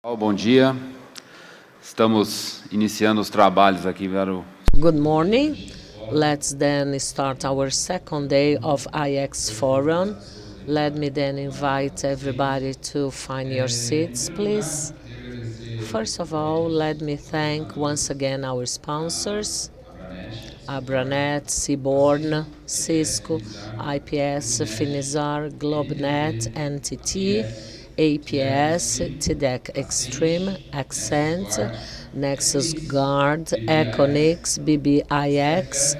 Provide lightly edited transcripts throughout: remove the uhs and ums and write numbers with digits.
Bom dia. Estamos iniciando os trabalhos aqui para o Good morning. Let's then start our second day of IX Forum. Let me then invite everybody to find your seats, please. First of all, let me thank once again our sponsors, Abranet, Seaborn, Cisco, IPS, Finizar, GlobeNet, NTT, APS, TDEC Extreme, Accent, Nexus Guard, Econix, BBIX,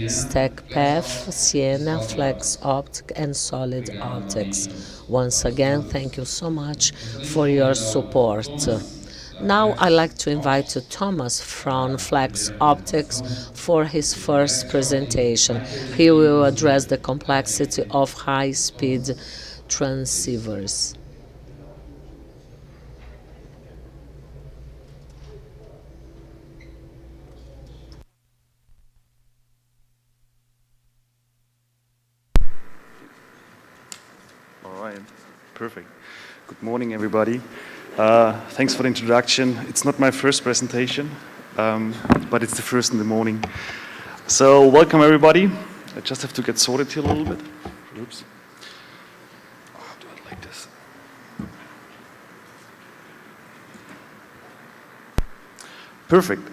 StackPath, Siena, Flex Optic, and Solid Optics. Once again, thank you so much for your support. Now I'd like to invite Thomas from Flex Optics for his first presentation. He will address the complexity of high-speed transceivers. All right, perfect. Good morning, everybody. Thanks for the introduction. It's not my first presentation, but it's the first in the morning. So welcome, everybody. I just have to get sorted here a little bit. Oops. I'll do it like this. Perfect.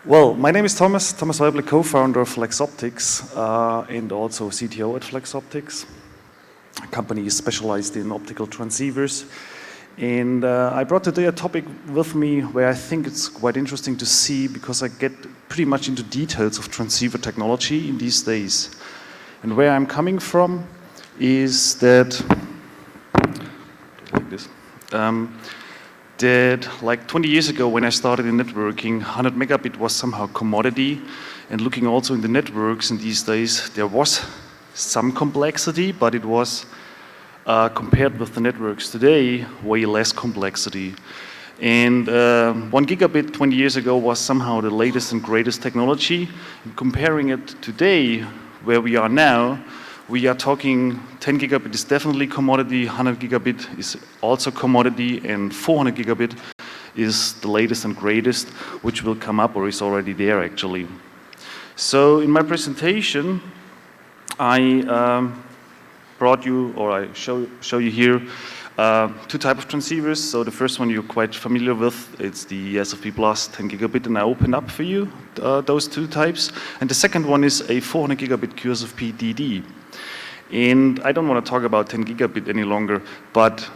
Well, my name is Thomas Weibler, co-founder of Flex Optics and also CTO at Flex Optics. A company is specialized in optical transceivers. And I brought today a topic with me where I think it's quite interesting to see because I get pretty much into details of transceiver technology in these days. And where I'm coming from is that, like this, that like 20 years ago when I started in networking, 100 megabit was somehow commodity. And looking also in the networks in these days, there was some complexity, but it was compared with the networks today, way less complexity. And 1 gigabit 20 years ago was somehow the latest and greatest technology. And comparing it today, where we are now, we are talking 10 gigabit is definitely commodity, 100 gigabit is also commodity, and 400 gigabit is the latest and greatest, which will come up or is already there actually. So in my presentation, I brought you, or I show you here, two types of transceivers. So the first one you're quite familiar with, it's the SFP Plus 10 gigabit, and I open up for you those two types. And the second one is a 400 gigabit QSFP DD. And I don't want to talk about 10 gigabit any longer, but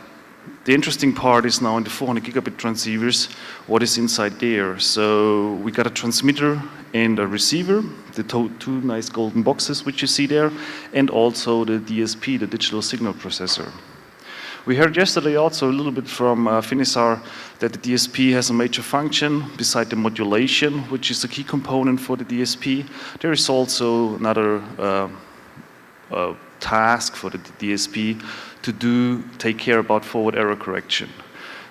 the interesting part is now in the 400 gigabit transceivers, what is inside there. So we got a transmitter and a receiver, the two nice golden boxes which you see there, and also the DSP, the digital signal processor. We heard yesterday also a little bit from Finisar that the DSP has a major function beside the modulation, which is a key component for the DSP. There is also another task for the DSP to take care about forward error correction.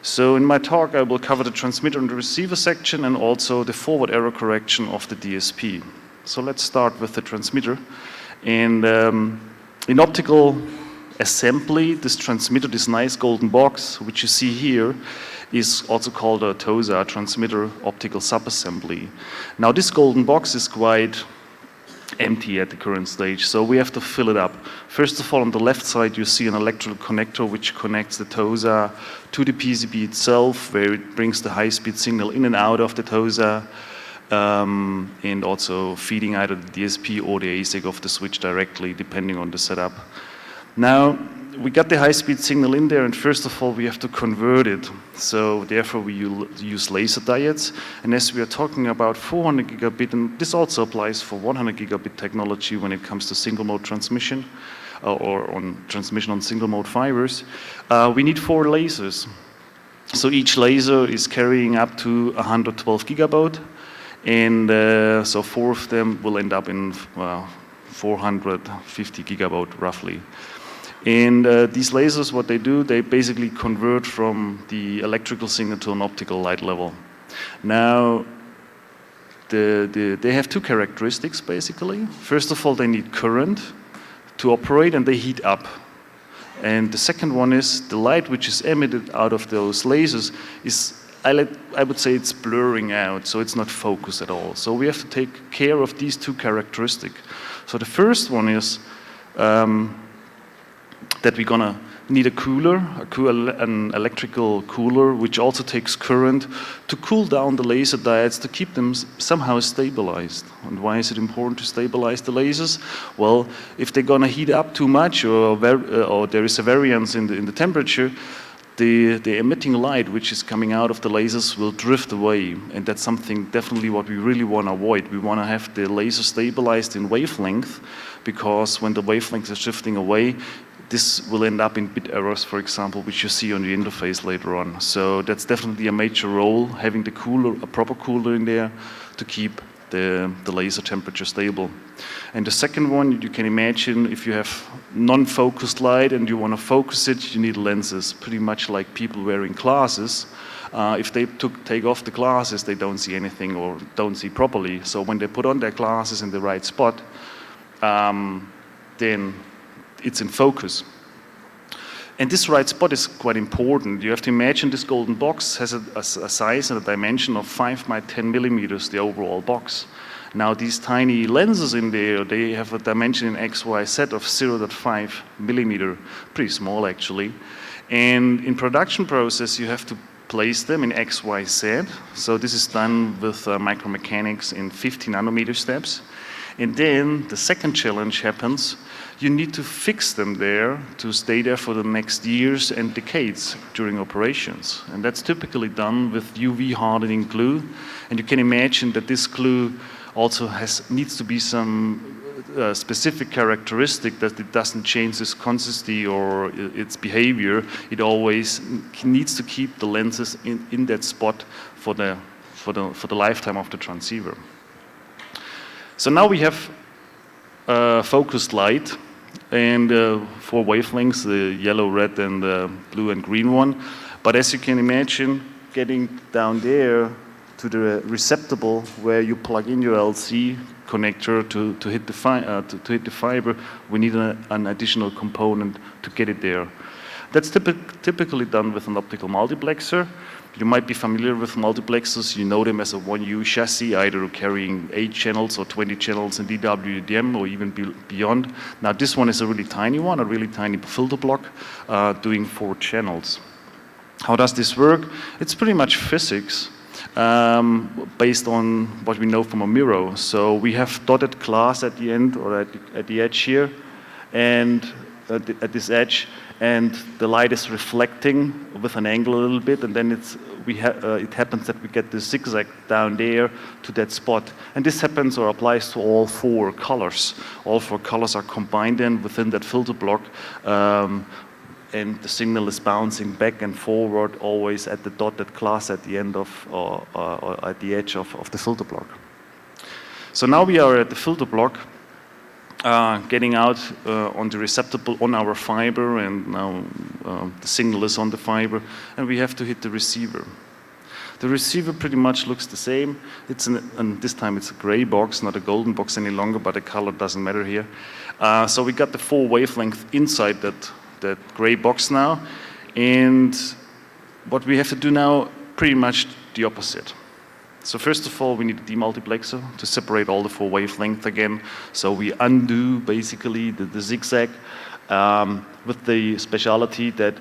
So in my talk, I will cover the transmitter and the receiver section and also the forward error correction of the DSP. So let's start with the transmitter. And in optical assembly, this transmitter, this nice golden box, which you see here, is also called a TOSA, transmitter optical subassembly. Now this golden box is quite empty at the current stage, so we have to fill it up. First of all, on the left side, you see an electrical connector which connects the TOSA to the PCB itself, where it brings the high-speed signal in and out of the TOSA, and also feeding either the DSP or the ASIC of the switch directly, depending on the setup. Now, we got the high-speed signal in there, and first of all, we have to convert it. So therefore, we use laser diodes. And as we are talking about 400 gigabit, and this also applies for 100 gigabit technology when it comes to single-mode transmission, or on transmission on single-mode fibers, we need 4 lasers. So each laser is carrying up to 112 gigabaud, and so 4 of them will end up in 450 gigabaud, roughly. And these lasers, what they do, they basically convert from the electrical signal to an optical light level. Now, they have 2 characteristics, basically. First of all, they need current to operate, and they heat up. And the second one is the light which is emitted out of those lasers is, I would say it's blurring out, so it's not focused at all. So we have to take care of these two characteristics. So the first one is that we're gonna need a cooler, an electrical cooler, which also takes current to cool down the laser diodes to keep them somehow stabilized. And why is it important to stabilize the lasers? Well, if they're gonna heat up too much or there is a variance in the temperature, the emitting light which is coming out of the lasers will drift away, and that's something definitely what we really want to avoid. We want to have the laser stabilized in wavelength, because when the wavelength is drifting away, this will end up in bit errors, for example, which you see on the interface later on. So that's definitely a major role, having the cooler, a proper cooler in there to keep the laser temperature stable. And the second one, you can imagine if you have non-focused light and you want to focus it, you need lenses, pretty much like people wearing glasses. If they take off the glasses, they don't see anything or don't see properly. So when they put on their glasses in the right spot, then it's in focus. And this right spot is quite important. You have to imagine this golden box has a size and a dimension of 5 by 10 millimeters, the overall box. Now these tiny lenses in there, they have a dimension in XYZ of 0.5 millimeter, pretty small actually. And in production process, you have to place them in XYZ. So this is done with micromechanics in 50 nanometer steps. And then the second challenge happens. You need to fix them there to stay there for the next years and decades during operations. And that's typically done with UV hardening glue. And you can imagine that this glue also needs to be some specific characteristic, that it doesn't change its consistency or its behavior. It always needs to keep the lenses in that spot for the lifetime of the transceiver. So now we have focused light, and 4 wavelengths, the yellow, red, and the blue and green one. But as you can imagine, getting down there to the receptacle where you plug in your LC connector to hit the fiber, we need an additional component to get it there. That's typically done with an optical multiplexer. You might be familiar with multiplexers. You know them as a 1U chassis, either carrying 8 channels or 20 channels in DWDM or even beyond. Now this one is a really tiny one, a really tiny filter block doing 4 channels. How does this work? It's pretty much physics based on what we know from a mirror. So we have dotted glass at the end or at the edge here, and at this edge, and the light is reflecting with an angle a little bit, and then it happens that we get the zigzag down there to that spot. And this happens or applies to all 4 colors. All 4 colors are combined within that filter block, and the signal is bouncing back and forward always at the dotted glass at the end of, or at the edge of the filter block. So now we are at the filter block, getting out on the receptacle on our fiber, and now the signal is on the fiber, and we have to hit the receiver. The receiver pretty much looks the same. And this time it's a gray box, not a golden box any longer, but the color doesn't matter here. So we got the 4 wavelength inside that gray box now, and what we have to do now, pretty much the opposite. So first of all, we need a demultiplexer to separate all the 4 wavelengths again. So we undo basically the zigzag with the speciality that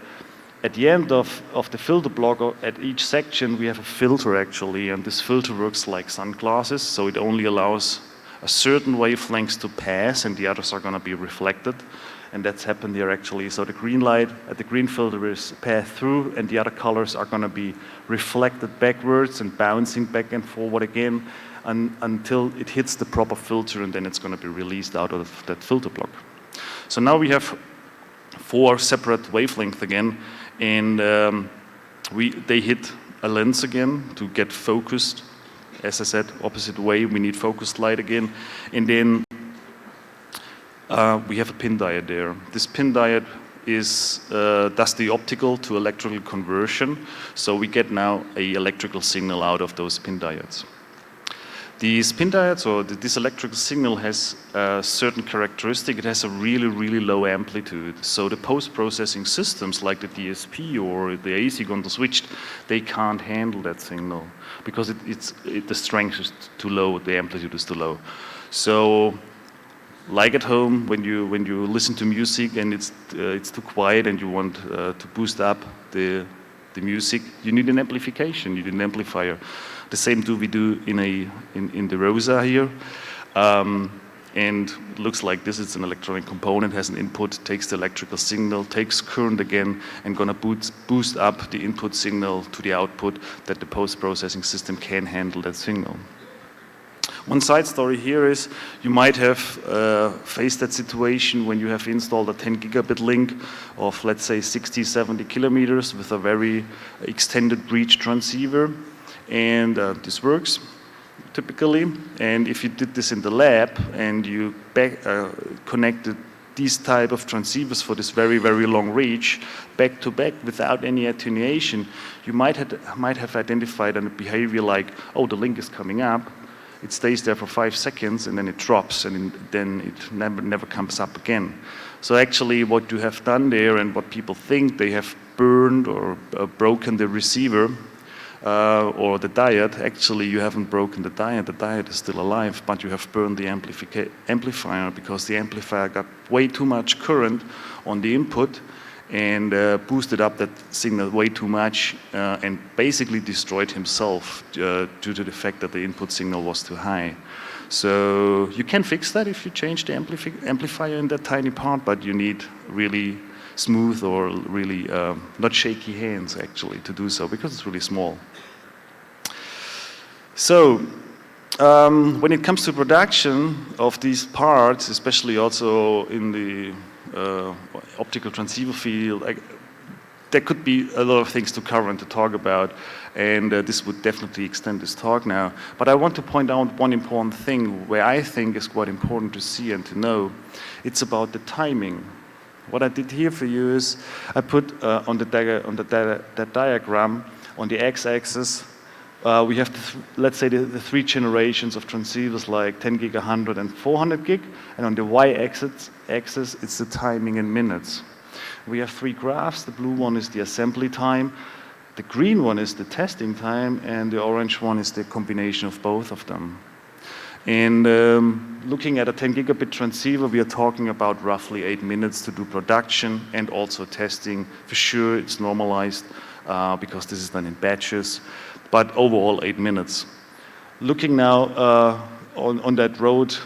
at the end of the filter block, or at each section, we have a filter actually, and this filter works like sunglasses, so it only allows a certain wavelength to pass and the others are going to be reflected. And that's happened here actually. So the green light at the green filter is passed through, and the other colors are going to be reflected backwards and bouncing back and forward again until it hits the proper filter, and then it's going to be released out of that filter block. So now we have 4 separate wavelengths again, and they hit a lens again to get focused. As I said, opposite way, we need focused light again, and then we have a pin diode there. This pin diode does the optical to electrical conversion, so we get now an electrical signal out of those pin diodes. The spin diodes, or this electrical signal, has a certain characteristic. It has a really, really low amplitude. So the post-processing systems like the DSP or the AC Gondel switch, they can't handle that signal because the strength is too low, the amplitude is too low. So, like at home, when you listen to music and it's too quiet and you want to boost up the music, you need an amplification, you need an amplifier. The same we do in the ROSA here. And it looks like this. It's an electronic component, has an input, takes the electrical signal, takes current again, and gonna boost up the input signal to the output that the post-processing system can handle that signal. One side story here is you might have faced that situation when you have installed a 10 gigabit link of, let's say, 60, 70 kilometers with a very extended reach transceiver. And this works typically. And if you did this in the lab and you connected these type of transceivers for this very, very long reach back to back without any attenuation, you might have identified a behavior like, oh, the link is coming up. It stays there for 5 seconds and then it drops and then it never comes up again. So actually what you have done there and what people think, they have burned or broken the receiver or the diode. Actually, you haven't broken the diode is still alive, but you have burned the amplifier because the amplifier got way too much current on the input and boosted up that signal way too much and basically destroyed himself due to the fact that the input signal was too high. So you can fix that if you change the amplifier in that tiny part, but you need really smooth or really not shaky hands actually to do so because it's really small. So when it comes to production of these parts, especially also in the optical transceiver field, there could be a lot of things to cover and to talk about, and this would definitely extend this talk now. But I want to point out one important thing where I think is quite important to see and to know. It's about the timing. What I did here for you is I put on that diagram on the x-axis we have let's say the 3 generations of transceivers like 10 gig, 100, and 400 gig, and on the y-axis it's the timing in minutes. We have 3 graphs. The blue one is the assembly time, the green one is the testing time, and the orange one is the combination of both of them. And looking at a 10 gigabit transceiver, we are talking about roughly 8 minutes to do production and also testing. For sure, it's normalized because this is done in batches, but overall 8 minutes. Looking now on that road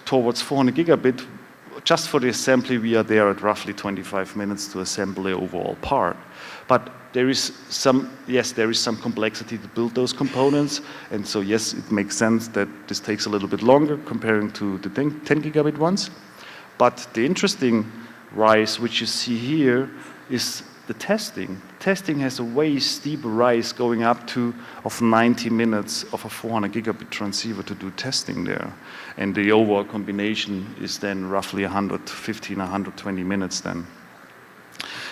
towards 400 gigabit, just for the assembly, we are there at roughly 25 minutes to assemble the overall part. But there is some complexity to build those components, and so yes, it makes sense that this takes a little bit longer comparing to the 10 gigabit ones. But the interesting rise, which you see here, is the testing. Testing has a way steeper rise going up to 90 minutes of a 400 gigabit transceiver to do testing there. And the overall combination is then roughly 115, 120 minutes then.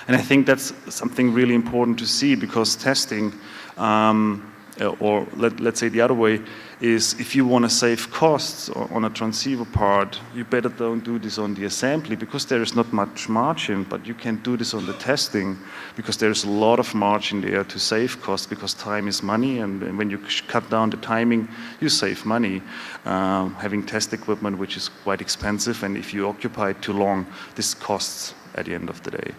And I think that's something really important to see because testing, or let's say the other way, is if you want to save costs on a transceiver part, you better don't do this on the assembly because there is not much margin, but you can do this on the testing because there's a lot of margin there to save costs because time is money, and when you cut down the timing, you save money. Having test equipment, which is quite expensive, and if you occupy it too long, this costs at the end of the day.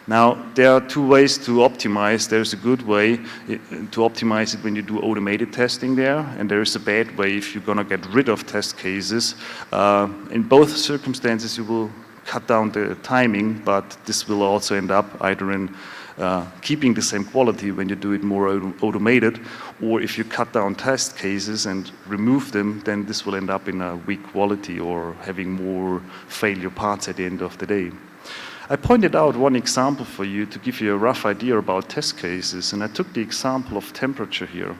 Now, there are 2 ways to optimize. There's a good way to optimize it when you do automated testing there, and there is a bad way if you're gonna get rid of test cases. In both circumstances, you will cut down the timing, but this will also end up either in keeping the same quality when you do it more automated, or if you cut down test cases and remove them, then this will end up in a weak quality or having more failure parts at the end of the day. I pointed out one example for you to give you a rough idea about test cases, and I took the example of temperature here.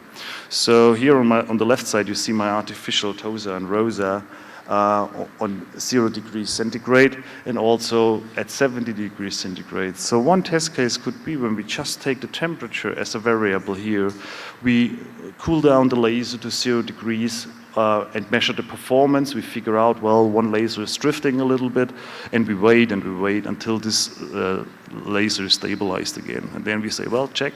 So here on the left side you see my artificial TOSA and ROSA on 0 degrees centigrade and also at 70 degrees centigrade. So one test case could be when we just take the temperature as a variable here, we cool down the laser to 0 degrees and measure the performance. We figure out, well, one laser is drifting a little bit, and we wait until this laser is stabilized again. And then we say, well, check.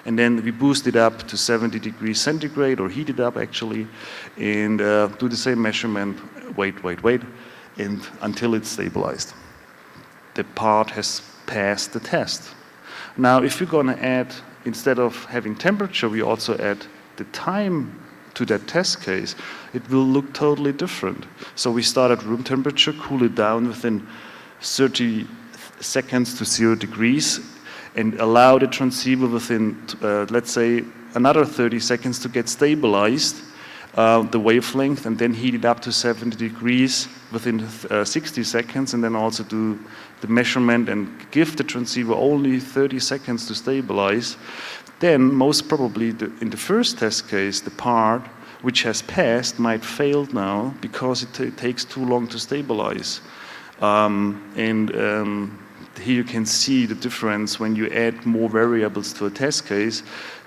And then we boost it up to 70 degrees centigrade, or heat it up actually, and do the same measurement, wait, and until it's stabilized. The part has passed the test. Now, if you're gonna add, instead of having temperature, we also add the time to that test case, it will look totally different. So we start at room temperature, cool it down within 30 seconds to 0 degrees, and allow the transceiver within, let's say, another 30 seconds to get stabilized, the wavelength, and then heat it up to 70 degrees within 60 seconds, and then also do the measurement and give the transceiver only 30 seconds to stabilize. Then, most probably, in the first test case, the part which has passed might fail now because it takes too long to stabilize. Here you can see the difference when you add more variables to a test case,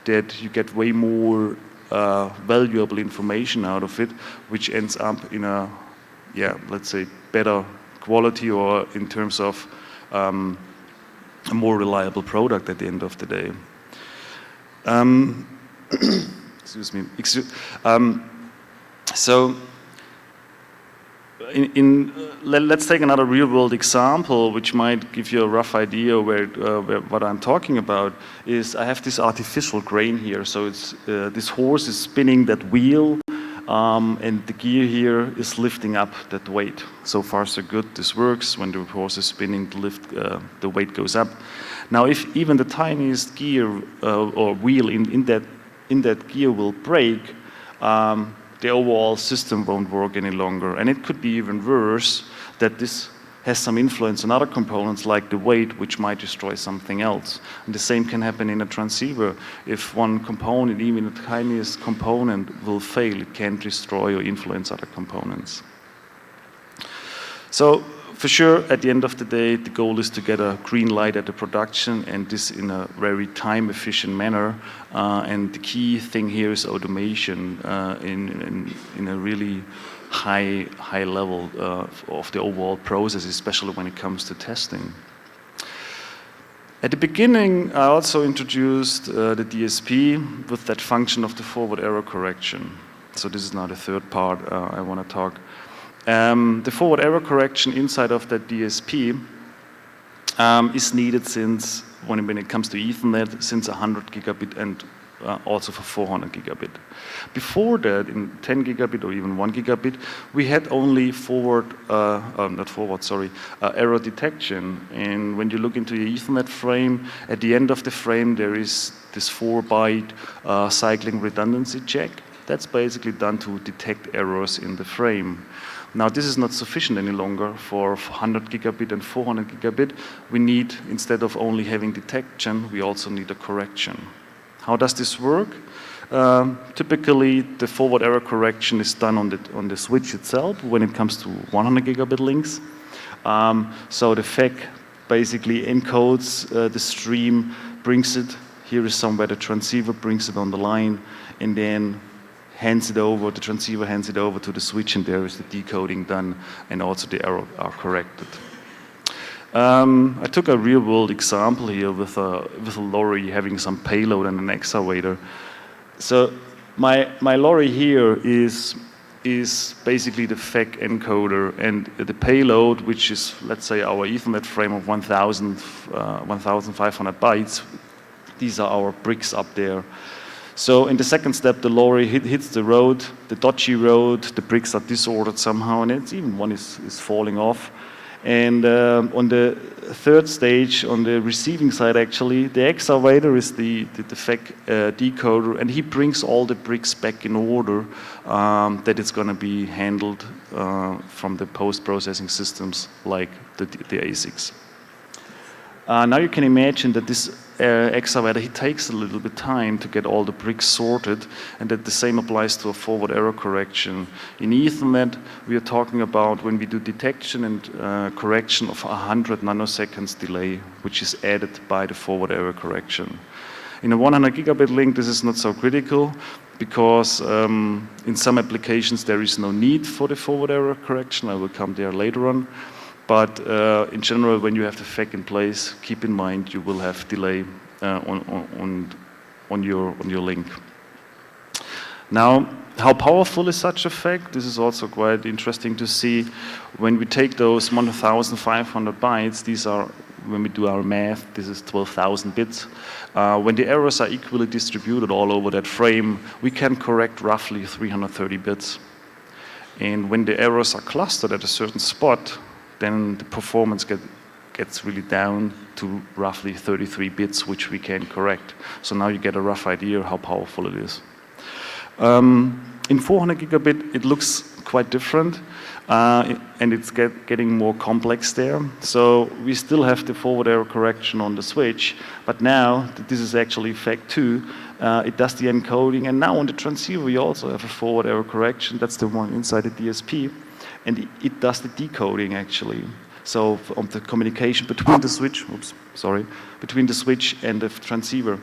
that you get way more valuable information out of it, which ends up in a, let's say, better quality, or in terms of a more reliable product at the end of the day. Excuse me. So, let's take another real-world example, which might give you a rough idea where what I'm talking about. Is I have this artificial grain here. So it's this horse is spinning that wheel, and the gear here is lifting up that weight. So far, so good. This works. When the horse is spinning, the weight goes up. Now, if even the tiniest gear or wheel in that gear will break, the overall system won't work any longer. And it could be even worse, that this has some influence on other components like the weight, which might destroy something else. And the same can happen in a transceiver. If one component, even the tiniest component, will fail, it can destroy or influence other components. So, for sure, at the end of the day, the goal is to get a green light at the production, and this in a very time-efficient manner. And the key thing here is automation in a really high level of the overall process, especially when it comes to testing. At the beginning, I also introduced the DSP with that function of the forward error correction. So this is now the third part I want to talk. The forward error correction inside of that DSP is needed since, when it comes to Ethernet, since 100 gigabit and also for 400 gigabit. Before that, in 10 gigabit or even 1 gigabit, we had only error detection. And when you look into your Ethernet frame, at the end of the frame, there is this 4-byte cycling redundancy check. That's basically done to detect errors in the frame. Now, this is not sufficient any longer for 100 gigabit and 400 gigabit. We need, instead of only having detection, we also need a correction. How does this work? Typically, the forward error correction is done on the switch itself when it comes to 100 gigabit links. So the FEC basically encodes the stream, brings it, here is somewhere the transceiver brings it on the line, and then the transceiver hands it over to the switch, and there is the decoding done, and also the error are corrected. I took a real-world example here with a lorry having some payload and an excavator. So my lorry here is basically the FEC encoder, and the payload, which is, let's say, our Ethernet frame of 1,500 bytes. These are our bricks up there. So in the second step, the lorry hits the road, the dodgy road, the bricks are disordered somehow, and even one is falling off. And on the third stage, on the receiving side actually, the excavator is the FEC decoder, and he brings all the bricks back in order that it's going to be handled from the post-processing systems like the ASICs. Now you can imagine that this excavator, he takes a little bit time to get all the bricks sorted, and that the same applies to a forward error correction. In Ethernet, we are talking about when we do detection and correction of 100 nanoseconds delay, which is added by the forward error correction. In a 100 gigabit link, this is not so critical because in some applications there is no need for the forward error correction. I will come there later on. But in general, when you have the FEC in place, keep in mind you will have delay on your link. Now, how powerful is such a FEC? This is also quite interesting to see. When we take those 1,500 bytes, these are, when we do our math, this is 12,000 bits. When the errors are equally distributed all over that frame, we can correct roughly 330 bits. And when the errors are clustered at a certain spot, then the performance gets really down to roughly 33 bits, which we can correct. So now you get a rough idea how powerful it is. In 400 gigabit, it looks quite different, and it's getting more complex there. So we still have the forward error correction on the switch, but now this is actually FEC 2. It does the encoding, and now on the transceiver we also have a forward error correction. That's the one inside the DSP. And it does the decoding actually. So on the communication between the switch, between the switch and the transceiver,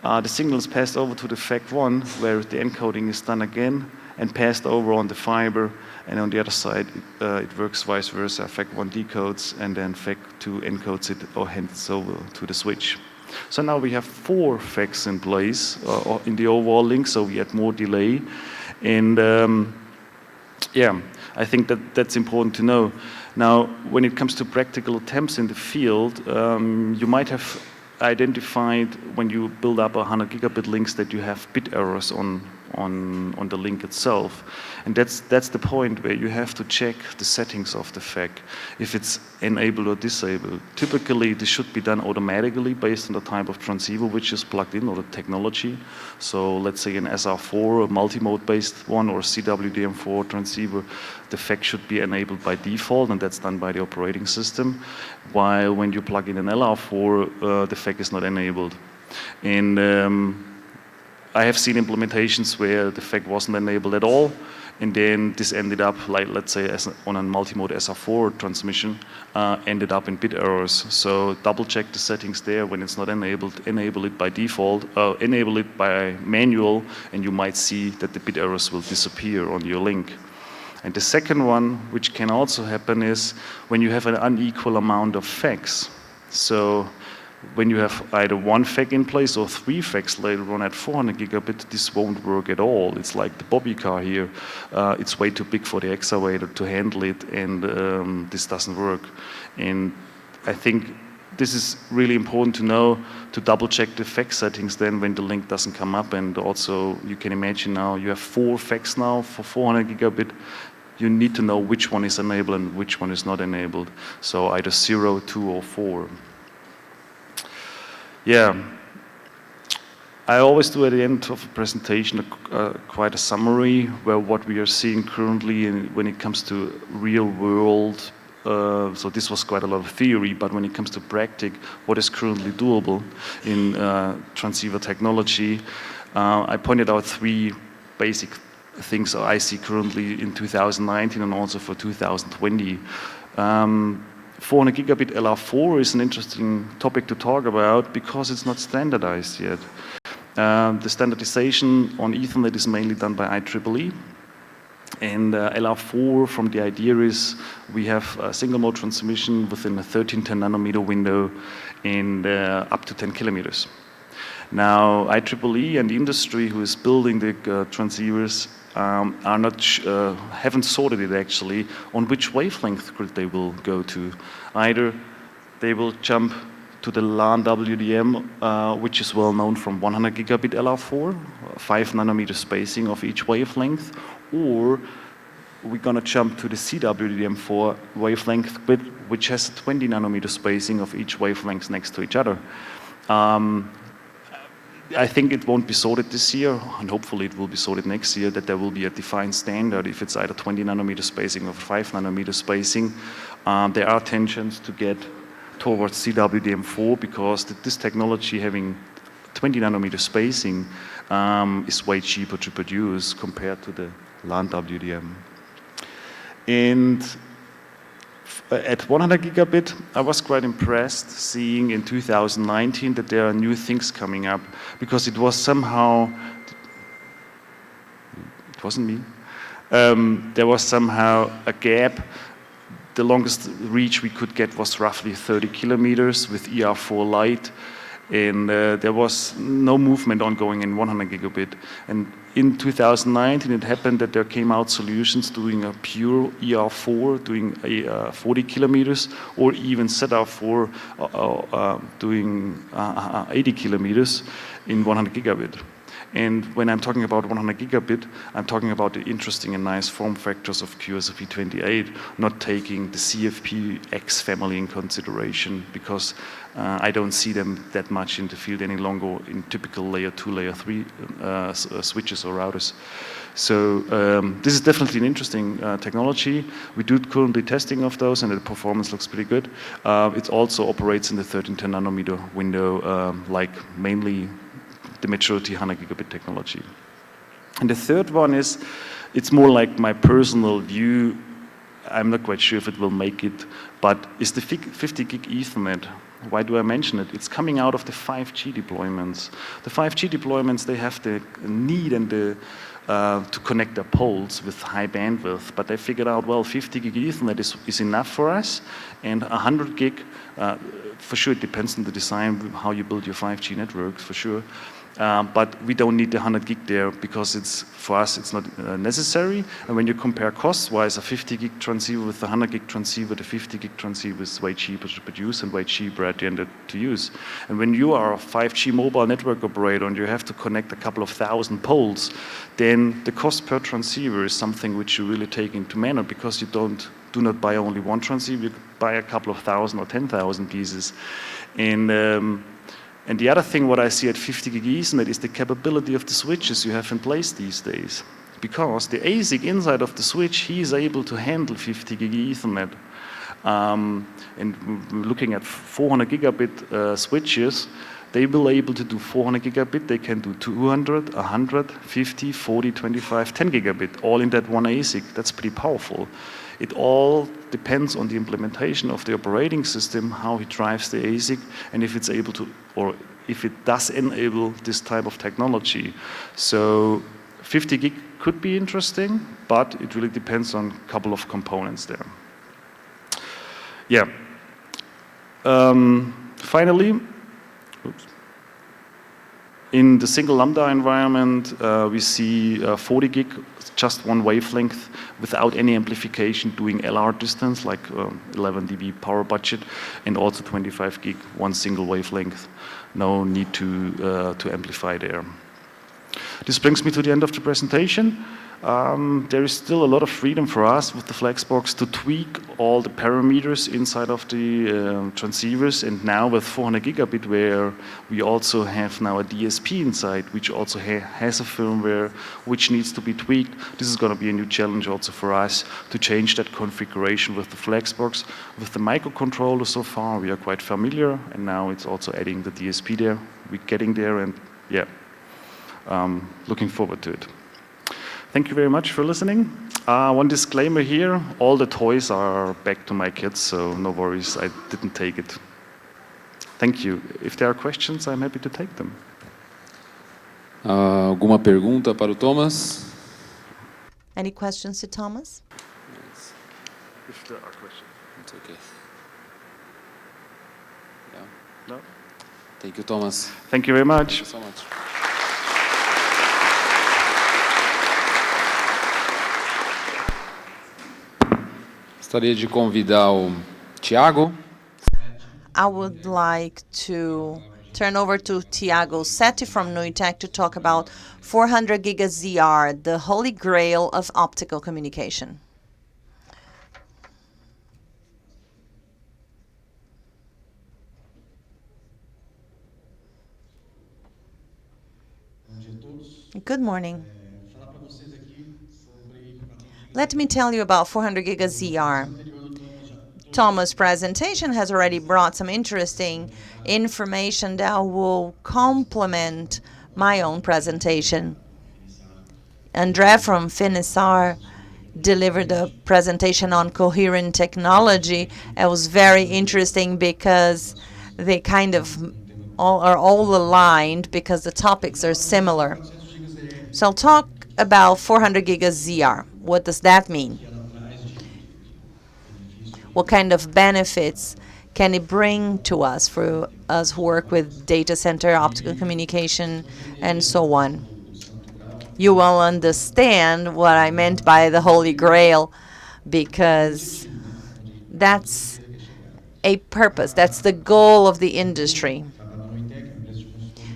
the signal is passed over to the FEC 1, where the encoding is done again and passed over on the fiber. And on the other side, it works vice versa. FEC 1 decodes, and then FEC 2 encodes it or hands over to the switch. So now we have 4 FECs in place in the overall link, so we had more delay. And yeah, I think that's important to know. Now, when it comes to practical attempts in the field, you might have identified when you build up 100 gigabit links that you have bit errors on the link itself. And that's the point where you have to check the settings of the FEC, if it's enabled or disabled. Typically, this should be done automatically based on the type of transceiver which is plugged in or the technology. So let's say an SR4, a multimode based one, or a CWDM4 transceiver, the FEC should be enabled by default, and that's done by the operating system. While when you plug in an LR4, the FEC is not enabled. And I have seen implementations where the FEC wasn't enabled at all, and then this ended up, like let's say on a multimode SR4 transmission, ended up in bit errors. So double check the settings there. When it's not enabled, enable it by default, enable it by manual, and you might see that the bit errors will disappear on your link. And the second one, which can also happen, is when you have an unequal amount of FECs. So when you have either 1 FEC in place or 3 FECs later on at 400 gigabit, this won't work at all. It's like the Bobby car here. It's way too big for the excavator to handle it, and this doesn't work. And I think this is really important to know, to double check the FEC settings then when the link doesn't come up. And also, you can imagine now you have 4 FECs now for 400 gigabit. You need to know which one is enabled and which one is not enabled. So either 0, 2, or 4. Yeah, I always do at the end of a presentation quite a summary where what we are seeing currently when it comes to real world. So this was quite a lot of theory, but when it comes to practice, what is currently doable in transceiver technology, I pointed out 3 basic things I see currently in 2019 and also for 2020. 400 gigabit LR4 is an interesting topic to talk about because it's not standardized yet. The standardization on Ethernet is mainly done by IEEE. And LR4, from the idea is we have a single mode transmission within a 1310 nanometer window and up to 10 kilometers. Now, IEEE and the industry who is building the transceivers are not haven't sorted it actually on which wavelength grid they will go to. Either they will jump to the LAN WDM, which is well known from 100 gigabit LR4, 5 nanometer spacing of each wavelength, or we're gonna jump to the CWDM4 wavelength grid, which has 20 nanometer spacing of each wavelength next to each other. I think it won't be sorted this year, and hopefully it will be sorted next year, that there will be a defined standard if it's either 20 nanometer spacing or 5 nanometer spacing. There are tensions to get towards CWDM4 because this technology having 20 nanometer spacing is way cheaper to produce compared to the LAN WDM. And at 100 gigabit, I was quite impressed seeing in 2019 that there are new things coming up because it was somehow, it wasn't me, there was somehow a gap. The longest reach we could get was roughly 30 kilometers with ER4 Lite, and there was no movement ongoing in 100 gigabit. And in 2019, it happened that there came out solutions doing a pure ER4, doing 40 kilometers, or even ZR4 doing 80 kilometers in 100 gigabit. And when I'm talking about 100 gigabit, I'm talking about the interesting and nice form factors of QSFP28, not taking the CFP-X family in consideration, because I don't see them that much in the field any longer in typical layer 2, layer 3 switches or routers. So this is definitely an interesting technology. We do currently testing of those, and the performance looks pretty good. It also operates in the 1310 nanometer window, like mainly the maturity 100 gigabit technology. And the third one is, it's more like my personal view. I'm not quite sure if it will make it, but it's the 50 gig Ethernet. Why do I mention it? It's coming out of the 5G deployments. The 5G deployments, they have the need and the to connect their poles with high bandwidth, but they figured out, well, 50 gig Ethernet is enough for us, and 100 gig, for sure it depends on the design, how you build your 5G networks, for sure. But we don't need the 100 gig there because it's, for us, it's not necessary. And when you compare cost-wise, a 50 gig transceiver with a 100 gig transceiver, the 50 gig transceiver is way cheaper to produce and way cheaper at the end to use. And when you are a 5G mobile network operator and you have to connect a couple of thousand poles, then the cost per transceiver is something which you really take into manner, because you do not buy only one transceiver, you buy a couple of thousand or 10,000 pieces. And the other thing what I see at 50 gig Ethernet is the capability of the switches you have in place these days. Because the ASIC inside of the switch, he is able to handle 50 gig Ethernet. And looking at 400 gigabit switches, they will be able to do 400 gigabit, they can do 200, 100, 50, 40, 25, 10 gigabit, all in that one ASIC. That's pretty powerful. It all depends on the implementation of the operating system, how he drives the ASIC, and if it's able to, or if it does enable this type of technology. So 50 gig could be interesting, but it really depends on a couple of components there. Yeah. Finally, oops. In the single lambda environment, we see 40 gig, just one wavelength, without any amplification, doing LR distance, like 11 dB power budget, and also 25 gig, one single wavelength. No need to amplify there. This brings me to the end of the presentation. There is still a lot of freedom for us with the Flexbox to tweak all the parameters inside of the transceivers, and now with 400 gigabit, where we also have now a DSP inside, which also has a firmware which needs to be tweaked. This is going to be a new challenge also for us to change that configuration with the Flexbox. With the microcontroller so far, we are quite familiar, and now it's also adding the DSP there. We're getting there, and yeah, looking forward to it. Thank you very much for listening. One disclaimer here, all the toys are back to my kids, so no worries, I didn't take it. Thank you. If there are questions, I'm happy to take them. Alguma pergunta para o Thomas? Any questions to Thomas? If there are questions. It's okay. Yeah. No? Thank you, Thomas. Thank you very much. Thank you so much. Gostaria de convidar o Tiago. I would like to turn over to Tiago Setti from Nuitec to talk about 400 Giga ZR, the holy grail of optical communication. Good morning. Let me tell you about 400 Giga ZR. Thomas' presentation has already brought some interesting information that will complement my own presentation. André from Finisar delivered a presentation on coherent technology. It was very interesting because they kind of are all aligned because the topics are similar. So I'll talk about 400 giga ZR. What does that mean? What kind of benefits can it bring to us for us who work with data center, optical communication, and so on? You will understand what I meant by the Holy Grail, because that's a purpose. That's the goal of the industry.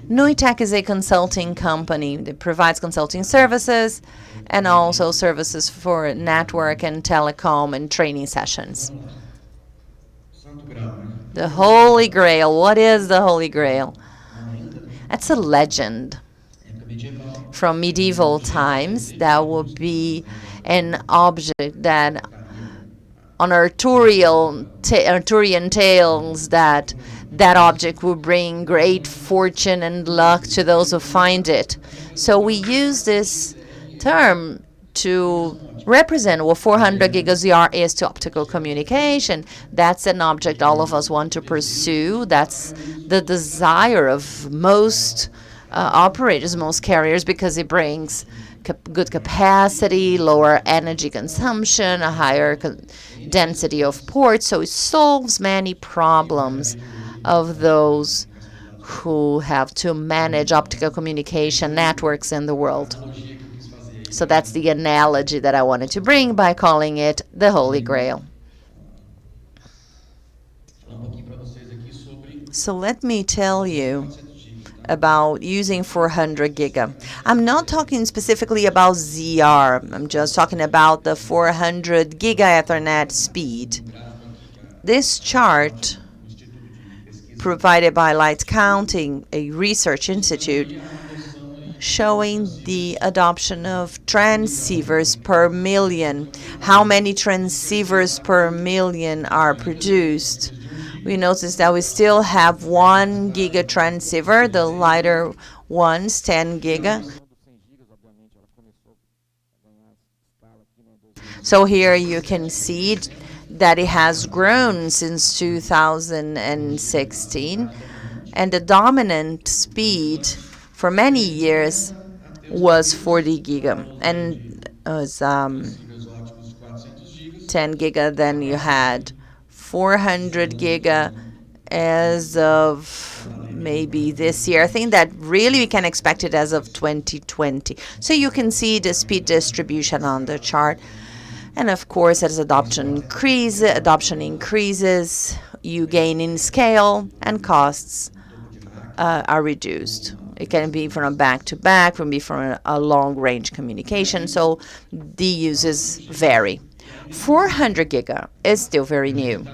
Nuitec is a consulting company that provides consulting services and also services for network and telecom and training sessions. The Holy Grail. What is the Holy Grail? That's a legend from medieval times. That would be an object that on Arthurian tales that object will bring great fortune and luck to those who find it. So we use this term to represent what 400 GHz is to optical communication. That's an object all of us want to pursue. That's the desire of most operators, most carriers, because it brings good capacity, lower energy consumption, a higher density of ports. So it solves many problems of those who have to manage optical communication networks in the world. So that's the analogy that I wanted to bring by calling it the Holy Grail. So let me tell you about using 400 giga. I'm not talking specifically about ZR. I'm just talking about the 400 giga Ethernet speed. This chart, provided by Light Counting, a research institute, showing the adoption of transceivers per million. How many transceivers per million are produced? We notice that we still have 1 giga transceiver, the lighter ones, 10 giga. So here you can see that it has grown since 2016, and the dominant speed for many years was 40 giga, and it was 10 giga. Then you had 400 giga as of maybe this year. I think that really we can expect it as of 2020. So you can see the speed distribution on the chart. And of course, as adoption increases, you gain in scale and costs are reduced. It can be from a back-to-back, can be from a long-range communication, so the uses vary. 400 giga is still very new.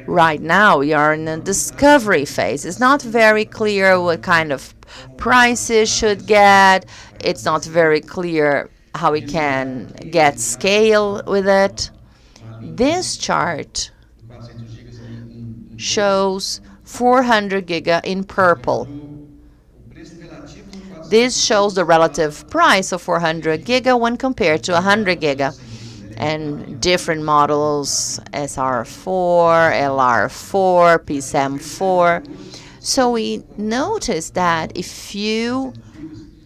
Right now, we are in a discovery phase. It's not very clear what kind of prices should get. It's not very clear how we can get scale with it. This chart shows 400 giga in purple. This shows the relative price of 400 giga when compared to 100 giga. And different models, SR4, LR4, PSAM4. So we noticed that if you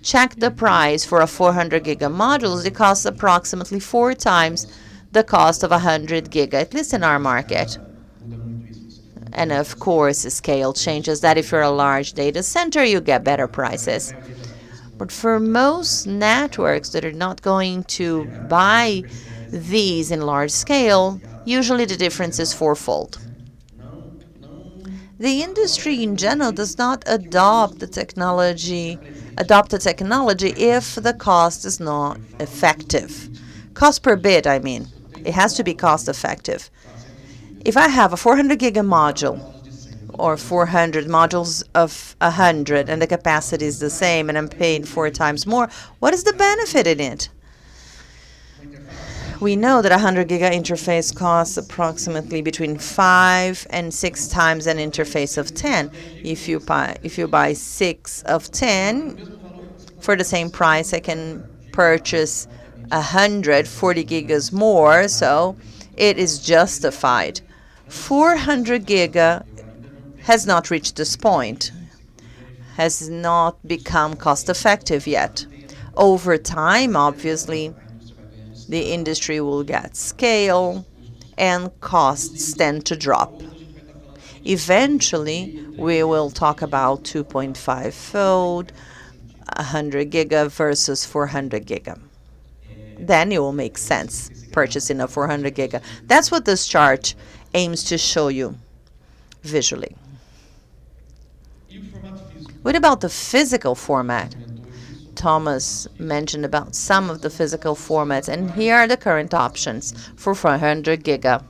check the price for a 400 giga module, it costs approximately 4 times the cost of 100 giga, at least in our market. And of course, the scale changes that. If you're a large data center, you get better prices. But for most networks that are not going to buy these in large scale, usually the difference is fourfold. The industry in general does not adopt the technology if the cost is not effective. Cost per bit, I mean. It has to be cost effective. If I have a 400 giga module or 400 modules of 100 and the capacity is the same and I'm paying 4 times more, what is the benefit in it? We know that a 100 giga interface costs approximately between 5 and 6 times an interface of 10. If you buy 6 of 10 for the same price, I can purchase 140 gigas more, so it is justified. 400 giga has not reached this point, has not become cost effective yet. Over time, obviously, the industry will get scale and costs tend to drop. Eventually, we will talk about 2.5 fold, 100 giga versus 400 giga. Then it will make sense purchasing a 400 giga. That's what this chart aims to show you visually. What about the physical format? Thomas mentioned about some of the physical formats, and here are the current options for 400 giga.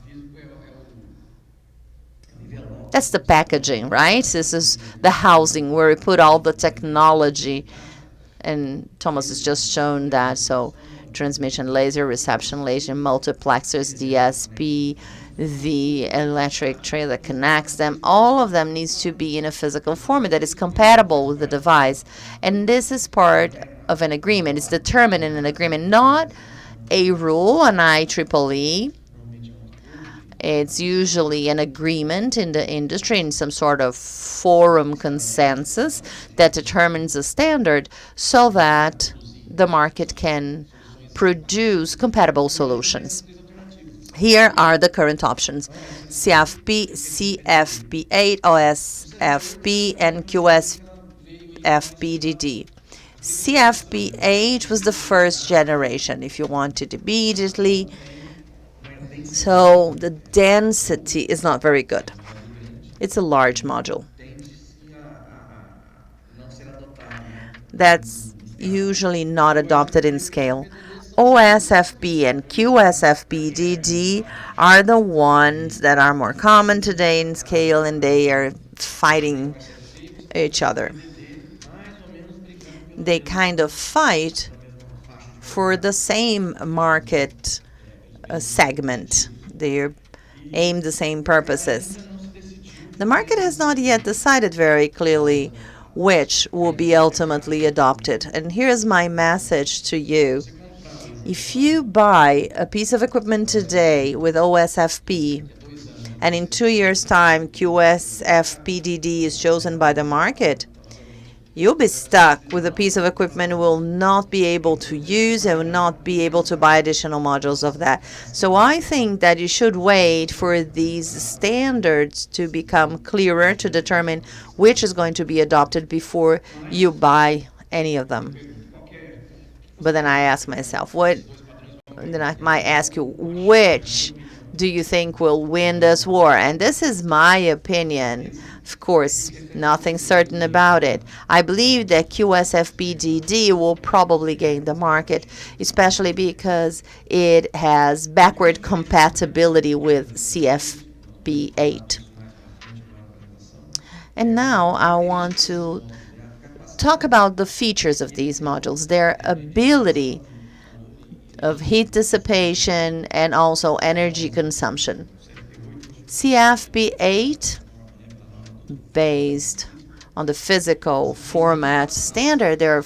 That's the packaging, right? This is the housing where we put all the technology, and Thomas has just shown that. So transmission laser, reception laser, multiplexers, DSP, the electric tray that connects them, all of them needs to be in a physical format that is compatible with the device. And this is part of an agreement. It's determined in an agreement, not a rule, an IEEE. It's usually an agreement in the industry, in some sort of forum consensus that determines a standard so that the market can produce compatible solutions. Here are the current options: CFP, CFP8, OSFP, and QSFP-DD. CFP8 was the first generation, if you want it immediately. So the density is not very good. It's a large module. That's usually not adopted in scale. OSFP and QSFP-DD are the ones that are more common today in scale, and they are fighting each other. They kind of fight for the same market segment. They aim the same purposes. The market has not yet decided very clearly which will be ultimately adopted. And here's my message to you. If you buy a piece of equipment today with OSFP, and in 2 years' time QSFP-DD is chosen by the market, you'll be stuck with a piece of equipment you will not be able to use and will not be able to buy additional modules of that. So I think that you should wait for these standards to become clearer to determine which is going to be adopted before you buy any of them. But then I ask myself, then I might ask you, which do you think will win this war? And this is my opinion. Of course, nothing certain about it. I believe that QSFP-DD will probably gain the market, especially because it has backward compatibility with CFP8. And now I want to talk about the features of these modules, their ability of heat dissipation and also energy consumption. CFP8, based on the physical format standard, there are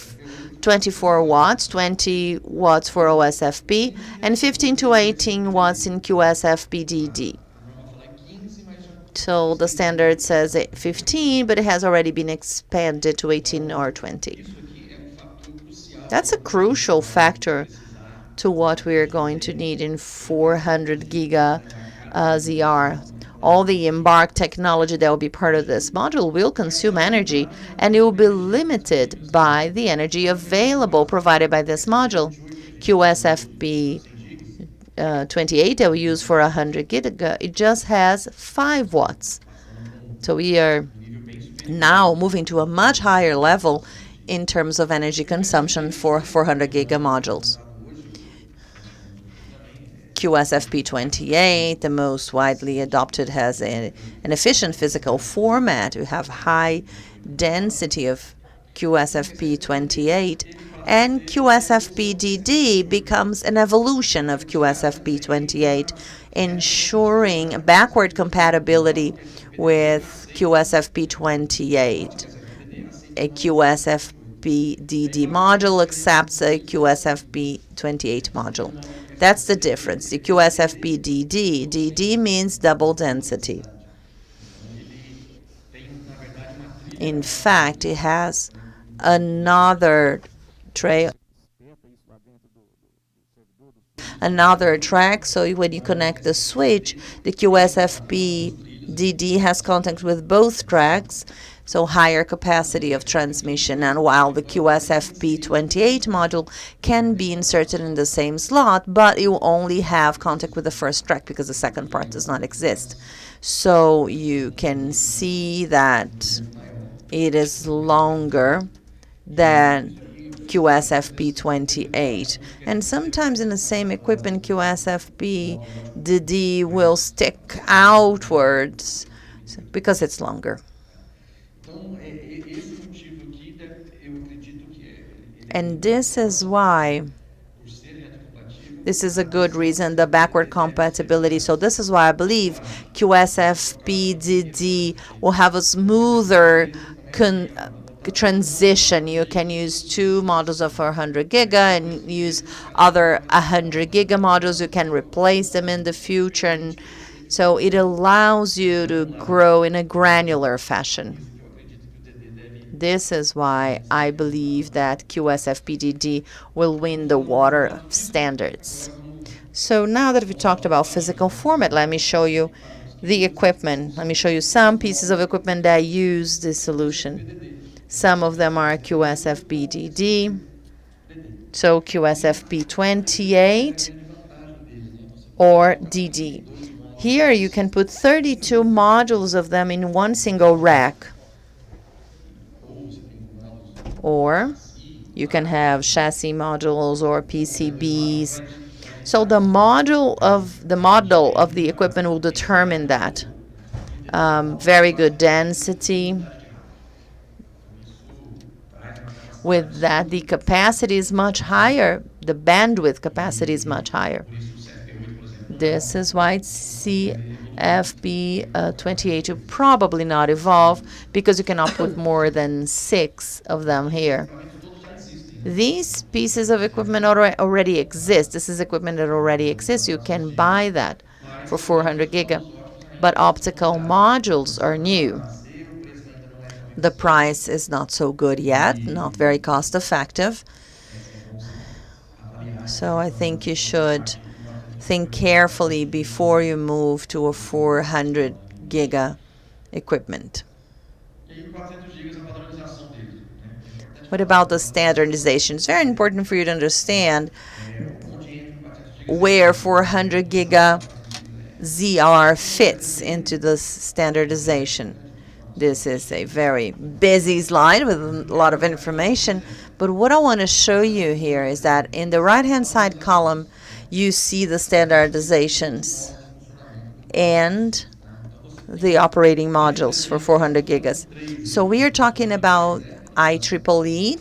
24 watts, 20 watts for OSFP, and 15 to 18 watts in QSFP-DD. So the standard says 15, but it has already been expanded to 18 or 20. That's a crucial factor to what we are going to need in 400 giga ZR. All the Embark technology that will be part of this module will consume energy, and it will be limited by the energy available provided by this module. QSFP28 that we use for 100 giga, it just has 5 watts. So we are now moving to a much higher level in terms of energy consumption for 400 giga modules. QSFP28, the most widely adopted, has an efficient physical format. We have high density of QSFP28, And QSFP-DD becomes an evolution of QSFP-28, ensuring backward compatibility with QSFP-28. A QSFP-DD module accepts a QSFP-28 module. That's the difference. The QSFP-DD, DD means double density. In fact, it has another track, so when you connect the switch, the QSFP-DD has contact with both tracks, so higher capacity of transmission, and while the QSFP-28 module can be inserted in the same slot, but it will only have contact with the first track because the second part does not exist. So you can see that it is longer than QSFP-28. And sometimes in the same equipment, QSFP-DD will stick outwards because it's longer. And this is why this is a good reason, the backward compatibility. So this is why I believe QSFP-DD will have a smoother transition. You can use two modules of 400 giga and use other 100 giga modules. You can replace them in the future. And so it allows you to grow in a granular fashion. This is why I believe that QSFP-DD will win the water standards. So now that we talked about physical format, let me show you the equipment. Let me show you some pieces of equipment that use this solution. Some of them are QSFP-DD, so QSFP-28 or DD. Here you can put 32 modules of them in one single rack. Or you can have chassis modules or PCBs. So the model of the equipment will determine that. Very good density. With that, the capacity is much higher. The bandwidth capacity is much higher. This is why CFP-28 will probably not evolve, because you cannot put more than 6 of them here. These pieces of equipment already exist. This is equipment that already exists. You can buy that for 400 giga. But optical modules are new. The price is not so good yet, not very cost effective. So I think you should think carefully before you move to a 400 giga equipment. What about the standardization? It's very important for you to understand where 400 giga ZR fits into the standardization. This is a very busy slide with a lot of information, but what I want to show you here is that in the right-hand side column, you see the standardizations and the operating modules for 400 gigas. So we are talking about IEEE,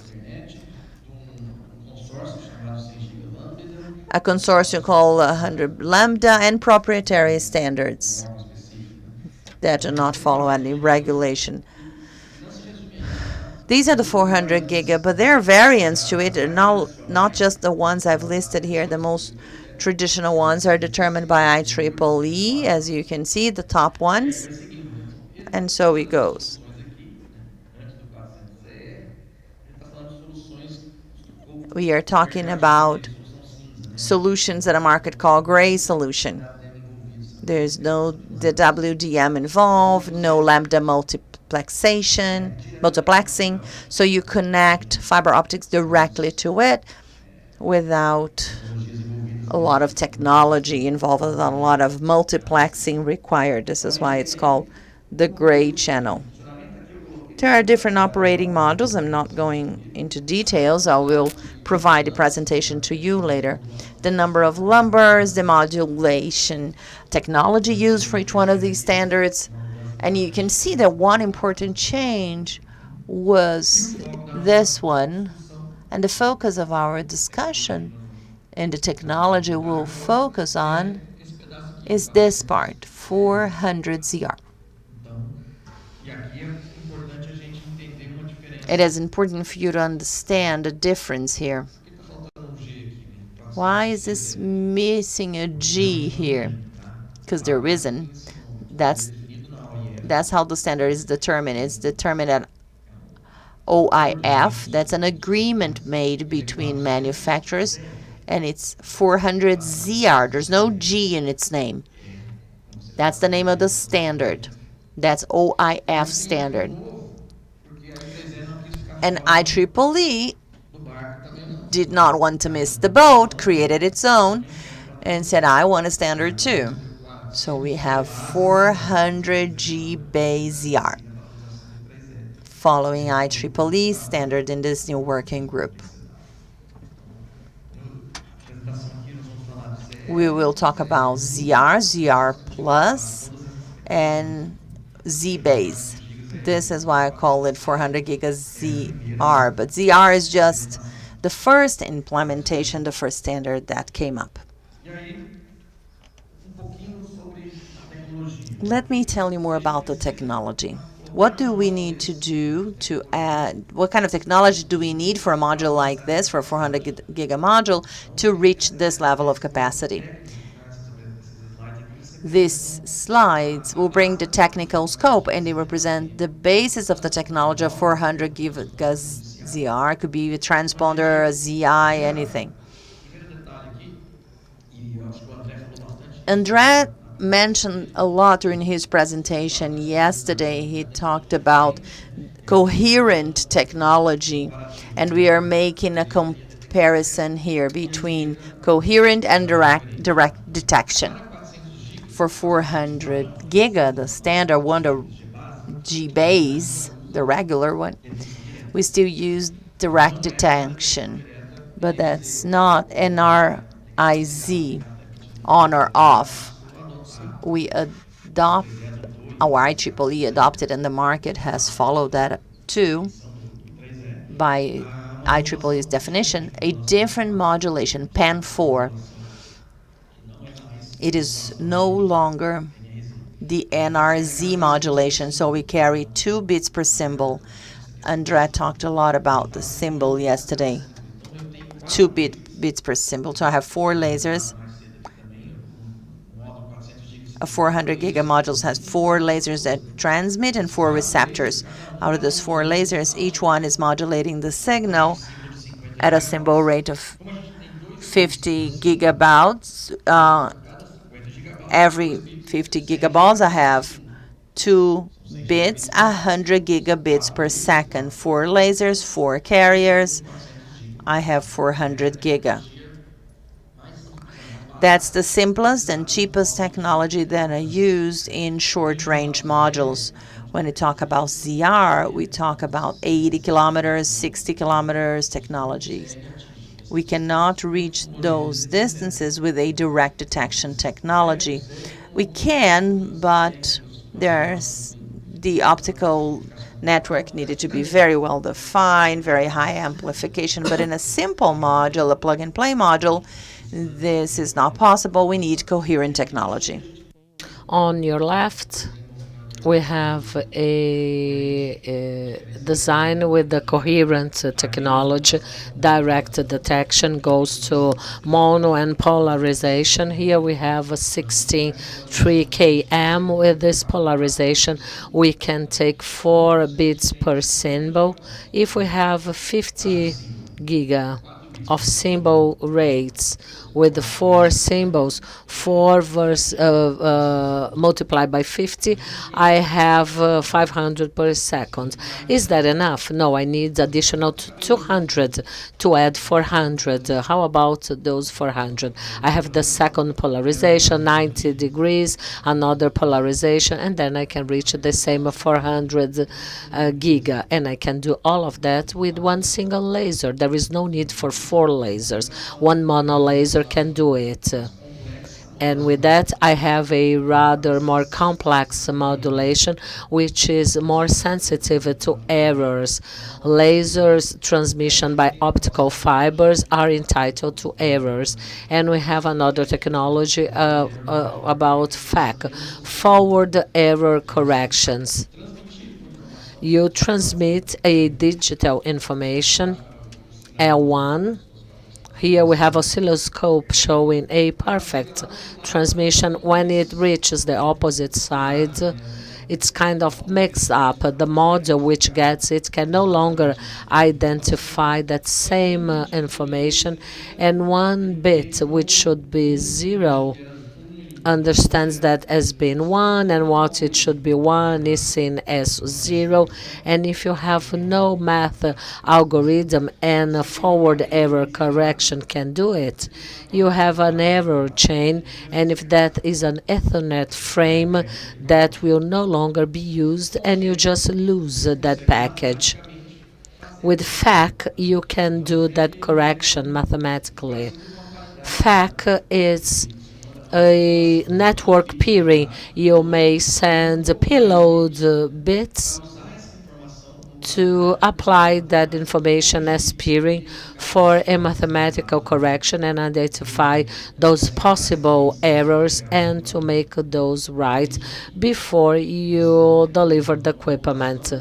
a consortium called 100 Lambda, and proprietary standards that do not follow any regulation. These are the 400 giga, but there are variants to it, and not just the ones I've listed here. The most traditional ones are determined by IEEE, as you can see, the top ones, and so it goes. We are talking about solutions that a market call gray solution. There's no the WDM involved, no lambda multiplexing, so you connect fiber optics directly to it without a lot of technology involved, a lot of multiplexing required. This is why it's called the gray channel. There are different operating modules. I'm not going into details. I will provide a presentation to you later. The number of lumbers, the modulation technology used for each one of these standards. And you can see that one important change was this one, And the focus of our discussion and the technology we'll focus on is this part, 400 ZR. It is important for you to understand the difference here. Why is this missing a G here? Because there isn't. That's how the standard is determined. It's determined at OIF. That's an agreement made between manufacturers, and it's 400 ZR. There's no G in its name. That's the name of the standard. That's OIF standard. And IEEE did not want to miss the boat, created its own, and said, I want a standard too. So we have 400G base ZR, following IEEE standard in this new working group. We will talk about ZR, ZR Plus, and Z base. This is why I call it 400 giga ZR, but ZR is just the first implementation, the first standard that came up. Let me tell you more about the technology. What do we need to do to add, what kind of technology do we need for a module like this, for a 400 giga module, to reach this level of capacity? These slides will bring the technical scope, and they represent the basis of the technology of 400 giga ZR. It could be a transponder, a ZI, anything. André mentioned a lot during his presentation yesterday. He talked about coherent technology, and we are making a comparison here between coherent and direct detection. For 400 giga, the standard one, the G base, the regular one, we still use direct detection, but that's not NRIZ, on or off. We adopt, our IEEE adopted, and the market has followed that too, by IEEE's definition, a different modulation, PAN4. It is no longer the NRZ modulation, so we carry 2 bits per symbol. André talked a lot about the symbol yesterday. 2 bits per symbol. So I have 4 lasers. A 400 giga modules has 4 lasers that transmit and 4 receptors. Out of those 4 lasers, each one is modulating the signal at a symbol rate of 50 gigabaud. Every 50 gigabaud, I have 2 bits, 100 gigabits per second. 4 lasers, 4 carriers. I have 400 giga. That's the simplest and cheapest technology that are used in short-range modules. When we talk about ZR, we talk about 80 kilometers, 60 kilometers technologies. We cannot reach those distances with a direct detection technology. We can, but there's the optical network needed to be very well defined, very high amplification. But in a simple module, a plug-and-play module, this is not possible. We need coherent technology. On your left, we have a design with the coherent technology. Direct detection goes to mono and polarization. Here we have a 16.3 km. With this polarization, we can take 4 bits per symbol. If we have 50 giga of symbol rates with the 4 symbols, 4 multiplied by 50, I have 500 per second. Is that enough? No, I need additional 200 to add 400. How about those 400? I have the second polarization, 90 degrees, another polarization, and then I can reach the same 400 giga. And I can do all of that with one single laser. There is no need for 4 lasers. One mono laser can do it. And with that, I have a rather more complex modulation, which is more sensitive to errors. Lasers transmission by optical fibers are entitled to errors. And we have another technology about FEC, forward error corrections. You transmit a digital information, L1. Here we have oscilloscope showing a perfect transmission. When it reaches the opposite side, it's kind of mixed up. The model which gets it can no longer identify that same information, and one bit which should be 0 understands that as being 1, and what it should be 1 is seen as 0. And if you have no math algorithm and a forward error correction can do it, you have an error chain, and if that is an Ethernet frame, that will no longer be used and you just lose that package. With FAC, you can do that correction mathematically. FAC is a network peering. You may send payload bits to apply that information as peering for a mathematical correction and identify those possible errors and to make those right before you deliver the equipment.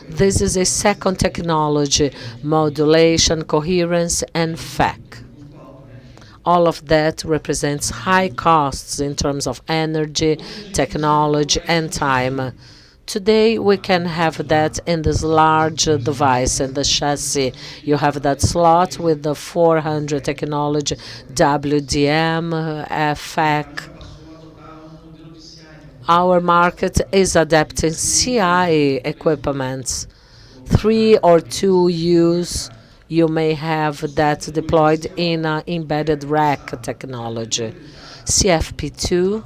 This is a second technology, modulation, coherence, and FEC. All of that represents high costs in terms of energy, technology, and time. Today, we can have that in this large device, in the chassis. You have that slot with the 400 technology, WDM, FEC. Our market is adapting CI equipments. 3 or 2 use, you may have that deployed in embedded rack technology. CFP2,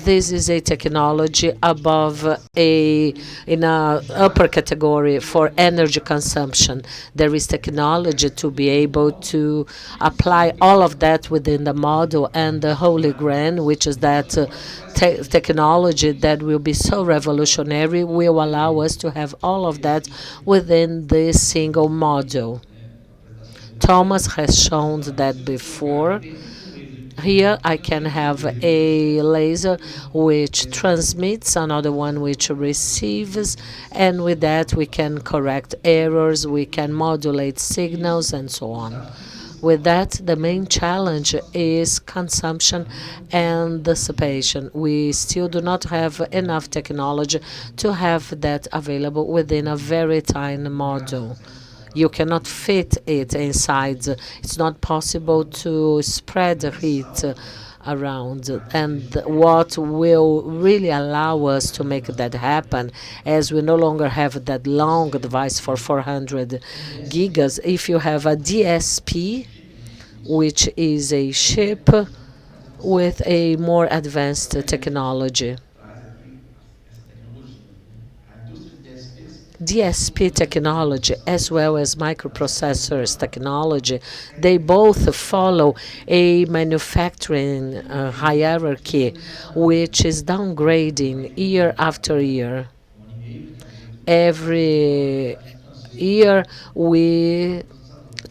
this is a technology above in a upper category for energy consumption. There is technology to be able to apply all of that within the model, and the Holy Grail, which is that technology that will be so revolutionary, will allow us to have all of that within this single module. Thomas has shown that before. Here I can have a laser which transmits, another one which receives, and with that we can correct errors, we can modulate signals, and so on. With that, the main challenge is consumption and dissipation. We still do not have enough technology to have that available within a very tiny module. You cannot fit it inside. It's not possible to spread heat around. And what will really allow us to make that happen, as we no longer have that long device for 400 gigas, if you have a DSP, which is a chip with a more advanced technology. DSP technology as well as microprocessors technology, they both follow a manufacturing hierarchy which is downgrading year after year. Every year we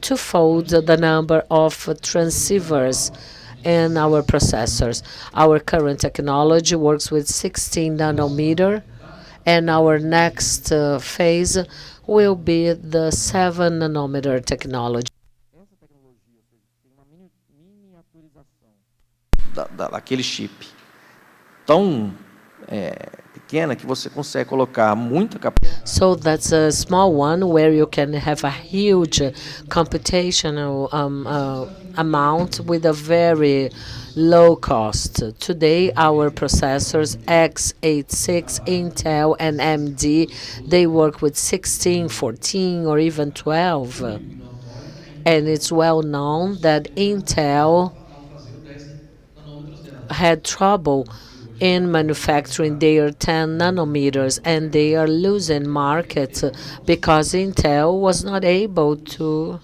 twofold the number of transceivers in our processors. Our current technology works with 16 nanometer, and our next phase will be the 7 nanometer technology. Daquele chip tão pequena que você consegue colocar muita capacidade. So that's a small one where you can have a huge computational amount with a very low cost. Today, our processors, x86, Intel, and AMD, they work with 16, 14, or even 12. And it's well known that Intel had trouble in manufacturing their 10 nanometers, and they are losing market because Intel was not able to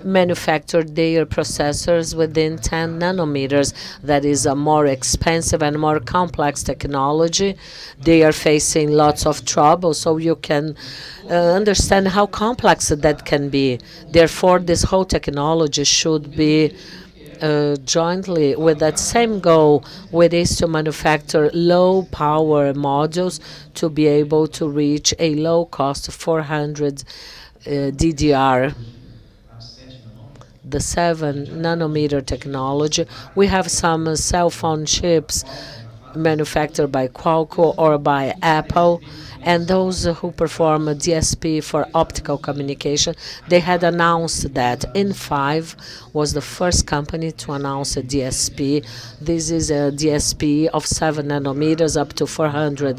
manufacture their processors within 10 nanometers. That is a more expensive and more complex technology. They are facing lots of trouble, so you can understand how complex that can be. Therefore, this whole technology should be jointly with that same goal, which is to manufacture low power modules to be able to reach a low cost 400 DDR. The 7 nanometer technology. We have some cell phone chips manufactured by Qualcomm or by Apple, and those who perform a DSP for optical communication, they had announced that In5 was the first company to announce a DSP. This is a DSP of 7 nanometers up to 400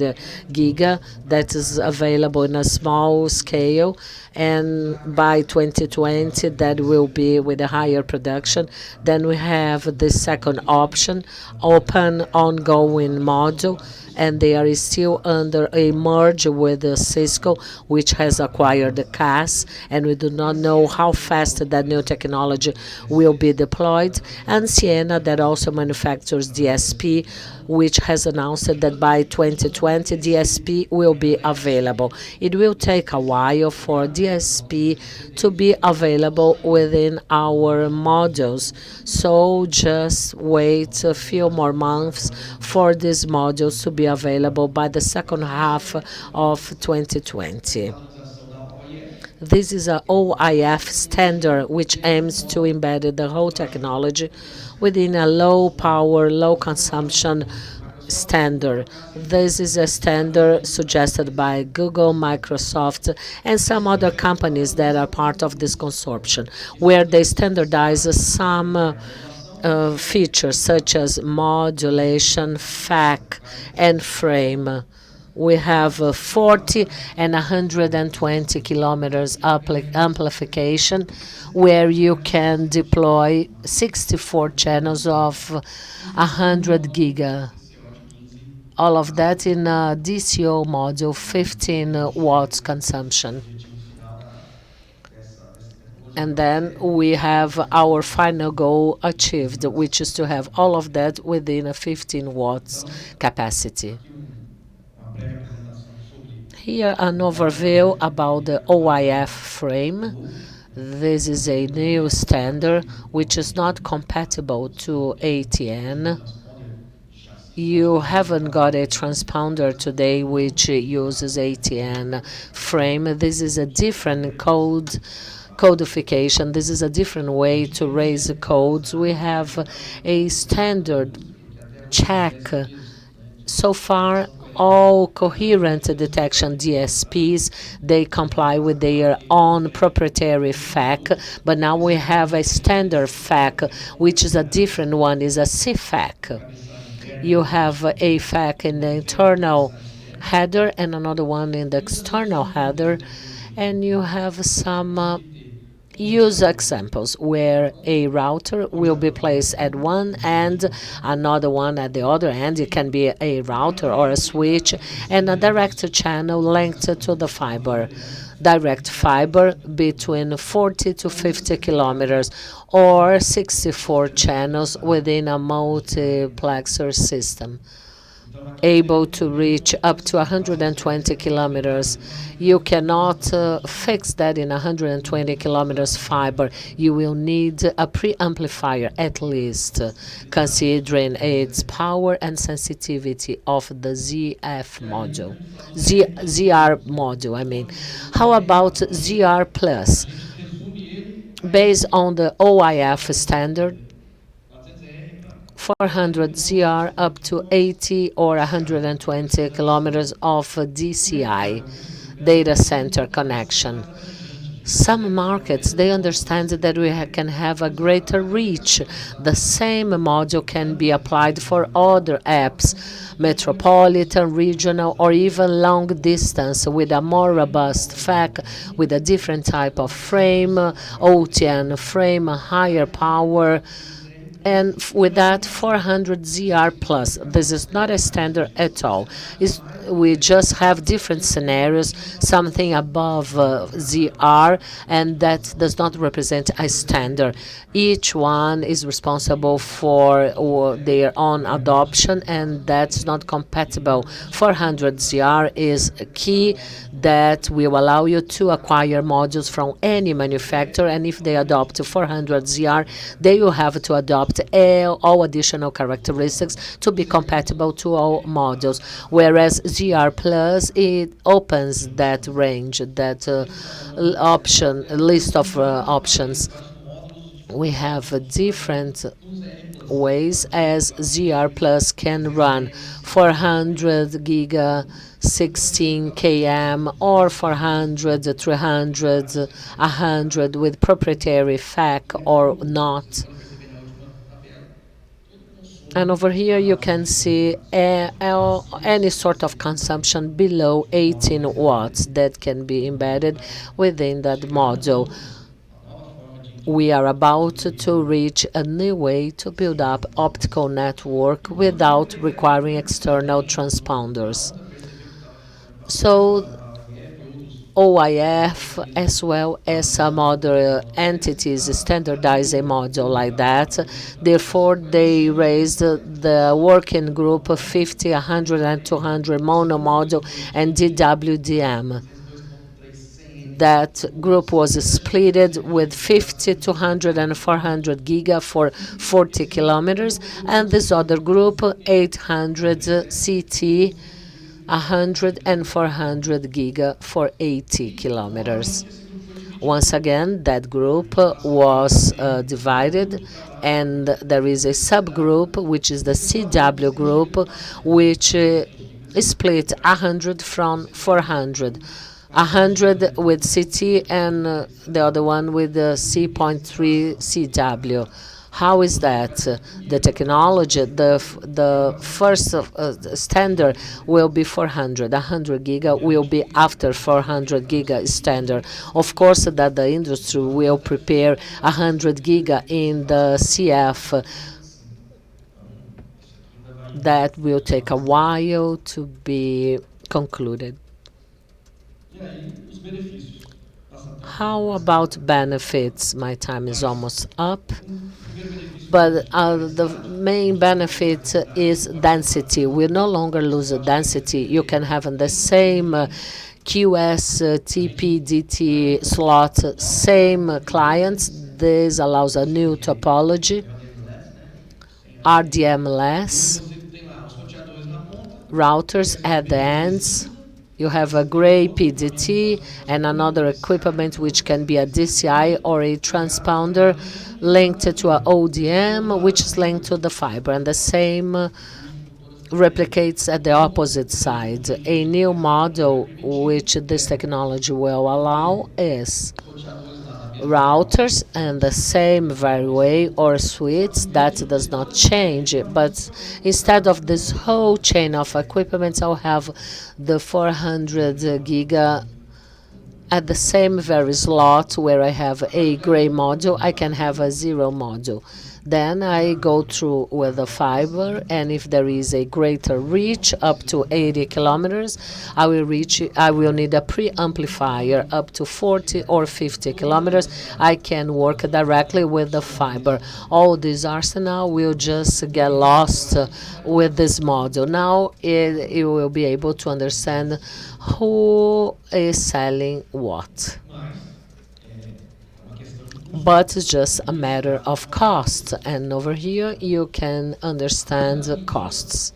giga that is available in a small scale, and by 2020 that will be with a higher production. Then we have the second option, open ongoing module, and they are still under a merge with Cisco, which has acquired the CAS, and we do not know how fast that new technology will be deployed. And Ciena, that also manufactures DSP, which has announced that by 2020 DSP will be available. It will take a while for DSP to be available within our modules, so just wait a few more months for these modules to be available by the second half of 2020. This is a OIF standard which aims to embed the whole technology within a low power, low consumption standard. This is a standard suggested by Google, Microsoft, and some other companies that are part of this consortium, where they standardize some features such as modulation, FAC, and frame. We have 40 and 120 kilometers amplification, where you can deploy 64 channels of 100 giga. All of that in a DCO module, 15 watts consumption. And then we have our final goal achieved, which is to have all of that within a 15 watts capacity. Here an overview about the OIF frame. This is a new standard which is not compatible to ATN. You haven't got a transponder today which uses ATN frame. This is a different codification. This is a different way to raise the codes. We have a standard check. So far, all coherent detection DSPs, they comply with their own proprietary FAC, but now we have a standard FAC, which is a different one, is a CFAC. You have a FAC in the internal header and another one in the external header, and you have some use examples where a router will be placed at one end, another one at the other end. It can be a router or a switch, and a direct channel linked to the fiber. Direct fiber between 40 to 50 kilometers, or 64 channels within a multiplexer system, able to reach up to 120 kilometers. You cannot fix that in 120 kilometers fiber. You will need a preamplifier at least, considering its power and sensitivity of the ZR module, I mean. How about ZR Plus? Based on the OIF standard, 400 ZR up to 80 or 120 kilometers of DCI, data center connection. Some markets, they understand that we can have a greater reach. The same module can be applied for other apps, metropolitan, regional, or even long distance, with a more robust FAC, with a different type of frame, OTN frame, higher power, and with that 400 ZR plus. This is not a standard at all. we just have different scenarios, something above ZR, and that does not represent a standard. Each one is responsible for their own adoption, and that's not compatible. 400 ZR is a key that will allow you to acquire modules from any manufacturer, and if they adopt 400 ZR, they will have to adopt all additional characteristics to be compatible to all modules. Whereas ZR Plus, it opens that range, that list of options. We have different ways as ZR Plus can run 400 giga 16 km or 400, 300, 100 with proprietary FAC or not. And over here you can see any sort of consumption below 18 watts that can be embedded within that module. We are about to reach a new way to build up optical network without requiring external transponders. So OIF, as well as some other entities, standardize a module like that. Therefore, they raised the working group of 50, 100, and 200 mono module and DWDM. That group was split with 50, 200, and 400 giga for 40 kilometers, and this other group, 800 CT, 100 and 400 giga for 80 kilometers. Once again, that group was divided, and there is a subgroup, which is the CW group, which split 100 from 400. 100 with CT and the other one with the C.3 CW. How is that? The technology, the first standard will be 400. 100 giga will be after 400 giga standard. Of course, that the industry will prepare 100 giga in the CF. That will take a while to be concluded. How about benefits? My time is almost up. But the main benefit is density. We no longer lose the density. You can have in the same QS, TP, DT slot, same clients. This allows a new topology, RDM-less, routers at the ends. You have a gray PDT and another equipment which can be a DCI or a transponder linked to a ODM, which is linked to the fiber, and the same replicates at the opposite side. A new model which this technology will allow is routers and the same variway or suites. That does not change, but instead of this whole chain of equipment, I'll have the 400 giga at the same very slot where I have a gray module. I can have a zero module. Then I go through with the fiber, and if there is a greater reach up to 80 kilometers, I will need a preamplifier up to 40 or 50 kilometers. I can work directly with the fiber. All this arsenal will just get lost with this module. Now you will be able to understand who is selling what. But it's just a matter of cost. And over here, you can understand the costs.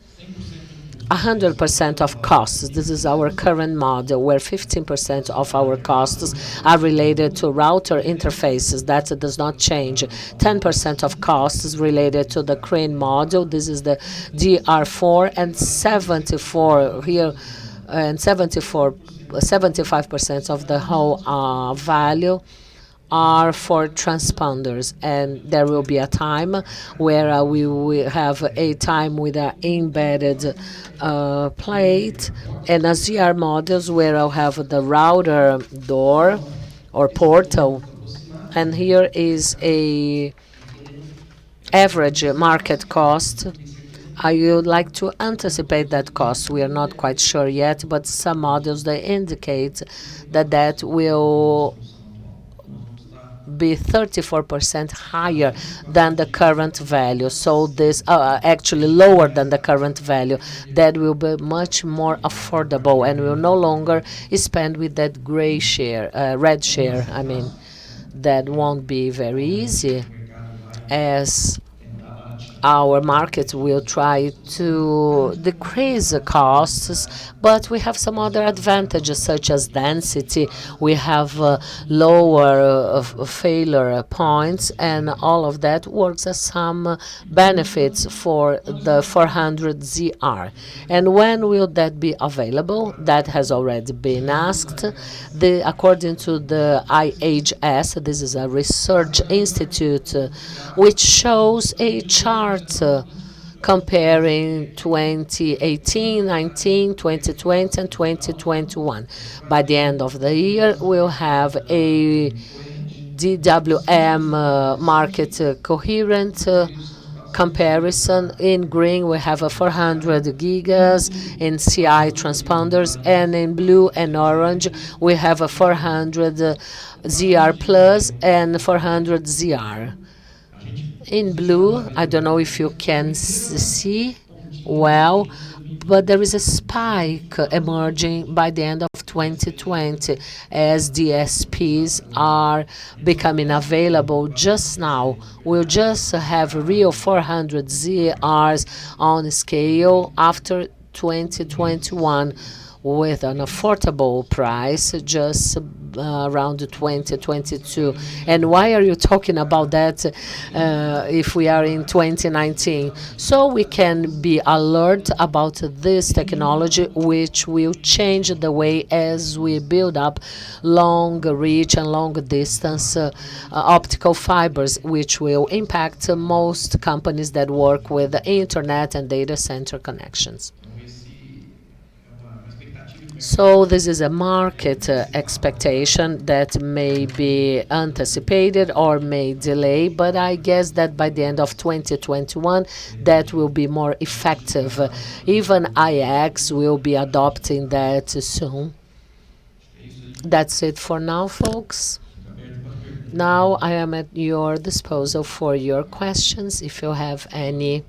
100% of costs. This is our current model, where 15% of our costs are related to router interfaces. That does not change. 10% of costs is related to the crane module. This is the DR4, and 74 here, and 75% of the whole value are for transponders, and there will be a time where we will have a time with an embedded plate, and a ZR models where I'll have the router door or portal, and here is a average market cost I would like to anticipate that cost. We are not quite sure yet, but some models they indicate that that will be 34% higher than the current value. So this actually lower than the current value. That will be much more affordable and will no longer spend with that gray share, red share. I mean, that won't be very easy as our market will try to decrease the costs, but we have some other advantages such as density. We have lower failure points, and all of that works as some benefits for the 400ZR. And when will that be available? That has already been asked. According to the IHS, this is a research institute which shows a chart comparing 2018, 19, 2020, and 2021. By the end of the year, we'll have a DWM market coherent comparison. In green, we have a 400 gigas in CI transponders, and in blue and orange, we have a 400 ZR Plus and 400 ZR. In blue, I don't know if you can see well, but there is a spike emerging by the end of 2020 as DSPs are becoming available just now. We'll just have real 400 ZRs on scale after 2021 with an affordable price just around 2022. And why are you talking about that if we are in 2019? So we can be alert about this technology, which will change the way as we build up long reach and long distance optical fibers, which will impact most companies that work with the internet and data center connections. So this is a market expectation that may be anticipated or may delay, but I guess that by the end of 2021, that will be more effective. Even IX will be adopting that soon. That's it for now, folks. Now I am at your disposal for your questions, if you have any.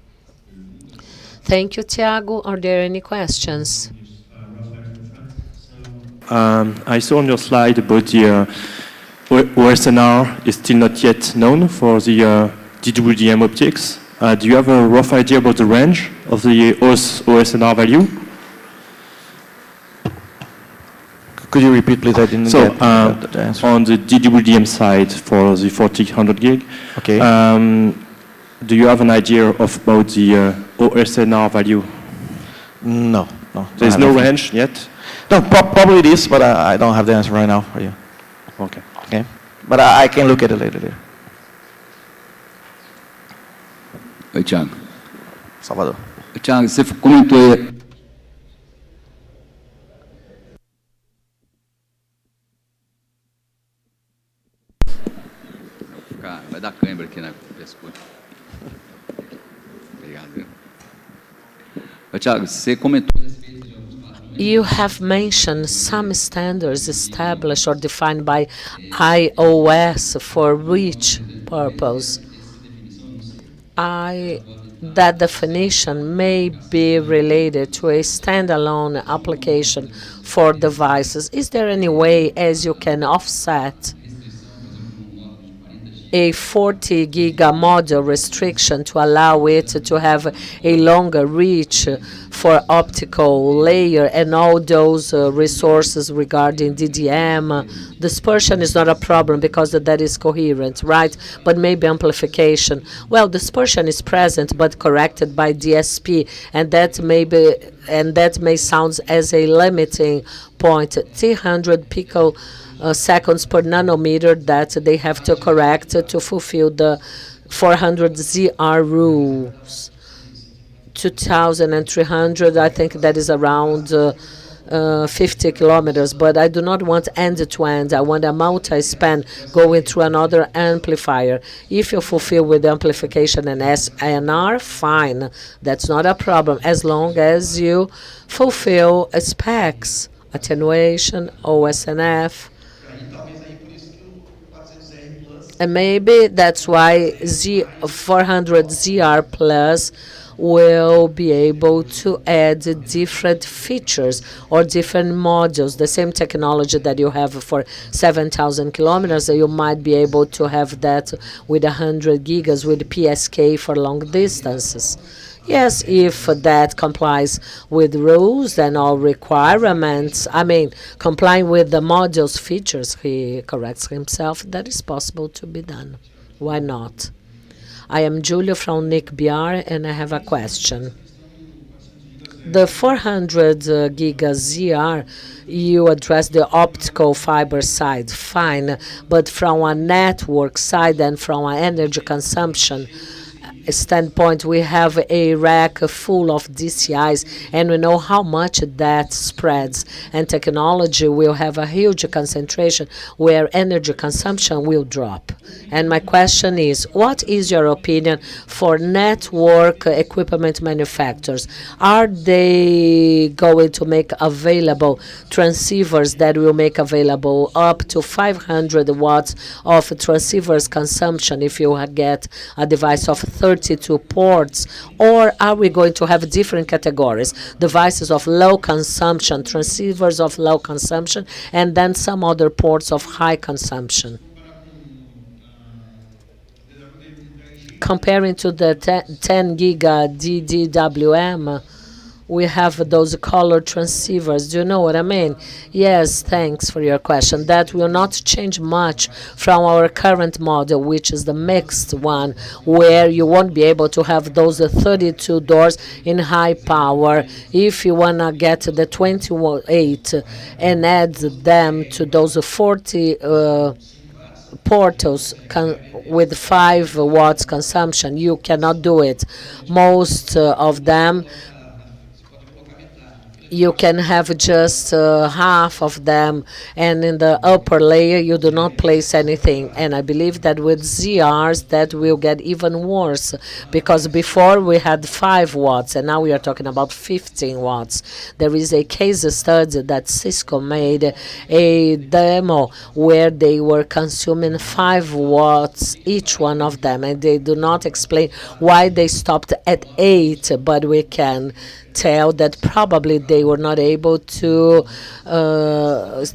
Thank you, Tiago. Are there any questions? I saw on your slide about the OSNR is still not yet known for the DWDM optics. Do you have a rough idea about the range of the OSNR value? Could you repeat, please? I didn't get the answer. On the DWDM side for the 400 gig, Okay. Do you have an idea about the OSNR value? No. There's no range yet? No, probably it is, but I don't have the answer right now for you. Okay. Okay. But I can look at it later. Oi, Thiago. Salvador. Thiago, você comentou aí. Vai dar câimbra aqui na pescoço. Obrigado. Oi, Thiago, você comentou. You have mentioned some standards established or defined by iOS for which purpose? That definition may be related to a standalone application for devices. Is there any way as you can offset a 40 giga module restriction to allow it to have a longer reach for optical layer and all those resources regarding DDM? Dispersion is not a problem because that is coherent, right? But maybe amplification. Well, dispersion is present but corrected by DSP, and that may sound as a limiting point. 300 picoseconds per nanometer that they have to correct to fulfill the 400 ZR rules. 2,300, I think that is around 50 kilometers, but I do not want end-to-end. I want a multi-span going through another amplifier. If you fulfill with amplification and SNR, fine. That's not a problem, as long as you fulfill specs, attenuation, OSNF. And maybe that's why Z400ZR Plus will be able to add different features or different modules. The same technology that you have for 7,000 kilometers, you might be able to have that with 100 gigas with PSK for long distances. Yes, if that complies with rules and all requirements, complying with the module's features, he corrects himself, that is possible to be done. Why not? I am Julio from Nick BR, and I have a question. The 400 giga ZR, you address the optical fiber side, fine, but from a network side and from an energy consumption standpoint, we have a rack full of DCIs, and we know how much that spreads. And technology will have a huge concentration where energy consumption will drop. And my question is, what is your opinion for network equipment manufacturers? Are they going to make available transceivers that will make available up to 500 watts of transceivers consumption if you get a device of 32 ports, or are we going to have different categories? Devices of low consumption, transceivers of low consumption, and then some other ports of high consumption. Comparing to the 10 giga DDWM, we have those color transceivers. Do you know what I mean? Yes, thanks for your question. That will not change much from our current model, which is the mixed one, where you won't be able to have those 32 doors in high power. If you want to get the 28 and add them to those 40 portals with 5 watts consumption, you cannot do it. Most of them, you can have just half of them, and in the upper layer you do not place anything. And I believe that with ZRs that will get even worse, because before we had 5 watts and now we are talking about 15 watts. There is a case study that Cisco made, a demo where they were consuming 5 watts each one of them, and they do not explain why they stopped at 8, but we can tell that probably they were not able to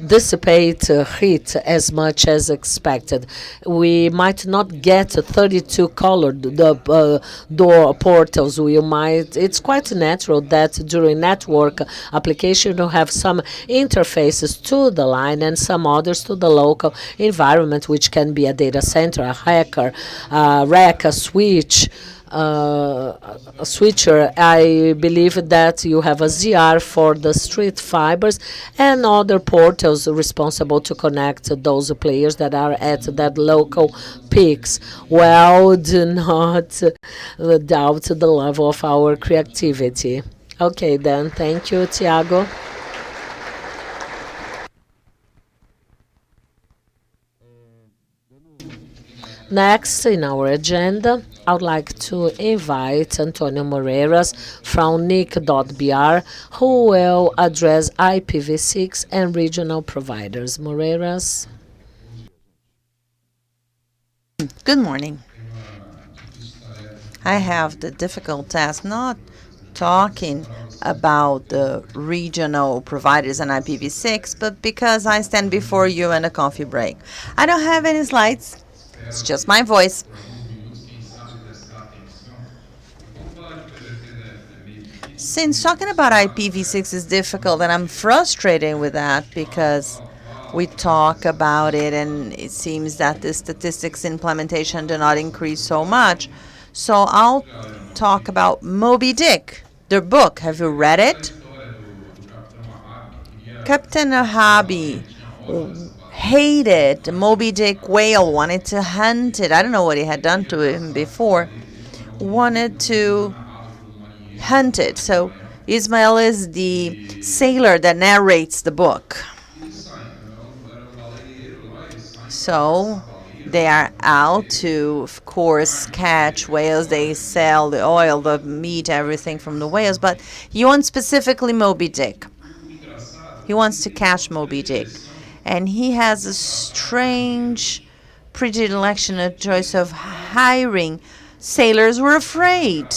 dissipate heat as much as expected. We might not get 32 colored door portals. It's quite natural that during network application you have some interfaces to the line and some others to the local environment, which can be a data center, a hacker, a rack, a switch, a switcher. I believe that you have a ZR for the street fibers and other portals responsible to connect those players that are at that local peaks. Well, do not doubt the level of our creativity. Okay, then. Thank you, Tiago. Next in our agenda, I would like to invite Antonio Moreiras from Nick.br, who will address IPv6 and regional providers. Moreiras. Good morning. I have the difficult task not talking about the regional providers and IPv6, but because I stand before you in a coffee break. I don't have any slides. It's just my voice. Since talking about IPv6 is difficult, and I'm frustrated with that because we talk about it and it seems that the statistics implementation do not increase so much. So I'll talk about Moby Dick, their book. Have you read it? Captain Ahab hated Moby Dick whale, wanted to hunt it. I don't know what he had done to him before. Wanted to hunt it. So Ismael is the sailor that narrates the book. So they are out to, of course, catch whales. They sell the oil, the meat, everything from the whales. But he wants specifically Moby Dick. He wants to catch Moby Dick. And he has a strange predilection, a choice of hiring sailors who are afraid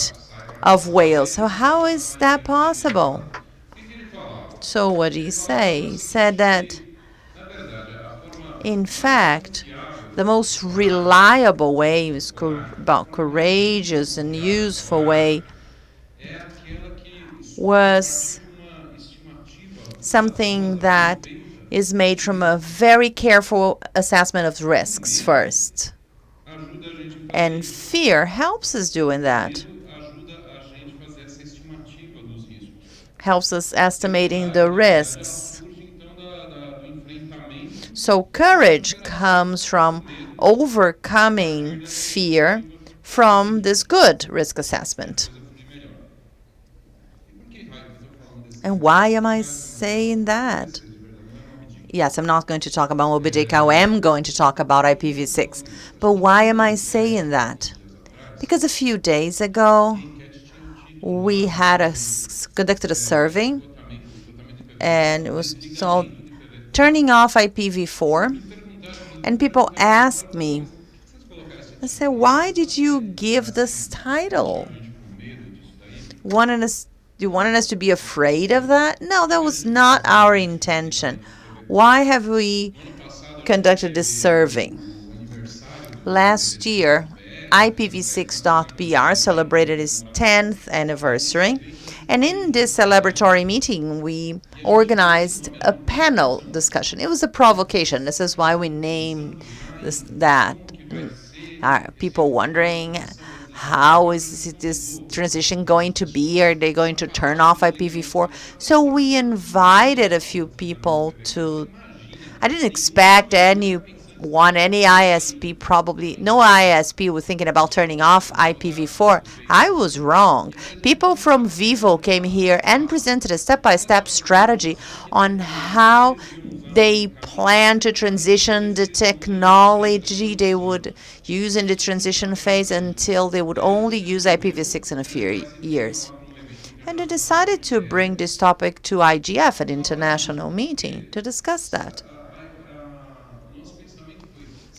of whales. So how is that possible? So what did he say? He said that, in fact, the most reliable way, about courageous and useful way, was something that is made from a very careful assessment of risks first. And fear helps us doing that. Helps us estimating the risks. So courage comes from overcoming fear from this good risk assessment. And why am I saying that? Yes, I'm not going to talk about Moby Dick. I am going to talk about IPv6. But why am I saying that? Because a few days ago, we had conducted a survey, and it was called Turning Off IPv4. And people asked me, I said, why did you give this title? You wanted us to be afraid of that? No, that was not our intention. Why have we conducted this survey? Last year, IPv6.br celebrated its 10th anniversary. And in this celebratory meeting, we organized a panel discussion. It was a provocation. This is why we named that. People wondering, how is this transition going to be? Are they going to turn off IPv4? So we invited a few people to. I didn't expect any ISP, probably no ISP was thinking about turning off IPv4. I was wrong. People from Vivo came here and presented a step-by-step strategy on how they plan to transition the technology they would use in the transition phase until they would only use IPv6 in a few years. And they decided to bring this topic to IGF, an international meeting, to discuss that.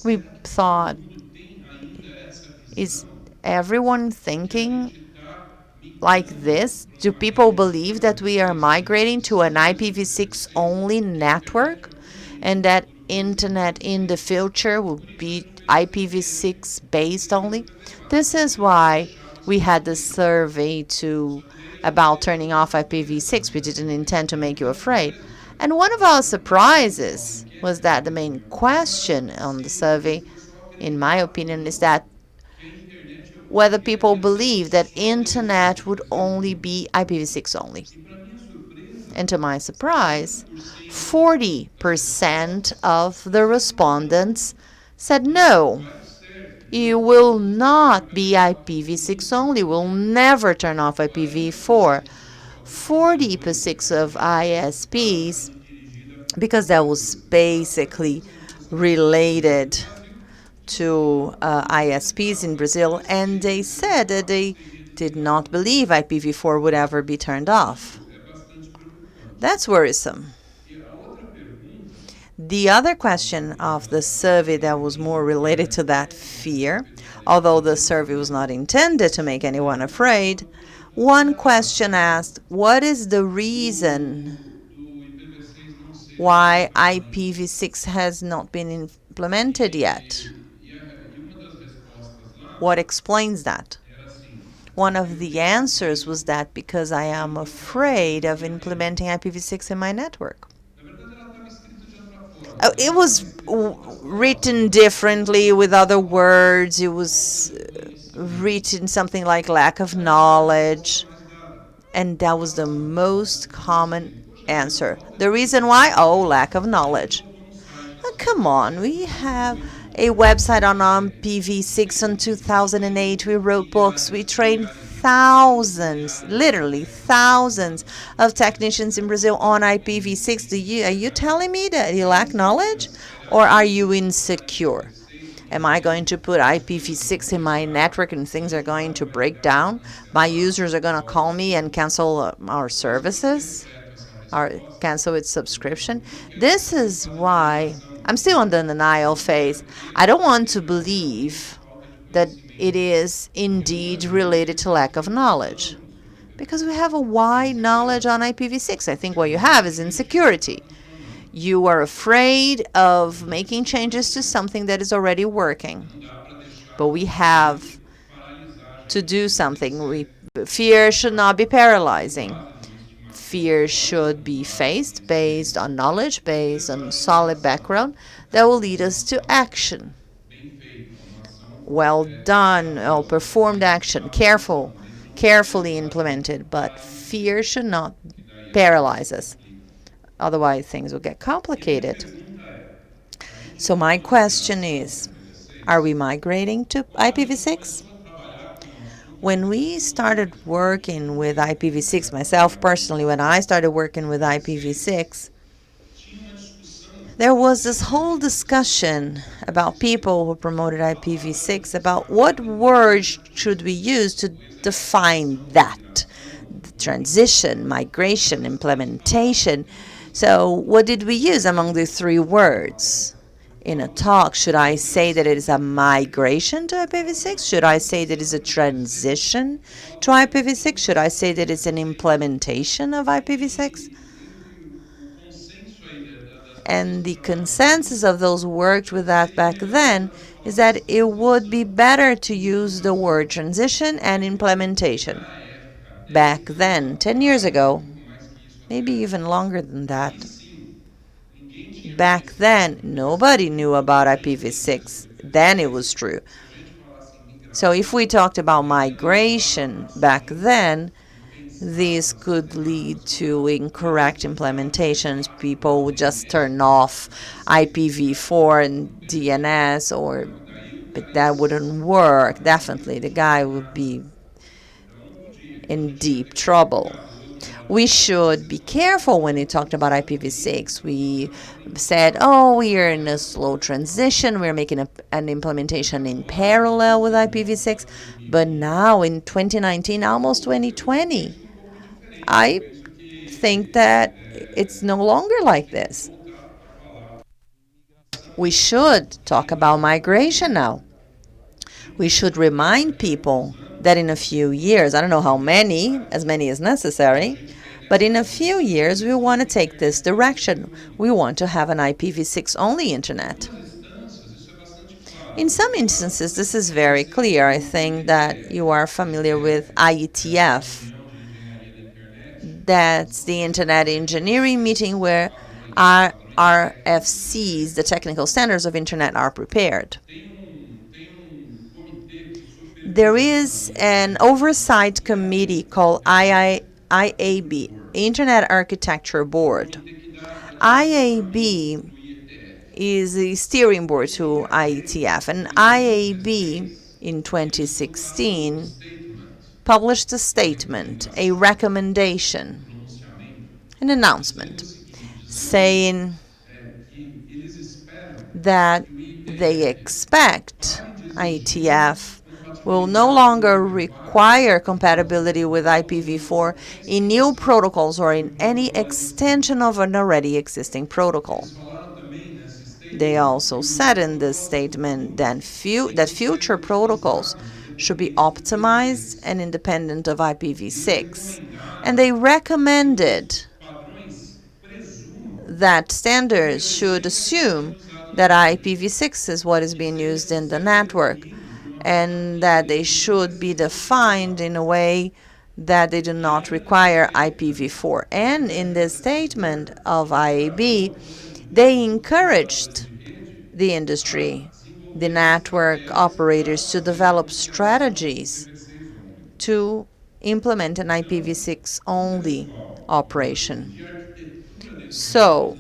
We thought, is everyone thinking like this? Do people believe that we are migrating to an IPv6 only network and that internet in the future will be IPv6 based only? This is why we had this survey about turning off IPv6. We didn't intend to make you afraid. And one of our surprises was that the main question on the survey, in my opinion, is that whether people believe that internet would only be IPv6 only. And to my surprise, 40% of the respondents said no. You will not be IPv6 only. We'll never turn off IPv4. 40% of ISPs, because that was basically related to ISPs in Brazil, and they said that they did not believe IPv4 would ever be turned off. That's worrisome. The other question of the survey that was more related to that fear, although the survey was not intended to make anyone afraid, one question asked, what is the reason why IPv6 has not been implemented yet? What explains that? One of the answers was that because I am afraid of implementing IPv6 in my network. It was written differently with other words. It was written something like lack of knowledge. And that was the most common answer. The reason why? Oh, lack of knowledge. Oh, come on, we have a website on IPv6 in 2008. We wrote books. We trained thousands, literally thousands of technicians in Brazil on IPv6. Are you telling me that you lack knowledge, or are you insecure? Am I going to put IPv6 in my network and things are going to break down? My users are going to call me and cancel our services, or cancel its subscription? This is why I'm still on the denial phase. I don't want to believe that it is indeed related to lack of knowledge, because we have a wide knowledge on IPv6. I think what you have is insecurity. You are afraid of making changes to something that is already working. But we have to do something. Fear should not be paralyzing. Fear should be faced based on knowledge, based on solid background that will lead us to action. Well done, well performed action, carefully implemented, but fear should not paralyze us. Otherwise, things will get complicated. So my question is, are we migrating to IPv6? When we started working with IPv6, myself personally, when I started working with IPv6, there was this whole discussion about people who promoted IPv6 about what words should we use to define that. The transition, migration, implementation. So what did we use among the three words? In a talk, should I say that it is a migration to IPv6? Should I say that it is a transition to IPv6? Should I say that it's an implementation of IPv6? And the consensus of those who worked with that back then is that it would be better to use the word transition and implementation. Back then, 10 years ago, maybe even longer than that. Back then, nobody knew about IPv6. Then it was true. So if we talked about migration back then, this could lead to incorrect implementations. People would just turn off IPv4 and DNS, but that wouldn't work. Definitely, the guy would be in deep trouble. We should be careful when we talked about IPv6. We said, oh, we are in a slow transition. We're making an implementation in parallel with IPv6. But now in 2019, almost 2020, I think that it's no longer like this. We should talk about migration now. We should remind people that in a few years, I don't know how many, as many as necessary, but in a few years, we want to take this direction. We want to have an IPv6 only internet. In some instances, this is very clear. I think that you are familiar with IETF. That's the Internet Engineering Meeting where our RFCs, the technical standards of Internet, are prepared. There is an oversight committee called IAB, Internet Architecture Board. IAB is the steering board to IETF, and IAB in 2016 published a statement, a recommendation, an announcement, saying that they expect IETF will no longer require compatibility with IPv4 in new protocols or in any extension of an already existing protocol. They also said in this statement that future protocols should be optimized and independent of IPv6. And they recommended that standards should assume that IPv6 is what is being used in the network, and that they should be defined in a way that they do not require IPv4. And in the statement of IAB, they encouraged the industry, the network operators, to develop strategies to implement an IPv6 only operation. So,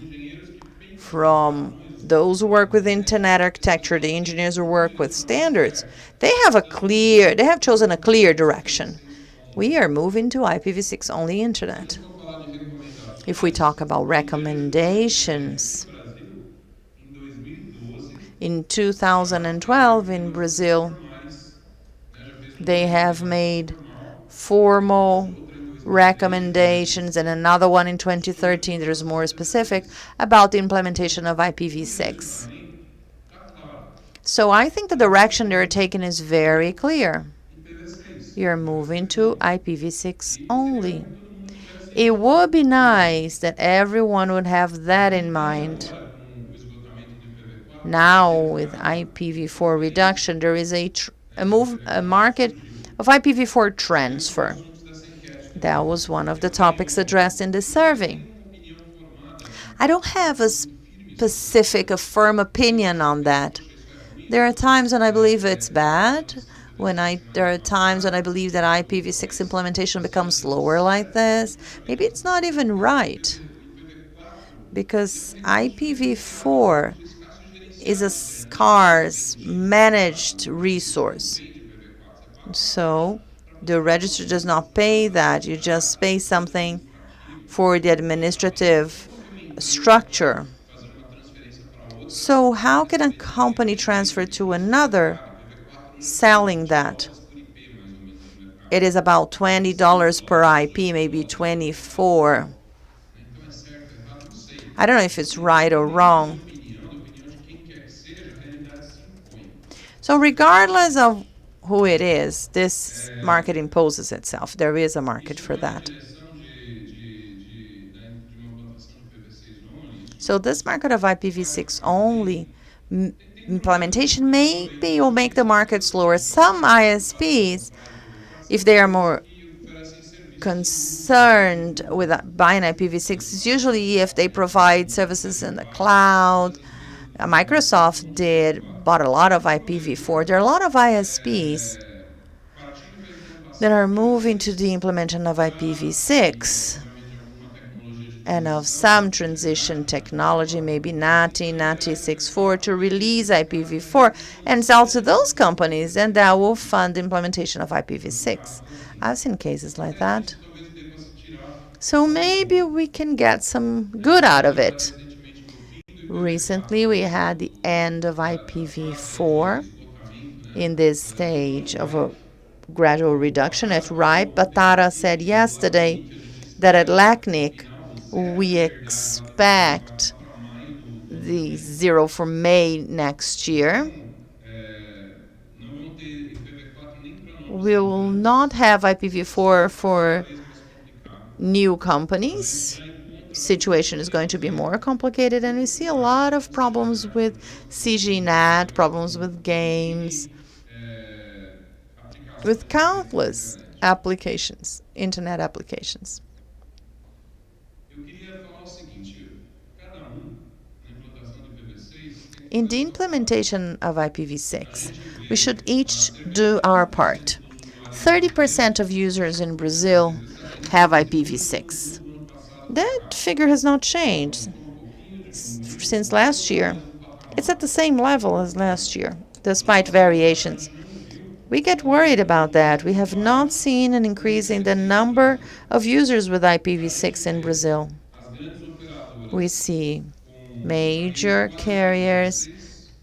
from those who work with internet architecture, the engineers who work with standards, they have chosen a clear direction. we are moving to IPv6 only internet. If we talk about recommendations, in 2012 in Brazil, they have made formal recommendations, and another one in 2013 that is more specific about the implementation of IPv6. So I think the direction they're taking is very clear. You're moving to IPv6 only. It would be nice that everyone would have that in mind. Now, with IPv4 reduction, there is a market of IPv4 transfer. That was one of the topics addressed in this survey. I don't have a specific, a firm opinion on that. There are times when I believe it's bad. There are times when I believe that IPv6 implementation becomes slower like this. Maybe it's not even right, because IPv4 is a scarce managed resource. So the registry does not pay that. You just pay something for the administrative structure. So how can a company transfer to another selling that? It is about $20 per IP, maybe 24. I don't know if it's right or wrong. So regardless of who it is, this market imposes itself. There is a market for that. So this market of IPv6 only implementation maybe will make the market slower. Some ISPs, if they are more concerned with buying IPv6, is usually if they provide services in the cloud. Microsoft bought a lot of IPv4. There are a lot of ISPs that are moving to the implementation of IPv6 and of some transition technology, maybe NATI 6.4, to release IPv4 and sell to those companies, and that will fund the implementation of IPv6. I've seen cases like that. So maybe we can get some good out of it. Recently, we had the end of IPv4 in this stage of a gradual reduction at RIPE. But Tara said yesterday that at LACNIC, we expect the 0 for May next year. We will not have IPv4 for new companies. Situation is going to be more complicated, and we see a lot of problems with CGNet, problems with games, with countless applications, internet applications. In the implementation of IPv6, we should each do our part. 30% of users in Brazil have IPv6. That figure has not changed since last year. It's at the same level as last year, despite variations. We get worried about that. We have not seen an increase in the number of users with IPv6 in Brazil. We see major carriers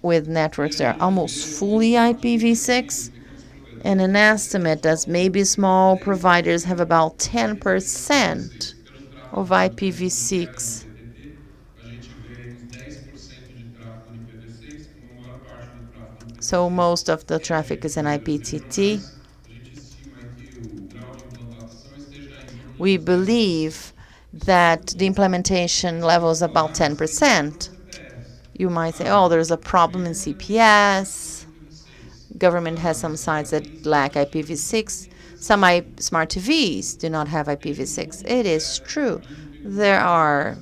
with networks that are almost fully IPv6, and an estimate that maybe small providers have about 10% of IPv6. So most of the traffic is in IPTT. We believe that the implementation level is about 10%. You might say, oh, there's a problem in CPS. Government has some sites that lack IPv6. Some smart TVs do not have IPv6. It is true. There are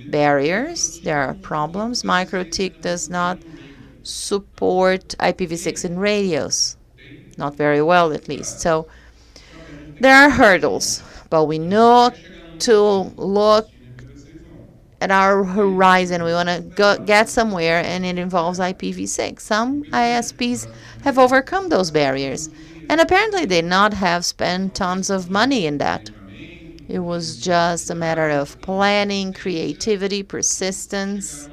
barriers. There are problems. MikroTik does not support IPv6 in radios. Not very well, at least. So there are hurdles. But we know to look at our horizon. We want to get somewhere, and it involves IPv6. Some ISPs have overcome those barriers. And apparently they not have spent tons of money in that. It was just a matter of planning, creativity, persistence,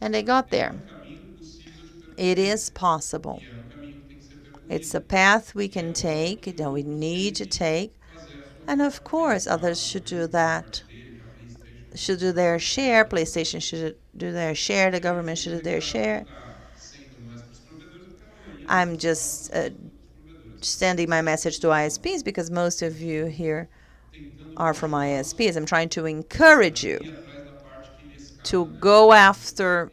and they got there. It is possible. It's a path we can take, that we need to take, and of course others should do that, should do their share. PlayStation should do their share, the government should do their share. I'm just sending my message to ISPs because most of you here are from ISPs. I'm trying to encourage you to go after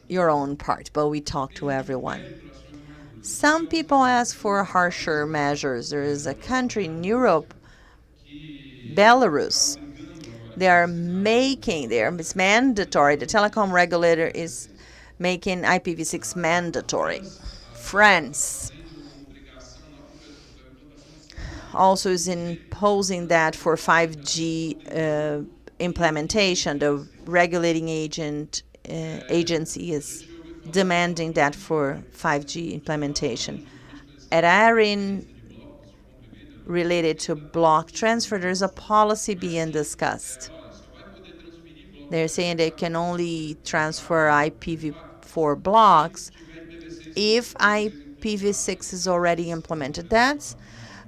your own part, but we talk to everyone. Some people ask for harsher measures. There is a country in Europe, Belarus. It's mandatory. The telecom regulator is making IPv6 mandatory. France also is imposing that for 5G implementation. The regulating agency is demanding that for 5G implementation. At ARIN, related to block transfer, there's a policy being discussed. They're saying they can only transfer IPv4 blocks if IPv6 is already implemented. That's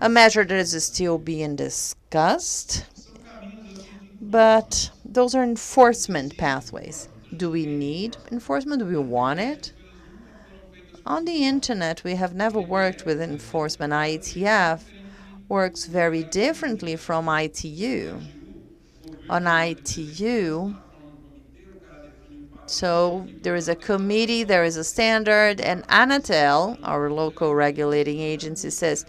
a measure that is still being discussed, but those are enforcement pathways. Do we need enforcement? Do we want it? On the internet, we have never worked with enforcement. IETF works very differently from ITU. On ITU, so there is a committee, there is a standard, and Anatel, our local regulating agency, says,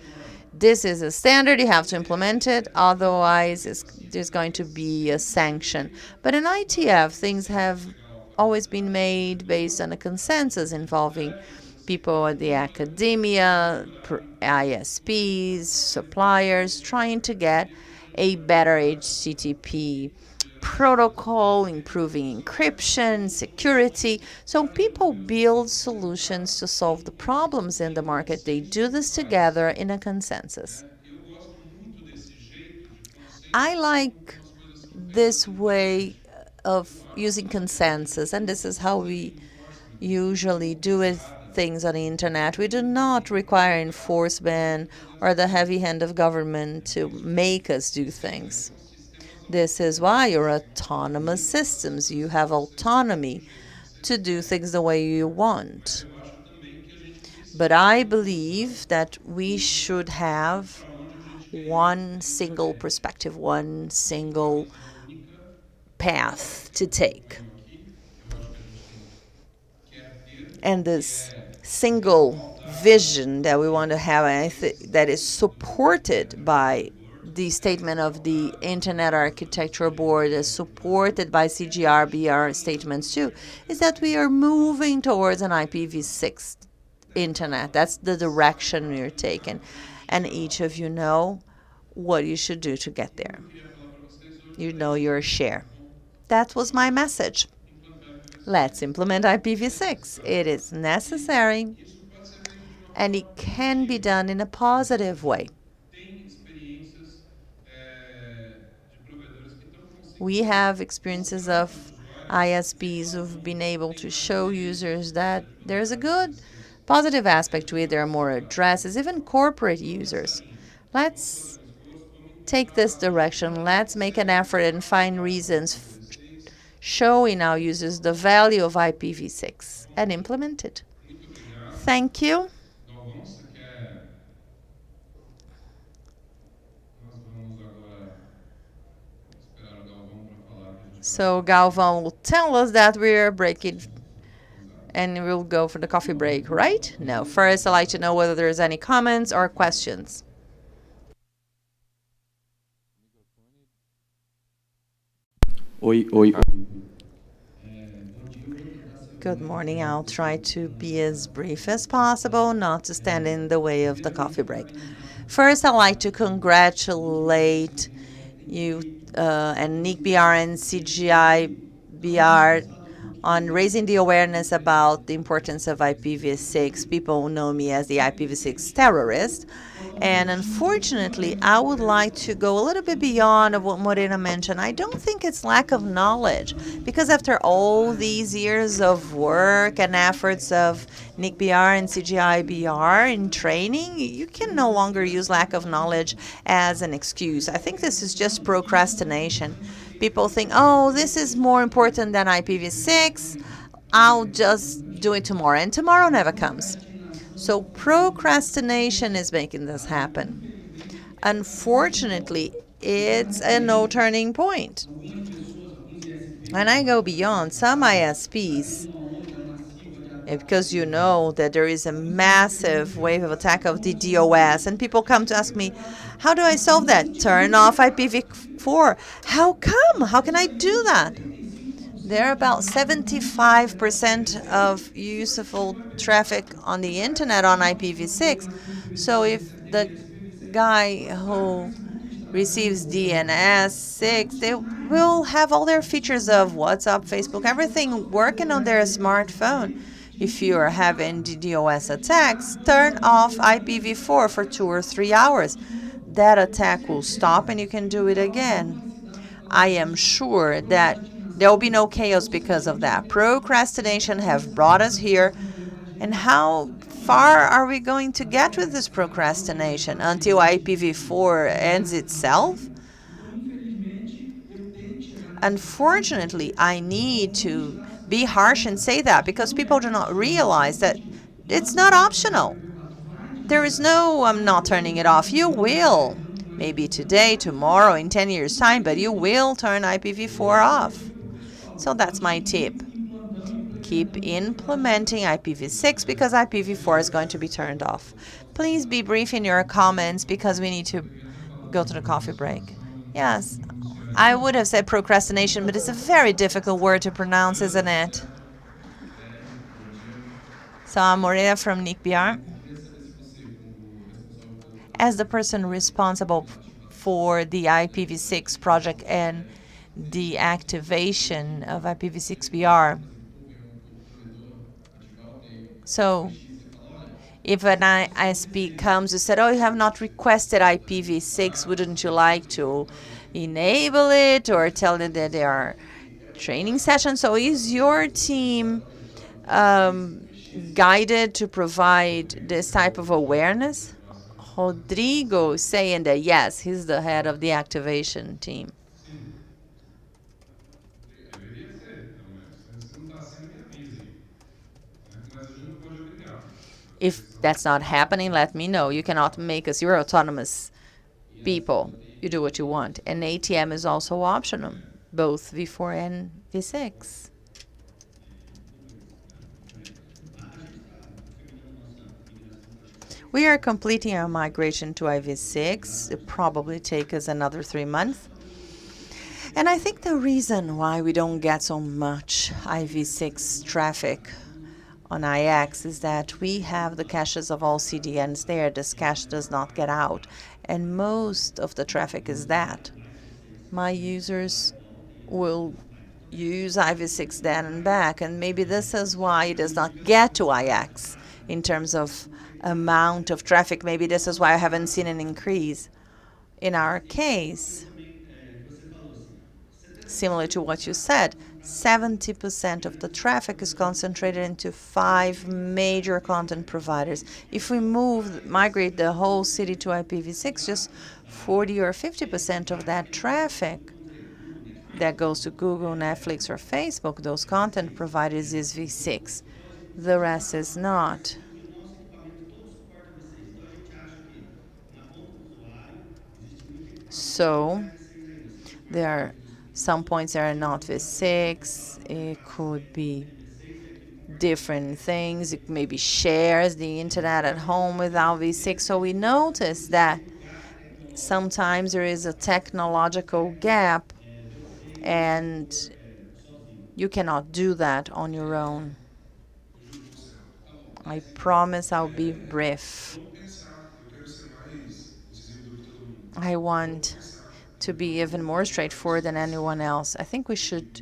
this is a standard, you have to implement it, otherwise there's going to be a sanction. But in ITF, things have always been made based on a consensus involving people at the academia, ISPs, suppliers, trying to get a better HTTP protocol, improving encryption, security. So people build solutions to solve the problems in the market. They do this together in a consensus. I like this way of using consensus, and this is how we usually do it. Things on the internet. We do not require enforcement or the heavy hand of government to make us do things. This is why you're autonomous systems. You have autonomy to do things the way you want. But I believe that we should have one single perspective, one single path to take. And this single vision that we want to have, that is supported by the statement of the Internet Architecture Board, is supported by CGR-BR statements too, is that we are moving towards an IPv6 Internet. That's the direction we're taking. And each of you know what you should do to get there. You know your share. That was my message. Let's implement IPv6. It is necessary, and it can be done in a positive way. We have experiences of ISPs who've been able to show users that there's a good positive aspect to it. There are more addresses, even corporate users. Let's take this direction. Let's make an effort and find reasons showing our users the value of IPv6 and implement it. Thank you. So Galvão will tell us that we're breaking and we'll go for the coffee break, right? No, first I'd like to know whether there's any comments or questions. Good morning. I'll try to be as brief as possible, not to stand in the way of the coffee break. First, I'd like to congratulate you and Nick BR and CGI BR on raising the awareness about the importance of IPv6. People know me as the IPv6 terrorist. And unfortunately, I would like to go a little bit beyond of what Morena mentioned. I don't think it's lack of knowledge, because after all these years of work and efforts of NICBR and CGI-BR in training, you can no longer use lack of knowledge as an excuse. I think this is just procrastination. People think, oh, this is more important than IPv6. I'll just do it tomorrow, and tomorrow never comes. So procrastination is making this happen. Unfortunately, it's a no turning point. And I go beyond some ISPs, because you know that there is a massive wave of attack of the DOS, and people come to ask me, how do I solve that? Turn off IPv4. How come? How can I do that? There are about 75% of useful traffic on the internet on IPv6. So if the guy who receives DNS6, they will have all their features of WhatsApp, Facebook, everything working on their smartphone. If you are having DDoS attacks, turn off IPv4 for 2 or 3 hours. That attack will stop and you can do it again. I am sure that there will be no chaos because of that. Procrastination have brought us here. And how far are we going to get with this procrastination? Until IPv4 ends itself? Unfortunately, I need to be harsh and say that, because people do not realize that it's not optional. There is no, I'm not turning it off. You will. Maybe today, tomorrow, in 10 years' time, but you will turn IPv4 off. So that's my tip. Keep implementing IPv6, because IPv4 is going to be turned off. Please be brief in your comments, because we need to go to the coffee break. Yes, I would have said procrastination, but it's a very difficult word to pronounce, isn't it? So I'm Moreira from NICBR. As the person responsible for the IPv6 project and the activation of IPv6-BR. So if an ISP comes and said, oh, you have not requested IPv6, wouldn't you like to enable it, or tell them that there are training sessions? So is your team guided to provide this type of awareness? Rodrigo is saying that yes, he's the head of the activation team. If that's not happening, let me know. You cannot make us, you're autonomous people. You do what you want. And ATM is also optional, both V4 and V6. We are completing our migration to IPv6. It probably take us another 3 months. And I think the reason why we don't get so much IPv6 traffic on IX is that we have the caches of all CDNs there. This cache does not get out. And most of the traffic is that. My users will use IPv6 then and back, and maybe this is why it does not get to IX in terms of amount of traffic. Maybe this is why I haven't seen an increase. In our case, similar to what you said, 70% of the traffic is concentrated into 5 major content providers. If we migrate the whole city to IPv6, just 40 or 50% of that traffic that goes to Google, Netflix, or Facebook, those content providers, is V6. The rest is not. So there are some points that are not V6. It could be different things. It maybe shares the internet at home without V6. So we notice that sometimes there is a technological gap, and you cannot do that on your own. I promise I'll be brief. I want to be even more straightforward than anyone else. I think we should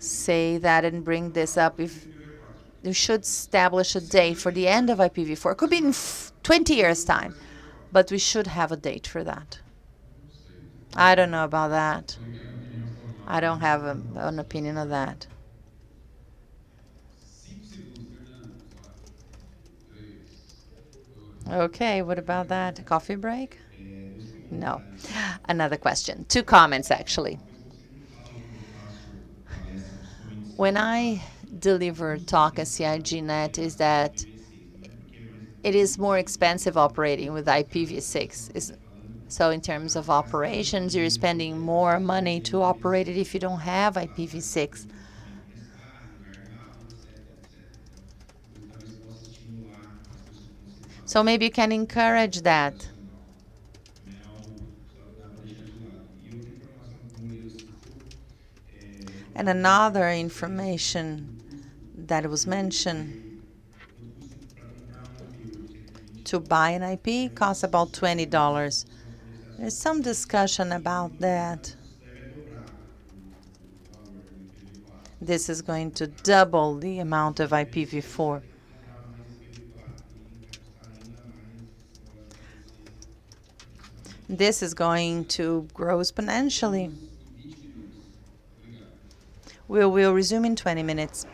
say that and bring this up. If you should establish a date for the end of IPv4. It could be in 20 years' time, but we should have a date for that. I don't know about that. I don't have an opinion of that. Okay, what about that? Coffee break? No. Another question. 2 comments, actually. When I deliver talk at CIGNet is that it is more expensive operating with IPv6. So in terms of operations, you're spending more money to operate it if you don't have IPv6. So maybe you can encourage that. And another information that was mentioned, to buy an IP costs about $20. There's some discussion about that. This is going to double the amount of IPv4. This is going to grow exponentially. We will resume in 20 minutes.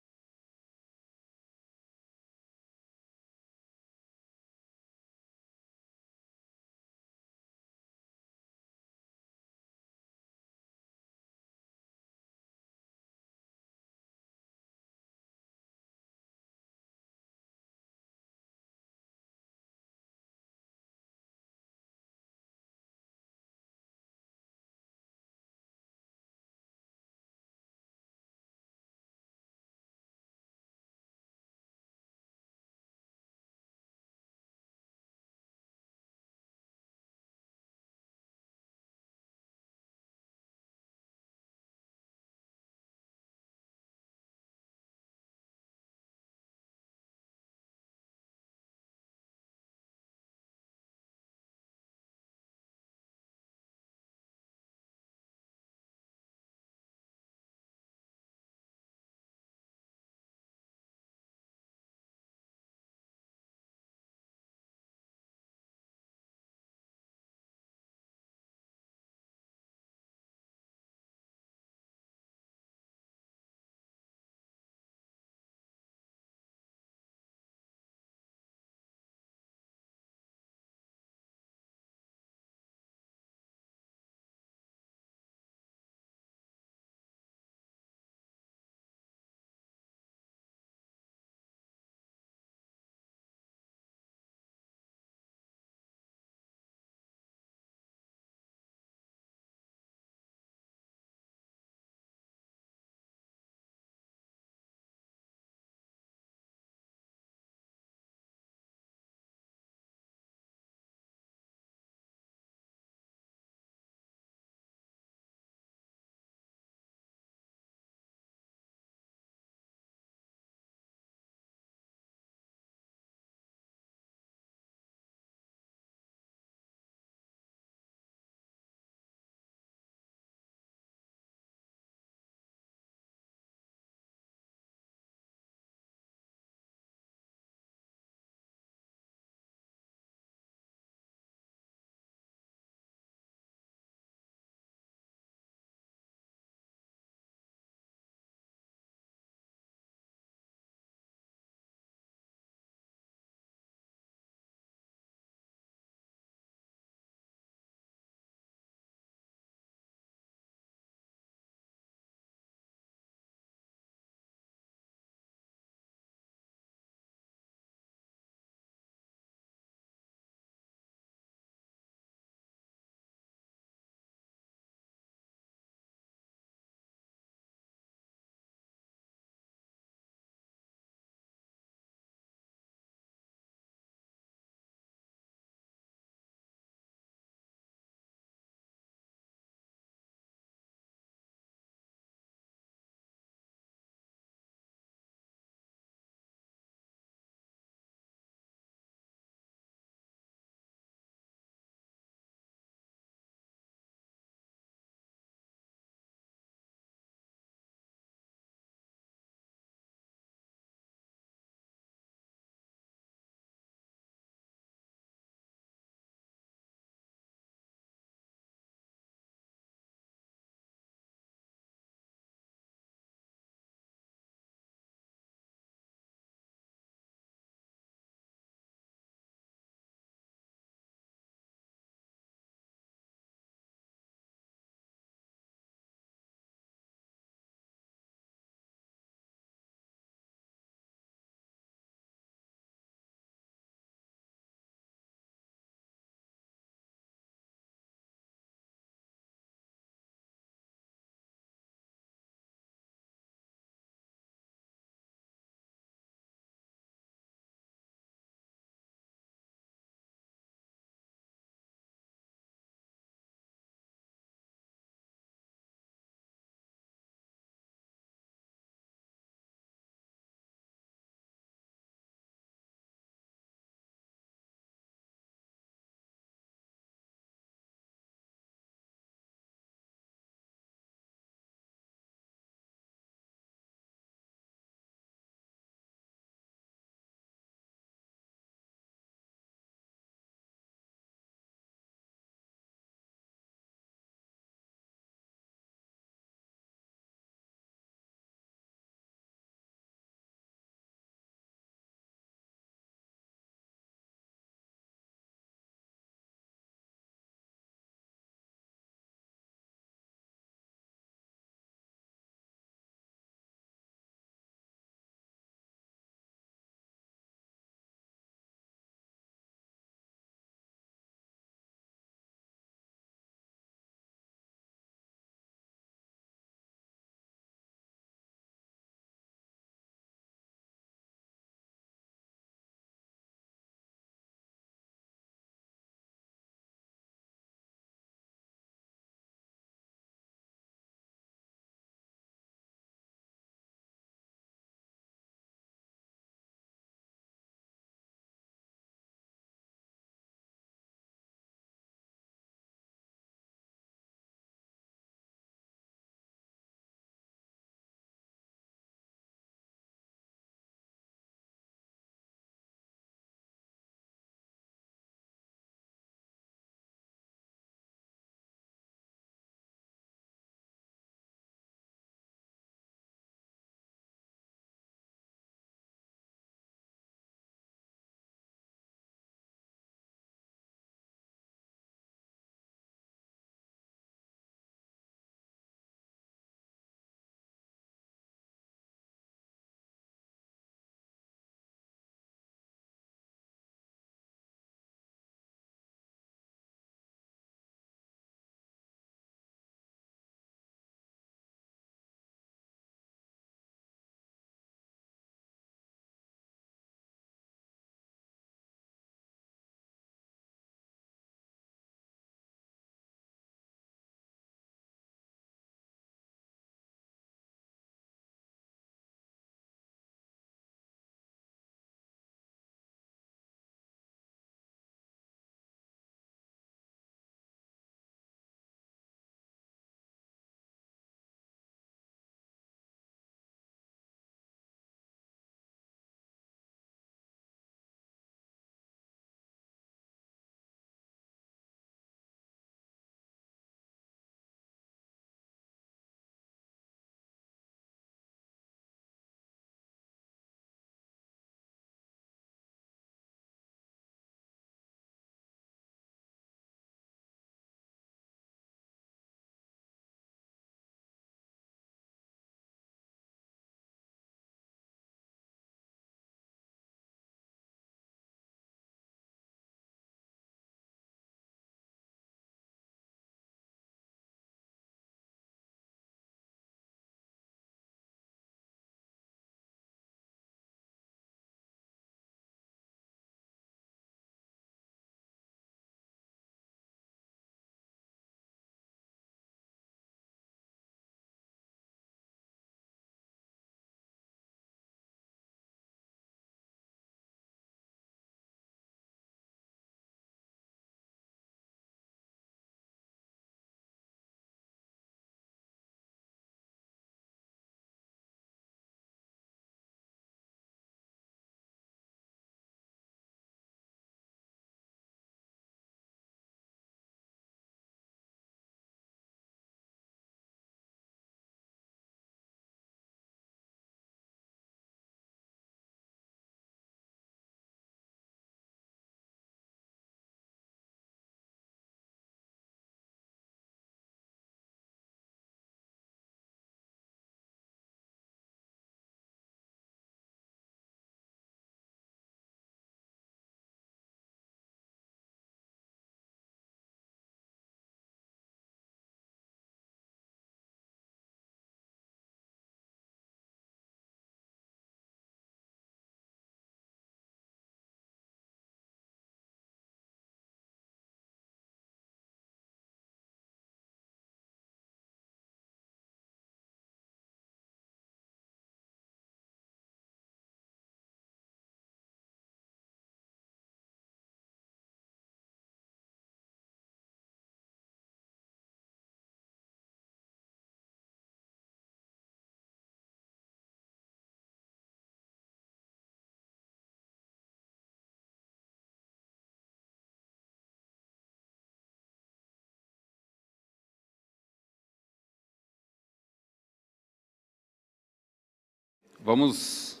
Vamos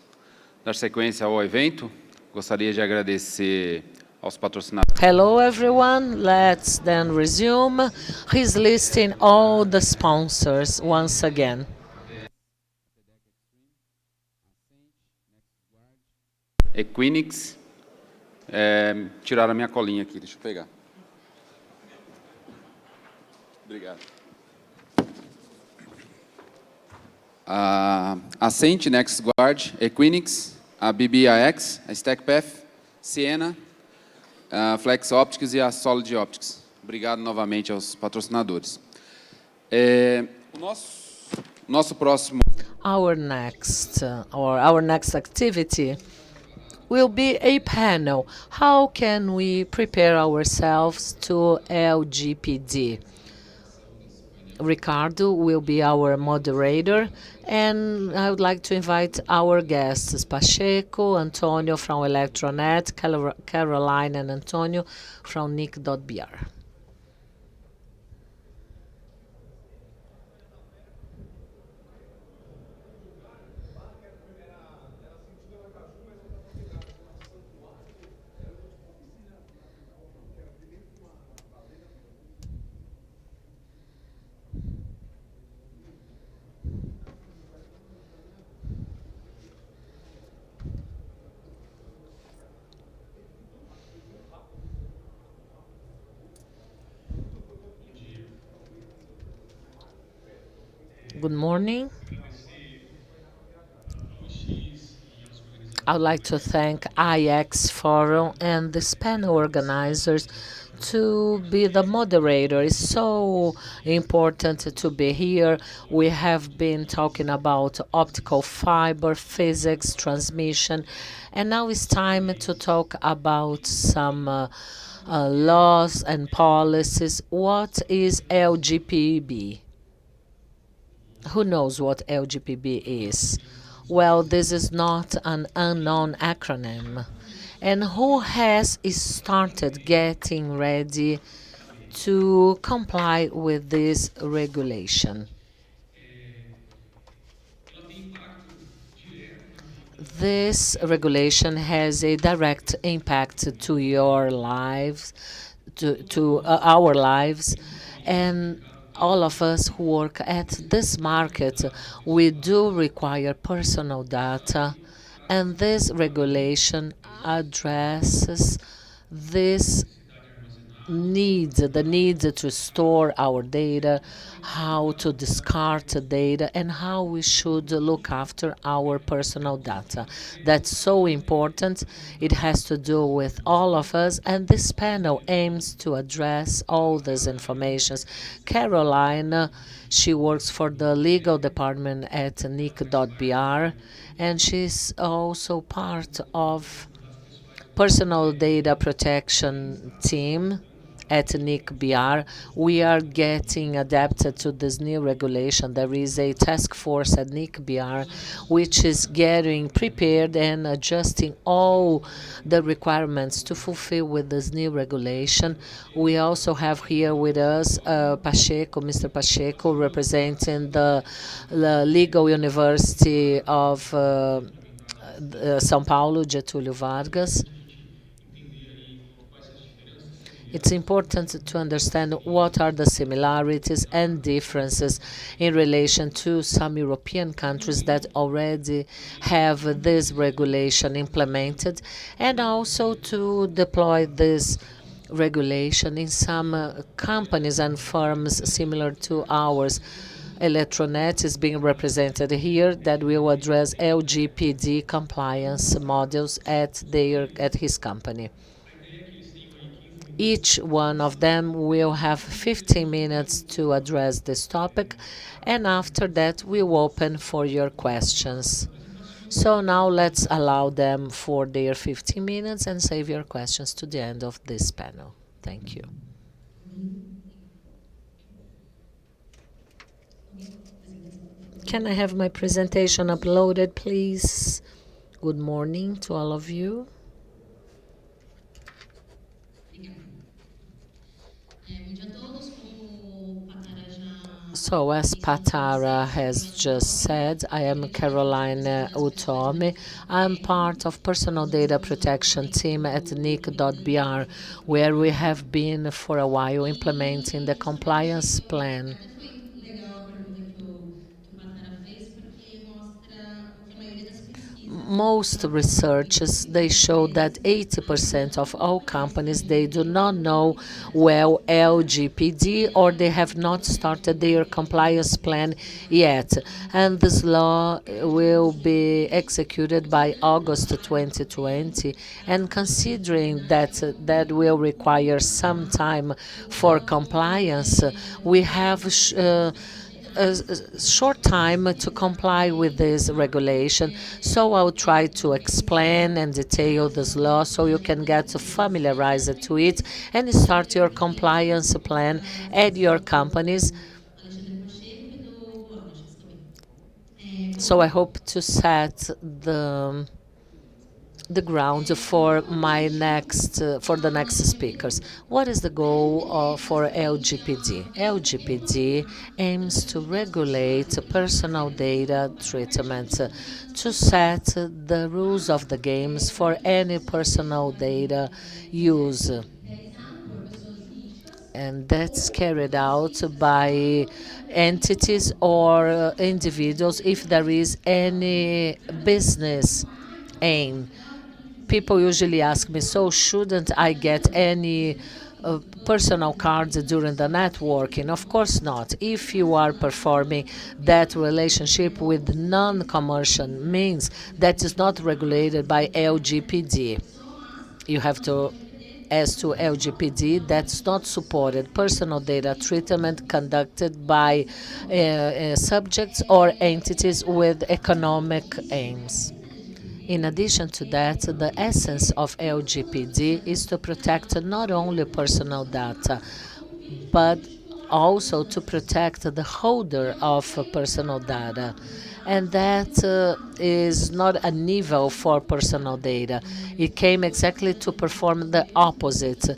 dar sequência ao evento. Gostaria de agradecer aos patrocinadores. Hello, everyone. Let's then resume. He's listing all the sponsors once again. Equinix. Tiraram a minha colinha aqui, deixa eu pegar. Obrigado. A Ascent, NextGuard, Equinix, a BBIX, a StackPath, Siena, a Flex Optics e a Solid Optics. Obrigado novamente aos patrocinadores. Nosso próximo... Our next activity will be a panel. How can we prepare ourselves to LGPD? Ricardo will be our moderator, and I would like to invite our guests, Pacheco, Antonio from Electronet, Caroline and Antonio from NIC.br. Good morning. I would like to thank IX Forum and this panel organizers to be the moderator. It's so important to be here. We have been talking about optical fiber, physics, transmission, and now it's time to talk about some laws and policies. What is LGPB? Who knows what LGPB is? Well, this is not an unknown acronym. And who has started getting ready to comply with this regulation? This regulation has a direct impact to your lives, to our lives, and all of us who work at this market, we do require personal data, and this regulation addresses this the need to store our data, how to discard the data, and how we should look after our personal data. That's so important. It has to do with all of us, and this panel aims to address all these informations. Caroline, she works for the legal department at NIC.br, and she's also part of personal data protection team at NIC.br. We are getting adapted to this new regulation. There is a task force at NIC.br which is getting prepared and adjusting all the requirements to fulfill with this new regulation. We also have here with us Pacheco, Mr. Pacheco, representing the Legal University of São Paulo, Getúlio Vargas. It's important to understand what are the similarities and differences in relation to some European countries that already have this regulation implemented, and also to deploy this regulation in some companies and firms similar to ours. Electronet is being represented here that will address LGPD compliance models at his company. Each one of them will have 15 minutes to address this topic, and after that we'll open for your questions. So now let's allow them for their 15 minutes and save your questions to the end of this panel. Thank you. Can I have my presentation uploaded, please? Good morning to all of you. So, as Patara has just said, I am Caroline Utomi. I'm part of personal data protection team at NIC.br, where we have been for a while implementing the compliance plan. Most researchers, they show that 80% of all companies, they do not know well LGPD, or they have not started their compliance plan yet. And this law will be executed by August 2020. And considering that that will require some time for compliance, we have a short time to comply with this regulation. So I'll try to explain and detail this law so you can get familiarized to it and start your compliance plan at your companies. So I hope to set the ground for the next speakers. What is the goal for LGPD? LGPD aims to regulate personal data treatment, to set the rules of the games for any personal data use. And that's carried out by entities or individuals if there is any business aim. People usually ask me, so shouldn't I get any personal cards during the networking? Of course not. If you are performing that relationship with non-commercial means that is not regulated by LGPD. You have to, as to LGPD, that's not supported. Personal data treatment conducted by subjects or entities with economic aims. In addition to that, the essence of LGPD is to protect not only personal data, but also to protect the holder of personal data. And that is not an evil for personal data. It came exactly to perform the opposite.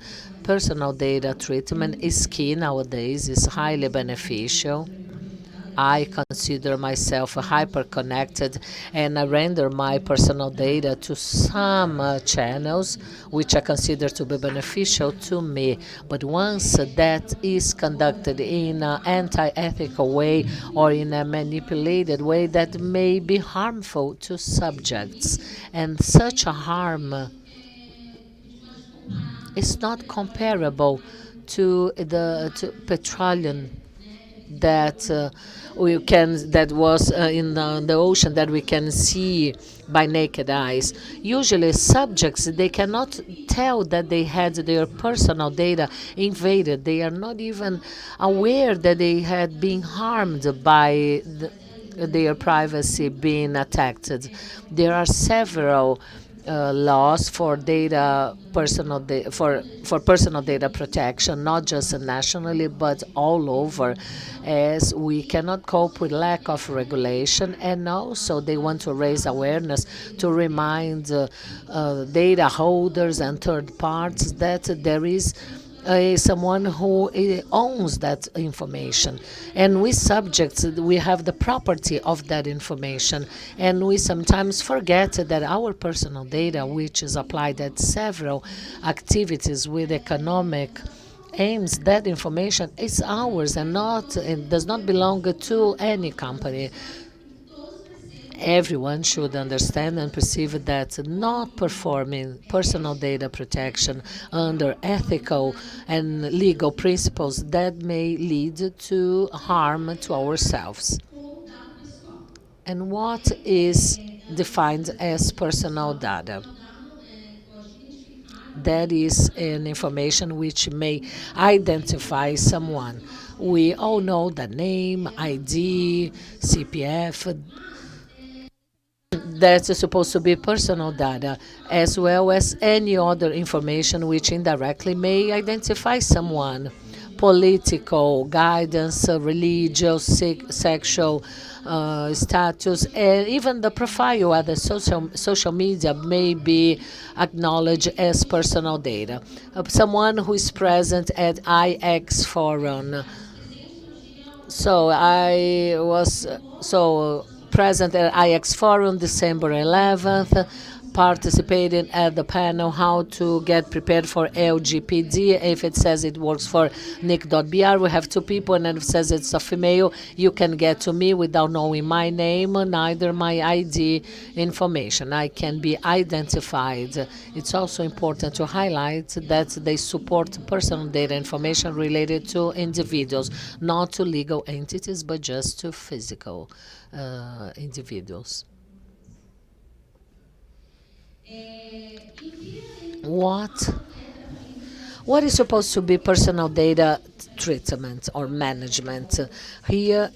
Personal data treatment is key nowadays, is highly beneficial. I consider myself hyper-connected, and I render my personal data to some channels which I consider to be beneficial to me. But once that is conducted in an anti-ethical way or in a manipulated way, that may be harmful to subjects. And such a harm is not comparable to the petroleum that was in the ocean that we can see by naked eyes. Usually subjects, they cannot tell that they had their personal data invaded. They are not even aware that they had been harmed by their privacy being attacked. There are several laws for personal data protection, not just nationally but all over, as we cannot cope with lack of regulation, and also they want to raise awareness to remind data holders and third parties that there is someone who owns that information. And we subjects, we have the property of that information. And we sometimes forget that our personal data, which is applied at several activities with economic aims, that information is ours and does not belong to any company. Everyone should understand and perceive that not performing personal data protection under ethical and legal principles, that may lead to harm to ourselves. And what is defined as personal data? That is an information which may identify someone. We all know the name, ID, CPF. That's supposed to be personal data, as well as any other information which indirectly may identify someone. Political guidance, religious, sexual status, and even the profile at the social media may be acknowledged as personal data. Someone who is present at IX Forum, So I was present at IX Forum December 11th, participating at the panel how to get prepared for LGPD. If it says it works for nick.br, we have two people, and if it says it's a female, you can get to me without knowing my name, neither my ID information. I can be identified. It's also important to highlight that they support personal data information related to individuals, not to legal entities, but just to physical individuals. What is supposed to be personal data treatment or management? Here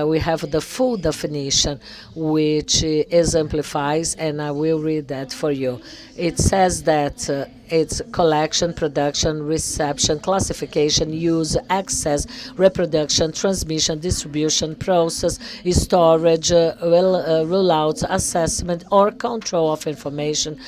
we have the full definition, which exemplifies, and I will read that for you. It says that it's collection, production, reception, classification, use, access, reproduction, transmission, distribution, process, storage, rollout, assessment, or control of information,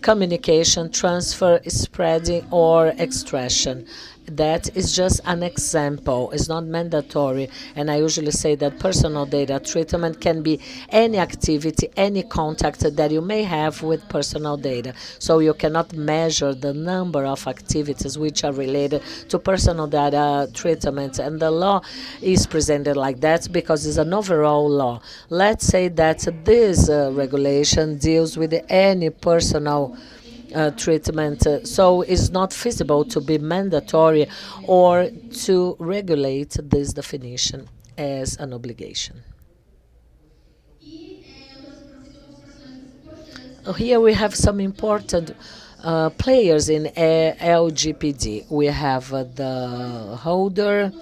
communication, transfer, spreading, or extraction. That is just an example. It's not mandatory. And I usually say that personal data treatment can be any activity, any contact that you may have with personal data. So you cannot measure the number of activities which are related to personal data treatment. And the law is presented like that because it's an overall law. Let's say that this regulation deals with any personal treatment, so it's not feasible to be mandatory or to regulate this definition as an obligation. Here we have some important players in LGPD. We have the holder,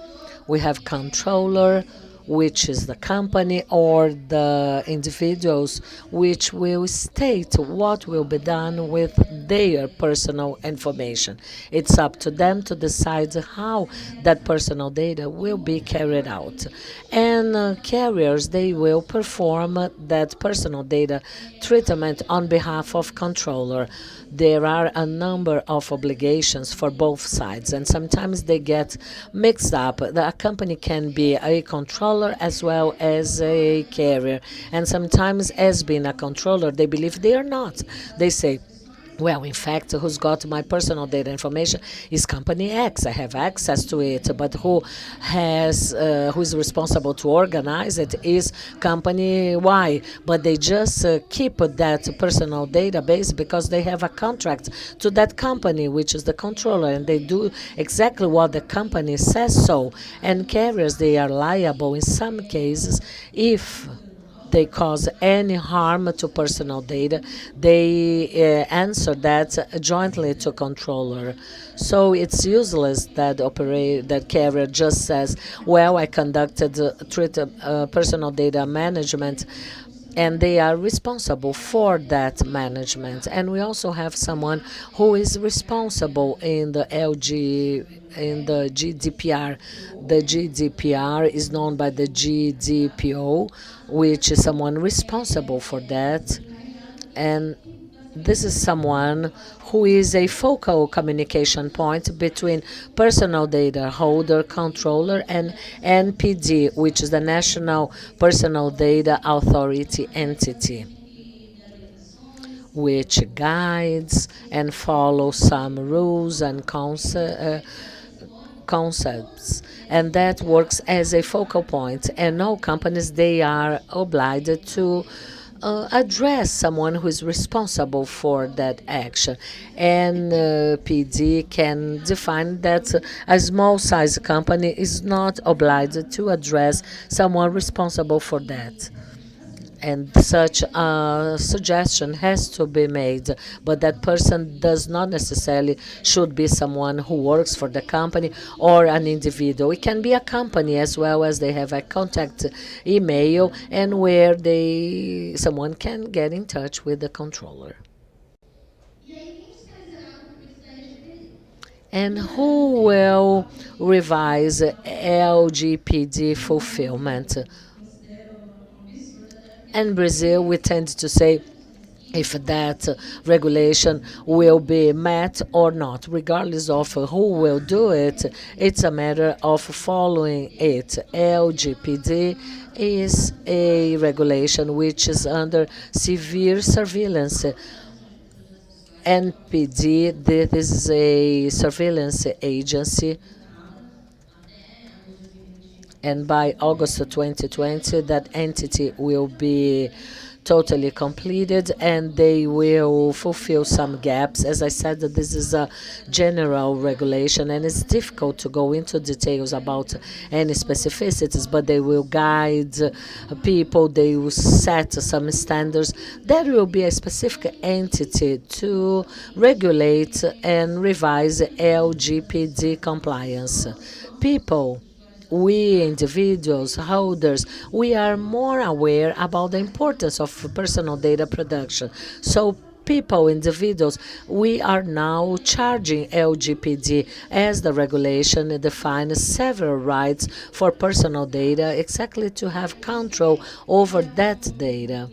we have controller, which is the company, or the individuals, which will state what will be done with their personal information. It's up to them to decide how that personal data will be carried out. And carriers, they will perform that personal data treatment on behalf of controller. There are a number of obligations for both sides, and sometimes they get mixed up. The company can be a controller as well as a carrier, and sometimes as being a controller, they believe they are not. They say, well, in fact, who's got my personal data information is company X. I have access to it, but who is responsible to organize it is company Y. But they just keep that personal database because they have a contract to that company, which is the controller, and they do exactly what the company says so. And carriers, they are liable in some cases if they cause any harm to personal data, they answer that jointly to controller. So it's useless that that carrier just says, well, I conducted personal data management, and they are responsible for that management. And we also have someone who is responsible in the GDPR. The GDPR is known by the GDPO, which is someone responsible for that. And this is someone who is a focal communication point between personal data holder, controller, and NPD, which is the National Personal Data Authority entity, which guides and follows some rules and concepts, and that works as a focal point. And all companies, they are obliged to address someone who is responsible for that action. And PD can define that a small size company is not obliged to address someone responsible for that. And such a suggestion has to be made, but that person does not necessarily should be someone who works for the company or an individual. It can be a company as well, as they have a contact email and where someone can get in touch with the controller. And who will revise LGPD fulfillment? In Brazil, we tend to say if that regulation will be met or not. Regardless of who will do it, it's a matter of following it. LGPD is a regulation which is under severe surveillance. NPD, this is a surveillance agency, and by August 2020, that entity will be totally completed and they will fulfill some gaps. As I said, that this is a general regulation and it's difficult to go into details about any specificities, but they will guide people, they will set some standards. There will be a specific entity to regulate and revise LGPD compliance. People, we individuals, holders, we are more aware about the importance of personal data production. So people, individuals, we are now charging LGPD as the regulation defines several rights for personal data exactly to have control over that data.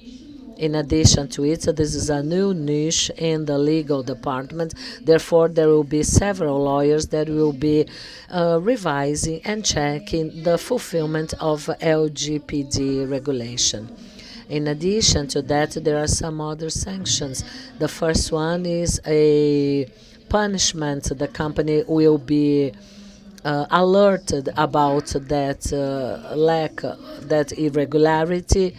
In addition to it, this is a new niche in the legal department. Therefore, there will be several lawyers that will be revising and checking the fulfillment of LGPD regulation. In addition to that, there are some other sanctions. The first one is a punishment. The company will be alerted about that lack, that irregularity.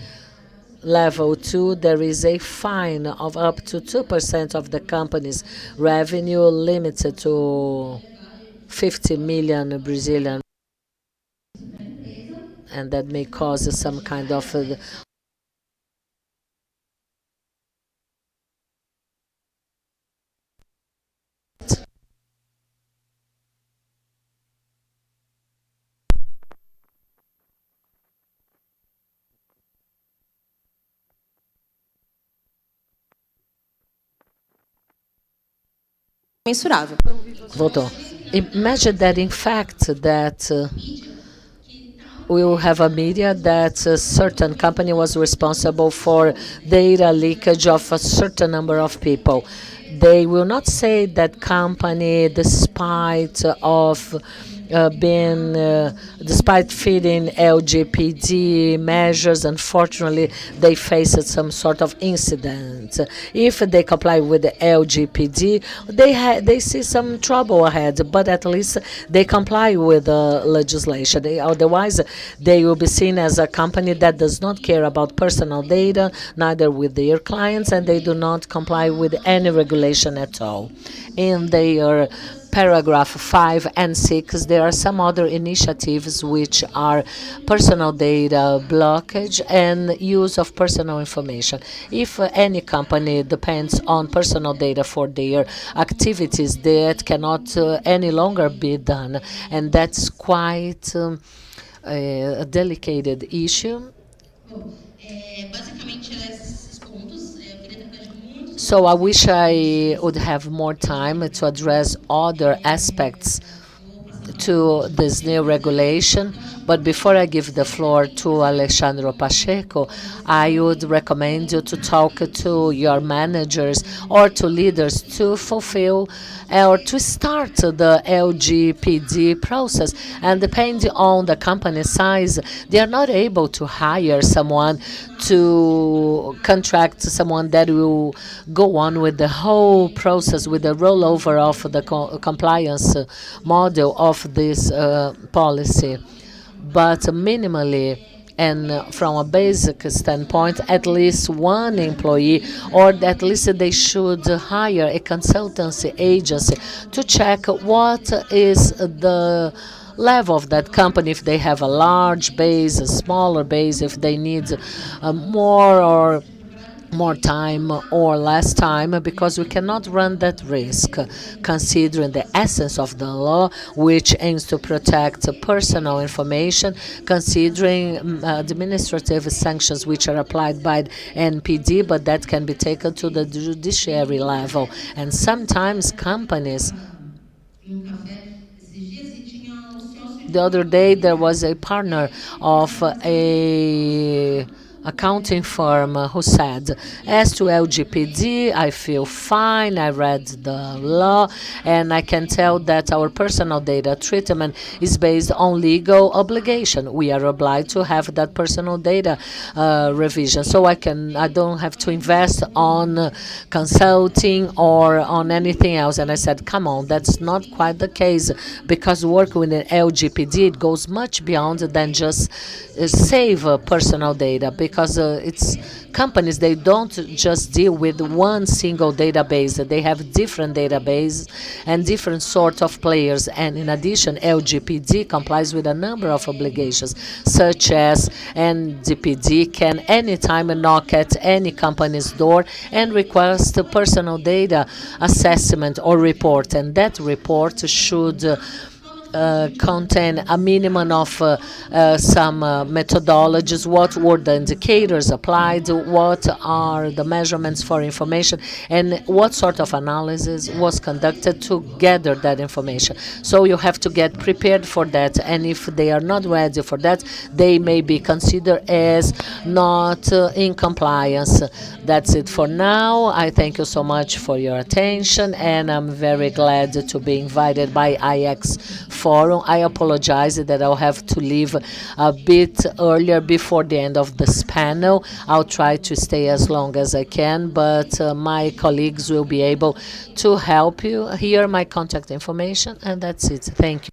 Level 2, there is a fine of up to 2% of the company's revenue, limited to 50 million Brazilian, and that may cause some kind of mensurável. Voltou. Imagine that in fact that we will have a media that a certain company was responsible for data leakage of a certain number of people. They will not say that company, despite of despite feeding LGPD measures, unfortunately, they faced some sort of incident. If they comply with the LGPD, they see some trouble ahead, but at least they comply with the legislation. Otherwise, they will be seen as a company that does not care about personal data, neither with their clients, and they do not comply with any regulation at all. In their paragraph 5 and 6, there are some other initiatives which are personal data blockage and use of personal information. If any company depends on personal data for their activities, that cannot any longer be done, and that's quite a delicate issue. So I wish I would have more time to address other aspects to this new regulation. But before I give the floor to Alexandre Pacheco, I would recommend you to talk to your managers or to leaders to fulfill or to start the LGPD process. And depending on the company size, they are not able to hire someone to contract someone that will go on with the whole process, with the rollover of the compliance model of this policy. But minimally, and from a basic standpoint, at least one employee, or at least they should hire a consultancy agency to check what is the level of that company, if they have a large base, a smaller base, if they need more time or less time, because we cannot run that risk, considering the essence of the law, which aims to protect personal information, considering administrative sanctions which are applied by NPD, but that can be taken to the judiciary level. And sometimes companies, the other day there was a partner of a accounting firm who said, as to LGPD, I feel fine, I read the law, and I can tell that our personal data treatment is based on legal obligation. We are obliged to have that personal data revision, so I don't have to invest on consulting or on anything else. And I said, come on, that's not quite the case, because work with an LGPD, it goes much beyond than just save personal data, because it's companies, they don't just deal with one single database. They have different databases and different sort of players. And in addition, LGPD complies with a number of obligations, such as NDPD can anytime knock at any company's door and request a personal data assessment or report. And that report should contain a minimum of some methodologies, what were the indicators applied, what are the measurements for information, and what sort of analysis was conducted to gather that information. So you have to get prepared for that, and if they are not ready for that, they may be considered as not in compliance. That's it for now. I thank you so much for your attention, and I'm very glad to be invited by IX Forum. I apologize that I'll have to leave a bit earlier before the end of this panel. I'll try to stay as long as I can, but my colleagues will be able to help you. Here my contact information, and that's it. Thank you.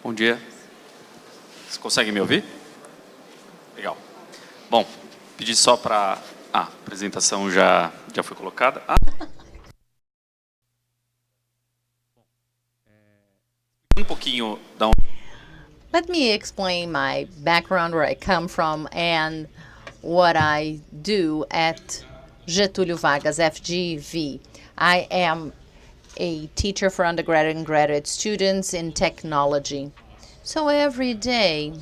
Bom dia. Vocês conseguem me ouvir? Legal. Bom, pedi só para... a apresentação já foi colocada. Um pouquinho da... Let me explain my background, where I come from, and what I do at Getúlio Vargas, FGV. I am a teacher for undergraduate and graduate students in technology. So every day,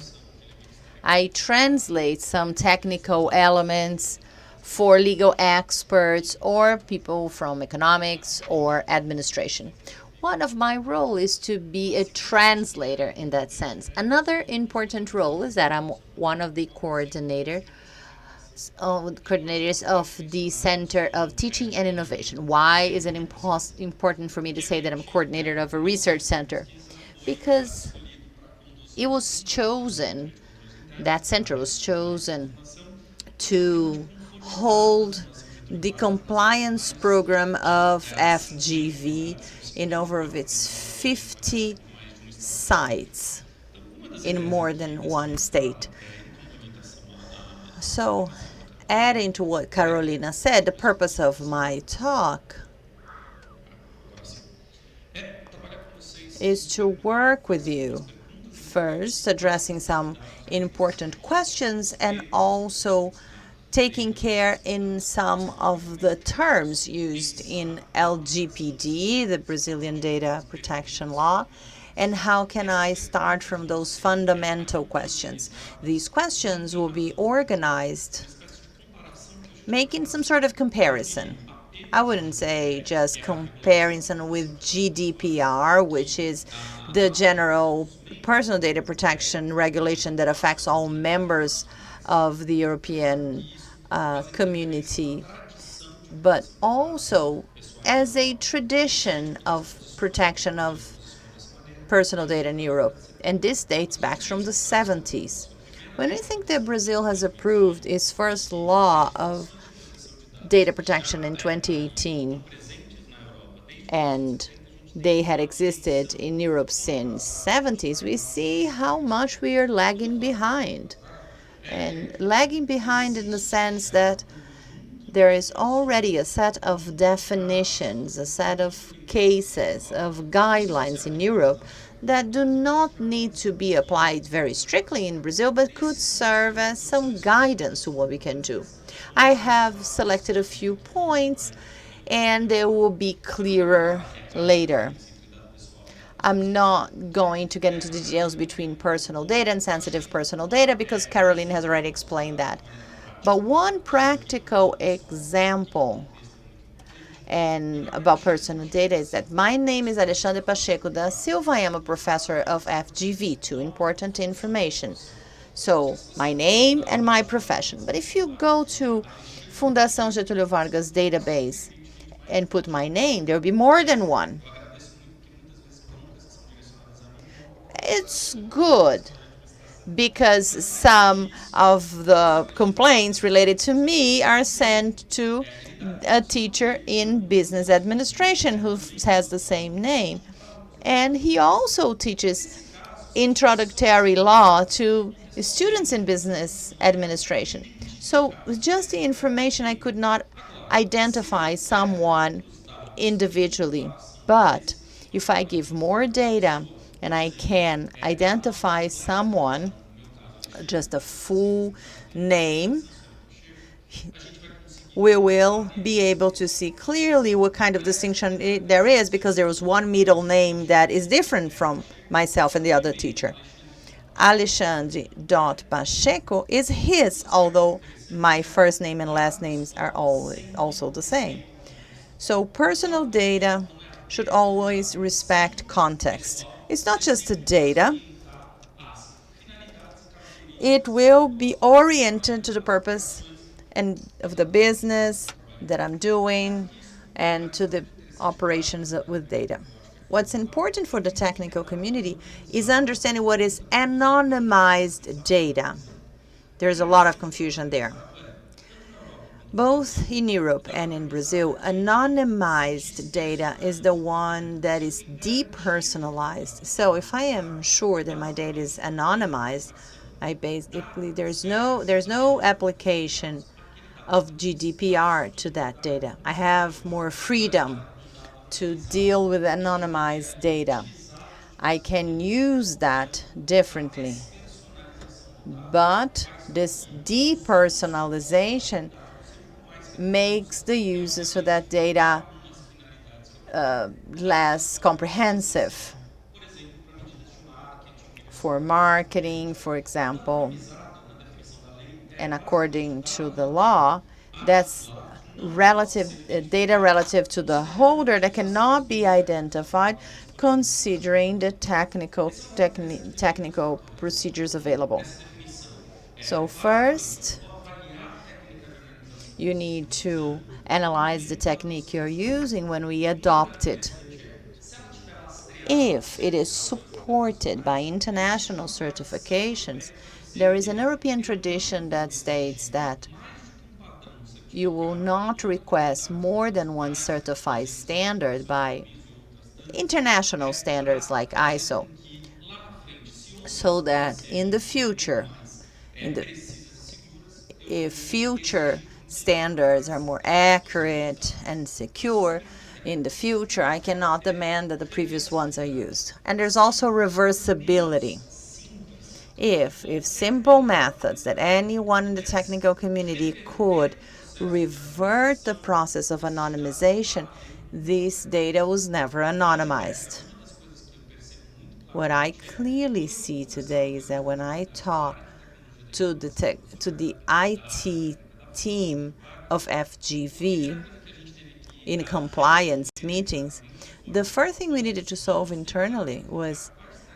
I translate some technical elements for legal experts or people from economics or administration. One of my role is to be a translator in that sense. Another important role is that I'm one of the coordinators of the Center of Teaching and Innovation. Why is it important for me to say that I'm coordinator of a research center? Because it was chosen, that center was chosen to hold the compliance program of FGV in over of its 50 sites in more than one state. So, adding to what Carolina said, the purpose of my talk is to work with you, first addressing some important questions and also taking care in some of the terms used in LGPD, the Brazilian Data Protection Law, and how can I start from those fundamental questions. These questions will be organized making some sort of comparison. I wouldn't say just comparison with GDPR, which is the general personal data protection regulation that affects all members of the European community, but also as a tradition of protection of personal data in Europe. And this dates back from the 70s. When we think that Brazil has approved its first law of data protection in 2018, and they had existed in Europe since 70s, we see how much we are lagging behind. And lagging behind in the sense that there is already a set of definitions, a set of cases, of guidelines in Europe that do not need to be applied very strictly in Brazil, but could serve as some guidance to what we can do. I have selected a few points, and they will be clearer later. I'm not going to get into the details between personal data and sensitive personal data because Caroline has already explained that. But one practical example, and about personal data is that my name is Alexandre Pacheco da Silva. I am a professor of FGV, two important information. So my name and my profession. But if you go to Fundação Getúlio Vargas database and put my name, there will be more than one. It's good because some of the complaints related to me are sent to a teacher in business administration who has the same name. And he also teaches introductory law to students in business administration. So with just the information, I could not identify someone individually. But if I give more data and I can identify someone, just a full name, we will be able to see clearly what kind of distinction there is, because there was one middle name that is different from myself and the other teacher. Alexandre.Pacheco is his, although my first name and last names are also the same. So personal data should always respect context. It's not just the data. It will be oriented to the purpose and of the business that I'm doing and to the operations with data. What's important for the technical community is understanding what is anonymized data. There's a lot of confusion there. Both in Europe and in Brazil, anonymized data is the one that is depersonalized. So if I am sure that my data is anonymized, there's no application of GDPR to that data. I have more freedom to deal with anonymized data. I can use that differently. But this depersonalization makes the use of that data less comprehensive. For marketing, for example, and according to the law, that's data relative to the holder that cannot be identified considering the technical procedures available. So first, you need to analyze the technique you're using when we adopt it. If it is supported by international certifications, there is an European tradition that states that you will not request more than one certified standard by international standards like ISO, so that in the future, if future standards are more accurate and secure, in the future, I cannot demand that the previous ones are used. And there's also reversibility. If simple methods that anyone in the technical community could revert the process of anonymization, this data was never anonymized. What I clearly see today is that when I talk to the IT team of FGV in compliance meetings, the first thing we needed to solve internally was,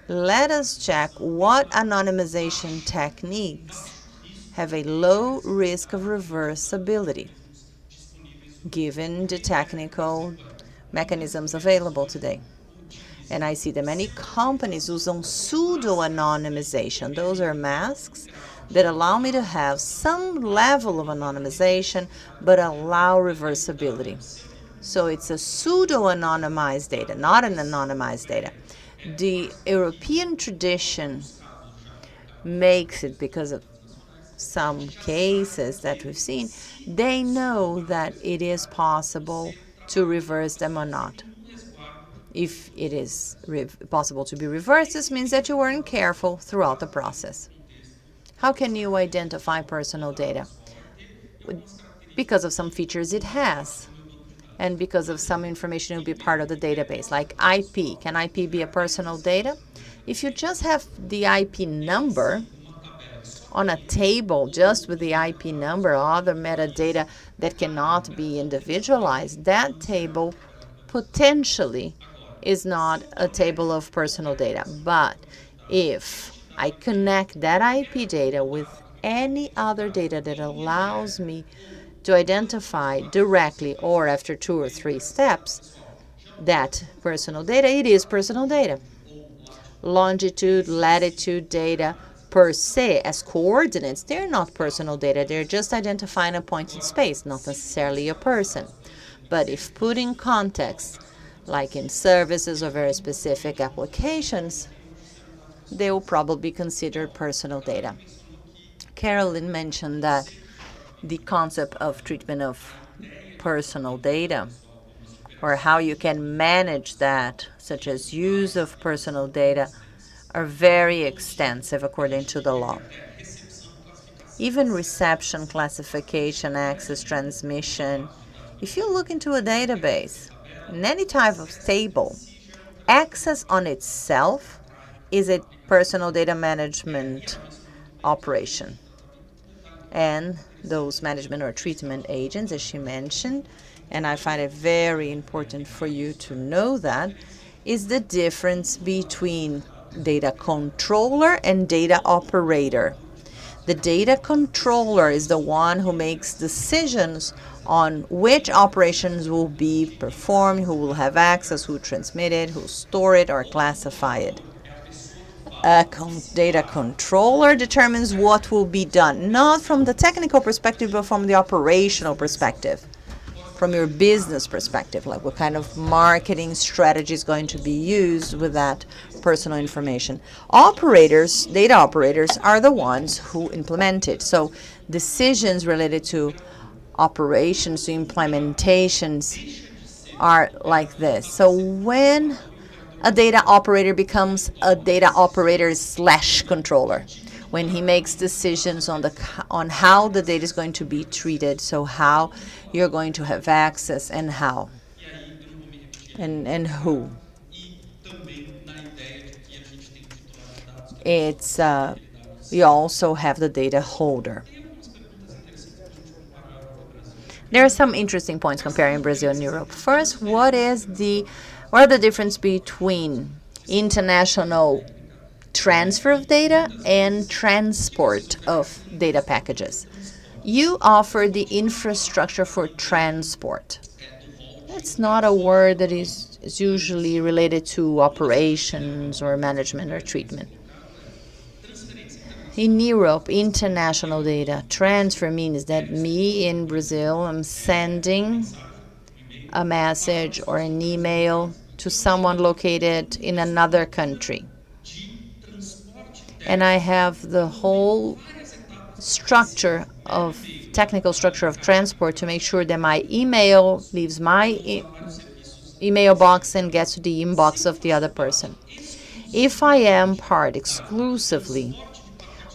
let us check what anonymization techniques have a low risk of reversibility, given the technical mechanisms available today. And I see that many companies use pseudo-anonymization. Those are masks that allow me to have some level of anonymization, but allow reversibility. So it's a pseudo-anonymized data, not an anonymized data. The European tradition makes it, because of some cases that we've seen, they know that it is possible to reverse them or not. If it is possible to be reversed, this means that you weren't careful throughout the process. How can you identify personal data? Because of some features it has, and because of some information will be part of the database, like IP. Can IP be a personal data? If you just have the IP number, on a table just with the IP number, other metadata that cannot be individualized, that table potentially is not a table of personal data. But if I connect that IP data with any other data that allows me to identify directly or after 2 or 3 steps that personal data, it is personal data. Longitude, latitude data per se as coordinates, they're not personal data. They're just identifying a point in space, not necessarily a person. But if put in context, like in services or very specific applications, they will probably be considered personal data. Carolyn mentioned that the concept of treatment of personal data, or how you can manage that, such as use of personal data, are very extensive according to the law. Even reception, classification, access, transmission. If you look into a database, in any type of table, access on itself is a personal data management operation. And those management or treatment agents, as she mentioned, and I find it very important for you to know that, is the difference between data controller and data operator. The data controller is the one who makes decisions on which operations will be performed, who will have access, who transmit it, who store it or classify it. A data controller determines what will be done, not from the technical perspective, but from the operational perspective, from your business perspective, like what kind of marketing strategy is going to be used with that personal information. Operators, data operators, are the ones who implement it. So decisions related to operations, to implementations are like this. So when a data operator becomes a data operator / controller, when he makes decisions on how the data is going to be treated, so how you're going to have access and how and who. It's you also have the data holder. There are some interesting points comparing Brazil and Europe. First, what are the difference between international transfer of data and transport of data packages? You offer the infrastructure for transport. That's not a word that is usually related to operations or management or treatment. In Europe, international data transfer means that me in Brazil, I'm sending a message or an email to someone located in another country. And I have the whole technical structure of transport to make sure that my email leaves my email box and gets to the inbox of the other person. If I am part exclusively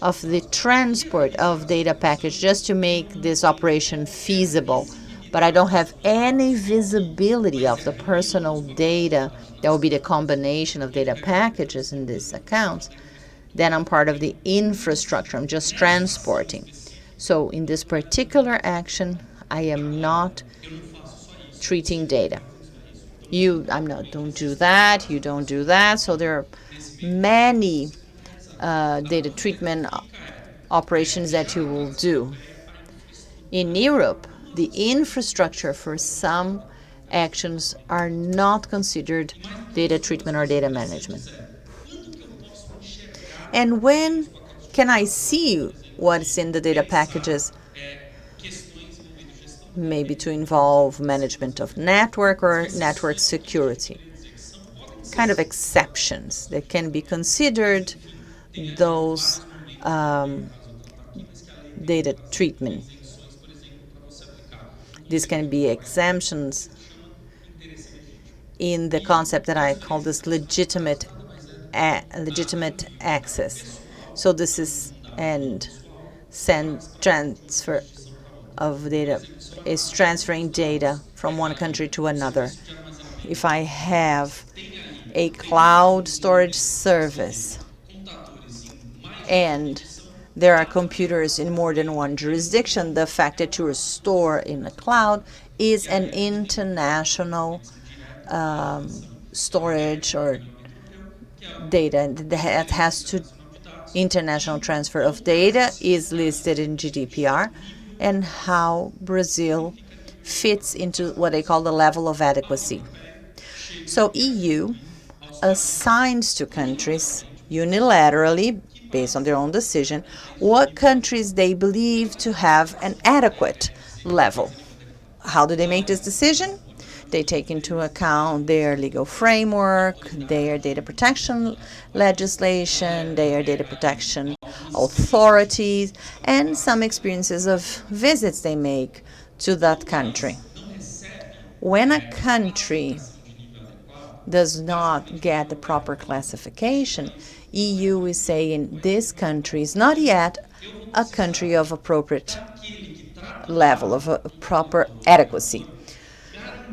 of the transport of data package just to make this operation feasible, but I don't have any visibility of the personal data, that will be the combination of data packages in these accounts, then I'm part of the infrastructure. I'm just transporting. So in this particular action, I am not treating data. Don't do that, you don't do that. So there are many data treatment operations that you will do. In Europe, the infrastructure for some actions are not considered data treatment or data management. And when can I see what's in the data packages? Maybe to involve management of network or network security. Kind of exceptions that can be considered those data treatment. These can be exemptions in the concept that I call this legitimate access. So this is transfer of data is transferring data from one country to another. If I have a cloud storage service and there are computers in more than one jurisdiction. The fact that you're stored in the cloud is an international storage or data that has to international transfer of data is listed in GDPR, and how Brazil fits into what they call the level of adequacy. So EU assigns to countries unilaterally, based on their own decision, what countries they believe to have an adequate level. How do they make this decision? They take into account their legal framework, their data protection legislation, their data protection authorities, and some experiences of visits they make to that country. When a country does not get the proper classification, EU is saying this country is not yet a country of appropriate level, of a proper adequacy.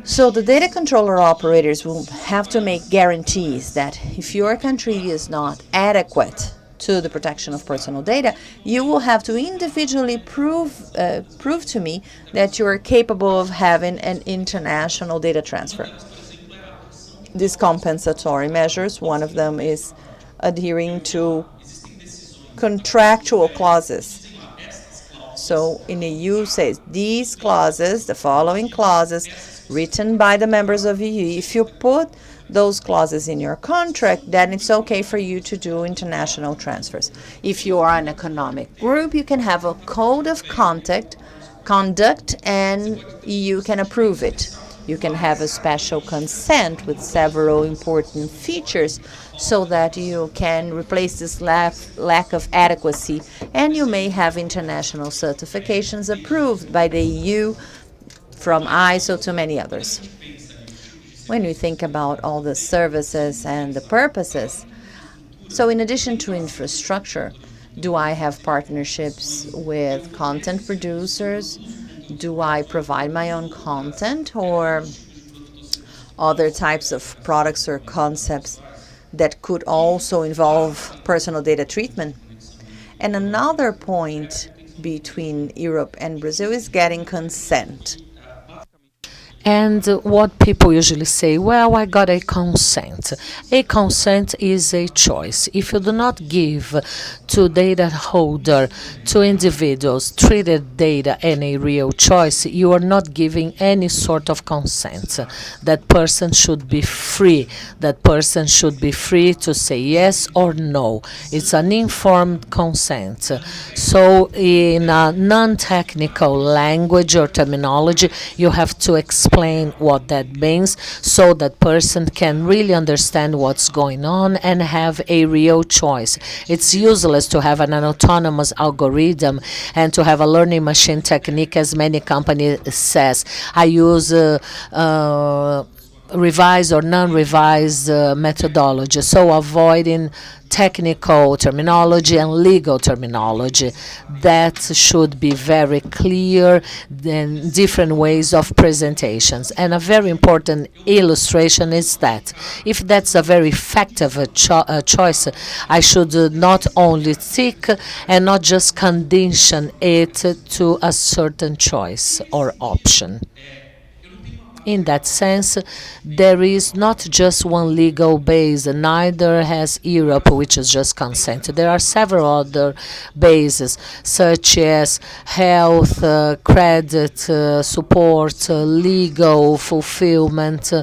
So the data controller operators will have to make guarantees that if your country is not adequate to the protection of personal data, you will have to individually prove to me that you are capable of having an international data transfer. These compensatory measures, one of them is adhering to contractual clauses. So in the EU says these clauses, the following clauses, written by the members of EU, if you put those clauses in your contract, then it's okay for you to do international transfers. If you are an economic group, you can have a code of conduct, and EU can approve it. You can have a special consent with several important features so that you can replace this lack of adequacy, and you may have international certifications approved by the EU, from ISO to many others. When we think about all the services and the purposes, so in addition to infrastructure, do I have partnerships with content producers? Do I provide my own content or other types of products or concepts that could also involve personal data treatment? And another point between Europe and Brazil is getting consent. And what people usually say, well, I got a consent. A consent is a choice. If you do not give to data holder, to individuals, treated data and a real choice, you are not giving any sort of consent. That person should be free. That person should be free to say yes or no. It's an informed consent. So in a non-technical language or terminology, you have to explain what that means so that person can really understand what's going on and have a real choice. It's useless to have an autonomous algorithm and to have a learning machine technique, as many companies says. I use revised or non-revised methodology, so avoiding technical terminology and legal terminology. That should be very clear, then different ways of presentations. And a very important illustration is that if that's a very effective choice, I should not only tick and not just condition it to a certain choice or option. In that sense, there is not just one legal base, neither has Europe, which is just consent. There are several other bases, such as health, credit, support, legal fulfillment,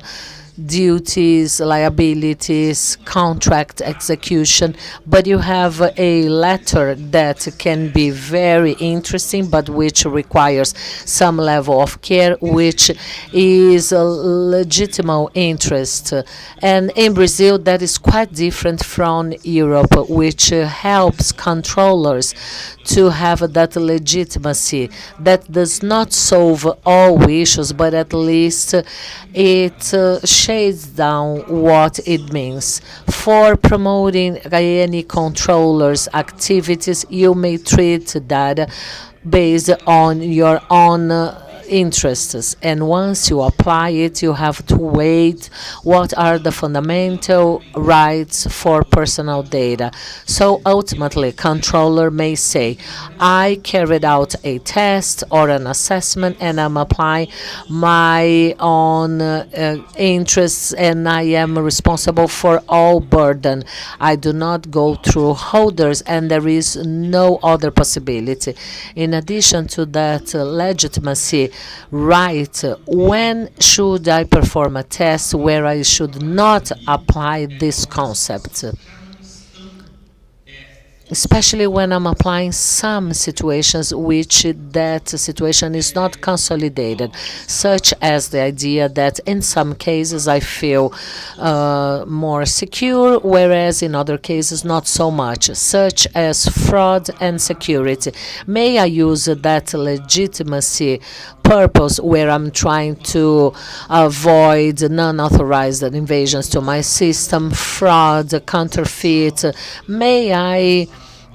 duties, liabilities, contract execution, but you have a letter that can be very interesting, but which requires some level of care, which is a legitimate interest. And in Brazil, that is quite different from Europe, which helps controllers to have that legitimacy. That does not solve all issues, but at least it shades down what it means. For promoting any controller's activities, you may treat data based on your own interests. And once you apply it, you have to wait what are the fundamental rights for personal data. So ultimately, controller may say, I carried out a test or an assessment and I'm applying my own interests and I am responsible for all burden. I do not go through holders and there is no other possibility. In addition to that legitimacy right, when should I perform a test where I should not apply this concept? Especially when I'm applying some situations which that situation is not consolidated, such as the idea that in some cases I feel more secure, whereas in other cases not so much, such as fraud and security. May I use that legitimacy purpose where I'm trying to avoid non-authorized invasions to my system, fraud, counterfeit? May I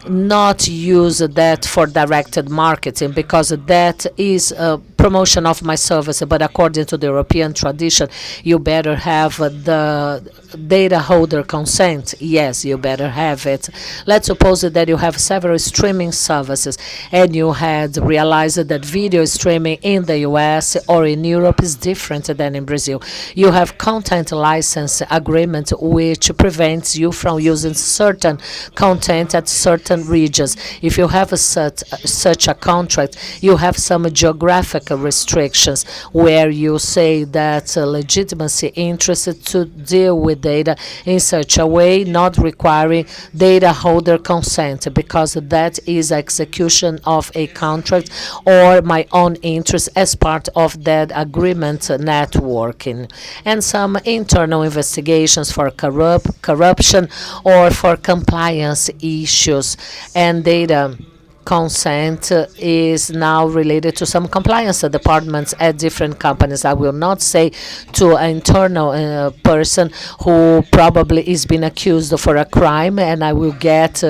not use that for directed marketing because that is a promotion of my service, but according to the European tradition, you better have the data holder consent. Yes, you better have it. Let's suppose that you have several streaming services and you had realized that video streaming in the US or in Europe is different than in Brazil. You have content license agreement which prevents you from using certain content at certain regions. If you have such a contract, you have some geographic restrictions where you say that legitimacy interested to deal with data in such a way, not requiring data holder consent, because that is execution of a contract or my own interest as part of that agreement networking. And some internal investigations for corruption or for compliance issues. And data consent is now related to some compliance departments at different companies. I will not say to an internal person who probably is being accused for a crime, and I will get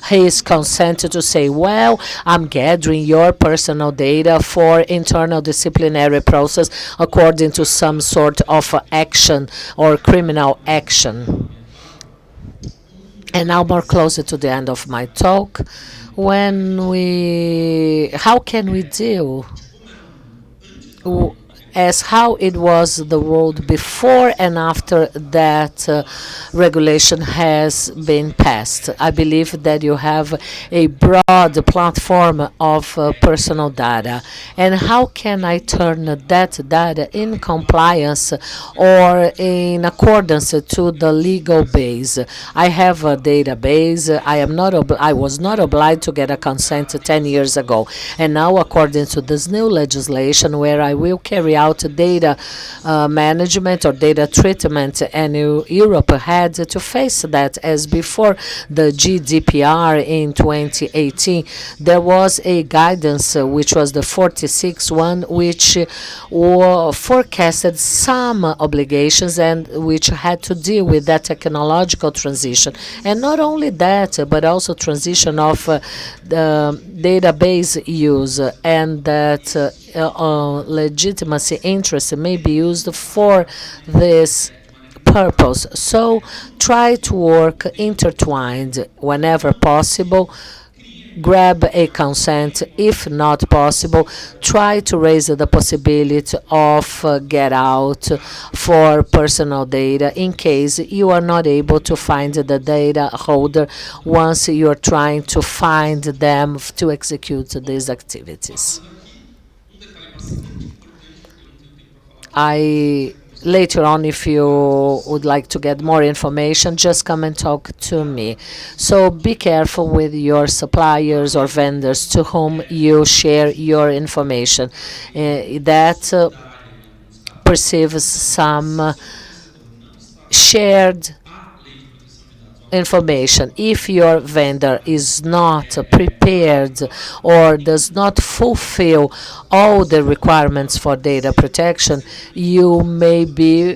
his consent to say, well, I'm gathering your personal data for internal disciplinary process according to some sort of action or criminal action. And now more closer to the end of my talk. How can we deal as how it was the world before and after that regulation has been passed? I believe that you have a broad platform of personal data. And how can I turn that data in compliance or in accordance to the legal base? I have a database. I was not obliged to get a consent 10 years ago. And now, according to this new legislation, where I will carry out data management or data treatment, and Europe had to face that. As before the GDPR in 2018, there was a guidance which was the 46 one, which forecasted some obligations and which had to deal with that technological transition. And not only that, but also transition of the database use, and that legitimacy interest may be used for this purpose. So try to work intertwined whenever possible. Grab a consent. If not possible, try to raise the possibility of get out for personal data in case you are not able to find the data holder once you're trying to find them to execute these activities. Later on, if you would like to get more information, just come and talk to me. So be careful with your suppliers or vendors to whom you share your information. That perceives some shared information. If your vendor is not prepared or does not fulfill all the requirements for data protection, you may be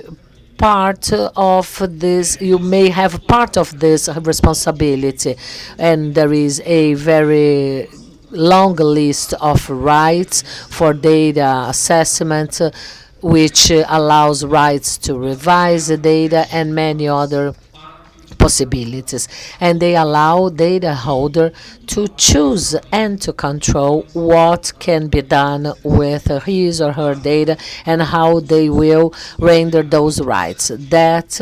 part of this, you may have part of this responsibility. And there is a very long list of rights for data assessment, which allows rights to revise the data and many other possibilities, and they allow data holder to choose and to control what can be done with his or her data and how they will render those rights. That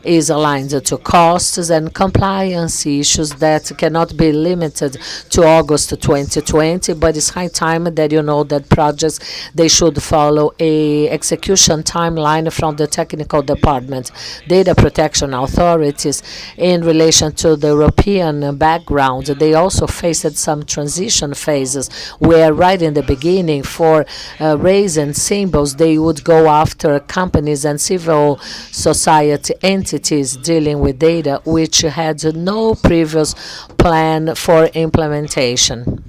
is aligned to costs and compliance issues that cannot be limited to August 2020, but it's high time that you know that projects, they should follow a execution timeline from the technical department. Data protection authorities, in relation to the European background, they also faced some transition phases where right in the beginning for raising symbols, they would go after companies and civil society entities dealing with data which had no previous plan for implementation.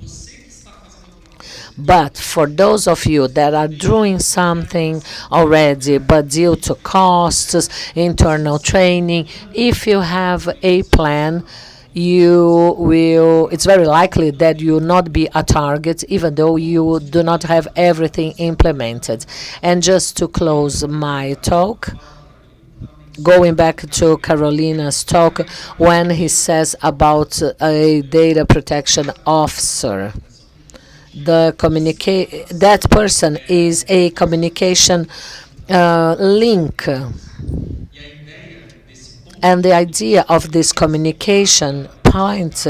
But for those of you that are doing something already, but due to costs, internal training, if you have a plan, it's very likely that you will not be a target, even though you do not have everything implemented. And just to close my talk, going back to Carolina's talk, when he says about a data protection officer, that person is a communication link, and the idea of this communication point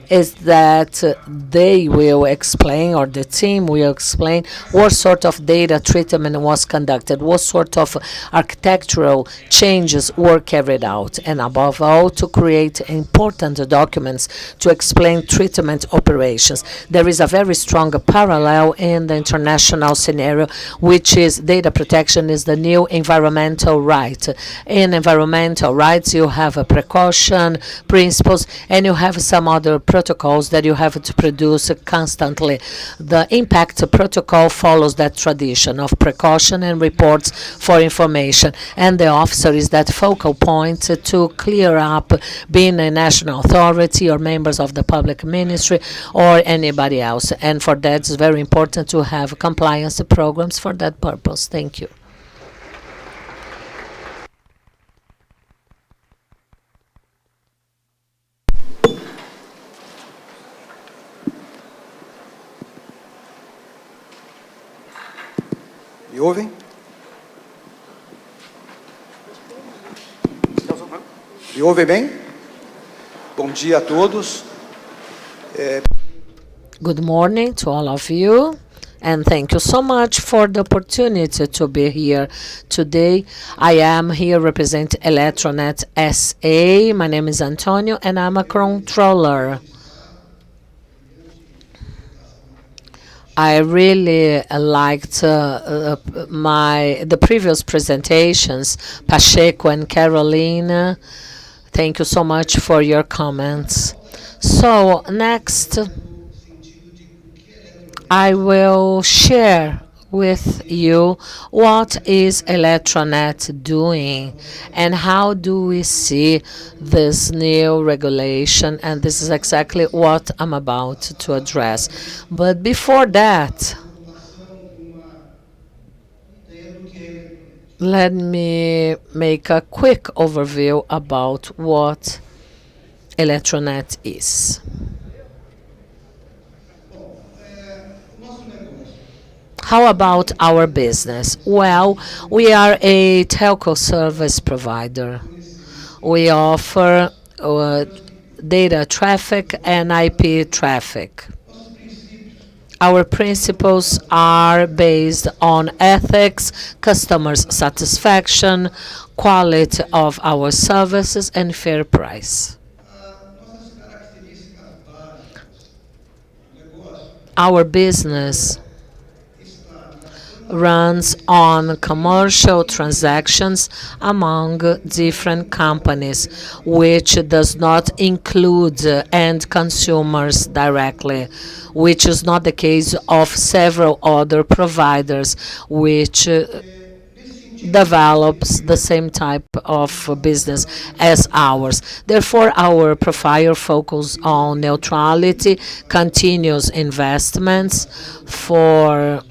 is that they will explain, or the team will explain, what sort of data treatment was conducted, what sort of architectural changes were carried out, and above all, to create important documents to explain treatment operations. There is a very strong parallel in the international scenario, which is data protection is the new environmental right. In environmental rights, you have a precaution principles, and you have some other protocols that you have to produce constantly. The impact protocol follows that tradition of precaution and reports for information, and the officer is that focal point to clear up being a national authority or members of the public ministry or anybody else. And for that, it's very important to have compliance programs for that purpose. Thank you. Me ouvem? Me ouvem bem? Bom dia a todos. Good morning to all of you, and thank you so much for the opportunity to be here today. I am here representing Eletronet SA. My name is Antonio, and I'm a controller. I really liked the previous presentations, Pacheco and Carolina. Thank you so much for your comments. So next, I will share with you what is Eletronet doing and how do we see this new regulation, and this is exactly what I'm about to address. But before that, let me make a quick overview about what Eletronet is. How about our business? Well, we are a telco service provider. We offer data traffic and IP traffic. Our principles are based on ethics, customer satisfaction, quality of our services, and fair price. Our business runs on commercial transactions among different companies, which does not include end consumers directly, which is not the case of several other providers, which develops the same type of business as ours. Therefore, our profile focus on neutrality, continuous investments for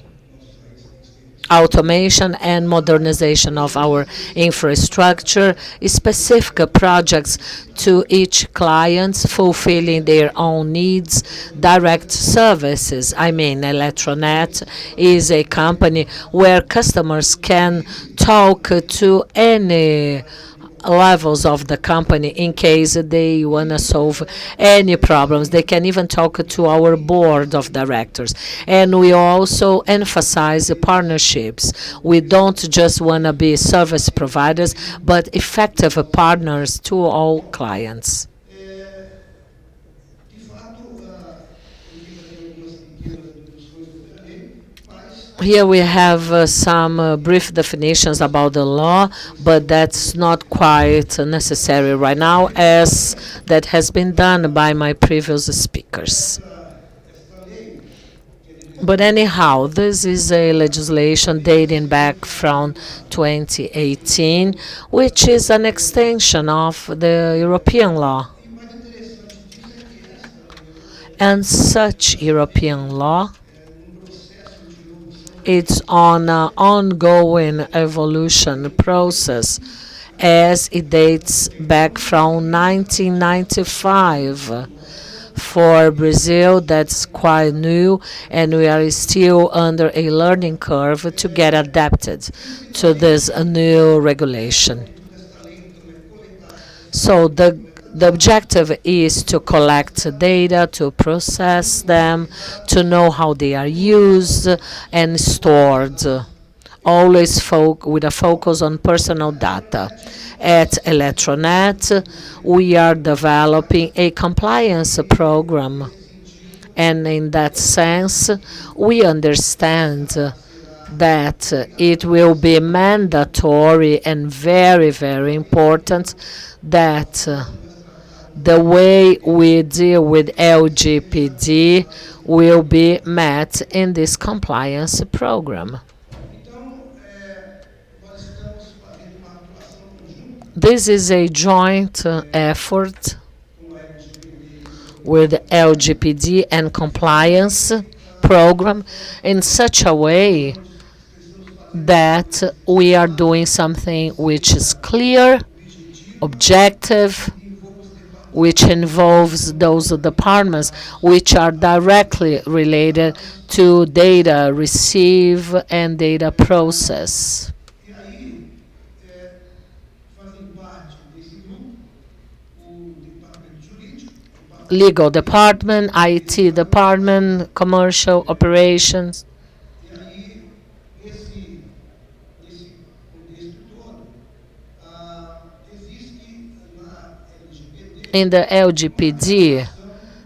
automation and modernization of our infrastructure, specific projects to each client, fulfilling their own needs, direct services. I mean, Eletronet is a company where customers can talk to any levels of the company in case they want to solve any problems. They can even talk to our board of directors. And we also emphasize partnerships. We don't just want to be service providers, but effective partners to all clients. Here we have some brief definitions about the law, but that's not quite necessary right now, as that has been done by my previous speakers. But anyhow, this is a legislation dating back from 2018, which is an extension of the European law. And such European law, it's on an ongoing evolution process, as it dates back from 1995. For Brazil, that's quite new, and we are still under a learning curve to get adapted to this new regulation. So the objective is to collect data, to process them, to know how they are used and stored, always with a focus on personal data. At Eletronet, we are developing a compliance program, and in that sense, we understand that it will be mandatory and very, very important that the way we deal with LGPD will be met in this compliance program. This is a joint effort with LGPD and compliance program in such a way that we are doing something which is clear, objective, which involves those departments which are directly related to data receive and data process. Legal department, IT department, commercial operations. In the LGPD,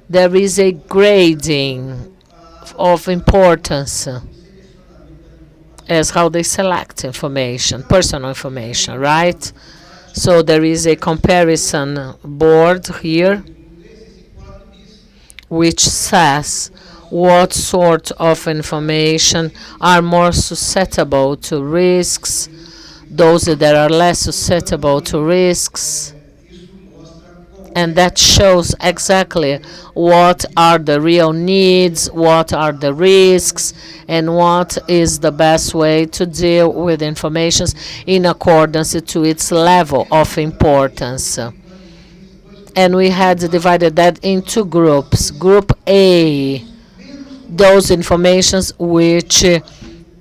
there is a grading of importance as how they select information, personal information, right? So there is a comparison board here which says what sort of information are more susceptible to risks, those that are less susceptible to risks. And that shows exactly what are the real needs, what are the risks, and what is the best way to deal with information in accordance to its level of importance. And we had divided that into groups. Group A, those informations which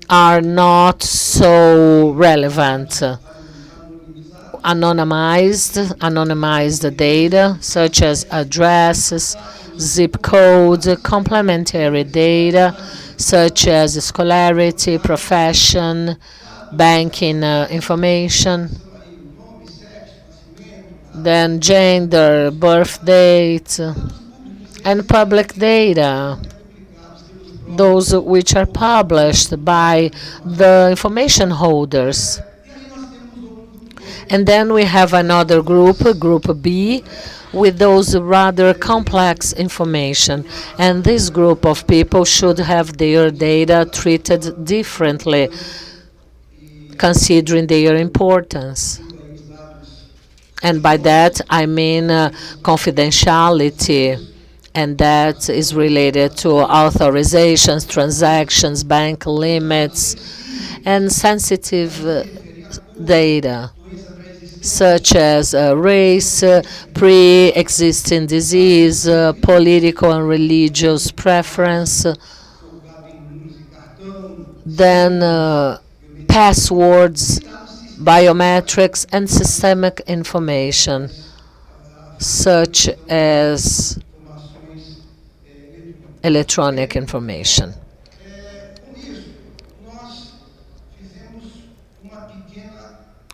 are not so relevant. Anonymized data, such as addresses, zip codes, complementary data, such as scholarity, profession, banking information. Then gender, birth date, and public data, those which are published by the information holders. And then we have another group, Group B, with those rather complex information. And this group of people should have their data treated differently considering their importance. And by that, I mean confidentiality, and that is related to authorizations, transactions, bank limits, and sensitive data, such as race, pre-existing disease, political and religious preference, then passwords, biometrics, and systemic information, such as electronic information.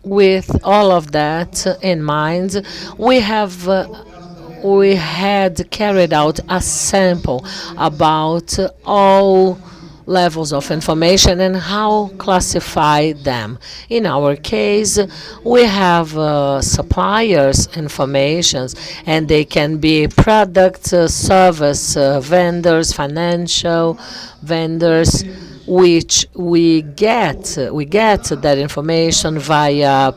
With all of that in mind, we had carried out a sample about all levels of information and how classify them. In our case, we have suppliers' informations, and they can be product, service vendors, financial vendors, which we get that information via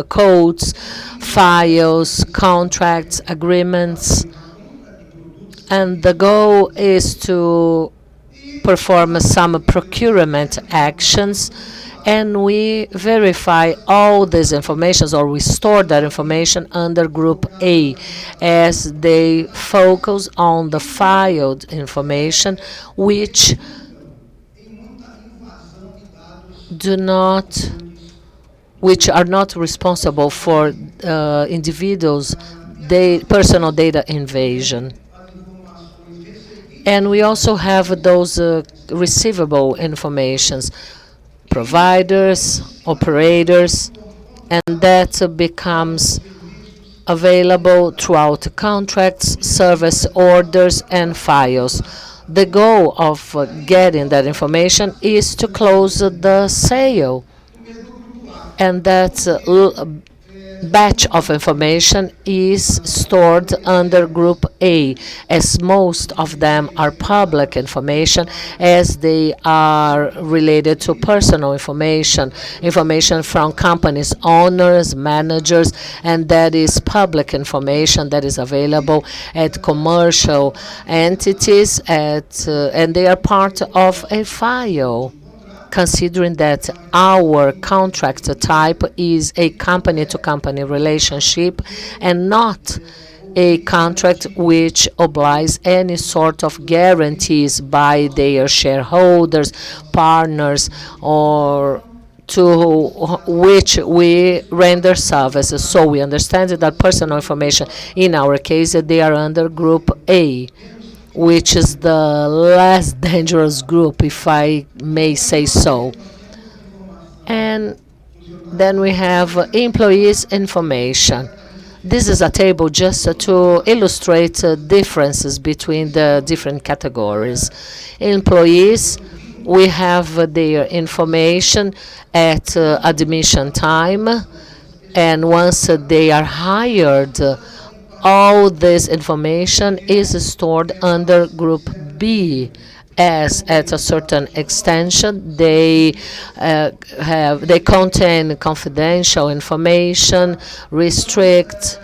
codes, files, contracts, agreements, and the goal is to perform some procurement actions, and we verify all these informations, or we store that information under Group A, as they focus on the filed information, which are not responsible for individuals' personal data invasion. And we also have those receivable informations, providers, operators, and that becomes available throughout contracts, service orders, and files. The goal of getting that information is to close the sale, and that batch of information is stored under Group A, as most of them are public information, as they are related to personal information from companies' owners, managers, and that is public information that is available at commercial entities, and they are part of a file. Considering that our contract type is a company-to-company relationship and not a contract which obliges any sort of guarantees by their shareholders, partners, or to which we render services. So we understand that personal information, in our case, they are under Group A, which is the less dangerous group, if I may say so. And then we have employees' information. This is a table just to illustrate differences between the different categories. Employees, we have their information at admission time, and once they are hired, all this information is stored under Group B, as at a certain extension they contain confidential information, restrict,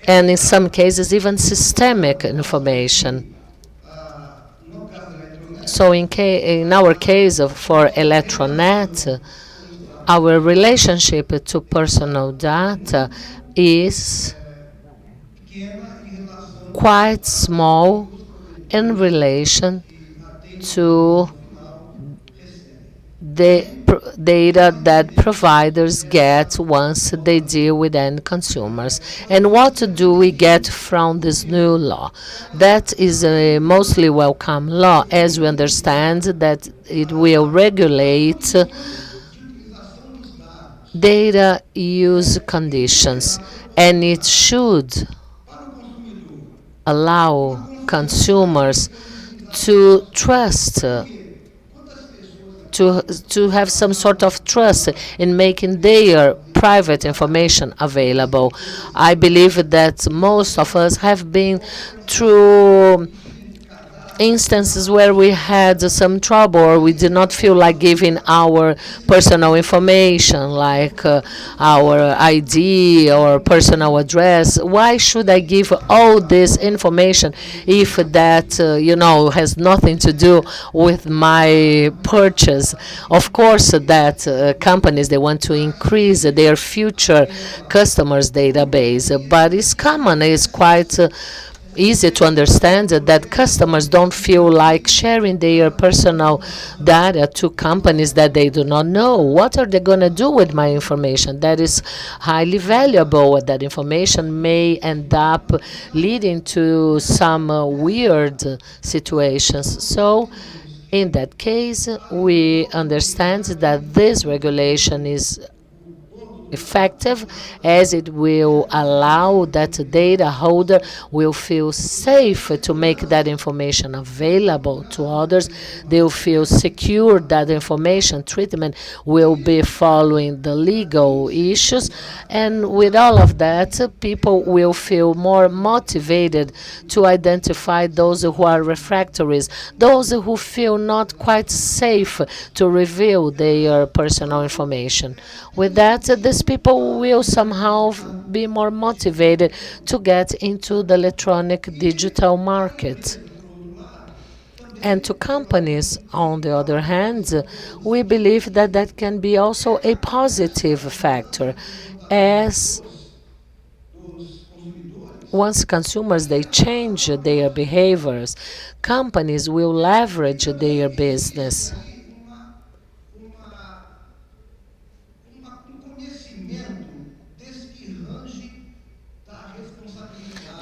and in some cases even systemic information. So in our case for Eletronet, our relationship to personal data is quite small in relation to the data that providers get once they deal with end consumers. And what do we get from this new law? That is a mostly welcome law, as we understand that it will regulate data use conditions, and it should allow consumers to trust, to have some sort of trust in making their private information available. I believe that most of us have been through instances where we had some trouble or we did not feel like giving our personal information, like our ID or personal address. Why should I give all this information if that, has nothing to do with my purchase? Of course, that companies, they want to increase their future customers database, but it's common, it's quite easy to understand that customers don't feel like sharing their personal data to companies that they do not know. What are they going to do with my information? That is highly valuable. That information may end up leading to some weird situations. So in that case, we understand that this regulation is effective, as it will allow that data holder will feel safe to make that information available to others. They'll feel secure that information treatment will be following the legal issues. And with all of that, people will feel more motivated to identify those who are refractories, those who feel not quite safe to reveal their personal information. With that, these people will somehow be more motivated to get into the electronic digital market. And to companies, on the other hand, we believe that that can be also a positive factor, as once consumers, they change their behaviors, companies will leverage their business.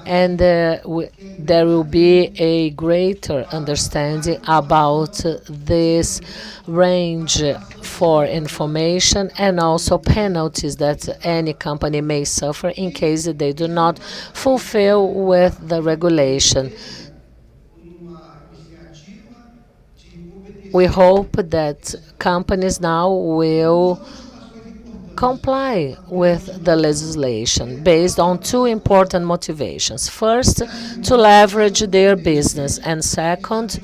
And there will be a greater understanding about this range for information and also penalties that any company may suffer in case they do not fulfill with the regulation. We hope that companies now will comply with the legislation based on two important motivations. First, to leverage their business, and second,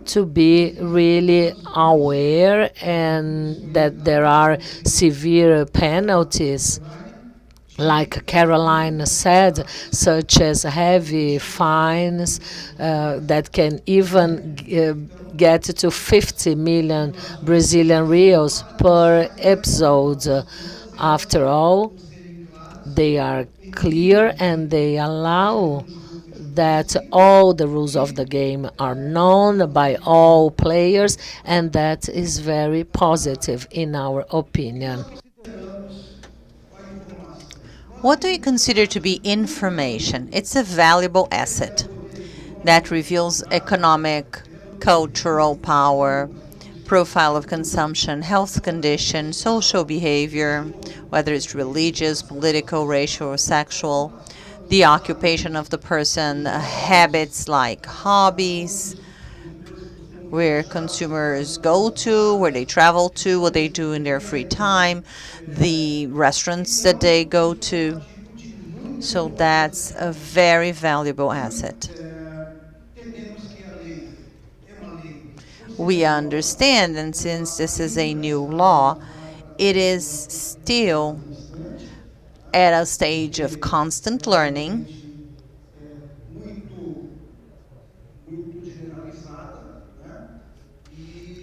to be really aware and that there are severe penalties, like Caroline said, such as heavy fines that can even get to 50 million Brazilian reals per episode. After all, they are clear and they allow that all the rules of the game are known by all players, and that is very positive in our opinion. What do you consider to be information? It's a valuable asset that reveals economic, cultural power, profile of consumption, health condition, social behavior, whether it's religious, political, racial, or sexual, the occupation of the person, habits like hobbies, where consumers go to, where they travel to, what they do in their free time, the restaurants that they go to. So that's a very valuable asset. We understand, and since this is a new law, it is still at a stage of constant learning.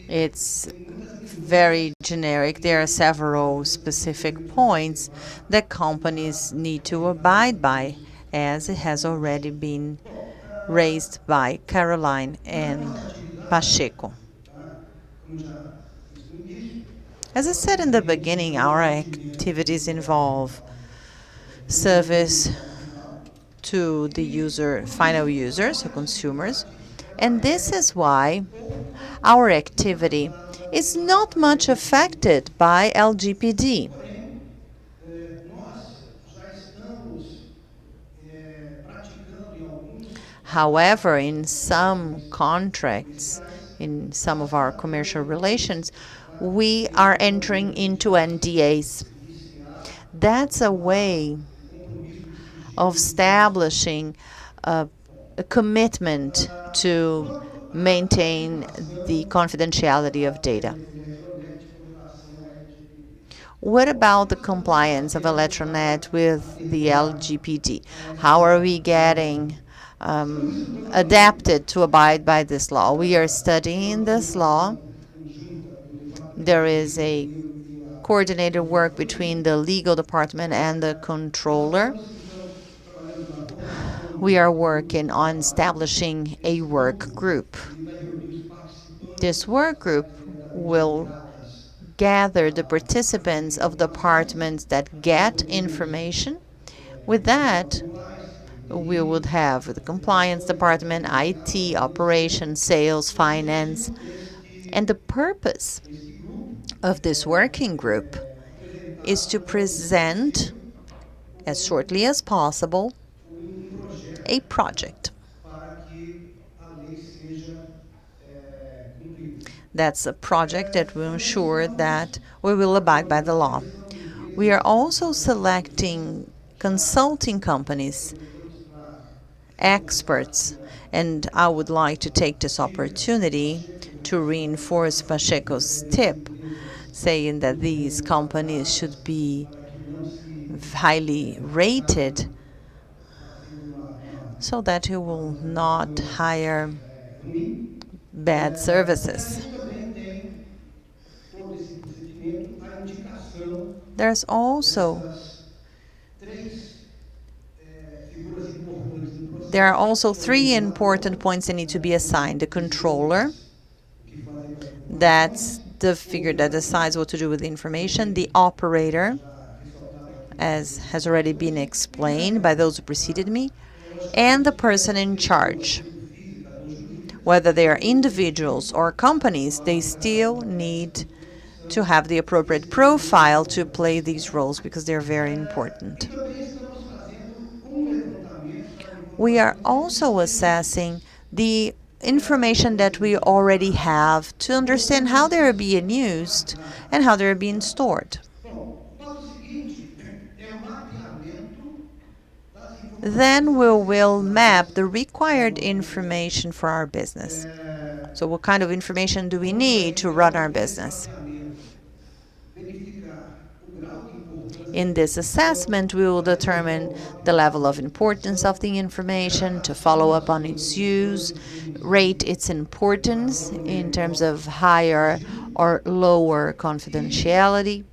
It's very generic. There are several specific points that companies need to abide by, as it has already been raised by Caroline and Pacheco. As I said in the beginning, our activities involve service to the user, final users, so consumers, and this is why our activity is not much affected by LGPD. However, in some contracts, in some of our commercial relations, we are entering into NDAs. That's a way of establishing a commitment to maintain the confidentiality of data. What about the compliance of Eletronet with the LGPD? How are we getting adapted to abide by this law? We are studying this law. There is a coordinated work between the legal department and the controller. We are working on establishing a work group. This work group will gather the participants of departments that get information. With that, we would have the compliance department, IT, operations, sales, finance, and the purpose of this working group is to present, as shortly as possible, a project. That's a project that will ensure that we will abide by the law. We are also selecting consulting companies, experts, and I would like to take this opportunity to reinforce Pacheco's tip, saying that these companies should be highly rated so that you will not hire bad services. There's also There are also three important points that need to be assigned. The controller, that's the figure that decides what to do with the information. The operator, as has already been explained by those who preceded me, and the person in charge. Whether they are individuals or companies, they still need to have the appropriate profile to play these roles because they're very important. We are also assessing the information that we already have to understand how they're being used and how they're being stored. Then we will map the required information for our business. So what kind of information do we need to run our business? In this assessment, we will determine the level of importance of the information, to follow up on its use, rate its importance in terms of higher or lower confidentiality,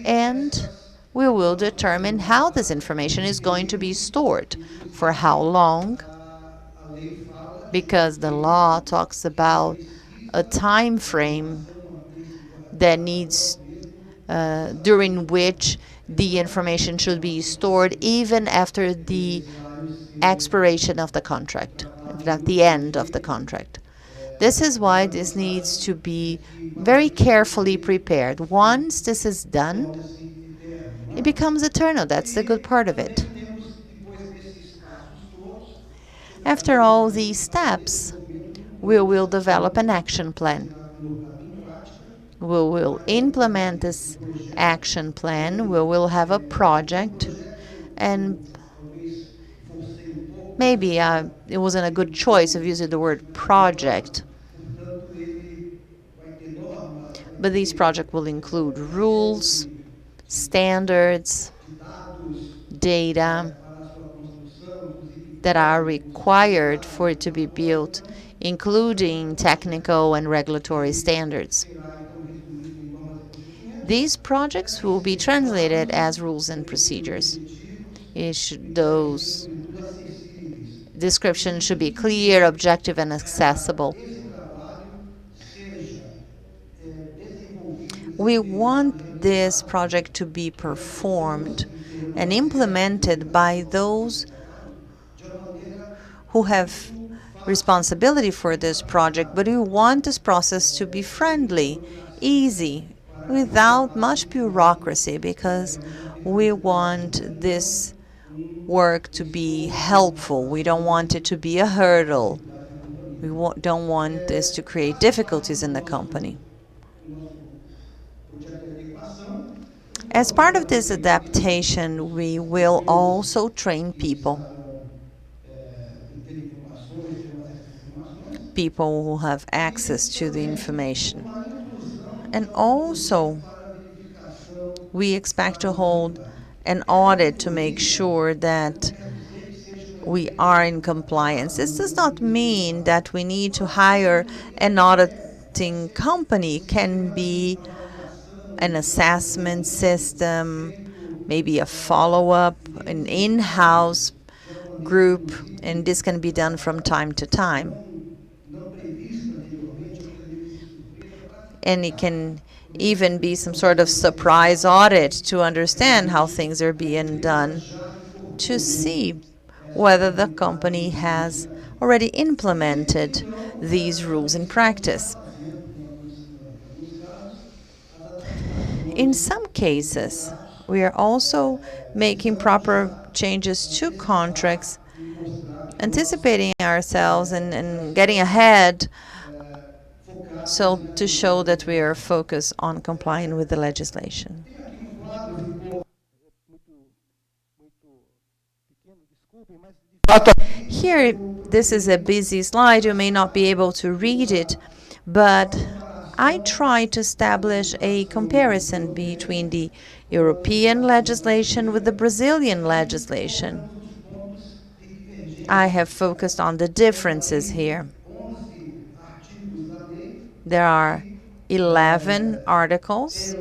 and we will determine how this information is going to be stored, for how long, because the law talks about a time frame that needs during which the information should be stored even after the expiration of the contract, at the end of the contract. This is why this needs to be very carefully prepared. Once this is done, it becomes eternal. That's the good part of it. After all these steps, we will develop an action plan. We will implement this action plan. We will have a project, and maybe it wasn't a good choice of using the word project, but this project will include rules, standards, data that are required for it to be built, including technical and regulatory standards. These projects will be translated as rules and procedures. Those descriptions should be clear, objective, and accessible. We want this project to be performed and implemented by those who have responsibility for this project, but we want this process to be friendly, easy, without much bureaucracy, because we want this work to be helpful. We don't want it to be a hurdle. We don't want this to create difficulties in the company. As part of this adaptation, we will also train people. people who have access to the information. And also, we expect to hold an audit to make sure that we are in compliance. This does not mean that we need to hire an auditing company. It can be an assessment system, maybe a follow-up, an in-house group, and this can be done from time to time. And it can even be some sort of surprise audit to understand how things are being done, to see whether the company has already implemented these rules in practice. In some cases, we are also making proper changes to contracts, anticipating ourselves and getting ahead, so to show that we are focused on complying with the legislation. Here, this is a busy slide. You may not be able to read it, but I try to establish a comparison between the European legislation with the Brazilian legislation. I have focused on the differences here. There are 11 articles.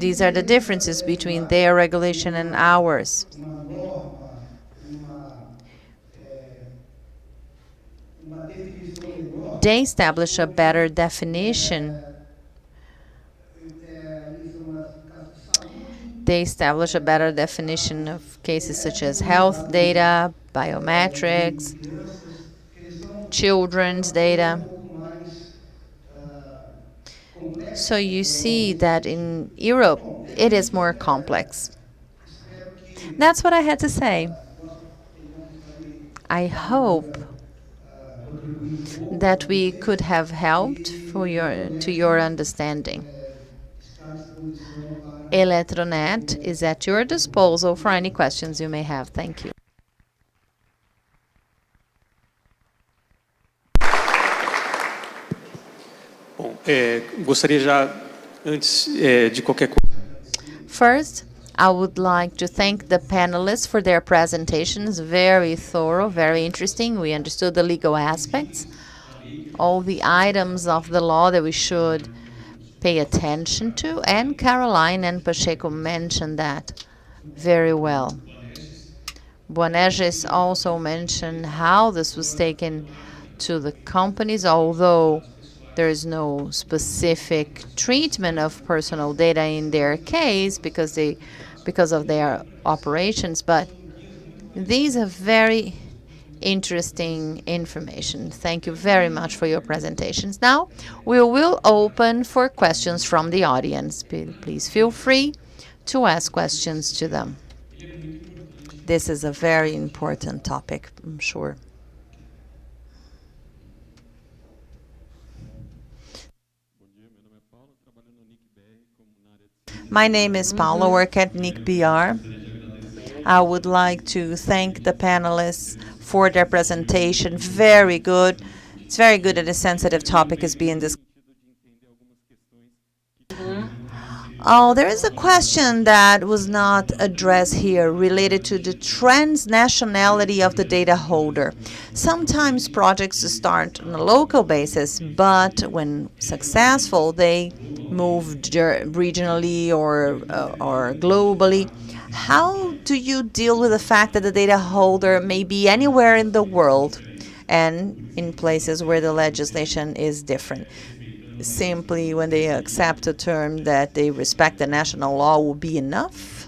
These are the differences between their regulation and ours. They establish a better definition. They establish a better definition of cases such as health data, biometrics, children's data. So you see that in Europe, it is more complex. That's what I had to say. I hope that we could have helped to your understanding. Eletronet is at your disposal for any questions you may have. Thank you. Bom, gostaria já, antes de qualquer coisa... First, I would like to thank the panelists for their presentations. Very thorough, very interesting. We understood the legal aspects, all the items of the law that we should pay attention to, and Caroline and Pacheco mentioned that very well. Boanerges also mentioned how this was taken to the companies, although there is no specific treatment of personal data in their case because of their operations, but these are very interesting information. Thank you very much for your presentations. Now, we will open for questions from the audience. Please feel free to ask questions to them. This is a very important topic, I'm sure. My name is Paulo, I work at NIC-BR. I would like to thank the panelists for their presentation. Very good. It's very good that a sensitive topic is being discussed. Oh, there is a question that was not addressed here related to the transnationality of the data holder. Sometimes projects start on a local basis, but when successful, they move regionally or globally. How do you deal with the fact that the data holder may be anywhere in the world and in places where the legislation is different? Simply when they accept a term that they respect the national law will be enough?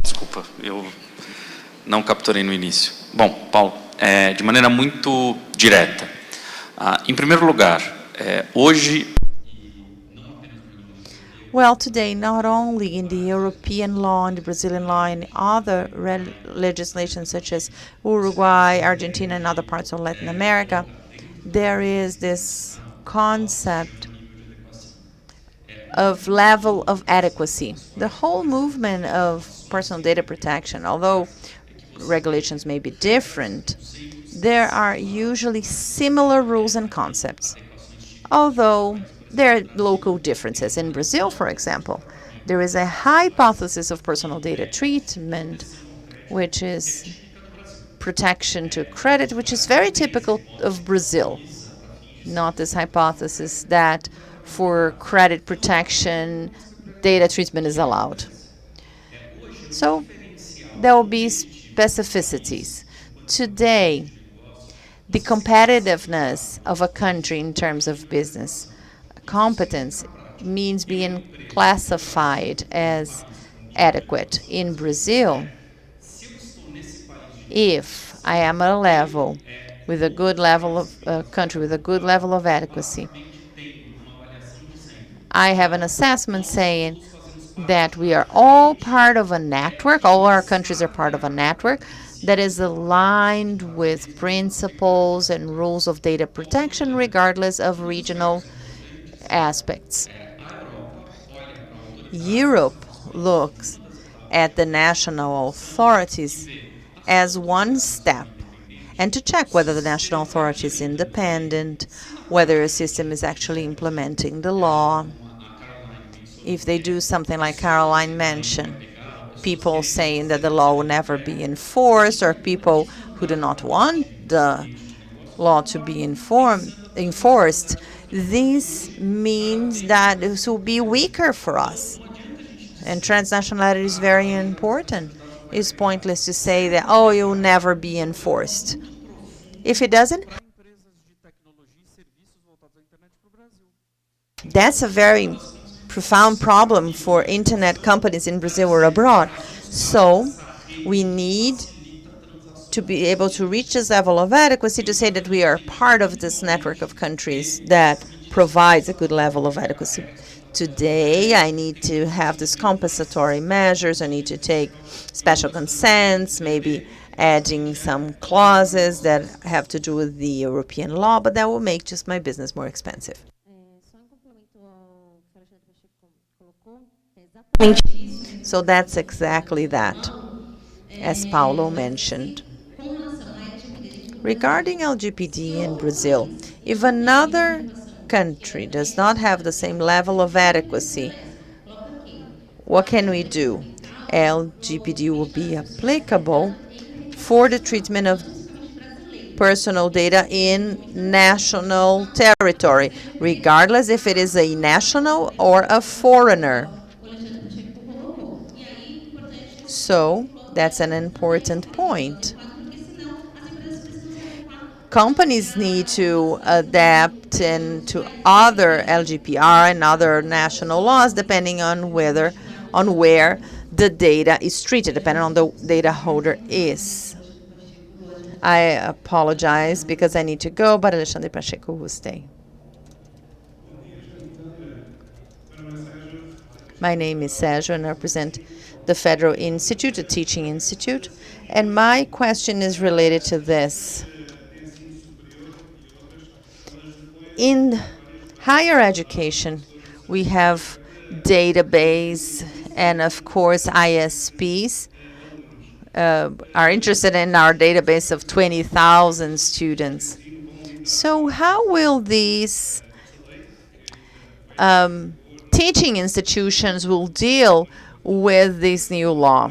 Desculpa, eu não capturei no início. Bom, Paulo, de maneira muito direta. Em primeiro lugar, hoje... Well, today, not only in the European law and the Brazilian law and other legislation such as Uruguay, Argentina, and other parts of Latin America, there is this concept of level of adequacy. The whole movement of personal data protection, although regulations may be different, there are usually similar rules and concepts, although there are local differences. In Brazil, for example, there is a hypothesis of personal data treatment, which is protection to credit, which is very typical of Brazil. Not this hypothesis that for credit protection, data treatment is allowed. So there will be specificities. Today, the competitiveness of a country in terms of business competence means being classified as adequate. In Brazil, if I am at a level with a good level of country with a good level of adequacy, I have an assessment saying that we are all part of a network, all our countries are part of a network that is aligned with principles and rules of data protection regardless of regional aspects. Europe looks at the national authorities as one step and to check whether the national authority is independent, whether a system is actually implementing the law. If they do something like Caroline mentioned, people saying that the law will never be enforced, or people who do not want the law to be enforced, this means that this will be weaker for us. And transnationality is very important. It's pointless to say that, oh, it will never be enforced. If it doesn't, that's a very profound problem for internet companies in Brazil or abroad. So we need to be able to reach this level of adequacy to say that we are part of this network of countries that provides a good level of adequacy. Today, I need to have these compensatory measures. I need to take special consents, maybe adding some clauses that have to do with the European law, but that will make just my business more expensive. So that's exactly that, as Paulo mentioned. Regarding LGPD in Brazil, if another country does not have the same level of adequacy, what can we do? LGPD will be applicable for the treatment of personal data in national territory, regardless if it is a national or a foreigner. So that's an important point. Companies need to adapt to other LGPR and other national laws depending on where the data is treated, depending on the data holder is. I apologize because I need to go, but Alexandre Pacheco will stay. My name is Sergio and I represent the Federal Institute, a teaching institute, and my question is related to this. In higher education, we have database, and of course ISPs are interested in our database of 20,000 students. So how will these teaching institutions will deal with this new law?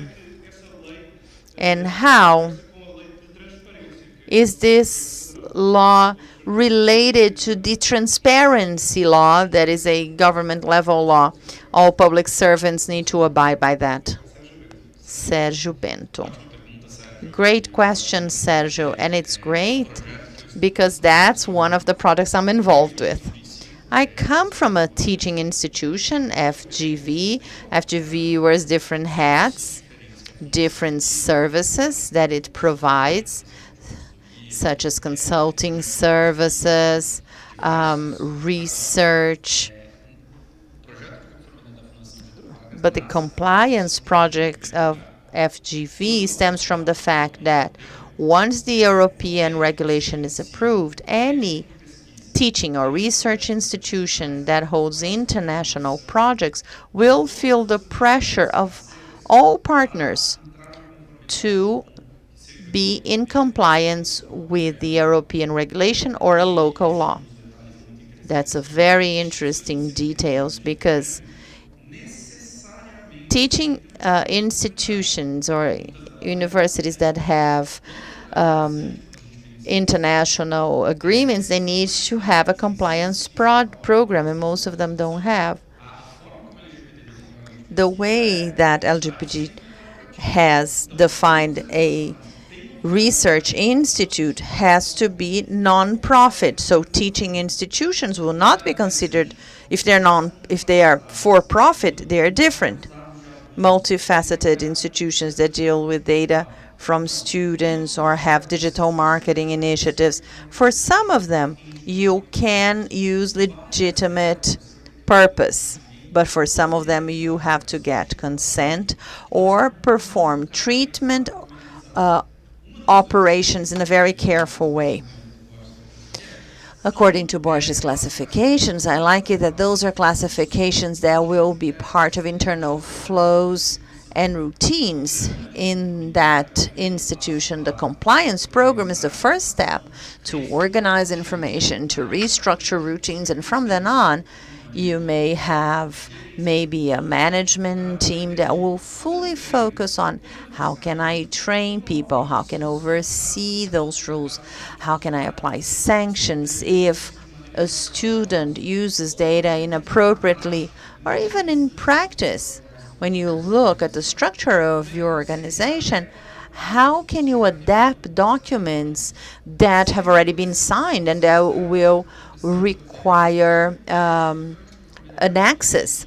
And how is this law related to the transparency law that is a government level law? All public servants need to abide by that. Sergio Bento. Great question, Sergio, and it's great because that's one of the products I'm involved with. I come from a teaching institution, FGV. FGV wears different hats, different services that it provides, such as consulting services, research. But the compliance project of FGV stems from the fact that once the European regulation is approved, any teaching or research institution that holds international projects will feel the pressure of all partners to be in compliance with the European regulation or a local law. That's a very interesting details, because teaching institutions or universities that have international agreements, they need to have a compliance program, and most of them don't have. The way that LGBT has defined a research institute has to be non-profit. So teaching institutions will not be considered, if they are for-profit, they are different. Multifaceted institutions that deal with data from students or have digital marketing initiatives. For some of them, you can use legitimate purpose, but for some of them, you have to get consent or perform treatment operations in a very careful way. According to Borges' classifications, I like it that those are classifications that will be part of internal flows and routines in that institution. The compliance program is the first step to organize information, to restructure routines, and from then on, you may have maybe a management team that will fully focus on how can I train people, how can I oversee those rules, how can I apply sanctions if a student uses data inappropriately, or even in practice. When you look at the structure of your organization, how can you adapt documents that have already been signed and that will require an access?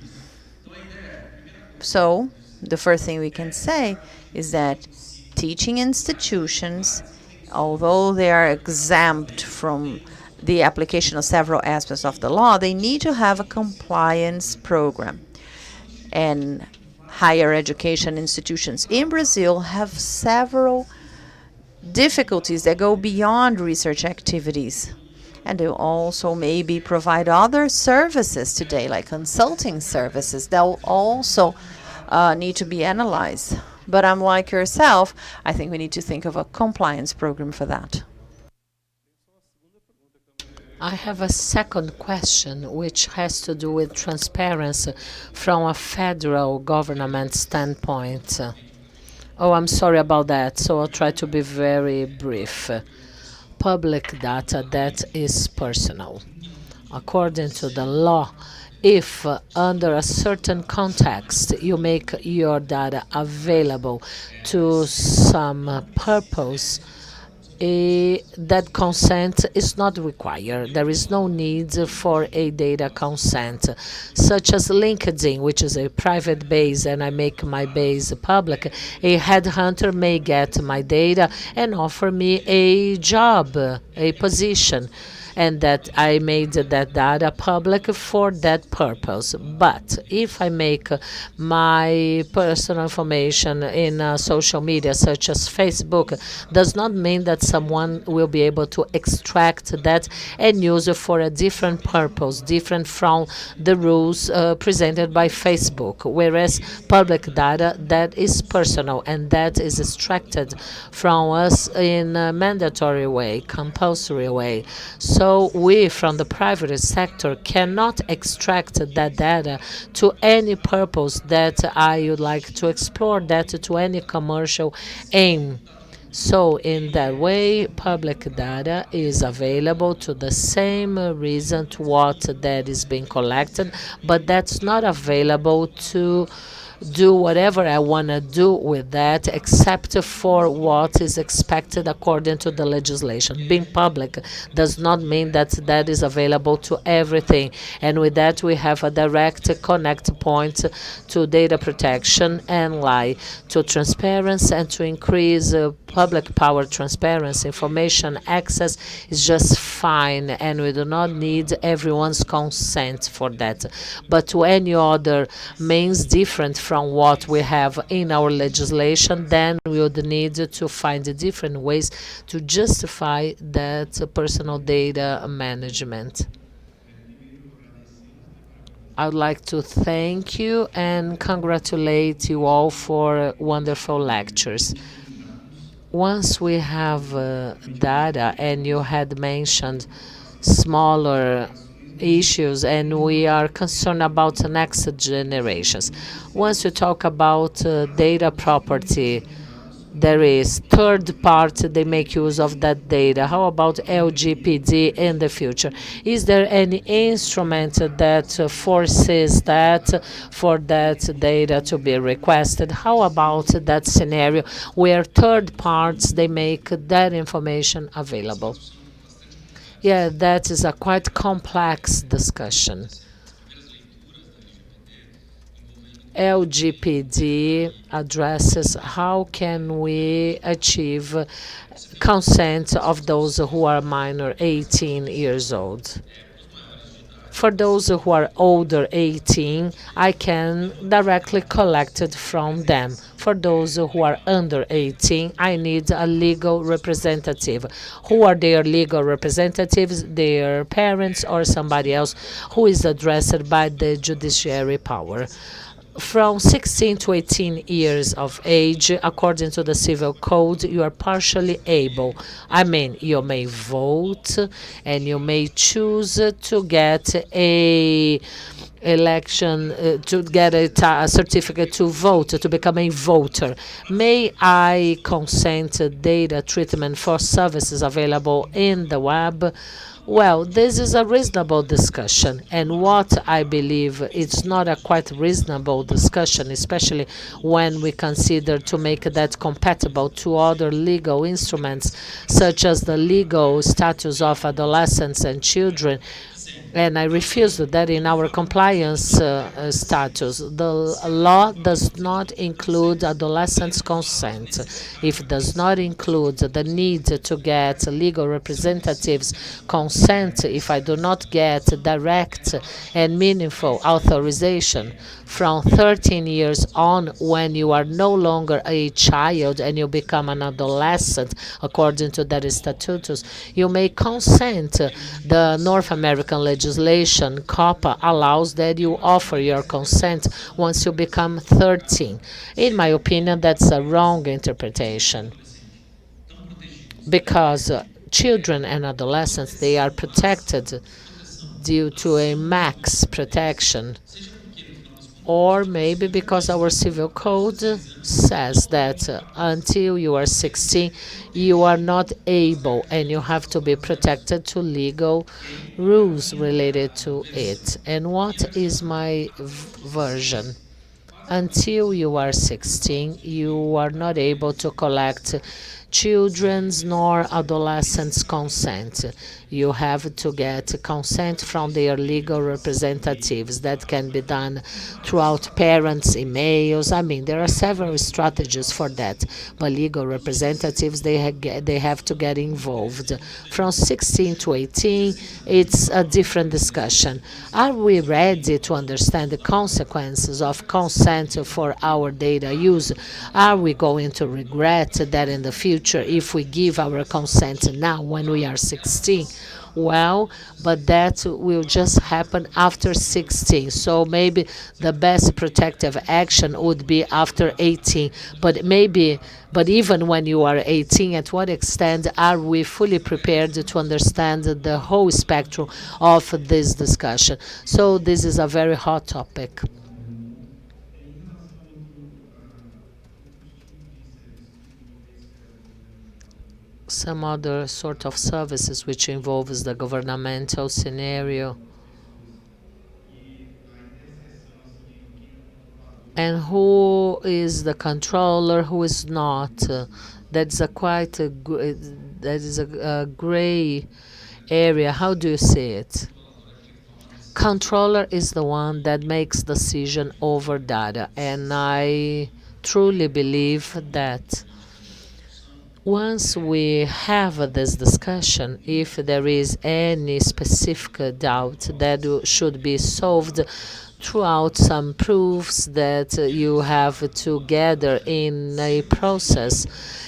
So the first thing we can say is that teaching institutions, although they are exempt from the application of several aspects of the law, they need to have a compliance program. And higher education institutions in Brazil have several difficulties that go beyond research activities. And they also maybe provide other services today, like consulting services, that will also need to be analyzed. But I'm like yourself, I think we need to think of a compliance program for that. I have a second question, which has to do with transparency from a federal government standpoint. Oh, I'm sorry about that, so I'll try to be very brief. Public data that is personal. According to the law, if under a certain context you make your data available to some purpose, that consent is not required. There is no need for a data consent, such as LinkedIn, which is a private base, and I make my base public. A headhunter may get my data and offer me a job, a position, and that I made that data public for that purpose. But if I make my personal information in social media, such as Facebook, does not mean that someone will be able to extract that and use it for a different purpose, different from the rules presented by Facebook. Whereas public data, that is personal, and that is extracted from us in a mandatory way, compulsory way. So we, from the private sector, cannot extract that data to any purpose that I would like to explore that to any commercial aim. So in that way, public data is available to the same reason to what that is being collected, but that's not available to do whatever I want to do with that, except for what is expected according to the legislation. Being public does not mean that that is available to everything. And with that, we have a direct connect point to data protection and to transparency and to increase public power transparency. Information access is just fine, and we do not need everyone's consent for that. But to any other means different from what we have in our legislation, then we would need to find different ways to justify that personal data management. I would like to thank you and congratulate you all for wonderful lectures. Once we have data, and you had mentioned smaller issues, and we are concerned about the next generations. Once you talk about data property, there is third party, they make use of that data. How about LGPD in the future? Is there any instrument that forces that for that data to be requested? How about that scenario where third parties, they make that information available? Yeah, that is a quite complex discussion. LGPD addresses how can we achieve consent of those who are minor 18 years old. For those who are older 18, I can directly collect it from them. For those who are under 18, I need a legal representative. Who are their legal representatives? Their parents or somebody else who is addressed by the judiciary power. From 16 to 18 years of age, according to the Civil Code, you are partially able. I mean, you may vote and you may choose to get a election, to get a certificate to vote, to become a voter. May I consent data treatment for services available in the web? Well, this is a reasonable discussion, and what I believe it's not a quite reasonable discussion, especially when we consider to make that compatible to other legal instruments, such as the legal status of adolescents and children. And I refuse that in our compliance status. The law does not include adolescents' consent. If it does not include the need to get legal representatives' consent, if I do not get direct and meaningful authorization from 13 years on, when you are no longer a child and you become an adolescent, according to that statutes, you may consent. The North American legislation, COPPA, allows that you offer your consent once you become 13. In my opinion, that's a wrong interpretation, because children and adolescents, they are protected due to a max protection, or maybe because our civil code says that until you are 16, you are not able, and you have to be protected to legal rules related to it. And what is my version? Until you are 16, you are not able to collect children's nor adolescents' consent. You have to get consent from their legal representatives. That can be done throughout parents' emails. I mean, there are several strategies for that, but legal representatives, they have to get involved. From 16 to 18, it's a different discussion. Are we ready to understand the consequences of consent for our data use? Are we going to regret that in the future if we give our consent now when we are 16? Well, but that will just happen after 16. So maybe the best protective action would be after 18. But even when you are 18, at what extent are we fully prepared to understand the whole spectrum of this discussion? So this is a very hot topic. Some other sort of services which involves the governmental scenario. And who is the controller, who is not? That's a gray area. How do you see it? Controller is the one that makes decision over data, and I truly believe that once we have this discussion, if there is any specific doubt that should be solved throughout some proofs that you have to gather in a process.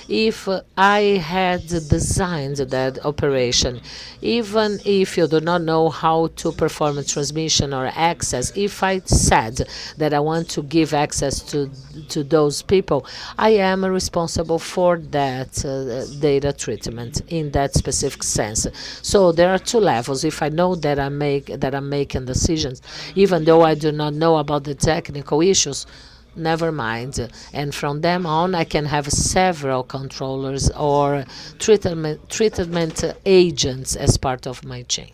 If I had designed that operation, even if you do not know how to perform a transmission or access, if I said that I want to give access to those people, I am responsible for that data treatment in that specific sense. So there are two levels. If I know that I'm making decisions, even though I do not know about the technical issues, never mind. And from them on, I can have several controllers or treatment agents as part of my chain.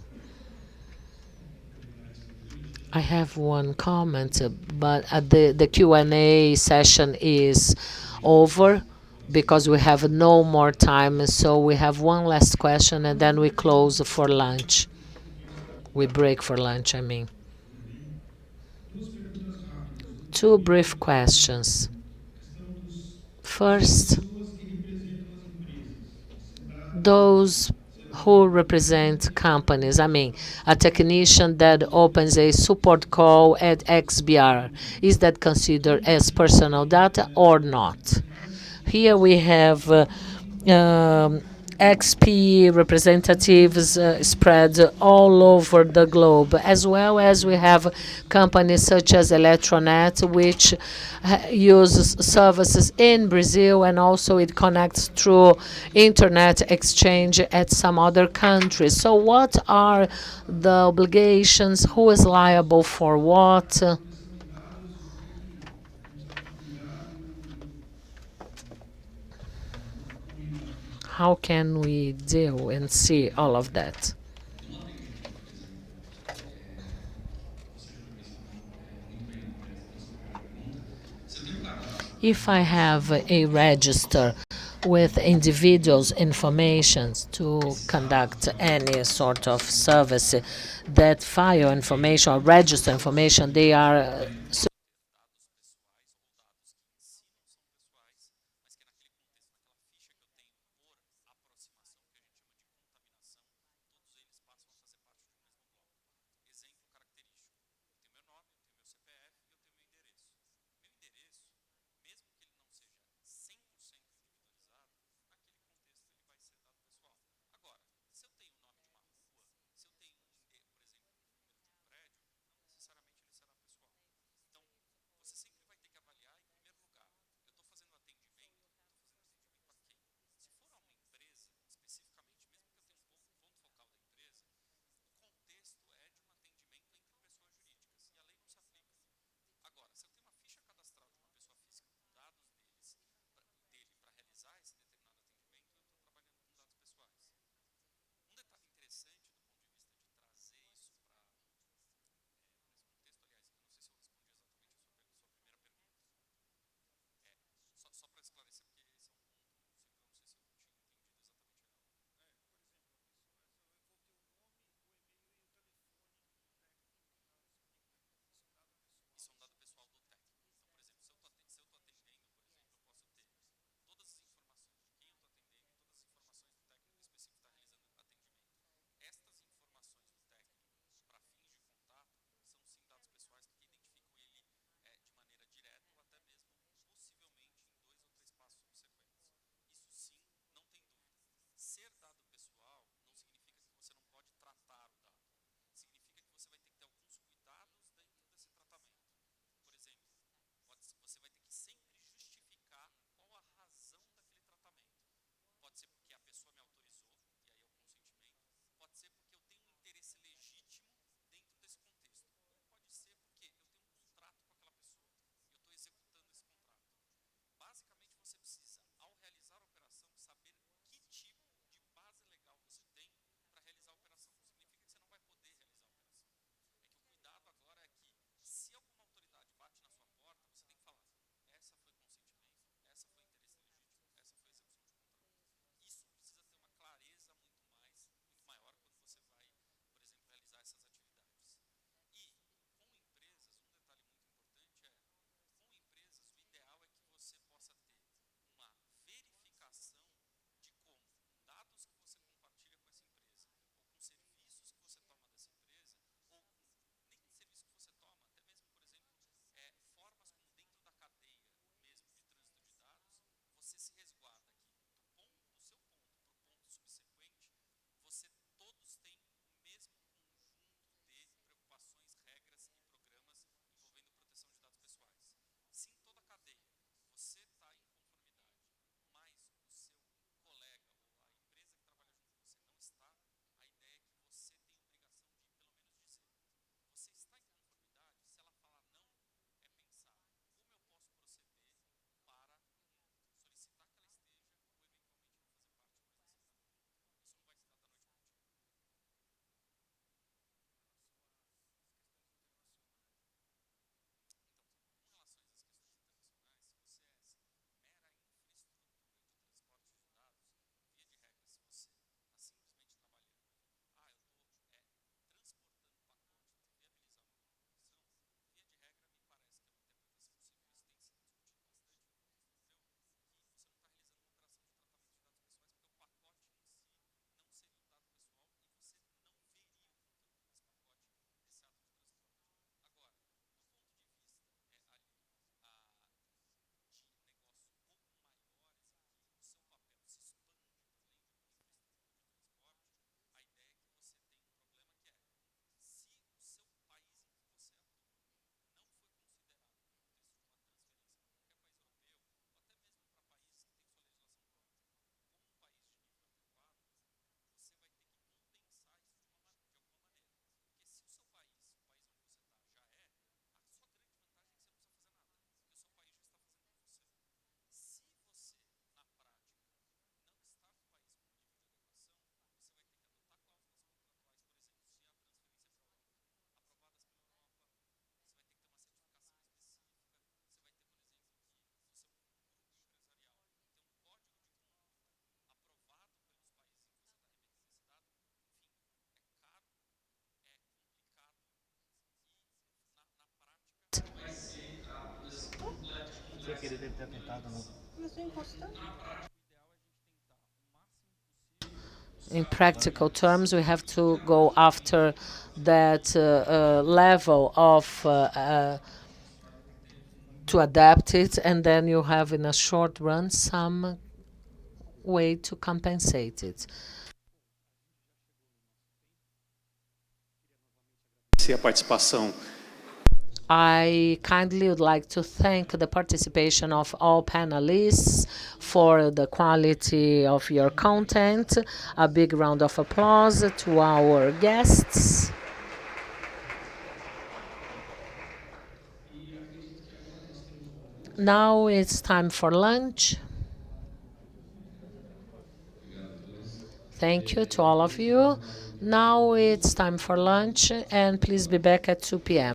I have one comment, but the Q&A session is over because we have no more time. So we have one last question, and then we close for lunch. We break for lunch, I mean. Two brief questions. First, those who represent companies. I mean, a technician that opens a support call at XBR, is that considered as personal data or not? Here we have XP representatives spread all over the globe, as well as we have companies such as Eletronet, which uses services in Brazil, and also it connects through internet exchange at some other countries. So what are the obligations? Who is liable for what? How can we deal and see all of that? If I have a register with individuals' information to conduct any sort of service, that file information or register information, they are In practical terms, we have to go after that level of to adapt it, and then you have in a short run some way to compensate it. Se a participação. I kindly would like to thank the participation of all panelists for the quality of your content. A big round of applause to our guests. Now it's time for lunch. Thank you to all of you. Now it's time for lunch, and please be back at 2 p.m.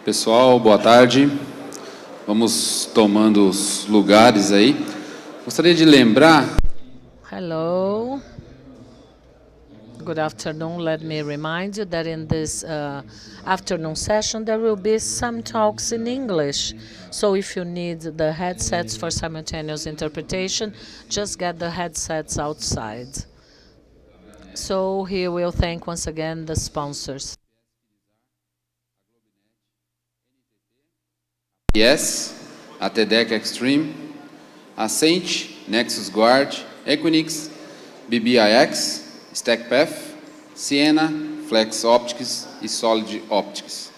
Pessoal, boa tarde. Vamos tomando os lugares aí. Gostaria de lembrar. Hello. Good afternoon. Let me remind you that in this afternoon session there will be some talks in English. So if you need the headsets for simultaneous interpretation, just get the headsets outside. So here we'll thank once again the sponsors. Yes, a TEDx Extreme, Ascent, Nexus Guard, Equinix, BBIX, StackPath, Siena, Flex Optics e Solid Optics.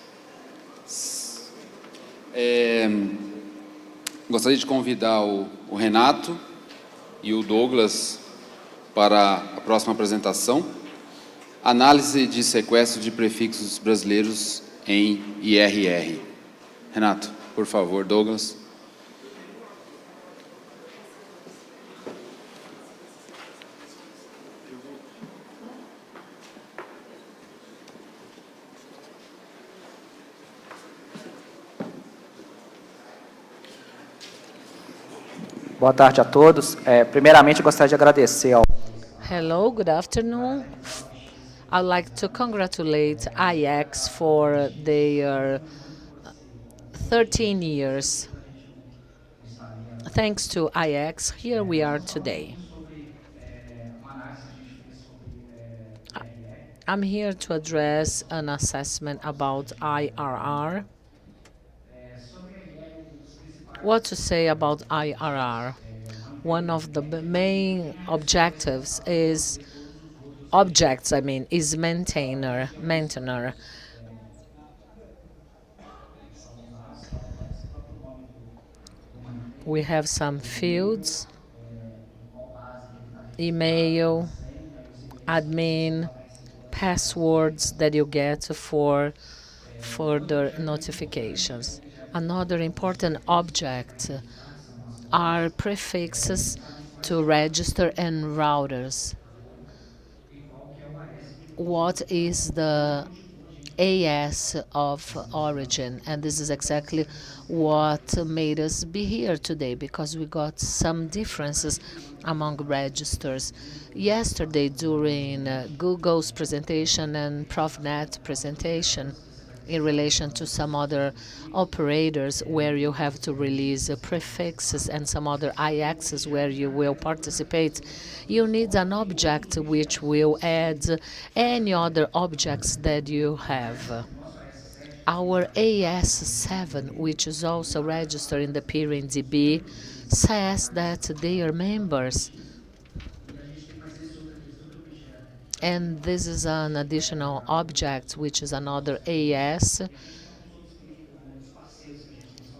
Gostaria de convidar o Renato e o Douglas para a próxima apresentação. Análise de sequestro de prefixos brasileiros em IRR. Renato, por favor, Douglas. Boa tarde a todos. Primeiramente, eu gostaria de agradecer ao Hello, good afternoon. I'd like to congratulate IX for their 13 years. Thanks to IX, here we are today. I'm here to address an assessment about IRR. What to say about IRR? One of the main objectives is maintainer. We have some fields, email, admin, passwords that you get for further notifications. Another important object are prefixes to register and routers. What is the AS of origin? And this is exactly what made us be here today, because we got some differences among registers. Yesterday, during Google's presentation and ProfNet presentation, in relation to some other operators where you have to release prefixes and some other IXs where you will participate, you need an object which will add any other objects that you have. Our AS7, which is also registered in the PeerInDB, says that they are members. And this is an additional object, which is another AS,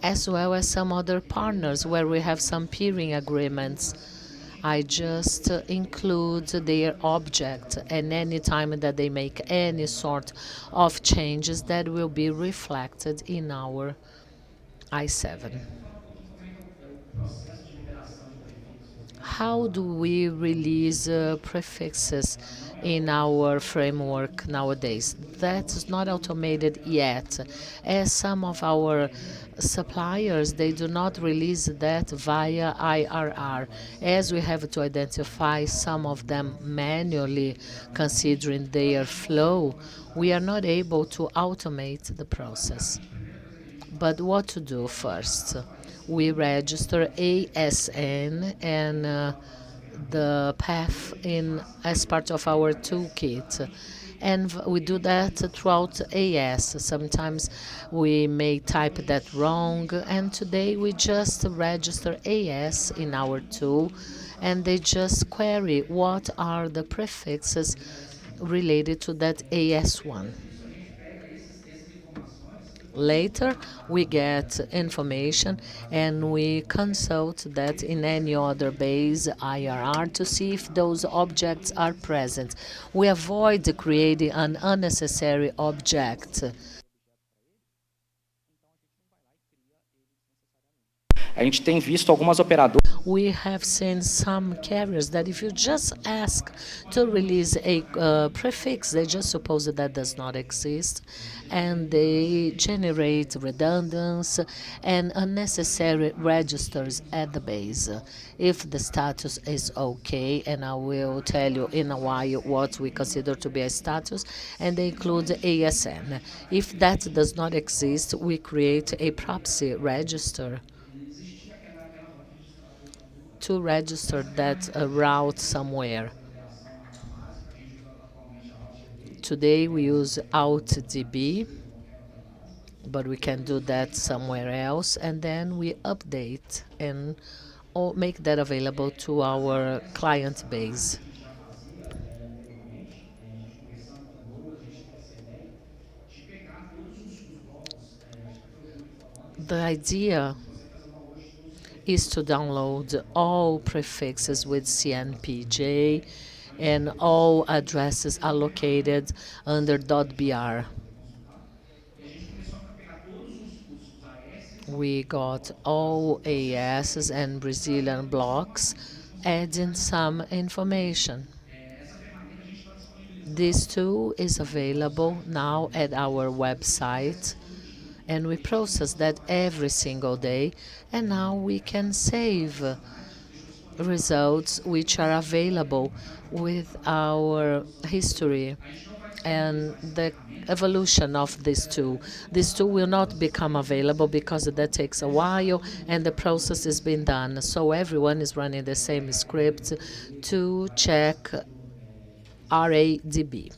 as well as some other partners where we have some peering agreements. I just include their object, and any time that they make any sort of changes, that will be reflected in our I7. How do we release prefixes in our framework nowadays? That's not automated yet, as some of our suppliers, they do not release that via IRR, as we have to identify some of them manually considering their flow. We are not able to automate the process. But what to do first? We register ASN and the path as part of our toolkit. And we do that throughout AS. Sometimes we may type that wrong, and today we just register AS in our tool, and they just query what are the prefixes related to that AS1. Later, we get information and we consult that in any other base IRR to see if those objects are present. We avoid creating an unnecessary object. A gente tem visto algumas operadoras. We have seen some carriers that if you just ask to release a prefix, they just suppose that that does not exist, and they generate redundancy and unnecessary registers at the base. If the status is okay, and I will tell you in a while what we consider to be a status, and they include ASN. If that does not exist, we create a proxy register to register that route somewhere. Today we use AuthDB, but we can do that somewhere else, and then we update and make that available to our client base. The idea is to download all prefixes with CNPJ, and all addresses are located under .br. We got all AESs and Brazilian blocks, adding some information. This tool is available now at our website, and we process that every single day, and now we can save results which are available with our history and the evolution of this tool. This tool will not become available because that takes a while and the process is being done. So everyone is running the same script to check RADB.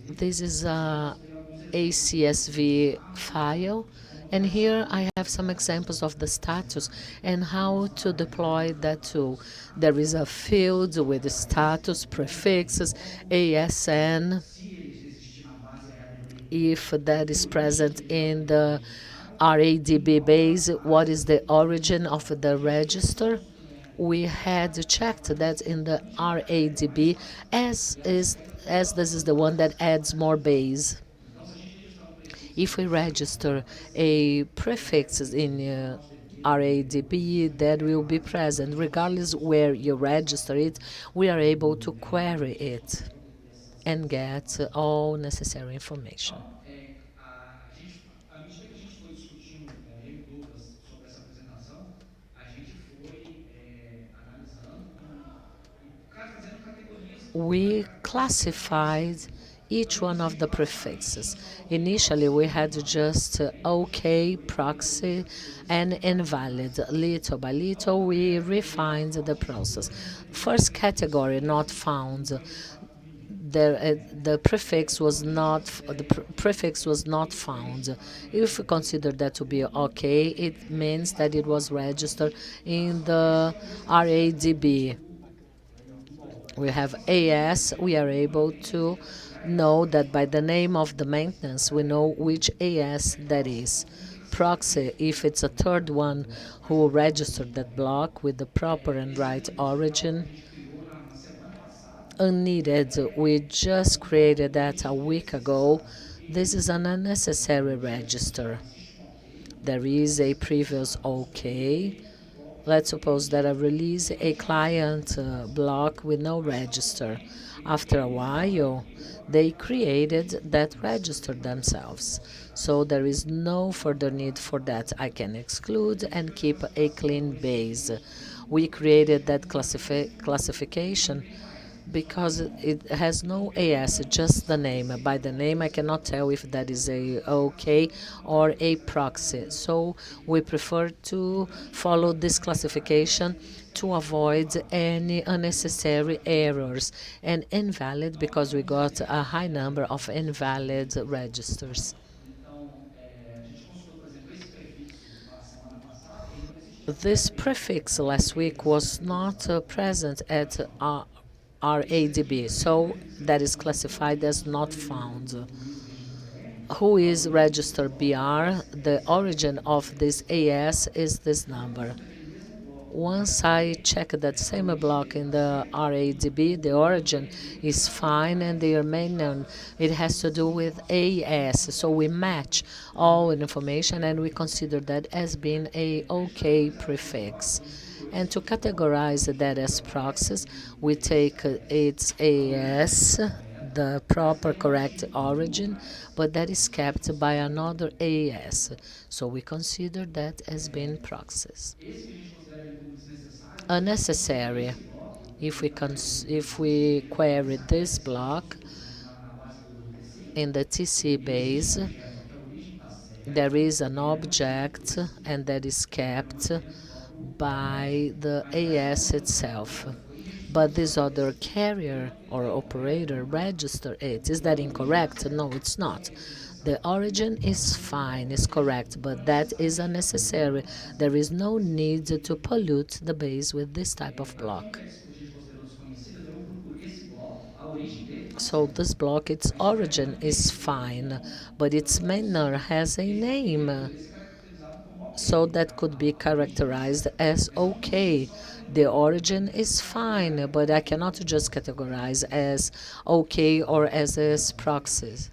This is a CSV file, and here I have some examples of the status and how to deploy that tool. There is a field with the status, prefixes, ASN. If that is present in the RADB base, what is the origin of the register? We had checked that in the RADB, as this is the one that adds more base. If we register a prefix in RADB, that will be present. Regardless where you register it, we are able to query it and get all necessary information. We classified each one of the prefixes. Initially, we had just OK, proxy, and invalid. Little by little, we refined the process. First category, not found. The prefix was not found. If we consider that to be OK, it means that it was registered in the RADB. We have AS. We are able to know that by the name of the maintenance, we know which AS that is. Proxy, if it's a third one who registered that block with the proper and right origin. Unneeded, we just created that a week ago. This is an unnecessary register. There is a previous OK. Let's suppose that I release a client block with no register. After a while, they created that register themselves. So there is no further need for that. I can exclude and keep a clean base. We created that classification because it has no AS, just the name. By the name, I cannot tell if that is a OK or a proxy. So we prefer to follow this classification to avoid any unnecessary errors, and invalid because we got a high number of invalid registers. This prefix last week was not present at RADB, so that is classified as not found. Who is registered BR? The origin of this AS is this number. Once I check that same block in the RADB, the origin is fine and the main it has to do with AS. So we match all information and we consider that as being a OK prefix. And to categorize that as proxies, we take its AS, the proper correct origin, but that is kept by another AS. So we consider that as being proxies. Unnecessary. If we query this block in the TC base, there is an object and that is kept by the AS itself. But this other carrier or operator register it. Is that incorrect? No, it's not. The origin is fine, is correct, but that is unnecessary. There is no need to pollute the base with this type of block. So this block, its origin is fine, but its mainner has a name. So that could be characterized as OK. The origin is fine, but I cannot just categorize as OK or as proxies.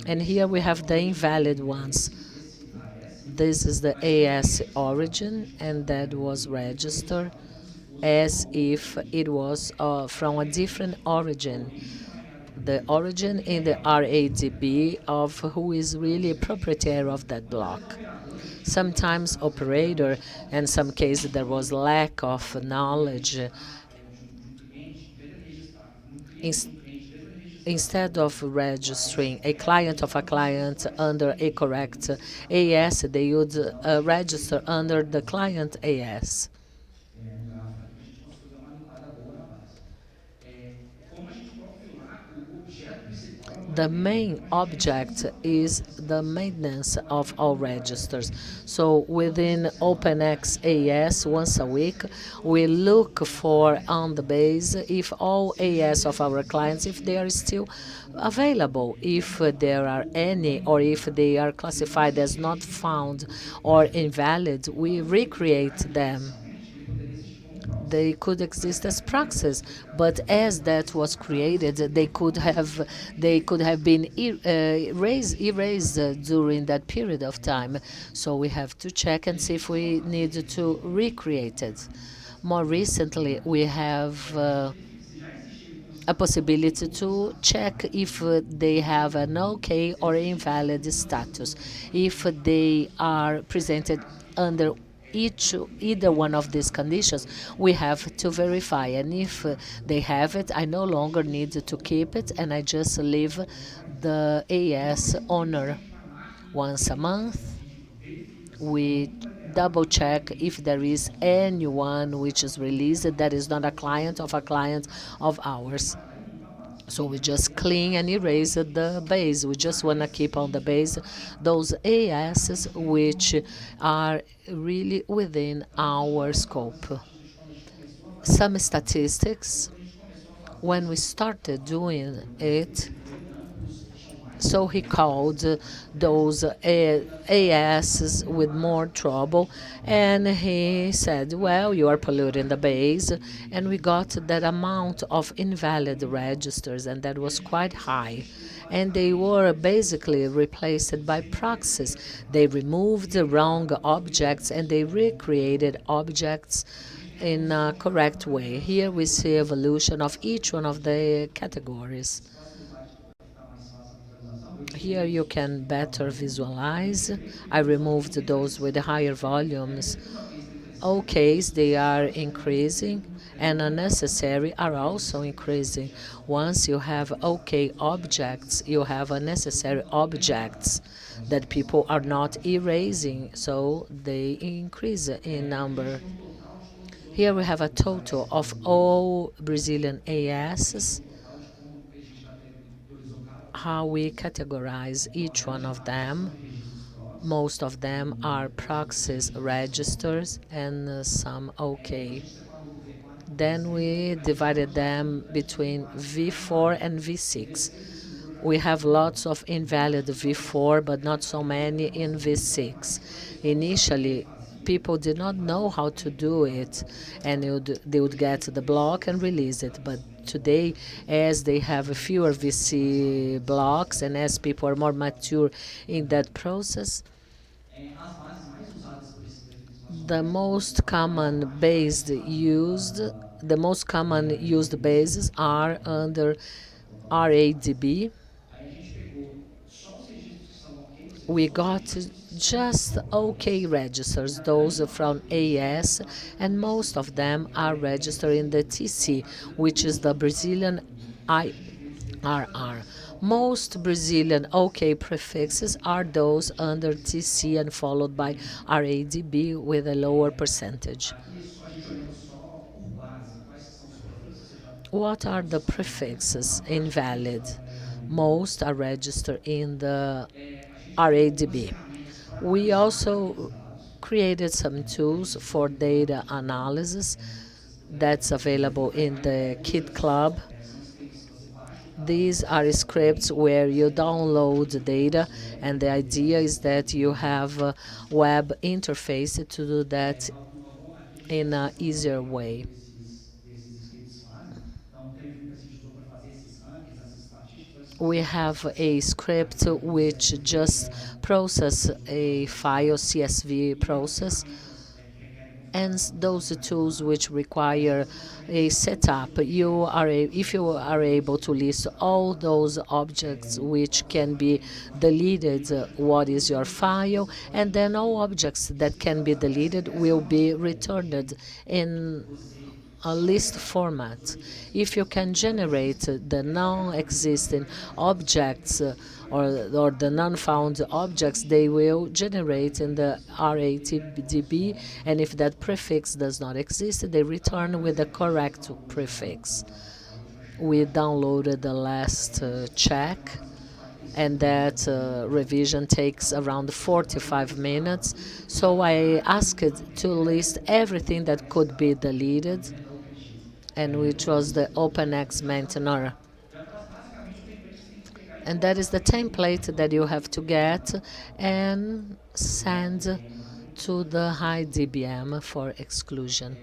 And here we have the invalid ones. This is the AS origin, and that was registered as if it was from a different origin. The origin in the RADB of who is really a proprietary of that block. Sometimes operator, in some cases there was lack of knowledge. Instead of registering a client of a client under a correct AS, they would register under the client AS. The main object is the maintenance of all registers. So within OpenX AS, once a week, we look for on the base if all AS of our clients, if they are still available, if there are any, or if they are classified as not found or invalid, we recreate them. They could exist as proxies, but as that was created, they could have been erased during that period of time. So we have to check and see if we need to recreate it. More recently, we have a possibility to check if they have an OK or invalid status, if they are presented under either one of these conditions, we have to verify. And if they have it, I no longer need to keep it, and I just leave the AS owner. Once a month, we double check if there is anyone which is released that is not a client of ours. So we just clean and erase the base. We just want to keep on the base those ASs which are really within our scope. Some statistics, when we started doing it, so he called those ASs with more trouble, and he said, well, you are polluting the base, and we got that amount of invalid registers, and that was quite high. And they were basically replaced by proxies. They removed the wrong objects, and they recreated objects in a correct way. Here we see evolution of each one of the categories. Here you can better visualize. I removed those with higher volumes. OKs, they are increasing, and unnecessary are also increasing. Once you have OK objects, you have unnecessary objects that people are not erasing, so they increase in number. Here we have a total of all Brazilian ASs, how we categorize each one of them. Most of them are proxies registers and some OK. Then we divided them between V4 and V6. We have lots of invalid V4, but not so many in V6. Initially, people did not know how to do it, and they would get the block and release it. But today, as they have fewer VC blocks and as people are more mature in that process, the most common used bases are under RADB. We got just OK registers, those from AES, and most of them are registered in the TC, which is the Brazilian IRR. Most Brazilian OK prefixes are those under TC and followed by RADB with a lower percentage. What are the prefixes invalid? Most are registered in the RADB. We also created some tools for data analysis that's available in the Kit Club. These are scripts where you download the data, and the idea is that you have a web interface to do that in an easier way. We have a script which just process a file, CSV process, and those tools which require a setup. If you are able to list all those objects which can be deleted, what is your file, and then all objects that can be deleted will be returned in a list format. If you can generate the non-existing objects or the non-found objects, they will generate in the RADB, and if that prefix does not exist, they return with the correct prefix. We downloaded the last check, and that revision takes around 45 minutes. So I asked to list everything that could be deleted, and which was the OpenX maintainer. And that is the template that you have to get and send to the high DBM for exclusion.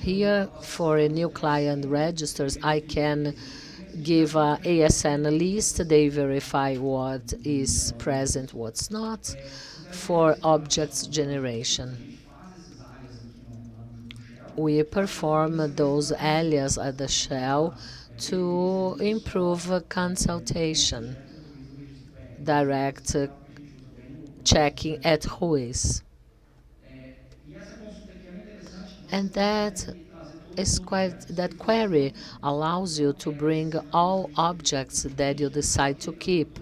Here, for a new client registers, I can give a ASN list. They verify what is present, what's not, for objects generation. We perform those alias at the shell to improve consultation, direct checking at WHOIS. And that query allows you to bring all objects that you decide to keep.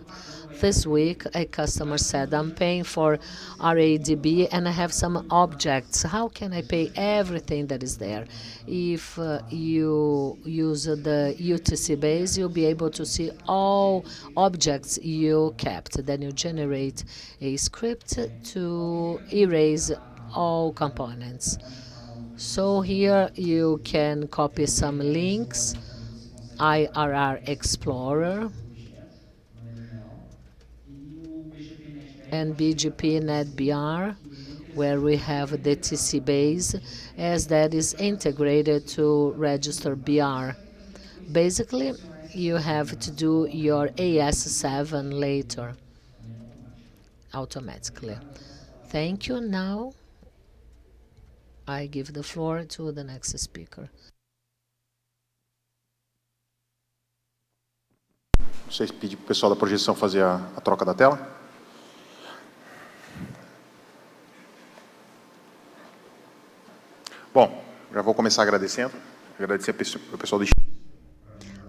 This week, a customer said, I'm paying for RADB and I have some objects. How can I pay everything that is there? If you use the UTC base, you'll be able to see all objects you kept. Then you generate a script to erase all components. So here you can copy some links, IRR Explorer, and BGP NetBR, where we have the TC base, as that is integrated to register BR. Basically, you have to do your AS7 later, automatically. Thank you. Now, I give the floor to the next speaker. Vocês pedem para o pessoal da projeção fazer a troca da tela? Bom, já vou começar agradecendo. Agradecer ao pessoal do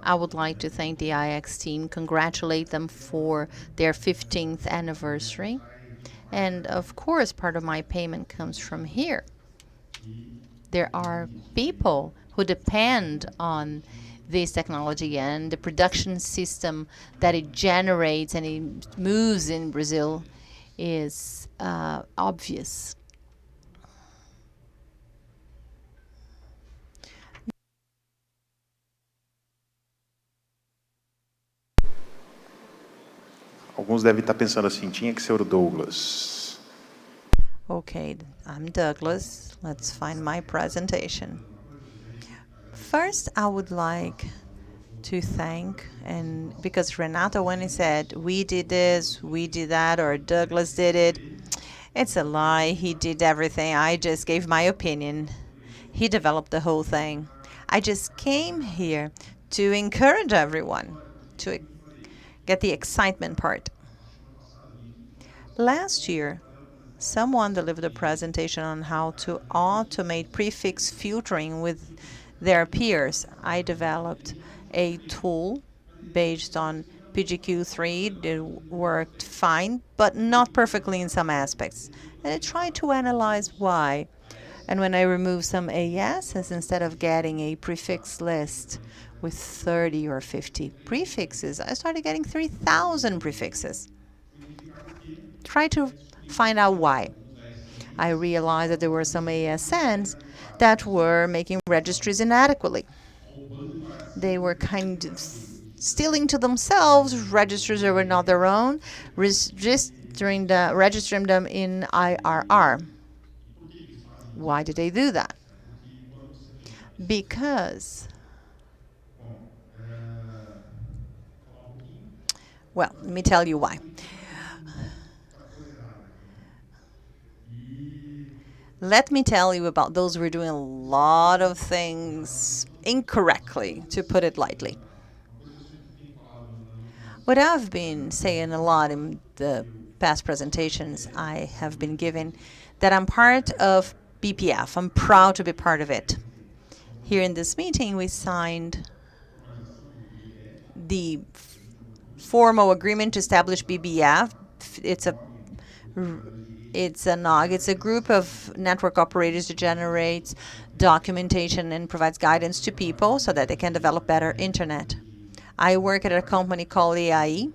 I would like to thank the IX team, congratulate them for their 15th anniversary. And of course, part of my payment comes from here. There are people who depend on this technology, and the production system that it generates and it moves in Brazil is obvious. Alguns devem estar pensando assim, tinha que ser o Douglas. Okay, I'm Douglas. Let's find my presentation. First, I would like to thank, and because Renato, when he said, we did this, we did that, or Douglas did it, it's a lie. He did everything. I just gave my opinion. He developed the whole thing. I just came here to encourage everyone, to get the excitement part. Last year, someone delivered a presentation on how to automate prefix filtering with their peers. I developed a tool based on PGQ3 that worked fine, but not perfectly in some aspects. And I tried to analyze why. And when I removed some ASs, instead of getting a prefix list with 30 or 50 prefixes, I started getting 3,000 prefixes. Try to find out why. I realized that there were some ASNs that were making registries inadequately. They were kind of stealing to themselves registers that were not their own, registering them in IRR. Why did they do that? Because, well, let me tell you why. Let me tell you about those who are doing a lot of things incorrectly, to put it lightly. What I've been saying a lot in the past presentations I have been giving, that I'm part of BPF. I'm proud to be part of it. Here in this meeting, we signed the formal agreement to establish BBF. It's a NOG. It's a group of network operators that generates documentation and provides guidance to people so that they can develop better internet. I work at a company called AIE.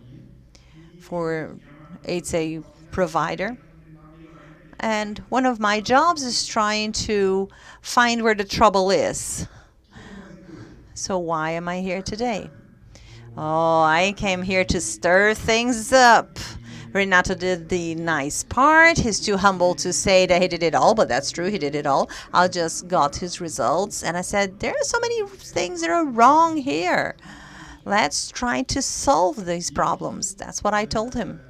It's a provider. And one of my jobs is trying to find where the trouble is. So why am I here today? Oh, I came here to stir things up. Renato did the nice part. He's too humble to say that he did it all, but that's true, he did it all. I just got his results, and I said, there are so many things that are wrong here. Let's try to solve these problems. That's what I told him.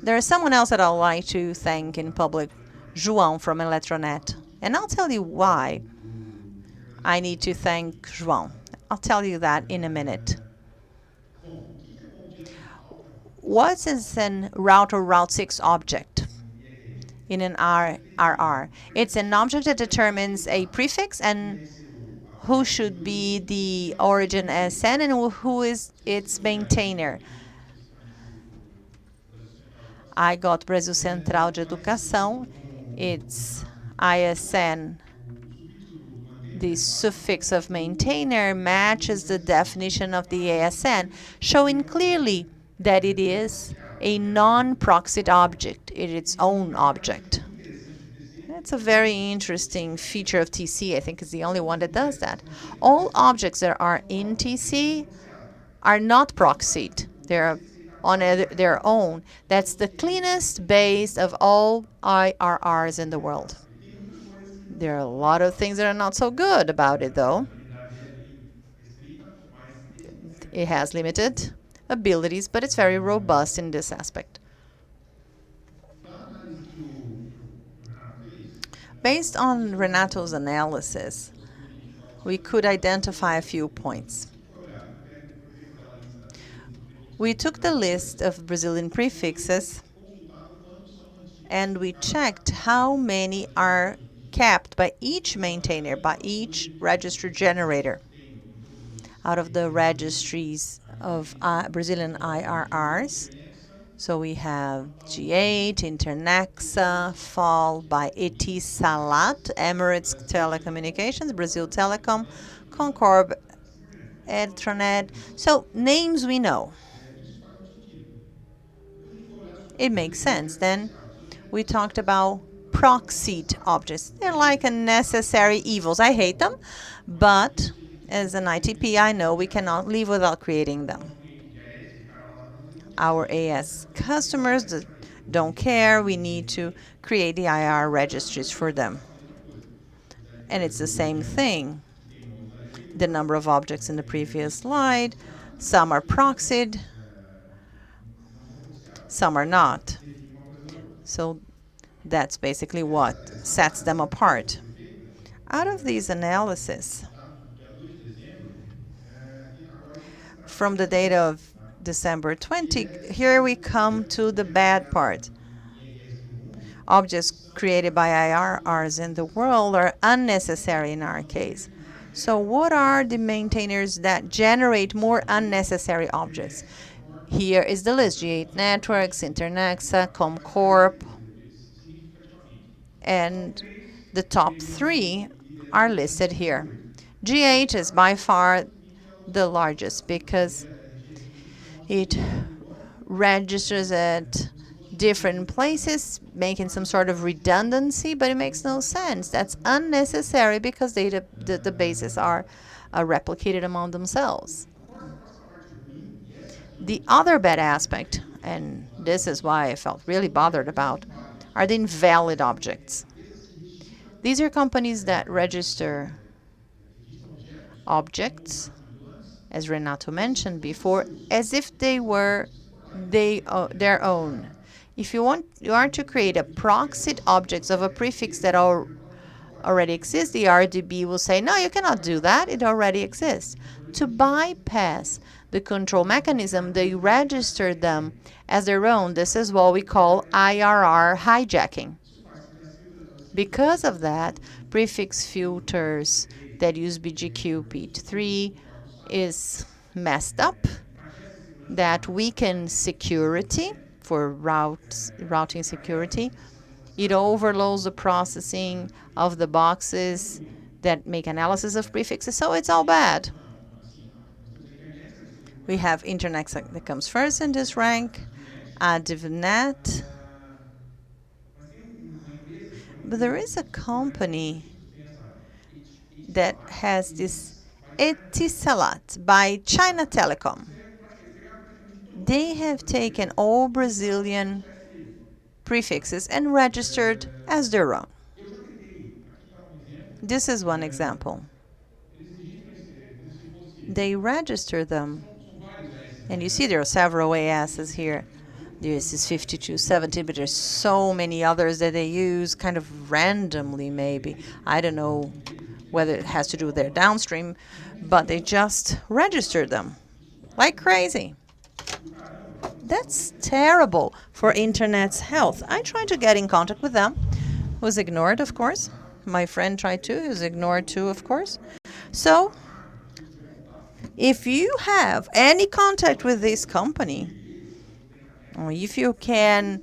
There is someone else that I'd like to thank in public, João from Eletronet. And I'll tell you why I need to thank João. I'll tell you that in a minute. What is an route or Route 6 object in an RRR? It's an object that determines a prefix and who should be the origin SN and who is its maintainer. I got Brasil Central de Educação. Its ISN, the suffix of maintainer, matches the definition of the ASN, showing clearly that it is a non-proxied object. It is its own object. That's a very interesting feature of TC. I think it's the only one that does that. All objects that are in TC are not proxied. They're on their own. That's the cleanest base of all IRRs in the world. There are a lot of things that are not so good about it, though. It has limited abilities, but it's very robust in this aspect. Based on Renato's analysis, we could identify a few points. We took the list of Brazilian prefixes and we checked how many are kept by each maintainer, by each register generator. Out of the registries of Brazilian IRRs, so we have G8, Internexa, followed by Etisalat, Emirates Telecommunications, Brazil Telecom, Concorb, Eletronet. So names we know. It makes sense. Then we talked about proxied objects. They're like unnecessary evils. I hate them, but as an ITP, I know we cannot live without creating them. Our AS customers don't care. We need to create the IR registries for them. And it's the same thing. The number of objects in the previous slide, some are proxied, some are not. So that's basically what sets them apart. Out of these analysis, from the data of December 20, here we come to the bad part. Objects created by IRRs in the world are unnecessary in our case. So what are the maintainers that generate more unnecessary objects? Here is the list: G8 Networks, Internexa, ComCorp, and the top 3 are listed here. G8 is by far the largest because it registers at different places, making some sort of redundancy, but it makes no sense. That's unnecessary because the bases are replicated among themselves. The other bad aspect, and this is why I felt really bothered about, are the invalid objects. These are companies that register objects, as Renato mentioned before, as if they were their own. If you are to create a proxied objects of a prefix that already exists, the RDB will say, no, you cannot do that, it already exists. To bypass the control mechanism, they register them as their own. This is what we call IRR hijacking. Because of that, prefix filters that use BGQP3 is messed up. That weakens security for routing security. It overloads the processing of the boxes that make analysis of prefixes, so it's all bad. We have Internexa that comes first in this rank, ADVNet. But there is a company that has this Etisalat by China Telecom. They have taken all Brazilian prefixes and registered as their own. This is one example. They register them, and you see there are several ASs here. This is 5270, but there's so many others that they use kind of randomly, maybe. I don't know whether it has to do with their downstream, but they just register them like crazy. That's terrible for Internet's health. I tried to get in contact with them. Was ignored, of course. My friend tried to. He was ignored too, of course. So, if you have any contact with this company, or if you can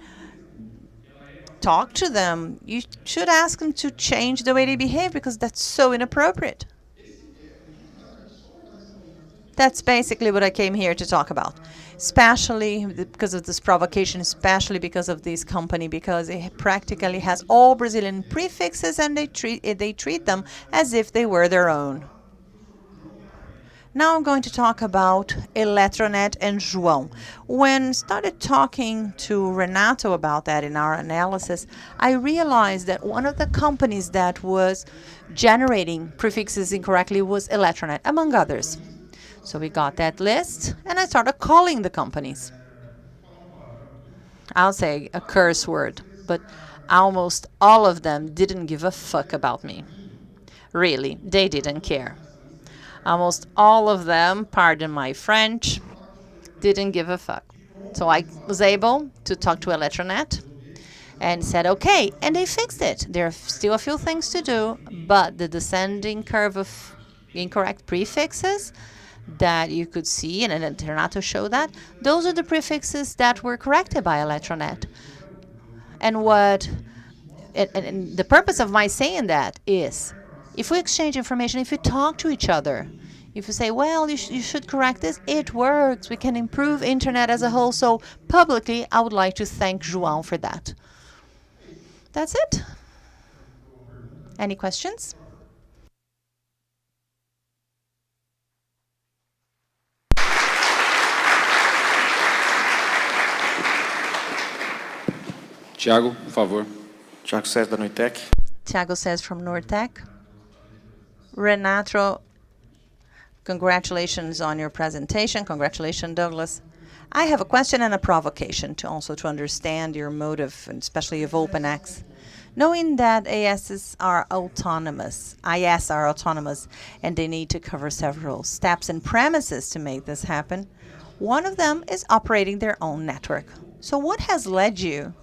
talk to them, you should ask them to change the way they behave, because that's so inappropriate. That's basically what I came here to talk about, especially because of this provocation, especially because of this company, because it practically has all Brazilian prefixes and they treat them as if they were their own. Now I'm going to talk about Eletronet and João. When I started talking to Renato about that in our analysis, I realized that one of the companies that was generating prefixes incorrectly was Eletronet, among others. So we got that list, and I started calling the companies. I'll say a curse word, but almost all of them didn't give a fuck about me. Really, they didn't care. Almost all of them, pardon my French, didn't give a fuck. So I was able to talk to Eletronet and said, okay, and they fixed it. There are still a few things to do, but the descending curve of incorrect prefixes that you could see, and Renato showed that, those are the prefixes that were corrected by Eletronet. And the purpose of my saying that is, if we exchange information, if we talk to each other, if you say, well, you should correct this, it works. We can improve Internet as a whole. So publicly, I would like to thank João for that. That's it. Any questions? Tiago, por favor. Tiago César da Noitec. Tiago says from Nortec. Renato, congratulations on your presentation. Congratulations, Douglas. I have a question and a provocation to understand your motive, and especially of OpenX. Knowing that IS are autonomous, and they need to cover several steps and premises to make this happen, one of them is operating their own network. So what has led you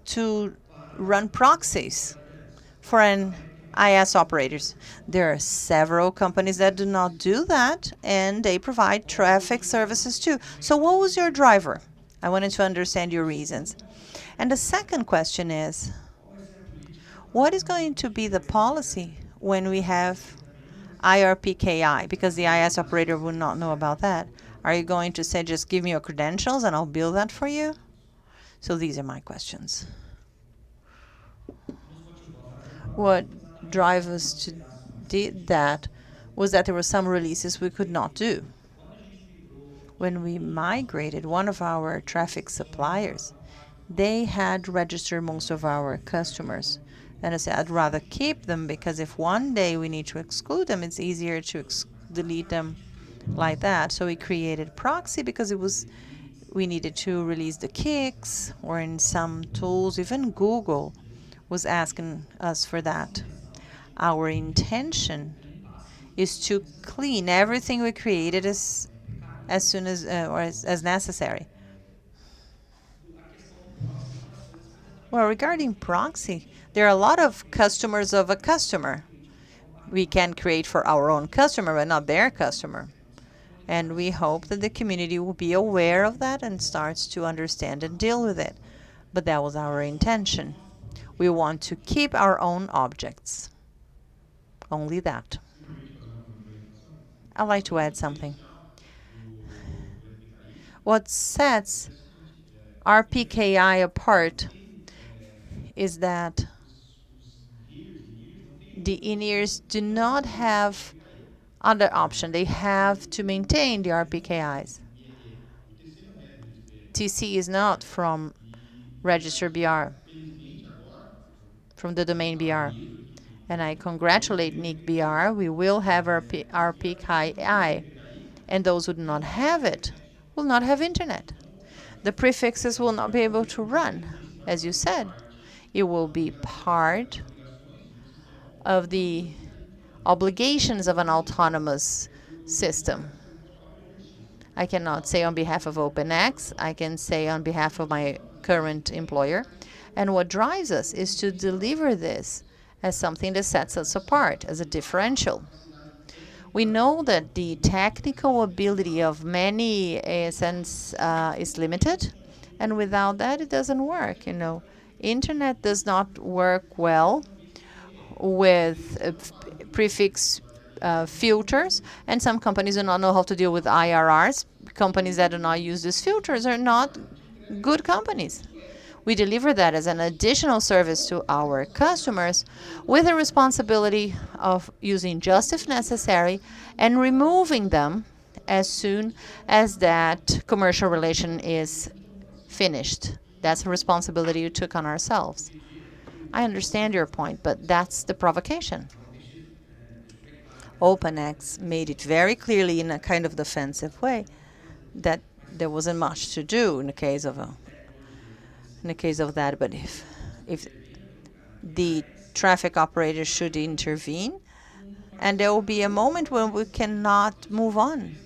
to run proxies for an IS operators? There are several companies that do not do that, and they provide traffic services too. So what was your driver? I wanted to understand your reasons. And the second question is, what is going to be the policy when we have IRPKI? Because the IS operator will not know about that. Are you going to say, just give me your credentials and I'll build that for you? So these are my questions. What drive us to did that was that there were some releases we could not do. When we migrated one of our traffic suppliers, they had registered most of our customers. And I said, I'd rather keep them, because if one day we need to exclude them, it's easier to delete them like that. So we created proxy because we needed to release the kicks, or in some tools, even Google was asking us for that. Our intention is to clean everything we created as soon as or as necessary. Well, regarding proxy, there are a lot of customers of a customer. We can create for our own customer, but not their customer. And we hope that the community will be aware of that and starts to understand and deal with it. But that was our intention. We want to keep our own objects. Only that. I'd like to add something. What sets RPKI apart is that the in-ears do not have other option. They have to maintain the RPKIs. TC is not from register BR, from the domain BR. And I congratulate Nick BR. We will have RPKI. And those who do not have it will not have internet. The prefixes will not be able to run. As you said, it will be part of the obligations of an autonomous system. I cannot say on behalf of OpenX. I can say on behalf of my current employer. And what drives us is to deliver this as something that sets us apart, as a differential. We know that the technical ability of many ASNs is limited, and without that, it doesn't work. Internet does not work well with prefix filters, and some companies do not know how to deal with IRRs. Companies that do not use these filters are not good companies. We deliver that as an additional service to our customers with a responsibility of using just if necessary and removing them as soon as that commercial relation is finished. That's a responsibility we took on ourselves. I understand your point, but that's the provocation. OpenX made it very clearly in a kind of defensive way that there wasn't much to do in the case of that. But if the traffic operator should intervene, and there will be a moment when we cannot move on.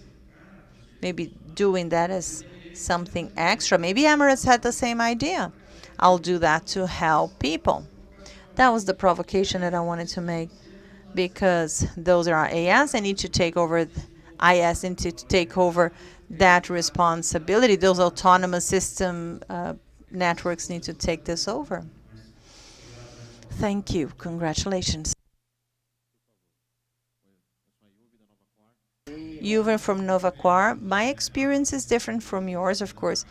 Maybe doing that as something extra. Maybe Emirates had the same idea. I'll do that to help people. That was the provocation that I wanted to make, because those are our AS. I need to take over IS and to take over that responsibility. Those autonomous system networks need to take this over. Thank you. Congratulations. Yuvan from Novaquar. My experience is different from yours, of course.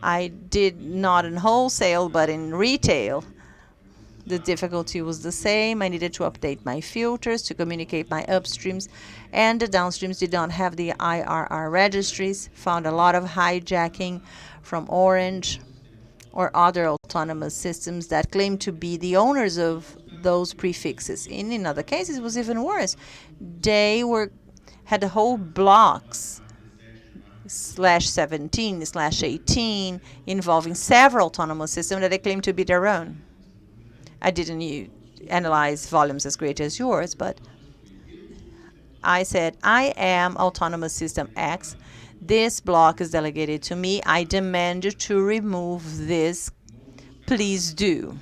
I did not in wholesale, but in retail. The difficulty was the same. I needed to update my filters to communicate my upstreams, and the downstreams did not have the IRR registries. Found a lot of hijacking from Orange or other autonomous systems that claim to be the owners of those prefixes. In other cases, it was even worse. They had whole blocks /17/18 involving several autonomous systems that they claim to be their own. I didn't analyze volumes as great as yours, but I said, I am autonomous system X. This block is delegated to me. I demand you to remove this. Please do.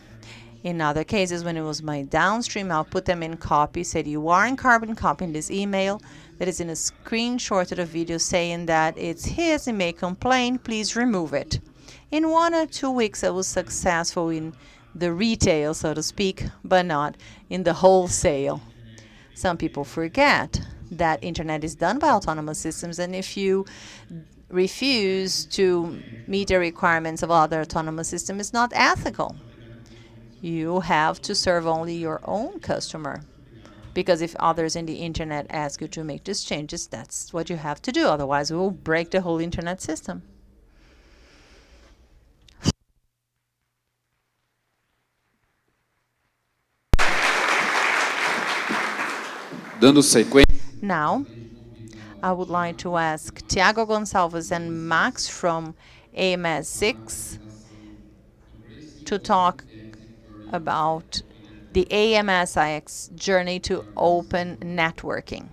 In other cases, when it was my downstream, I'll put them in copy, said you are in carbon copy in this email that is in a screenshot of the video saying that it's his, he may complain, please remove it. In 1 or 2 weeks, I was successful in the retail, so to speak, but not in the wholesale. Some people forget that internet is done by autonomous systems, and if you refuse to meet the requirements of other autonomous systems, it's not ethical. You have to serve only your own customer, because if others in the internet ask you to make these changes, that's what you have to do. Otherwise, we will break the whole internet system. Dando sequência. Now, I would like to ask Tiago Gonçalves and Max from AMS 6 to talk about the AMS-IX journey to open networking.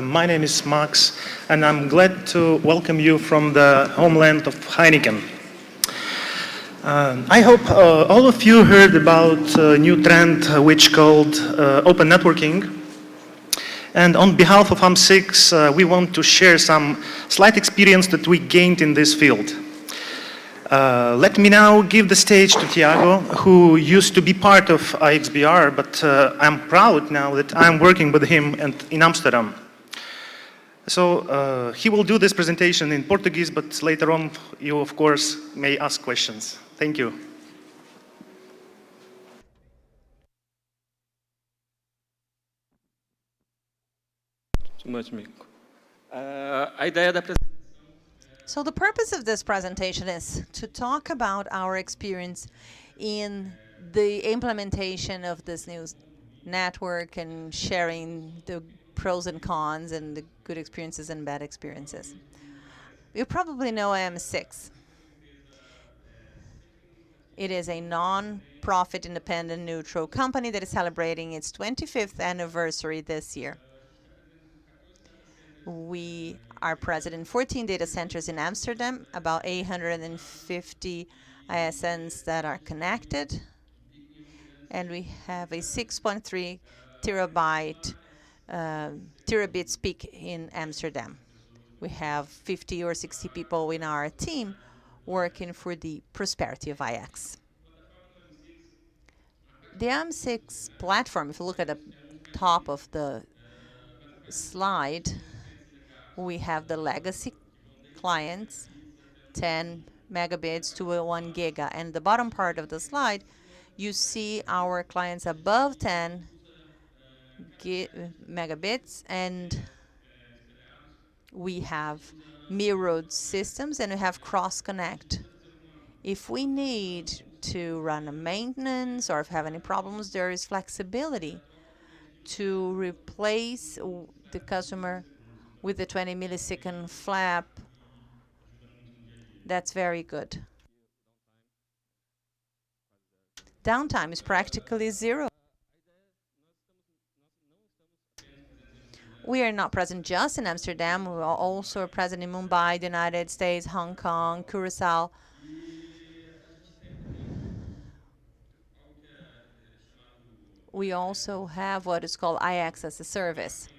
My name is Max, and I'm glad to welcome you from the homeland of Heineken. I hope all of you heard about a new trend which called open networking. And on behalf of AM6, we want to share some slight experience that we gained in this field. Let me now give the stage to Tiago, who used to be part of IXBR, but I'm proud now that I'm working with him in Amsterdam. So he will do this presentation in Portuguese, but later on you, of course, may ask questions. Thank you. So the purpose of this presentation is to talk about our experience in the implementation of this new network and sharing the pros and cons and the good experiences and bad experiences. You probably know AM6. It is a non-profit, independent, neutral company that is celebrating its 25th anniversary this year. We are present in 14 data centers in Amsterdam, about 850 ISNs that are connected, and we have a 6.3 terabits peak in Amsterdam. We have 50 or 60 people in our team working for the prosperity of IX. The AM6 platform, if you look at the top of the slide, we have the legacy clients, 10 megabits to 1 giga. And the bottom part of the slide, you see our clients above 10 megabits, and we have mirrored systems, and we have cross-connect. If we need to run a maintenance or if we have any problems, there is flexibility to replace the customer with the 20 millisecond flap. That's very good. Downtime is practically zero. We are not present just in Amsterdam. We are also present in Mumbai, the United States, Hong Kong, Curacao. We also have what is called IX as a service.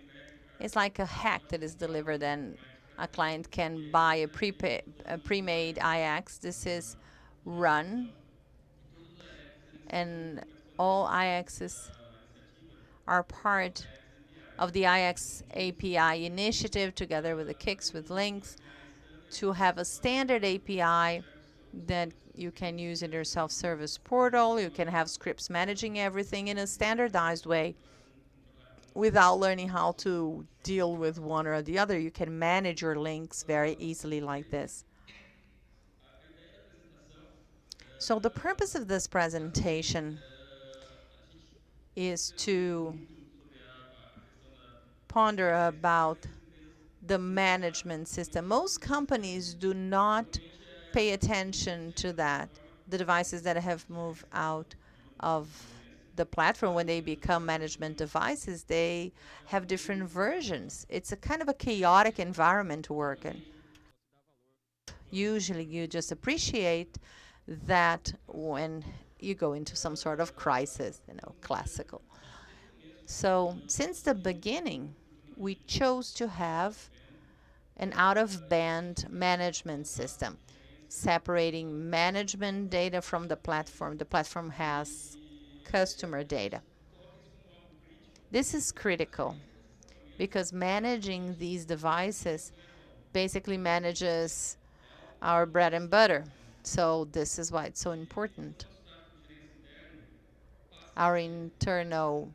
It's like a hack that is delivered, and A client can buy a pre-made IX. This is run, and all IXs are part of the IX API initiative together with the KICS, with links, to have a standard API that you can use in your self-service portal. You can have scripts managing everything in a standardized way without learning how to deal with one or the other. You can manage your links very easily like this. So the purpose of this presentation is to ponder about the management system. Most companies do not pay attention to that. The devices that have moved out of the platform, when they become management devices, they have different versions. It's a kind of a chaotic environment to work in. Usually you just appreciate that when you go into some sort of crisis, classical. So since the beginning, we chose to have an out-of-band management system, separating management data from the platform. The platform has customer data. This is critical because managing these devices basically manages our bread and butter. So this is why it's so important. Our internal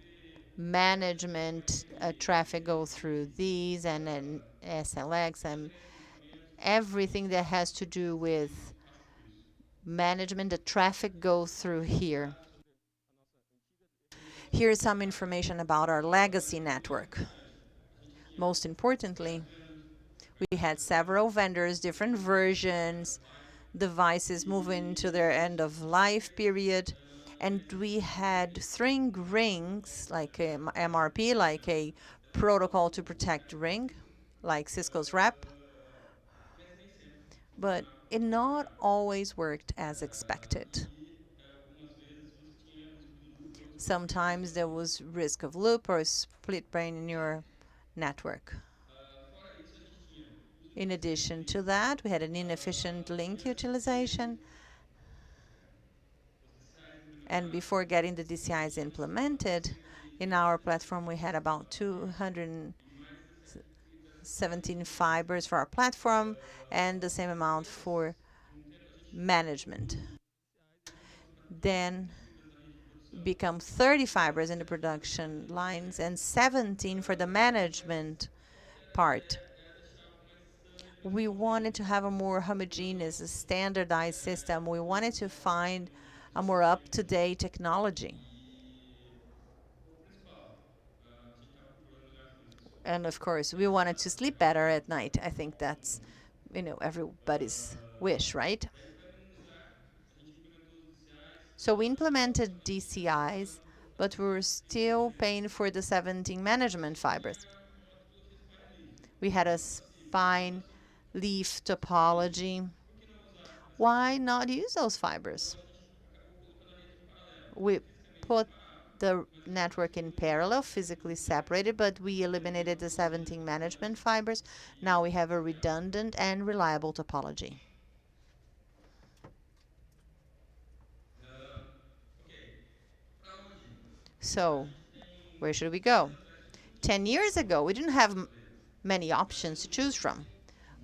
management traffic go through these, and then SLX, and everything that has to do with management, the traffic goes through here. Here's some information about our legacy network. Most importantly, we had several vendors, different versions, devices moving to their end of life period, and we had string rings like a MRP, like a protocol to protect ring, like Cisco's RAP, but it not always worked as expected. Sometimes there was risk of loop or split brain in your network. In addition to that, we had an inefficient link utilization. And before getting the DCIs implemented, in our platform, we had about 217 fibers for our platform and the same amount for management. Then become 30 fibers in the production lines and 17 for the management part. We wanted to have a more homogeneous, a standardized system. We wanted to find a more up-to-date technology. And of course, we wanted to sleep better at night. I think that's, everybody's wish, right? So we implemented DCIs, but we were still paying for the 17 management fibers. We had a spine leaf topology. Why not use those fibers? We put the network in parallel, physically separated, but we eliminated the 17 management fibers. Now we have a redundant and reliable topology. So, where should we go? 10 years ago, we didn't have many options to choose from.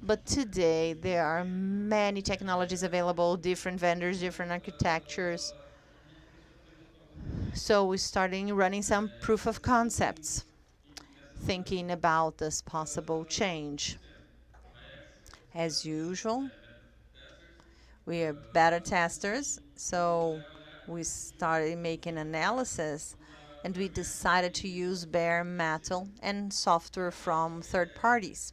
But today, there are many technologies available, different vendors, different architectures. So we started running some proof of concepts, thinking about this possible change. As usual, we are beta testers, so we started making analysis, and we decided to use bare metal and software from third parties.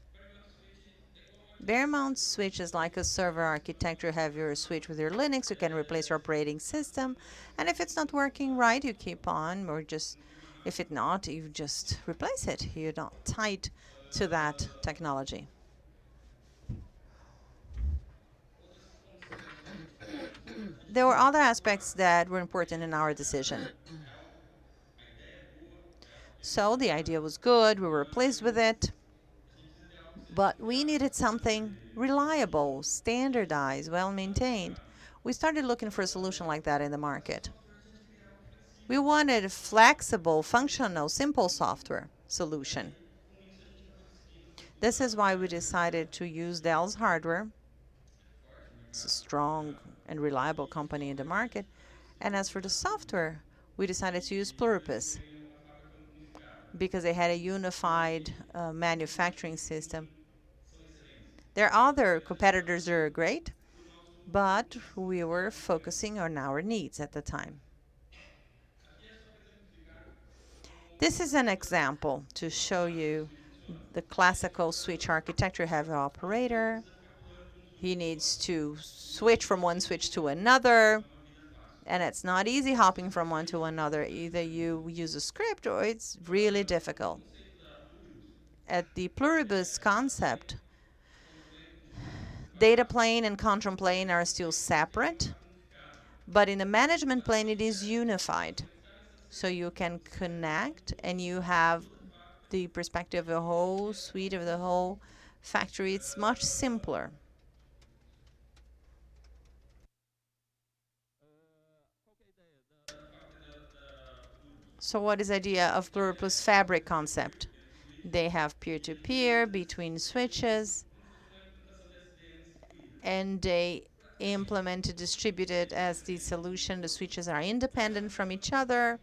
Bare mount switch is like a server architecture. You have your switch with your Linux. You can replace your operating system. And if it's not working right, you keep on, or just, if it's not, you just replace it. You're not tied to that technology. There were other aspects that were important in our decision. So the idea was good. We were pleased with it. But we needed something reliable, standardized, well-maintained. We started looking for a solution like that in the market. We wanted a flexible, functional, simple software solution. This is why we decided to use Dell's hardware. It's a strong and reliable company in the market. And as for the software, we decided to use Pluribus because they had a unified manufacturing system. Their other competitors are great, but we were focusing on our needs at the time. This is an example to show you the classical switch architecture. You have an operator. He needs to switch from one switch to another. And it's not easy hopping from one to another. Either you use a script or it's really difficult. At the Pluribus concept, data plane and control plane are still separate, but in the management plane it is unified. So you can connect and you have the perspective of the whole suite, of the whole factory. It's much simpler. So what is the idea of Pluribus Fabric concept? They have peer-to-peer between switches, and they implement a distributed SD solution. The switches are independent from each other,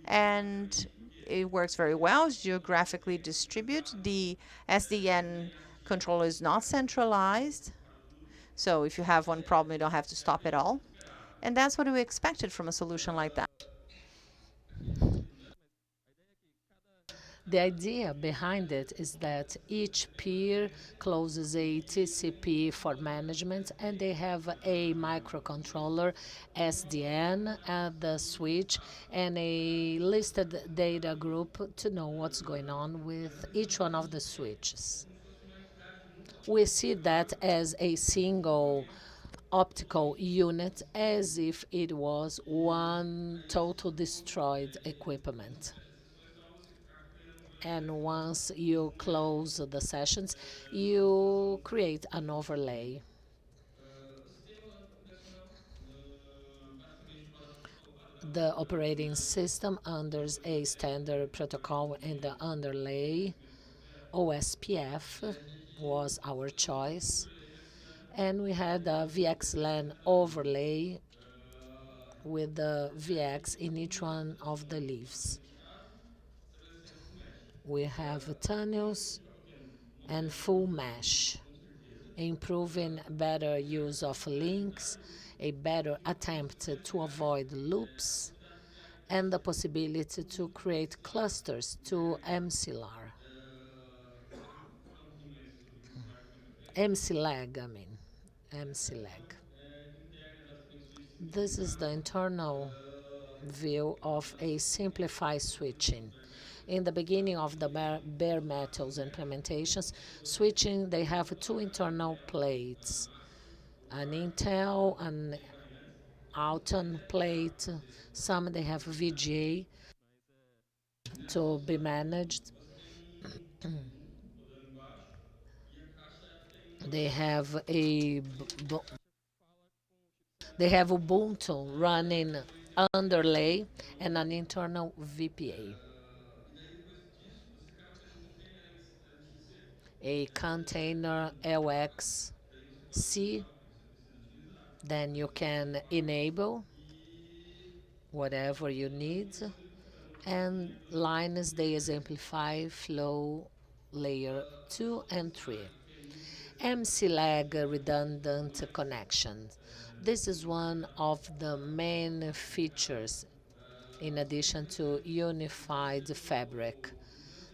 and it works very well. It's geographically distributed. The SDN controller is not centralized, so if you have one problem, you don't have to stop it all. And that's what we expected from a solution like that. The idea behind it is that each peer closes a TCP for management, and they have a microcontroller, SDN at the switch, and a listed data group to know what's going on with each one of the switches. We see that as a single optical unit, as if it was one total destroyed equipment. And once you close the sessions, you create an overlay. The operating system under a standard protocol in the underlay, OSPF was our choice. And we had a VXLAN overlay with the VX in each one of the leaves. We have tunnels and full mesh, improving better use of links, a better attempt to avoid loops, and the possibility to create clusters to MCLAR. MCLAG. This is the internal view of a simplified switching. In the beginning of the bare metals implementations, switching, they have two internal plates, an Intel, an Alton plate. Some they have VGA to be managed. They have Ubuntu running underlay and an internal VPA. A container LXC, then you can enable whatever you need. And Linus, they exemplify flow layer 2 and 3. MCLAG redundant connections. This is one of the main features in addition to unified fabric.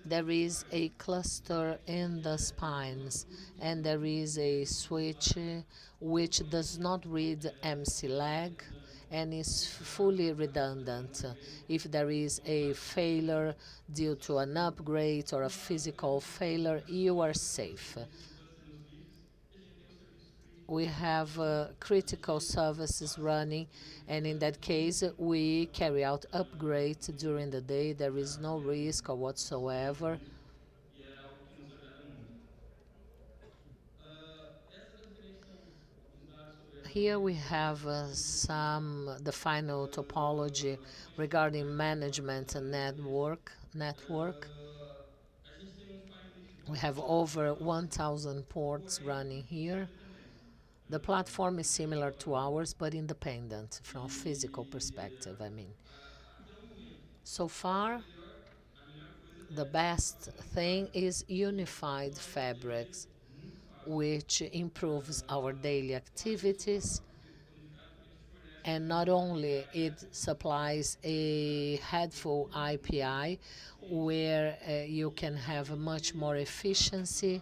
There is a cluster in the spines, and there is a switch which does not read MCLAG and is fully redundant. If there is a failure due to an upgrade or a physical failure, you are safe. We have critical services running, and in that case, we carry out upgrades during the day. There is no risk whatsoever. Here we have the final topology regarding management and network. We have over 1,000 ports running here. The platform is similar to ours, but independent from a physical perspective, I mean. So far, the best thing is unified fabrics, which improves our daily activities. And not only it supplies a headful API where you can have much more efficiency,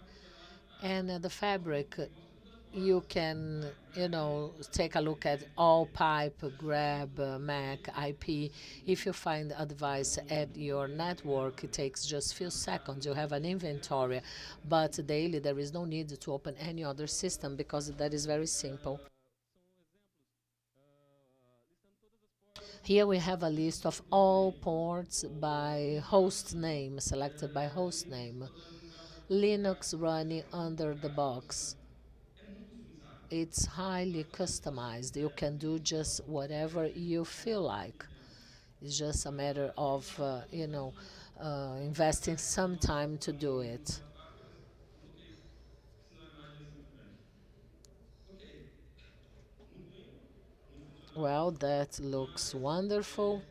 and the fabric you can, take a look at all pipe, grab, MAC, IP. If you find a device at your network, it takes just few seconds. You have an inventory, but daily there is no need to open any other system because that is very simple. Here we have a list of all ports by host name, selected by host name. Linux running under the box. It's highly customized. You can do just whatever you feel like. It's just a matter of, investing some time to do it. Well, that looks wonderful,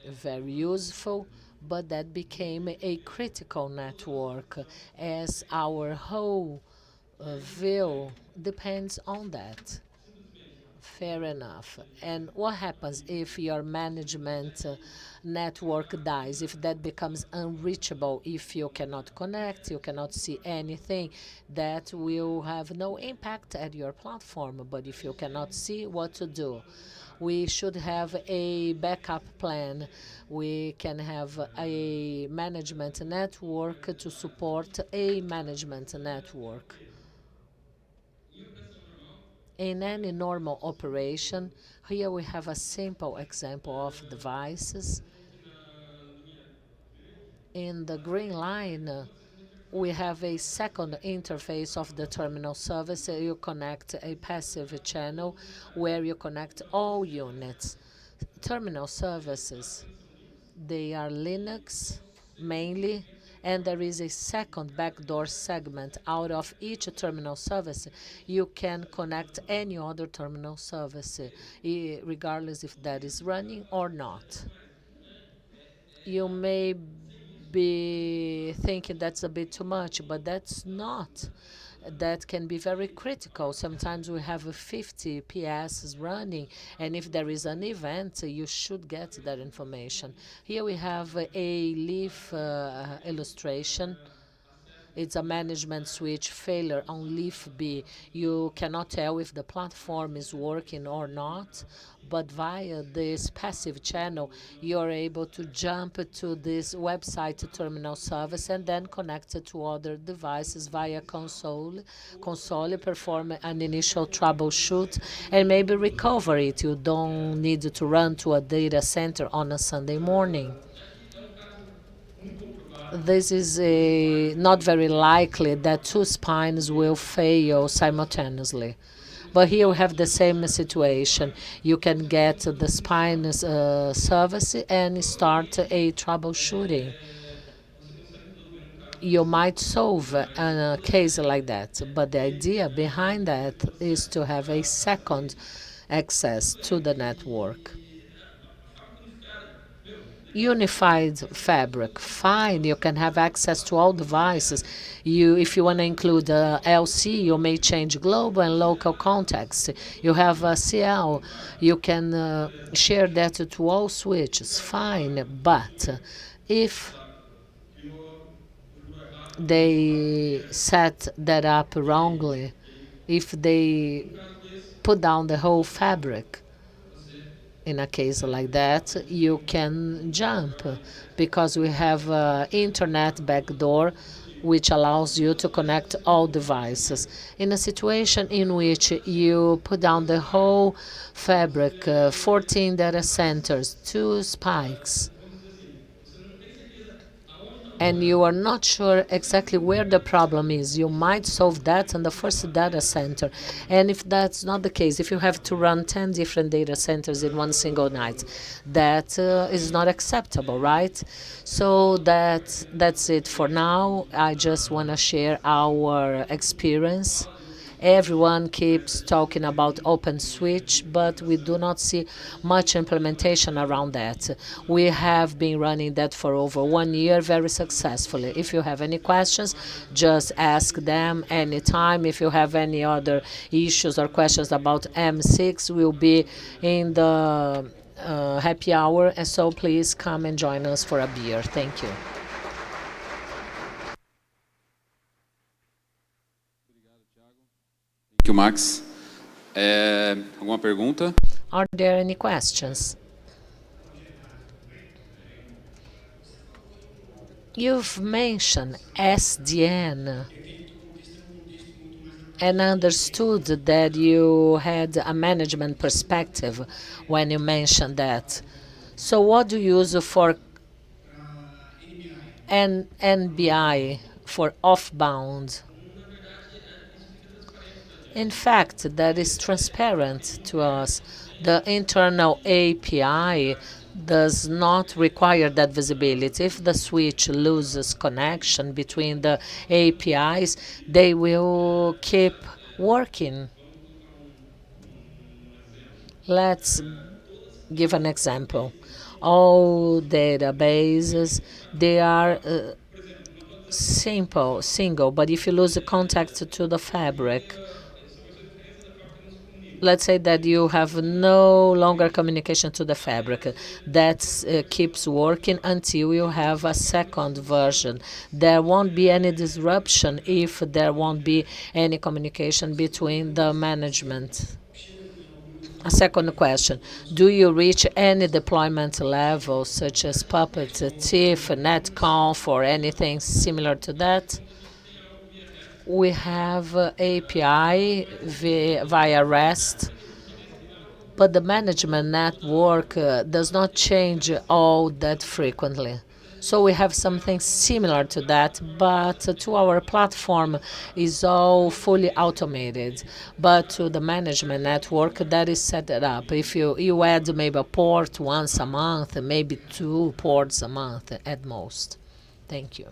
very useful, but that became a critical network as our whole view depends on that. Fair enough. And what happens if your management network dies, if that becomes unreachable, if you cannot connect, you cannot see anything? That will have no impact at your platform. But if you cannot see, what to do? We should have a backup plan. We can have a management network to support a management network. In any normal operation, here we have a simple example of devices. In the green line, we have a second interface of the terminal service. You connect a passive channel where you connect all units. Terminal services, they are Linux mainly, and there is a second backdoor segment out of each terminal service. You can connect any other terminal service, regardless if that is running or not. You may be thinking that's a bit too much, but that's not. That can be very critical. Sometimes we have 50 PS running, and if there is an event, you should get that information. Here we have a leaf illustration. It's a management switch failure on leaf B. You cannot tell if the platform is working or not, but via this passive channel, you're able to jump to this website terminal service and then connect it to other devices via console, perform an initial troubleshoot, and maybe recover it. You don't need to run to a data center on a Sunday morning. This is not very likely that two spines will fail simultaneously. But here we have the same situation. You can get the spine service and start a troubleshooting. You might solve a case like that, but the idea behind that is to have a second access to the network. Unified fabric, fine, you can have access to all devices. If you want to include LC, you may change global and local context. You have CL, you can share that to all switches, fine, but if they set that up wrongly, if they put down the whole fabric, in a case like that, you can jump because we have internet backdoor which allows you to connect all devices. In a situation in which you put down the whole fabric, 14 data centers, 2 spikes, and you are not sure exactly where the problem is. You might solve that in the first data center. And if that's not the case, if you have to run 10 different data centers in one single night, that is not acceptable, right? So that's it for now. I just want to share our experience. Everyone keeps talking about OpenSwitch, but we do not see much implementation around that. We have been running that for over 1 year very successfully. If you have any questions, just ask them anytime. If you have any other issues or questions about M6, we'll be in the happy hour, and so please come and join us for a beer. Thank you. Thank you, Max. Alguma pergunta? Are there any questions? You've mentioned SDN and understood that you had a management perspective when you mentioned that. So what do you use for NBI, for off-bound? In fact, that is transparent to us. The internal API does not require that visibility. If the switch loses connection between the APIs, they will keep working. Let's give an example. All databases, they are single, but if you lose the contact to the fabric, let's say that you have no longer communication to the fabric. That keeps working until you have a second version. There won't be any disruption if there won't be any communication between the management. A second question, do you reach any deployment level such as Puppet, TIFF, NetConf, or anything similar to that? We have API via REST, but the management network does not change all that frequently. So we have something similar to that, but to our platform is all fully automated. But to the management network, that is set up. If you add maybe a port once a month, maybe 2 ports a month at most. Thank you.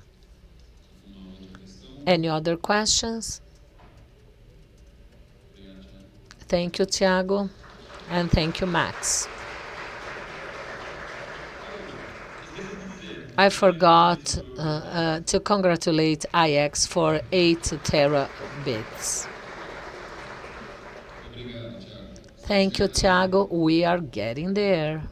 Any other questions? Thank you, Thiago, and thank you, Max. I forgot to congratulate IX for 8 terabits. Thank you, Thiago. We are getting there.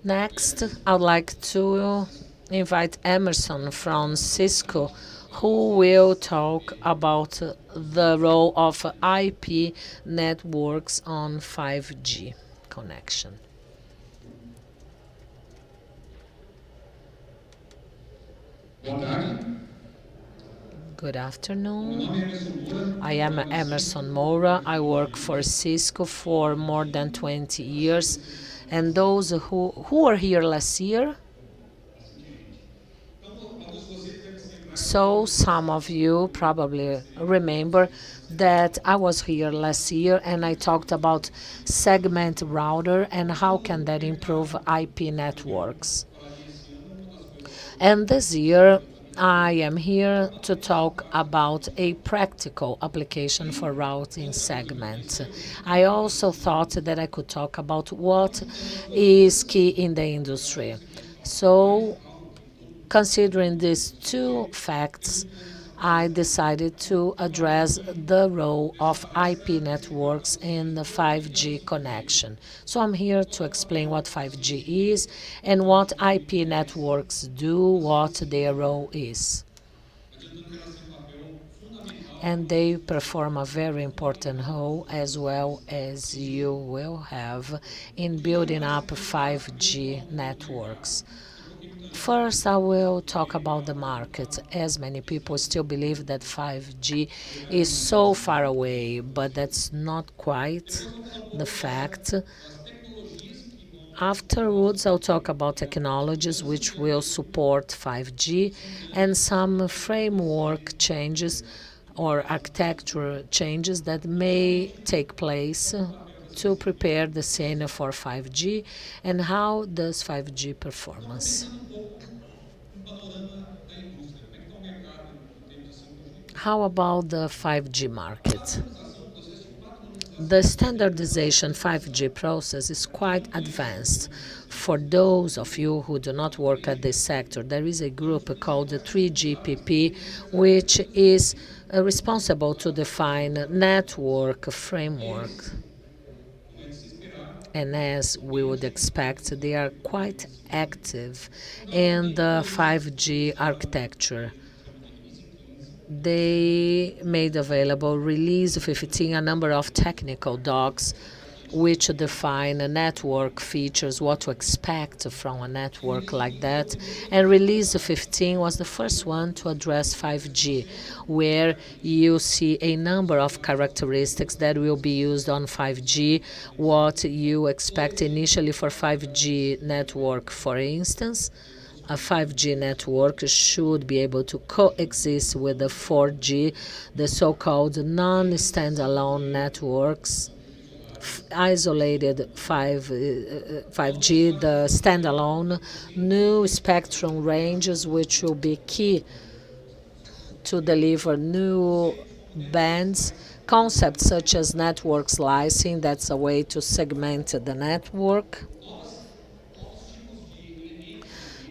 Next, I'd like to invite Emerson from Cisco, who will talk about the role of IP networks on 5G connection. Good afternoon. I am Emerson Moura. I work for Cisco for more than 20 years. And those who were here last year, so some of you probably remember that I was here last year and I talked about segment router and how can that improve IP networks. And this year, I am here to talk about a practical application for routing segments. I also thought that I could talk about what is key in the industry. So, considering these two facts, I decided to address the role of IP networks in the 5G connection. So I'm here to explain what 5G is and what IP networks do, what their role is. And they perform a very important role, as well as you will have in building up 5G networks. First, I will talk about the market, as many people still believe that 5G is so far away, but that's not quite the fact. Afterwards, I'll talk about technologies which will support 5G and some framework changes or architecture changes that may take place to prepare the scene for 5G and how does 5G performance. How about the 5G market? The standardization 5G process is quite advanced. For those of you who do not work at this sector, there is a group called the 3GPP, which is responsible to define network framework. And as we would expect, they are quite active in the 5G architecture. They made available Release 15, a number of technical docs which define network features, what to expect from a network like that. And Release 15 was the first one to address 5G, where you see a number of characteristics that will be used on 5G, what you expect initially for 5G network, for instance. A 5G network should be able to coexist with the 4G, the so-called non-standalone networks, isolated 5G, the standalone, new spectrum ranges, which will be key to deliver new bands, concepts such as network slicing, that's a way to segment the network.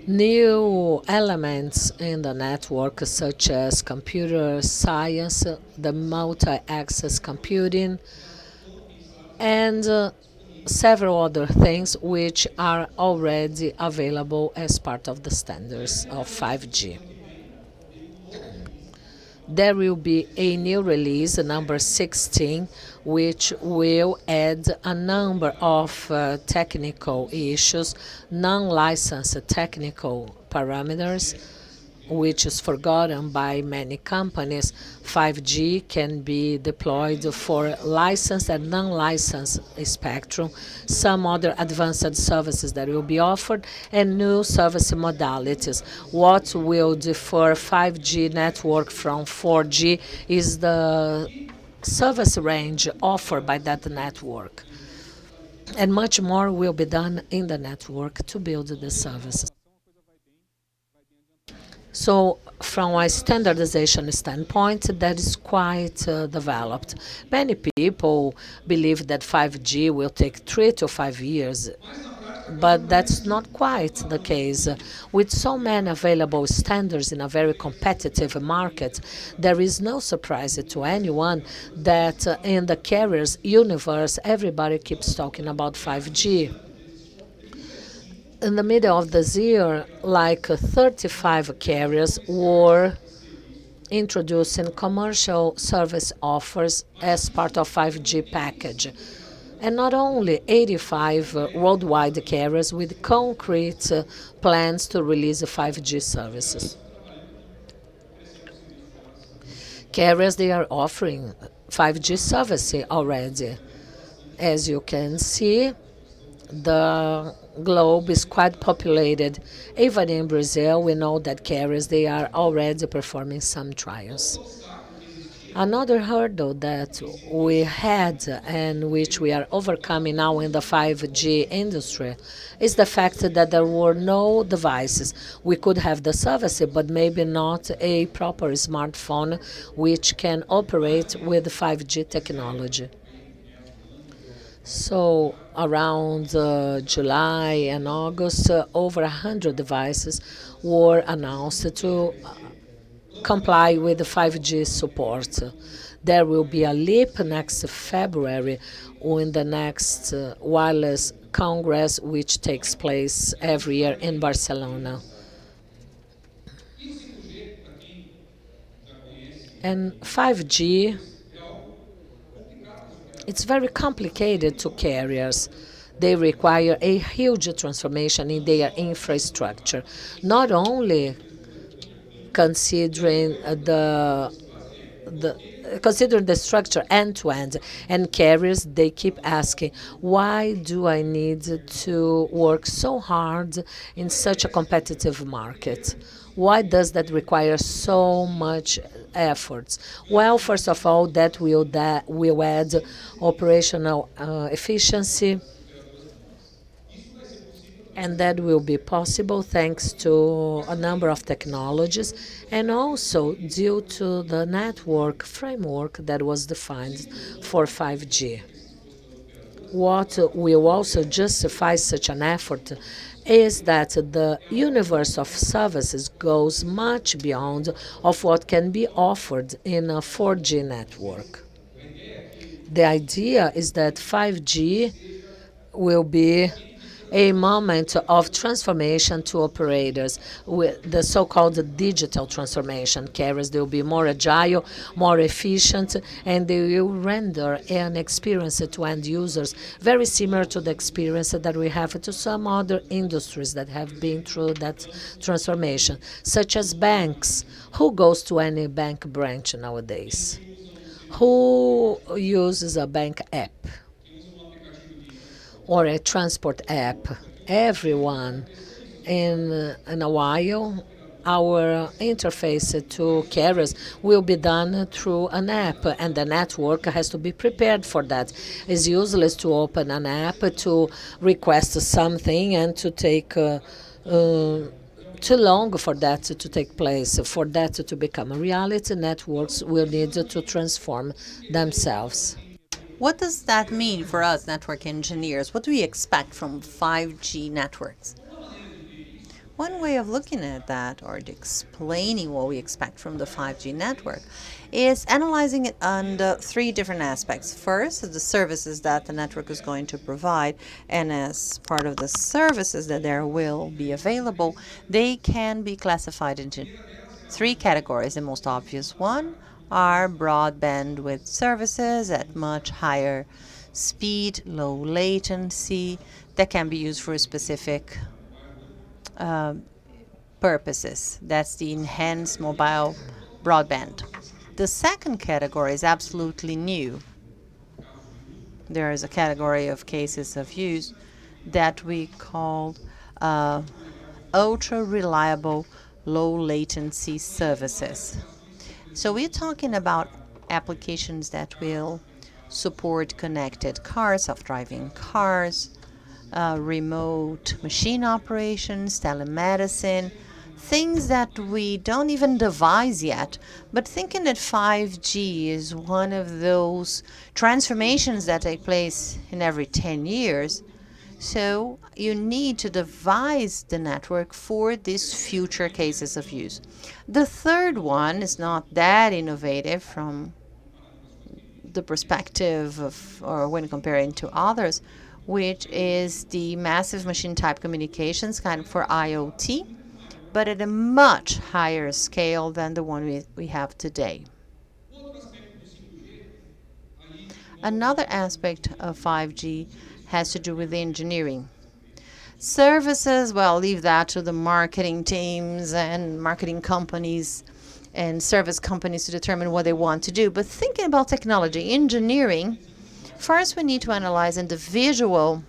New elements in the network such as computer science, the multi-access computing, and several other things which are already available as part of the standards of 5G. There will be a new release, number 16, which will add a number of technical issues, non-licensed technical parameters, which is forgotten by many companies. 5G can be deployed for licensed and non-licensed spectrum, some other advanced services that will be offered, and new service modalities. What will differ 5G network from 4G is the service range offered by that network. And much more will be done in the network to build the services. So from a standardization standpoint, that is quite developed. Many people believe that 5G will take 3 to 5 years, but that's not quite the case. With so many available standards in a very competitive market, there is no surprise to anyone that in the carriers universe, everybody keeps talking about 5G. In the middle of this year, like 35 carriers were introducing commercial service offers as part of 5G package. And not only 85 worldwide carriers with concrete plans to release 5G services. Carriers, they are offering 5G service already. As you can see, the globe is quite populated. Even in Brazil, we know that carriers, they are already performing some trials. Another hurdle that we had and which we are overcoming now in the 5G industry is the fact that there were no devices. We could have the service, but maybe not a proper smartphone which can operate with 5G technology. So around July and August, over 100 devices were announced to comply with the 5G support. There will be a leap next February in the next Wireless Congress, which takes place every year in Barcelona. And 5G, it's very complicated to carriers. They require a huge transformation in their infrastructure, not only considering the considering the structure end-to-end, and carriers, they keep asking, why do I need to work so hard in such a competitive market? Why does that require so much efforts? Well, first of all, that will add operational efficiency, and that will be possible thanks to a number of technologies and also due to the network framework that was defined for 5G. What will also justify such an effort is that the universe of services goes much beyond of what can be offered in a 4G network. The idea is that 5G will be a moment of transformation to operators, with the so-called digital transformation. Carriers, they will be more agile, more efficient, and they will render an experience to end users very similar to the experience that we have to some other industries that have been through that transformation, such as banks. Who goes to any bank branch nowadays? Who uses a bank app? Or a transport app? Everyone. In a while, our interface to carriers will be done through an app, and the network has to be prepared for that. It's useless to open an app to request something and to take too long for that to take place. For that to become a reality, networks will need to transform themselves. What does that mean for us network engineers? What do we expect from 5G networks? One way of looking at that, or explaining what we expect from the 5G network, is analyzing it under three different aspects. First is the services that the network is going to provide, and as part of the services that there will be available, they can be classified into three categories. The most obvious one are broadband with services at much higher speed, low latency, that can be used for specific purposes. That's the enhanced mobile broadband. The second category is absolutely new. There is a category of cases of use that we call ultra-reliable low latency services. So we're talking about applications that will support connected cars, self-driving cars, remote machine operations, telemedicine, things that we don't even devise yet. But thinking that 5G is one of those transformations that take place in every 10 years, so you need to devise the network for these future cases of use. The third one is not that innovative from the perspective of, or when comparing to others, which is the massive machine type communications kind of for IoT, but at a much higher scale than the one we have today. Another aspect of 5G has to do with engineering. Services, well, leave that to the marketing teams and marketing companies and service companies to determine what they want to do. But thinking about technology, engineering, first we need to analyze individual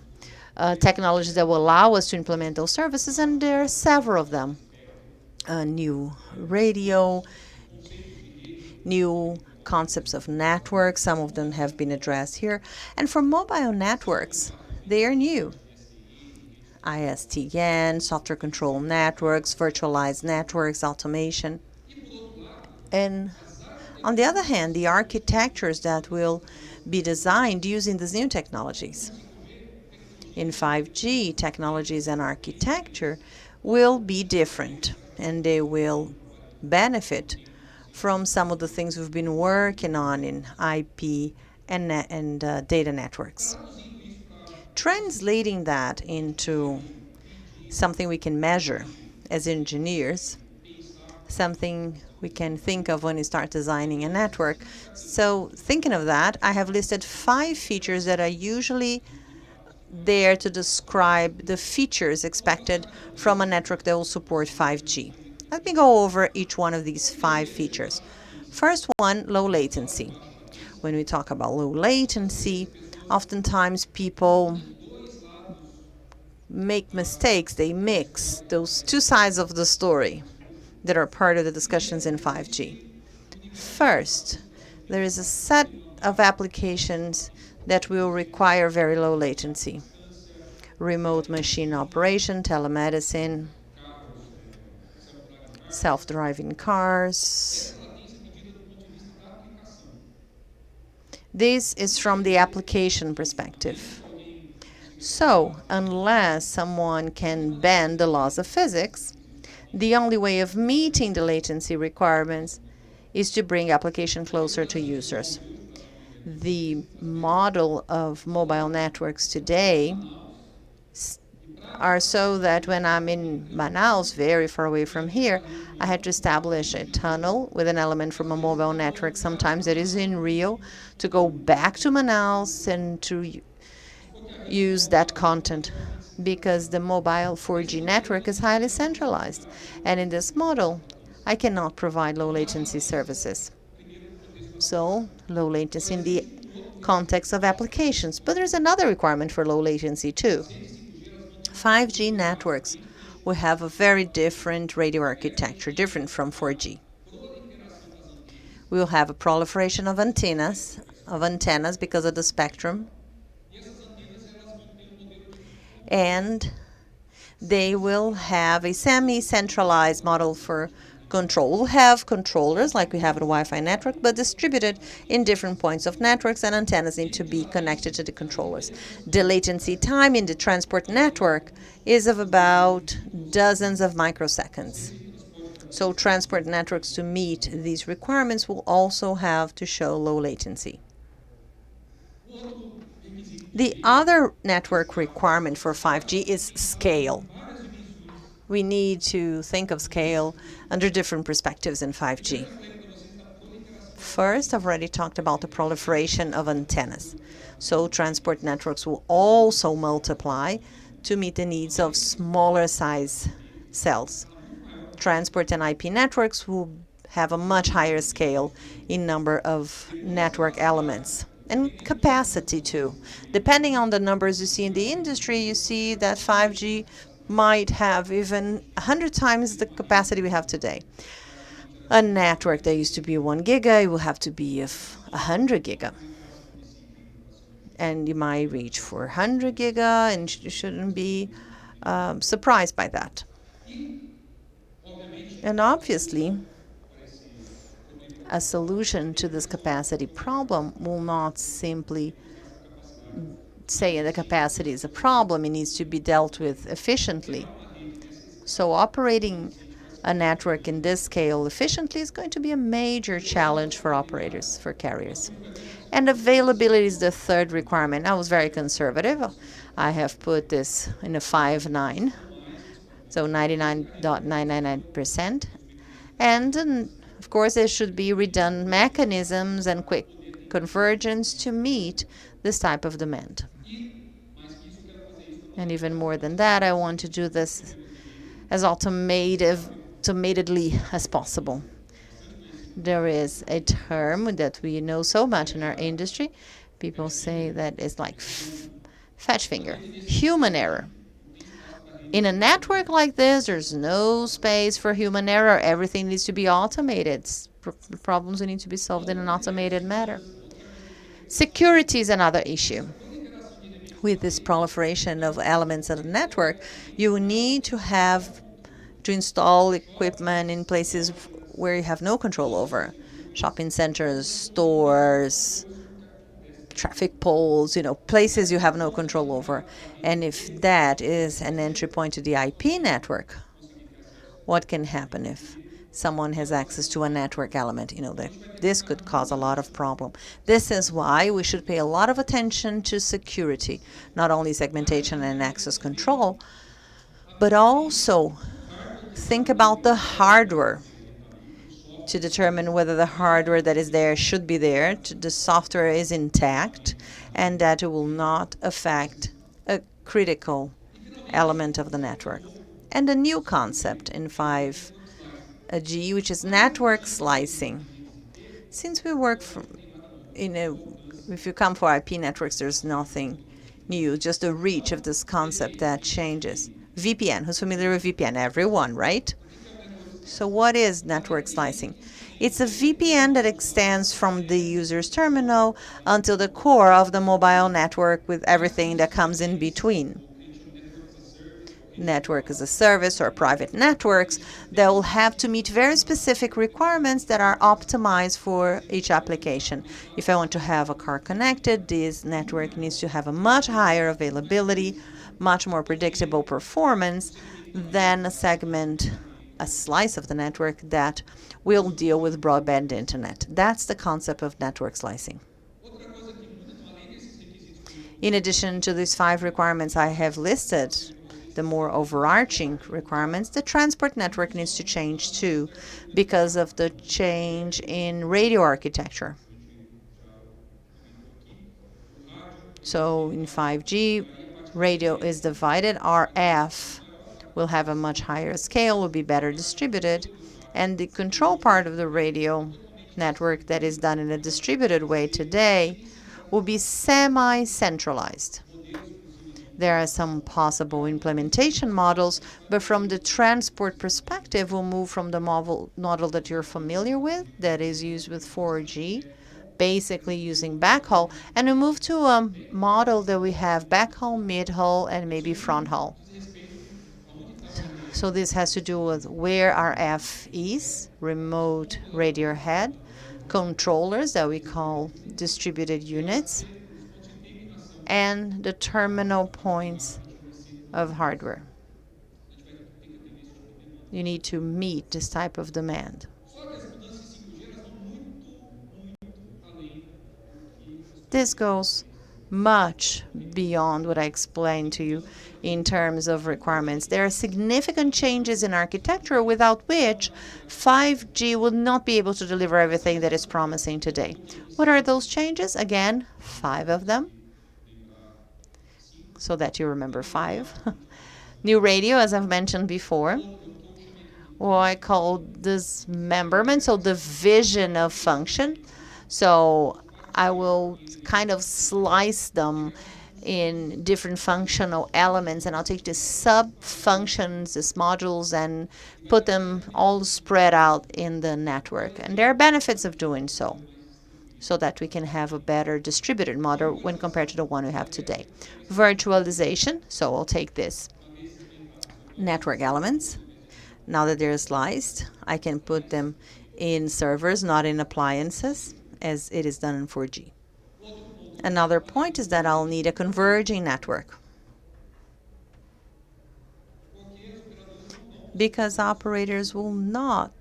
technologies that will allow us to implement those services, and there are several of them. New radio, new concepts of networks, some of them have been addressed here. And for mobile networks, they are new. ISTN, software control networks, virtualized networks, automation. And on the other hand, the architectures that will be designed using these new technologies. In 5G, technologies and architecture will be different, and they will benefit from some of the things we've been working on in IP and data networks. Translating that into something we can measure as engineers, something we can think of when we start designing a network. So thinking of that, I have listed 5 features that are usually there to describe the features expected from a network that will support 5G. Let me go over each one of these 5 features. First one, low latency. When we talk about low latency, oftentimes people make mistakes. They mix those two sides of the story that are part of the discussions in 5G. First, there is a set of applications that will require very low latency. Remote machine operation, telemedicine, self-driving cars. This is from the application perspective. So, unless someone can bend the laws of physics, the only way of meeting the latency requirements is to bring application closer to users. The model of mobile networks today are so that when I'm in Manaus, very far away from here, I had to establish a tunnel with an element from a mobile network. Sometimes it is in Rio, to go back to Manaus and to use that content, because the mobile 4G network is highly centralized. And in this model, I cannot provide low latency services. So low latency in the context of applications. But there's another requirement for low latency too. 5G networks will have a very different radio architecture, different from 4G. We will have a proliferation of antennas because of the spectrum. And they will have a semi-centralized model for control. We'll have controllers like we have in a Wi-Fi network, but distributed in different points of networks, and antennas need to be connected to the controllers. The latency time in the transport network is of about dozens of microseconds. So transport networks, to meet these requirements, will also have to show low latency. The other network requirement for 5G is scale. We need to think of scale under different perspectives in 5G. First, I've already talked about the proliferation of antennas. So transport networks will also multiply to meet the needs of smaller size cells. Transport and IP networks will have a much higher scale in number of network elements. And capacity too. Depending on the numbers you see in the industry, you see that 5G might have even 100 times the capacity we have today. A network that used to be 1 giga, it will have to be of 100 giga. And you might reach 400 giga, and you shouldn't be surprised by that. And obviously, a solution to this capacity problem will not simply say the capacity is a problem. It needs to be dealt with efficiently. So operating a network in this scale efficiently is going to be a major challenge for operators, for carriers. And availability is the third requirement. I was very conservative. I have put this in a 5.9, so 99.999%. And of course, there should be redundant mechanisms and quick convergence to meet this type of demand. And even more than that, I want to do this as automatedly as possible. There is a term that we know so much in our industry. People say that it's like fetch finger, human error. In a network like this, there's no space for human error. Everything needs to be automated. Problems need to be solved in an automated manner. Security is another issue. With this proliferation of elements of the network, you need to install equipment in places where you have no control over. Shopping centers, stores, traffic poles, places you have no control over. And if that is an entry point to the IP network, what can happen if someone has access to a network element? This could cause a lot of problem. This is why we should pay a lot of attention to security, not only segmentation and access control, but also think about the hardware to determine whether the hardware that is there should be there, the software is intact, and that it will not affect a critical element of the network. And a new concept in 5G, which is network slicing. Since we work if you come for IP networks, there's nothing new, just the reach of this concept that changes. VPN, who's familiar with VPN? Everyone, right? So what is network slicing? It's a VPN that extends from the user's terminal until the core of the mobile network with everything that comes in between. Network as a service or private networks that will have to meet very specific requirements that are optimized for each application. If I want to have a car connected, this network needs to have a much higher availability, much more predictable performance than a slice of the network that will deal with broadband internet. That's the concept of network slicing. In addition to these 5 requirements I have listed, the more overarching requirements, the transport network needs to change too because of the change in radio architecture. So in 5G, radio is divided. RF will have a much higher scale, will be better distributed, and the control part of the radio network that is done in a distributed way today will be semi-centralized. There are some possible implementation models, but from the transport perspective, we'll move from the model that you're familiar with, that is used with 4G, basically using backhaul, and we'll move to a model that we have backhaul, mid-haul, and maybe front-haul. So this has to do with where RF is, remote radio head, controllers that we call distributed units, and the terminal points of hardware. You need to meet this type of demand. This goes much beyond what I explained to you in terms of requirements. There are significant changes in architecture without which 5G will not be able to deliver everything that is promising today. What are those changes? Again, 5 of them, so that you remember 5. New radio, as I've mentioned before. What I call dismemberment, so the vision of function. So I will kind of slice them in different functional elements, and I'll take the sub-functions, these modules, and put them all spread out in the network. And there are benefits of doing so that we can have a better distributed model when compared to the one we have today. Virtualization, so I'll take this network elements. Now that they're sliced, I can put them in servers, not in appliances, as it is done in 4G. Another point is that I'll need a converging network, because operators will not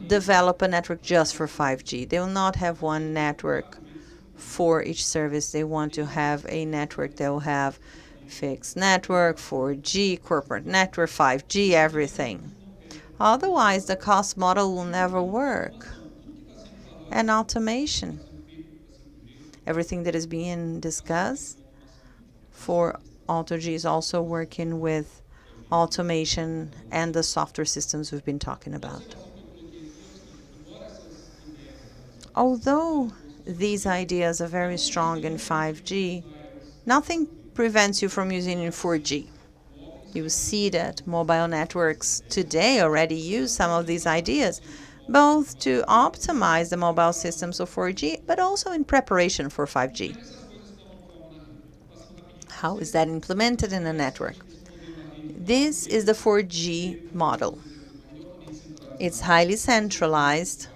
develop a network just for 5G. They will not have one network for each service. They want to have a network that will have fixed network, 4G, corporate network, 5G, everything. Otherwise, the cost model will never work. And automation. Everything that is being discussed for AutoG is also working with automation and the software systems we've been talking about. Although these ideas are very strong in 5G, nothing prevents you from using in 4G. You see that mobile networks today already use some of these ideas, both to optimize the mobile systems of 4G, but also in preparation for 5G. How is that implemented in a network? This is the 4G model. It's highly centralized.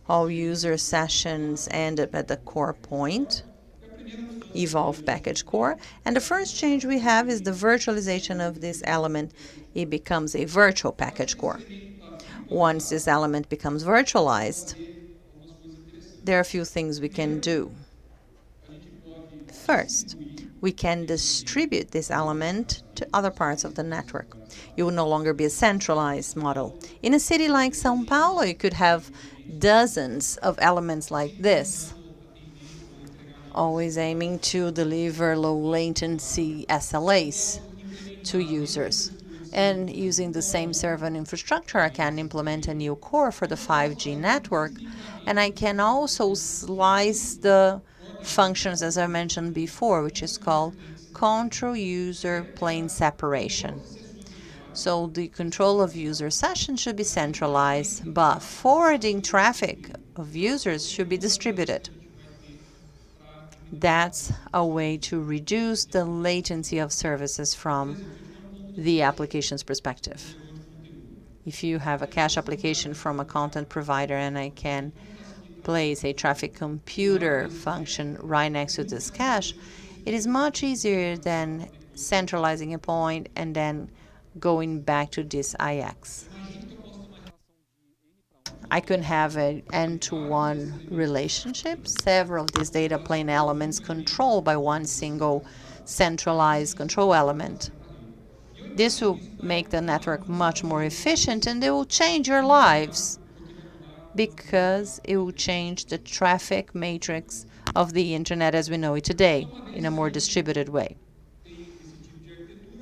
All user sessions end up at the core point, Evolve Package Core. And the first change we have is the virtualization of this element. It becomes a virtual package core. Once this element becomes virtualized, there are a few things we can do. First, we can distribute this element to other parts of the network. It will no longer be a centralized model. In a city like São Paulo, you could have dozens of elements like this, always aiming to deliver low latency SLAs to users. And using the same server and infrastructure, I can implement a new core for the 5G network. And I can also slice the functions, as I mentioned before, which is called control user plane separation. So the control of user sessions should be centralized, but forwarding traffic of users should be distributed. That's a way to reduce the latency of services from the application's perspective. If you have a cache application from a content provider and I can place a traffic computer function right next to this cache, it is much easier than centralizing a point and then going back to this IX. I could have an N-to-1 relationship, several of these data plane elements controlled by one single centralized control element. This will make the network much more efficient, and it will change your lives because it will change the traffic matrix of the internet as we know it today in a more distributed way.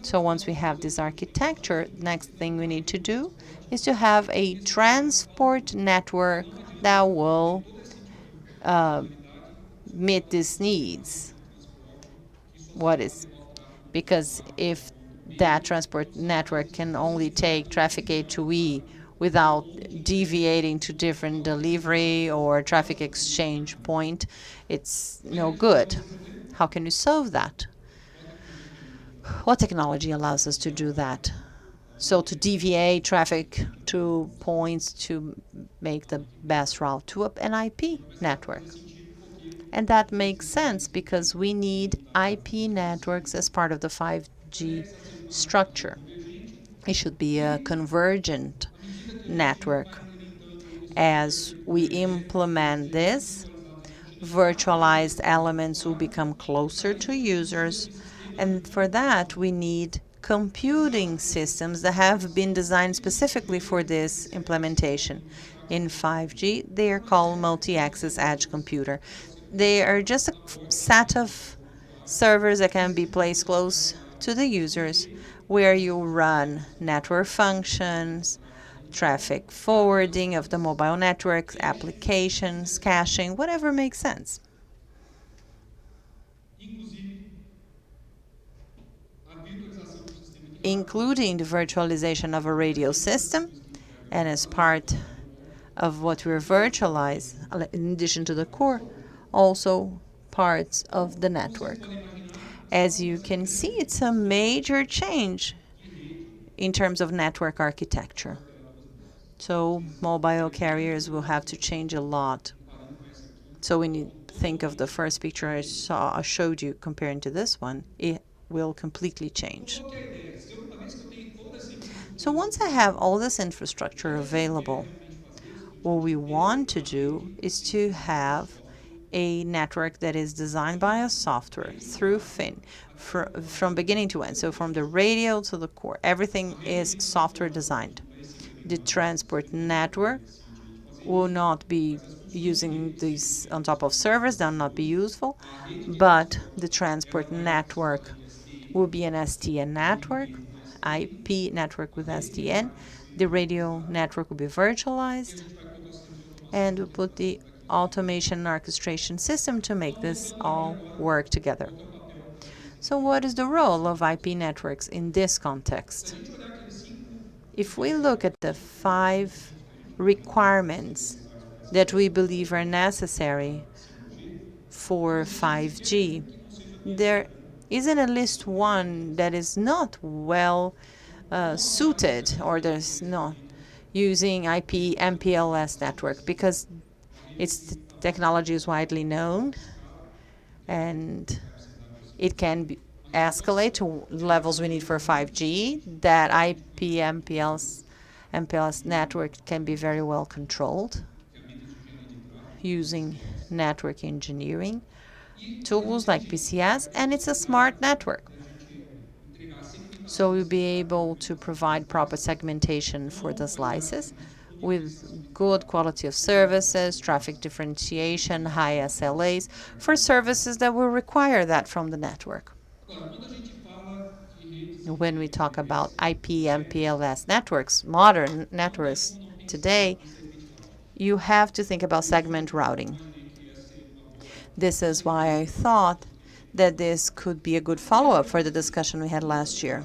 So once we have this architecture, next thing we need to do is to have a transport network that will meet these needs. Because if that transport network can only take traffic A to E without deviating to different delivery or traffic exchange point, it's no good. How can you solve that? What technology allows us to do that? So to deviate traffic to points to make the best route to an IP network. And that makes sense because we need IP networks as part of the 5G structure. It should be a convergent network. As we implement this, virtualized elements will become closer to users, and for that we need computing systems that have been designed specifically for this implementation. In 5G, they are called multi-access edge computer. They are just a set of servers that can be placed close to the users, where you run network functions, traffic forwarding of the mobile networks, applications, caching, whatever makes sense. Including the virtualization of a radio system, and as part of what we're virtualized, in addition to the core, also parts of the network. As you can see, it's a major change in terms of network architecture. So mobile carriers will have to change a lot. So when you think of the first picture I showed you comparing to this one, it will completely change. So once I have all this infrastructure available, what we want to do is to have a network that is designed by a software through FIN from beginning to end. So from the radio to the core, everything is software designed. The transport network will not be using these on top of servers, that will not be useful, but the transport network will be an SDN network, IP network with SDN. The radio network will be virtualized, and we put the automation and orchestration system to make this all work together. So what is the role of IP networks in this context? If we look at the 5 requirements that we believe are necessary for 5G, there isn't at least one that is not well suited, or there's not using IP MPLS network, because its technology is widely known and it can escalate to levels we need for 5G. That IP MPLS network can be very well controlled using network engineering tools like PCS, and it's a smart network. So we'll be able to provide proper segmentation for the slices with good quality of services, traffic differentiation, high SLAs for services that will require that from the network. when we talk about IP MPLS networks, modern networks today, you have to think about segment routing. This is why I thought that this could be a good follow-up for the discussion we had last year.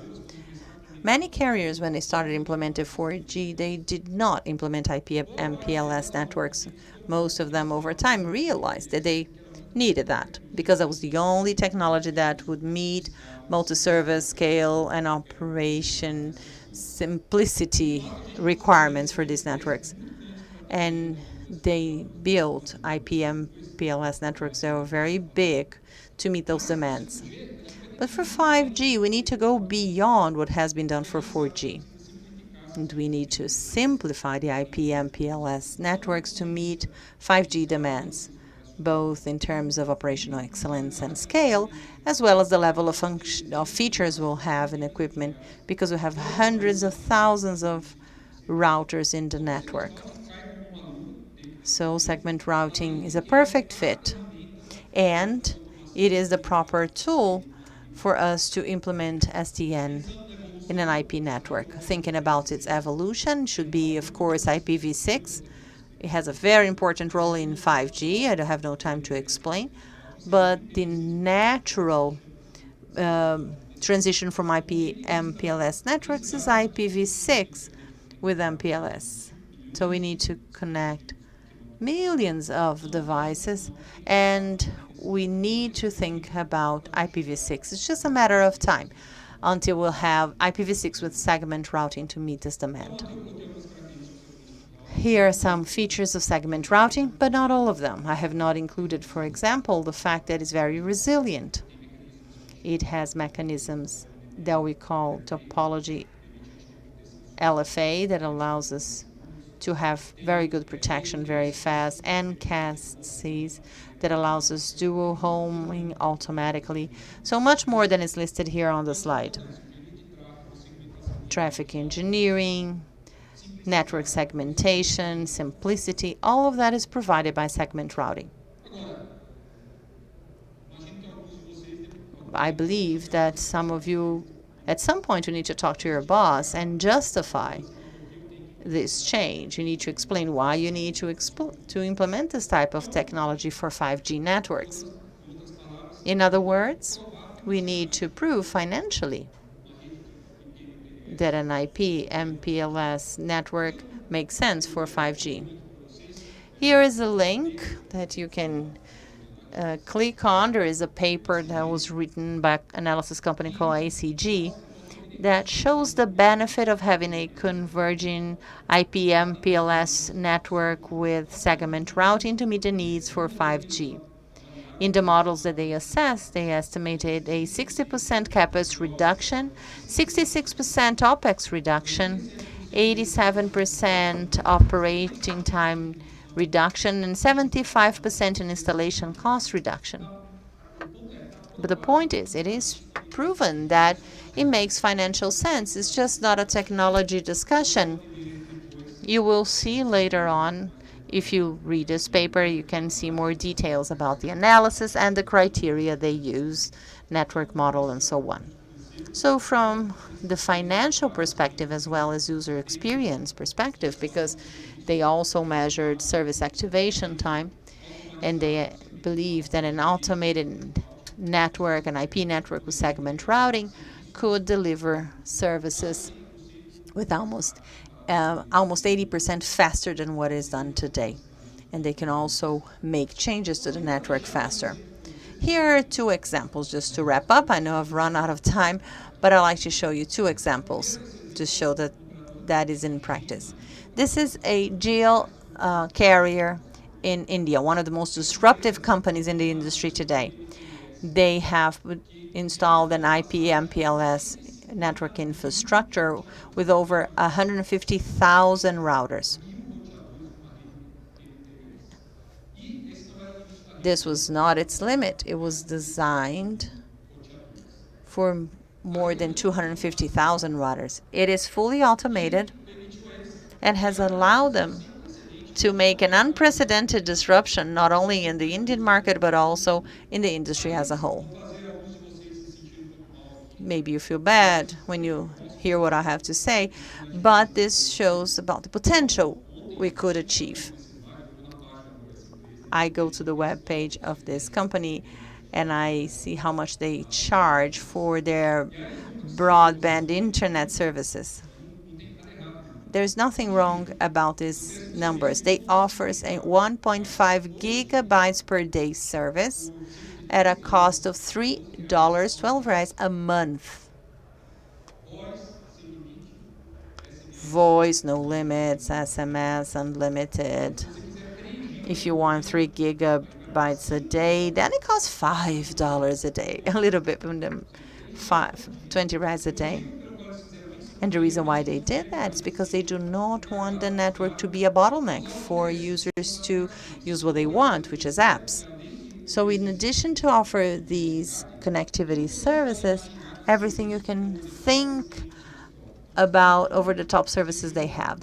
Many carriers, when they started implementing 4G, they did not implement IP MPLS networks. Most of them over time realized that they needed that because that was the only technology that would meet multi-service, scale, and operation simplicity requirements for these networks. And they built IP MPLS networks that were very big to meet those demands. But for 5G, we need to go beyond what has been done for 4G. And we need to simplify the IP MPLS networks to meet 5G demands, both in terms of operational excellence and scale, as well as the level of features we'll have in equipment, because we have hundreds of thousands of routers in the network. So segment routing is a perfect fit, and it is the proper tool for us to implement SDN in an IP network. Thinking about its evolution should be, of course, IPv6. It has a very important role in 5G. I don't have no time to explain. But the natural transition from IP MPLS networks is IPv6 with MPLS. So we need to connect millions of devices, and we need to think about IPv6. It's just a matter of time until we'll have IPv6 with segment routing to meet this demand. Here are some features of segment routing, but not all of them. I have not included, for example, the fact that it's very resilient. It has mechanisms that we call topology LFA that allows us to have very good protection very fast, and CASTCs that allows us dual homing automatically. So much more than is listed here on the slide. Traffic engineering, network segmentation, simplicity, all of that is provided by segment routing. I believe that some of you, at some point, you need to talk to your boss and justify this change. You need to explain why you need to implement this type of technology for 5G networks. In other words, we need to prove financially that an IP MPLS network makes sense for 5G. Here is a link that you can click on. There is a paper that was written by an analysis company called ACG that shows the benefit of having a converging IP MPLS network with segment routing to meet the needs for 5G. In the models that they assessed, they estimated a 60% CapEx reduction, 66% OpEx reduction, 87% operating time reduction, and 75% in installation cost reduction. But the point is, it is proven that it makes financial sense. It's just not a technology discussion. You will see later on, if you read this paper, you can see more details about the analysis and the criteria they use, network model, and so on. So from the financial perspective as well as user experience perspective, because they also measured service activation time, and they believe that an automated network, an IP network with segment routing, could deliver services with almost 80% faster than what is done today. And they can also make changes to the network faster. Here are two examples just to wrap up. I know I've run out of time, but I'd like to show you two examples to show that that is in practice. This is a Jio carrier in India, one of the most disruptive companies in the industry today. They have installed an IP MPLS network infrastructure with over 150,000 routers. This was not its limit. It was designed for more than 250,000 routers. It is fully automated and has allowed them to make an unprecedented disruption, not only in the Indian market, but also in the industry as a whole. Maybe you feel bad when you hear what I have to say, but this shows about the potential we could achieve. I go to the web page of this company and I see how much they charge for their broadband internet services. There's nothing wrong about these numbers. They offer a 1.5 gigabytes per day service at a cost of $3.12 a month. Voice, no limits, SMS, unlimited. If you want 3 gigabytes a day, then it costs $5 a day, a little bit from them, 20 reais a day. And the reason why they did that is because they do not want the network to be a bottleneck for users to use what they want, which is apps. So in addition to offer these connectivity services, everything you can think about over-the-top services they have.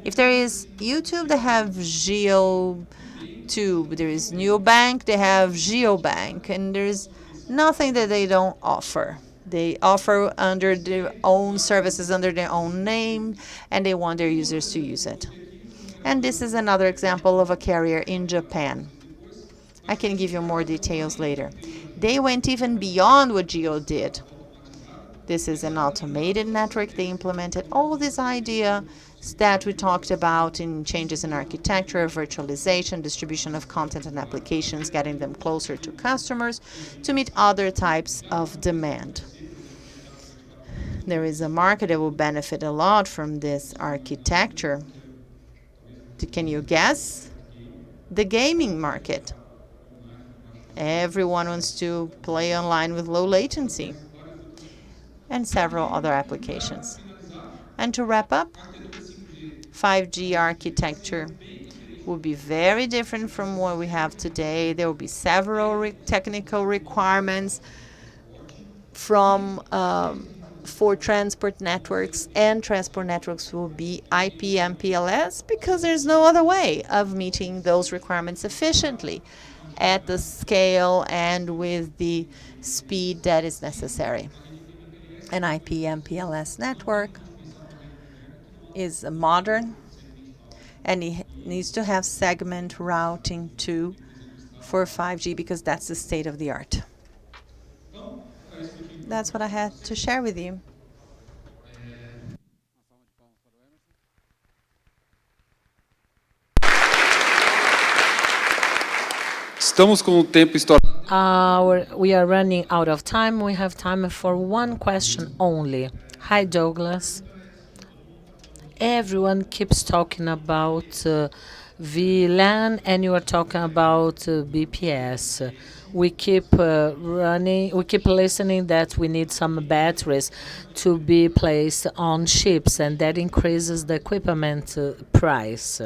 If there is YouTube, they have GeoTube. There is Neobank, they have GeoBank. And there's nothing that they don't offer. They offer under their own services, under their own name, and they want their users to use it. And this is another example of a carrier in Japan. I can give you more details later. They went even beyond what Geo did. This is an automated network. They implemented all these ideas that we talked about in changes in architecture, virtualization, distribution of content and applications, getting them closer to customers to meet other types of demand. There is a market that will benefit a lot from this architecture. Can you guess? The gaming market. Everyone wants to play online with low latency, and several other applications. And to wrap up, 5G architecture will be very different from what we have today. There will be several technical requirements for transport networks, and transport networks will be IP MPLS because there's no other way of meeting those requirements efficiently at the scale and with the speed that is necessary. An IP MPLS network is modern, and it needs to have segment routing too for 5G because that's the state of the art. That's what I had to share with you. Estamos com o tempo estourado. We are running out of time. We have time for one question only. Hi, Douglas. Everyone keeps talking about VLAN, and you are talking about BPS. We keep listening that we need some batteries to be placed on ships, and that increases the equipment price.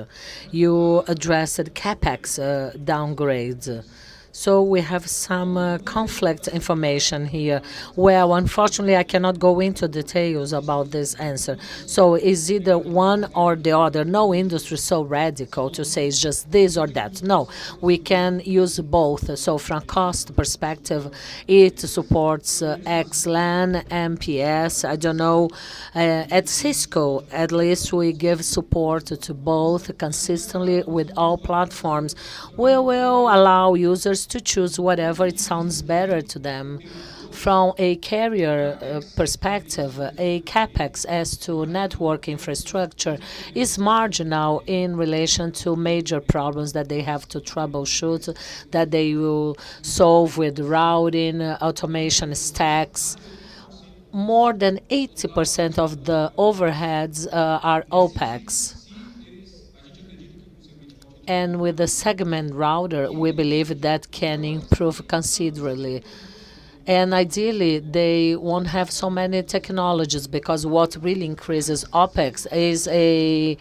You addressed CapEx downgrades. So we have some conflict information here. Well, unfortunately, I cannot go into details about this answer. So is either one or the other. No industry is so radical to say it's just this or that. No, we can use both. So from cost perspective, it supports XLAN, MPS. I don't know. At Cisco, at least we give support to both consistently with all platforms. We will allow users to choose whatever it sounds better to them. From a carrier perspective, a CapEx as to network infrastructure is marginal in relation to major problems that they have to troubleshoot, that they will solve with routing, automation stacks. More than 80% of the overheads are OPEX. And with the segment router, we believe that can improve considerably. And ideally, they won't have so many technologies because what really increases OPEX is a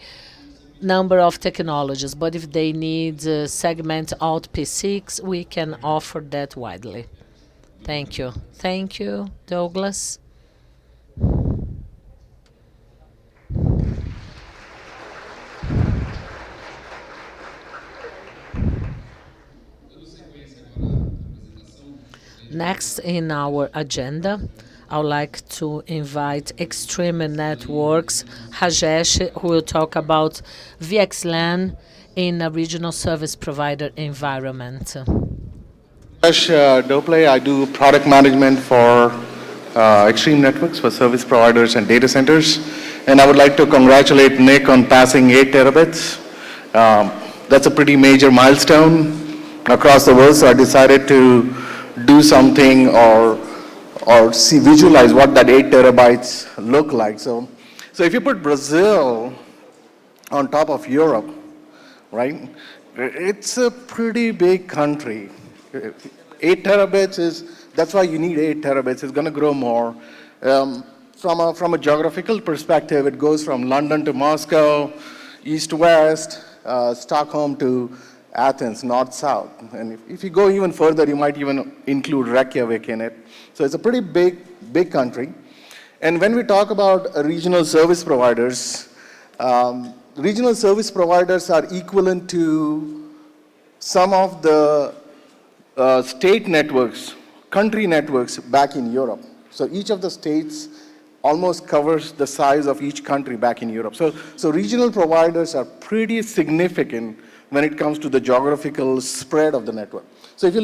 number of technologies. But if they need segment out P6, we can offer that widely. Thank you. Thank you, Douglas. Next in our agenda, I would like to invite Extreme Networks, Rajesh, who will talk about VXLAN in a regional service provider environment. Doplay, I do product management for Extreme Networks for service providers and data centers. And I would like to congratulate Nick on passing 8 terabits. That's a pretty major milestone across the world, so I decided to do something or visualize what that 8 terabytes look like. So if you put Brazil on top of Europe, right, it's a pretty big country. 8 terabits that's why you need 8 terabits. It's going to grow more. From a geographical perspective, it goes from London to Moscow, east-west, Stockholm to Athens, north-south. And if you go even further, you might even include Reykjavik in it. So it's a pretty big country. And when we talk about regional service providers are equivalent to some of the state networks, country networks back in Europe. So each of the states almost covers the size of each country back in Europe. So regional providers are pretty significant when it comes to the geographical spread of the network. So if you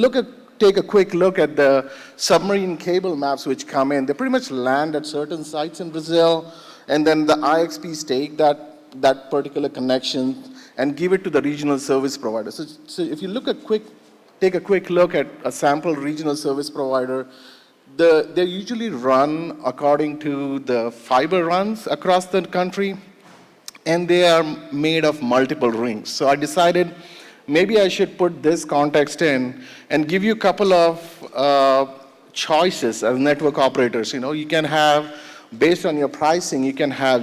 take a quick look at the submarine cable maps which come in, they pretty much land at certain sites in Brazil, and then the IXPs take that particular connection and give it to the regional service provider. So if you take a quick look at a sample regional service provider, they usually run according to the fiber runs across the country, and they are made of multiple rings. So I decided maybe I should put this context in and give you a couple of choices as network operators. You can have, based on your pricing, you can have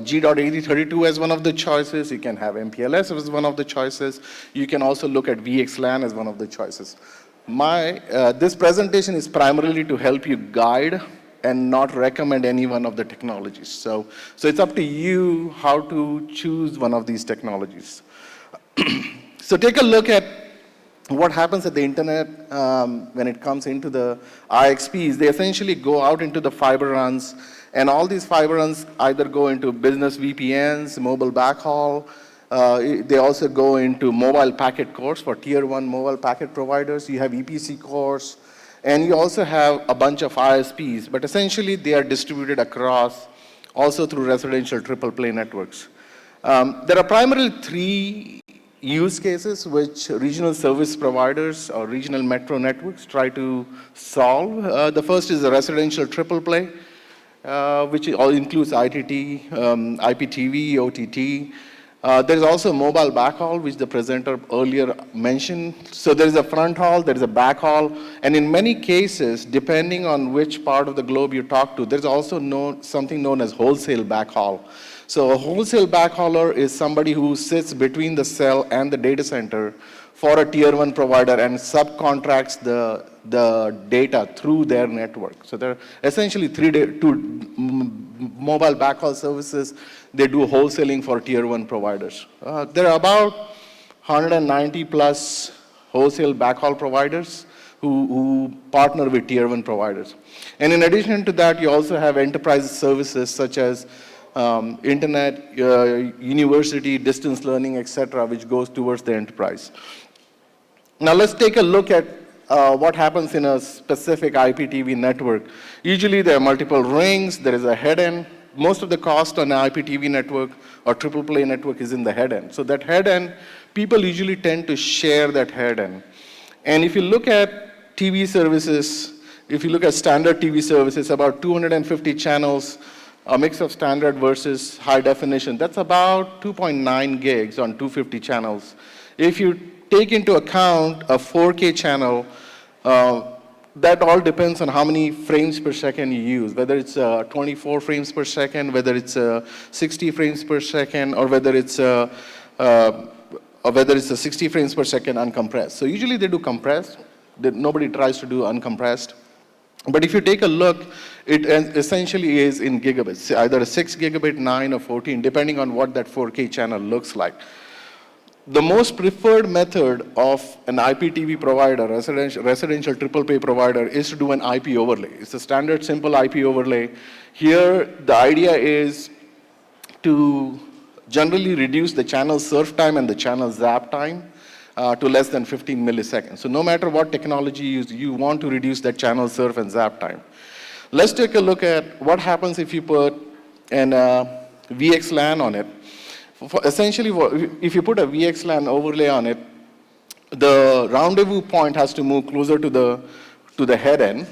G.8032 as one of the choices. You can have MPLS as one of the choices. You can also look at VXLAN as one of the choices. This presentation is primarily to help you guide and not recommend any one of the technologies. So it's up to you how to choose one of these technologies. So take a look at what happens at the internet when it comes into the IXPs. They essentially go out into the fiber runs, and all these fiber runs either go into business VPNs, mobile backhaul. They also go into mobile packet cores for tier 1 mobile packet providers. You have EPC cores, and you also have a bunch of ISPs, but essentially they are distributed across also through residential triple play networks. There are primarily 3 use cases which regional service providers or regional metro networks try to solve. The first is the residential triple play, which all includes ITT, IPTV, OTT. There's also mobile backhaul, which the presenter earlier mentioned. So there is a front haul, there is a backhaul, and in many cases, depending on which part of the globe you talk to, there's also something known as wholesale backhaul. So a wholesale backhauler is somebody who sits between the cell and the data center for a tier 1 provider and subcontracts the data through their network. So there are essentially 2 mobile backhaul services. They do wholesaling for tier 1 providers. There are about 190 plus wholesale backhaul providers who partner with tier 1 providers. And in addition to that, you also have enterprise services such as internet, university, distance learning, etc., which goes towards the enterprise. Now let's take a look at what happens in a specific IPTV network. Usually there are multiple rings, there is a head end. Most of the cost on an IPTV network or triple play network is in the head end. So that head end, people usually tend to share that head end. And if you look at TV services, if you look at standard TV services, about 250 channels, a mix of standard versus high definition, that's about 2.9 gigs on 250 channels. If you take into account a 4K channel, that all depends on how many frames per second you use, whether it's 24 frames per second, whether it's 60 frames per second, or whether it's a 60 frames per second uncompressed. So usually they do compressed. Nobody tries to do uncompressed. But if you take a look, it essentially is in gigabits, either a 6 gigabit, 9, or 14, depending on what that 4K channel looks like. the most preferred method of an IPTV provider, residential triple play provider, is to do an IP overlay. It's a standard simple IP overlay. Here, the idea is to generally reduce the channel surf time and the channel zap time to less than 15 milliseconds. So no matter what technology you use, you want to reduce that channel surf and zap time. Let's take a look at what happens if you put an VXLAN on it. Essentially, if you put a VXLAN overlay on it, the rendezvous point has to move closer to the head end.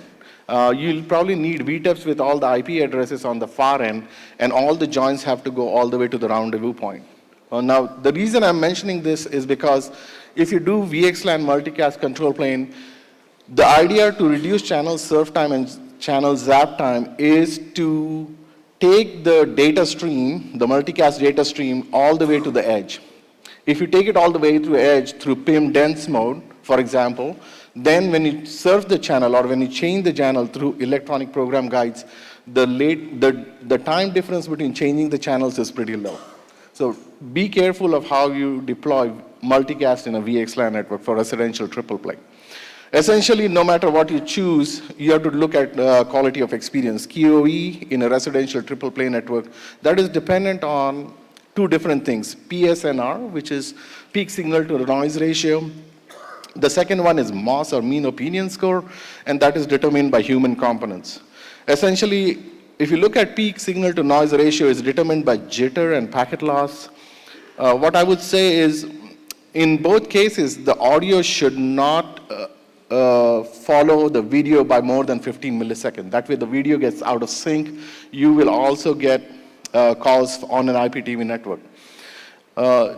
You'll probably need VTEPs with all the IP addresses on the far end, and all the joints have to go all the way to the rendezvous point. Now, the reason I'm mentioning this is because if you do VXLAN multicast control plane, the idea to reduce channel surf time and channel zap time is to take the data stream, the multicast data stream, all the way to the edge. If you take it all the way to the edge through PIM dense mode, for example, then when you surf the channel or when you change the channel through electronic program guides, the time difference between changing the channels is pretty low. So be careful of how you deploy multicast in a VXLAN network for residential triple play. Essentially, no matter what you choose, you have to look at quality of experience. QoE in a residential triple play network, that is dependent on two different things. PSNR, which is peak signal to noise ratio. The second one is MOS, or mean opinion score, and that is determined by human components. Essentially, if you look at peak signal to noise ratio, is determined by jitter and packet loss. What I would say is, in both cases, the audio should not follow the video by more than 15 milliseconds. That way the video gets out of sync. You will also get calls on an IPTV network.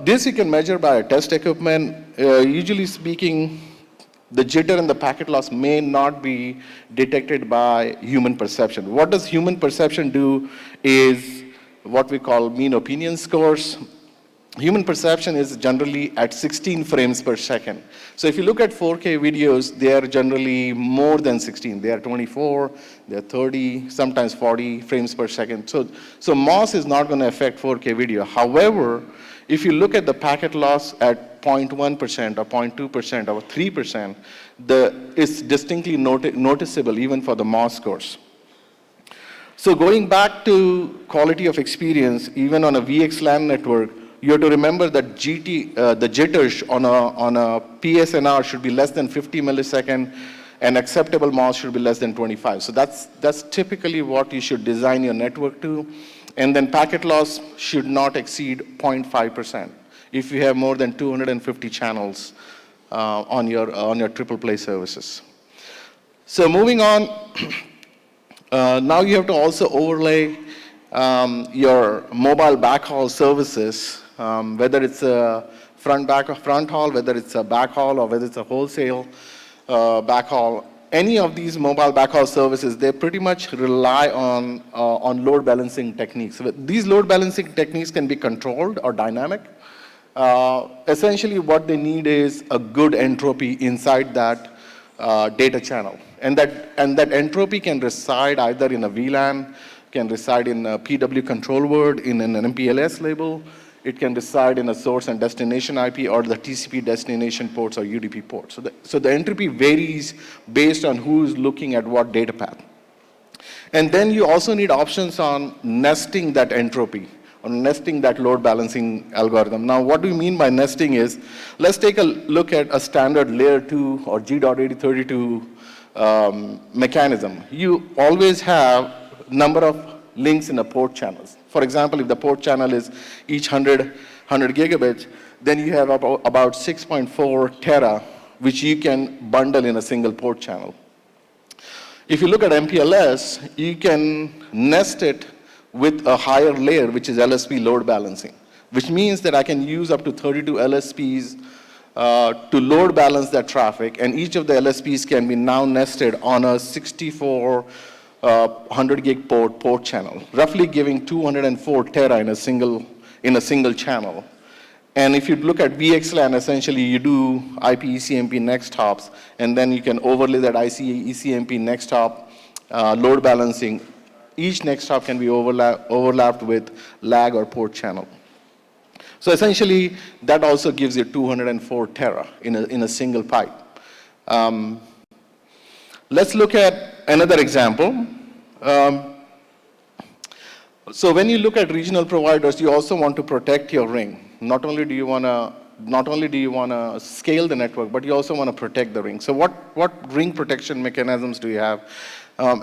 This you can measure by a test equipment. Usually speaking, the jitter and the packet loss may not be detected by human perception. What does human perception do is what we call mean opinion scores. Human perception is generally at 16 frames per second. So if you look at 4K videos, they are generally more than 16. They are 24, they are 30, sometimes 40 frames per second. So MOS is not going to affect 4K video. However, if you look at the packet loss at 0.1% or 0.2% or 3%, it's distinctly noticeable even for the MOS scores. So going back to quality of experience, even on a VXLAN network, you have to remember that the jitters on a PSNR should be less than 50 milliseconds, and acceptable MOS should be less than 25. So that's typically what you should design your network to. And then packet loss should not exceed 0.5% if you have more than 250 channels on your triple play services. So moving on, now you have to also overlay your mobile backhaul services, whether it's a front haul, whether it's a backhaul, or whether it's a wholesale backhaul. Any of these mobile backhaul services, they pretty much rely on load balancing techniques. These load balancing techniques can be controlled or dynamic. Essentially, what they need is a good entropy inside that data channel. And that entropy can reside either in a VLAN, can reside in a PW control word, in an MPLS label. It can reside in a source and destination IP or the TCP destination ports or UDP ports. So the entropy varies based on who's looking at what data path. And then you also need options on nesting that entropy, on nesting that load balancing algorithm. Now, what do we mean by nesting is, let's take a look at a standard layer 2 or G.8032 mechanism. You always have number of links in a port channels. For example, if the port channel is each 100 gigabits, then you have about 6.4 tera, which you can bundle in a single port channel. If you look at MPLS, you can nest it with a higher layer, which is LSP load balancing, which means that I can use up to 32 LSPs to load balance that traffic, and each of the LSPs can be now nested on a 64 100 gig port channel, roughly giving 204 tera in a single channel. And if you look at VXLAN, essentially you do IP ECMP next hops, and then you can overlay that ECMP next hop load balancing. Each next hop can be overlapped with lag or port channel. So essentially, that also gives you 204 tera in a single pipe. Let's look at another example. So when you look at regional providers, you also want to protect your ring. Not only do you want to scale the network, but you also want to protect the ring. So what ring protection mechanisms do you have?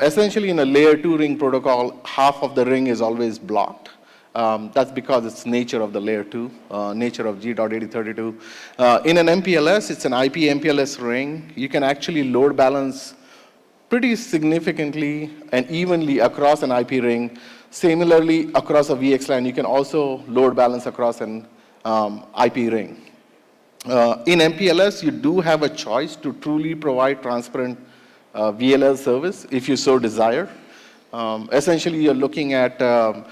Essentially, in a layer 2 ring protocol, half of the ring is always blocked. That's because it's nature of the layer 2, nature of G.8032. In an MPLS, it's an IP MPLS ring. You can actually load balance pretty significantly and evenly across an IP ring. Similarly, across a VXLAN, you can also load balance across an IP ring. In MPLS, you do have a choice to truly provide transparent VLL service if you so desire. Essentially, you're looking at a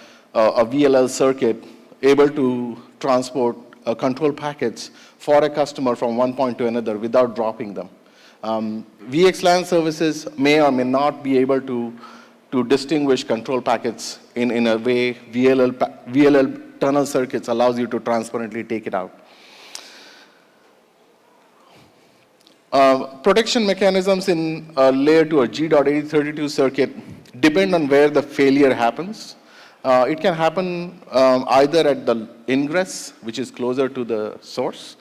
VLL circuit able to transport control packets for a customer from one point to another without dropping them. VXLAN services may or may not be able to distinguish control packets in a way VLL tunnel circuits allows you to transparently take it out. Protection mechanisms in layer 2 or G.8032 circuit depend on where the failure happens. It can happen either at the ingress, which is closer to the source.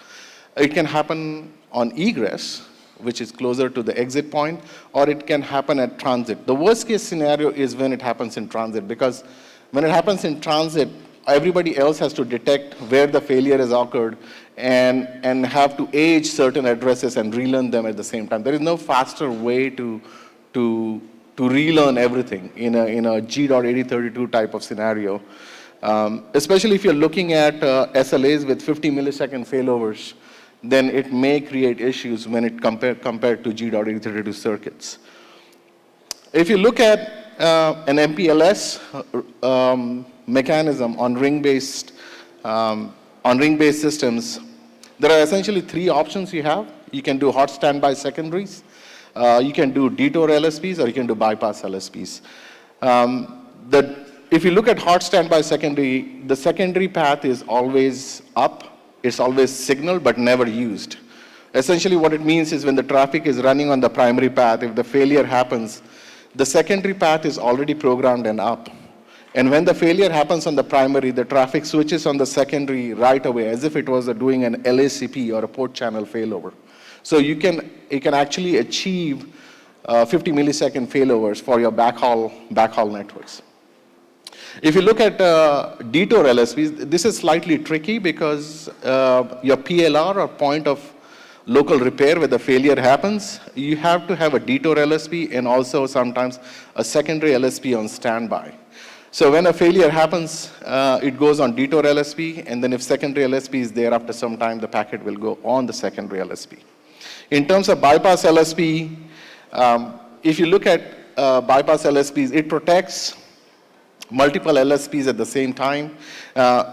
It can happen on egress, which is closer to the exit point, or it can happen at transit. The worst case scenario is when it happens in transit, because when it happens in transit, everybody else has to detect where the failure has occurred and have to age certain addresses and relearn them at the same time. There is no faster way to relearn everything in a G.8032 type of scenario. Especially if you're looking at SLAs with 50 millisecond failovers, then it may create issues when it compared to G.8032 circuits. If you look at an MPLS mechanism on ring-based systems, there are essentially three options you have. You can do hot standby secondaries, you can do detour LSPs, or you can do bypass LSPs. If you look at hot standby secondary, the secondary path is always up. It's always signaled but never used. Essentially what it means is when the traffic is running on the primary path, if the failure happens, the secondary path is already programmed and up. And when the failure happens on the primary, the traffic switches on the secondary right away as if it was doing an LACP or a port channel failover. So you can actually achieve 50 millisecond failovers for your backhaul networks. If you look at detour LSPs, this is slightly tricky because your PLR, or point of local repair, where the failure happens, you have to have a detour LSP and also sometimes a secondary LSP on standby. So when a failure happens, it goes on detour LSP, and then if secondary LSP is there after some time, the packet will go on the secondary LSP. In terms of bypass LSP, if you look at bypass LSPs, it protects multiple LSPs at the same time.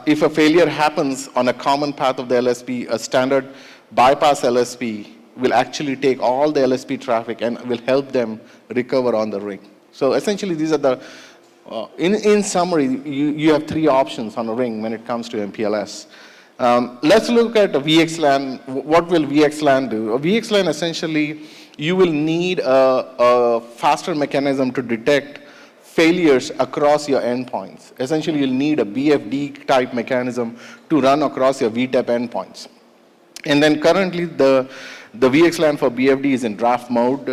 If a failure happens on a common path of the LSP, a standard bypass LSP will actually take all the LSP traffic and will help them recover on the ring. So essentially these are the, in summary, you have three options on a ring when it comes to MPLS. Let's look at a VXLAN. What will VXLAN do? A VXLAN, essentially, you will need a faster mechanism to detect failures across your endpoints. Essentially, you'll need a BFD type mechanism to run across your VTEP endpoints. And then currently, the VXLAN for BFD is in draft mode.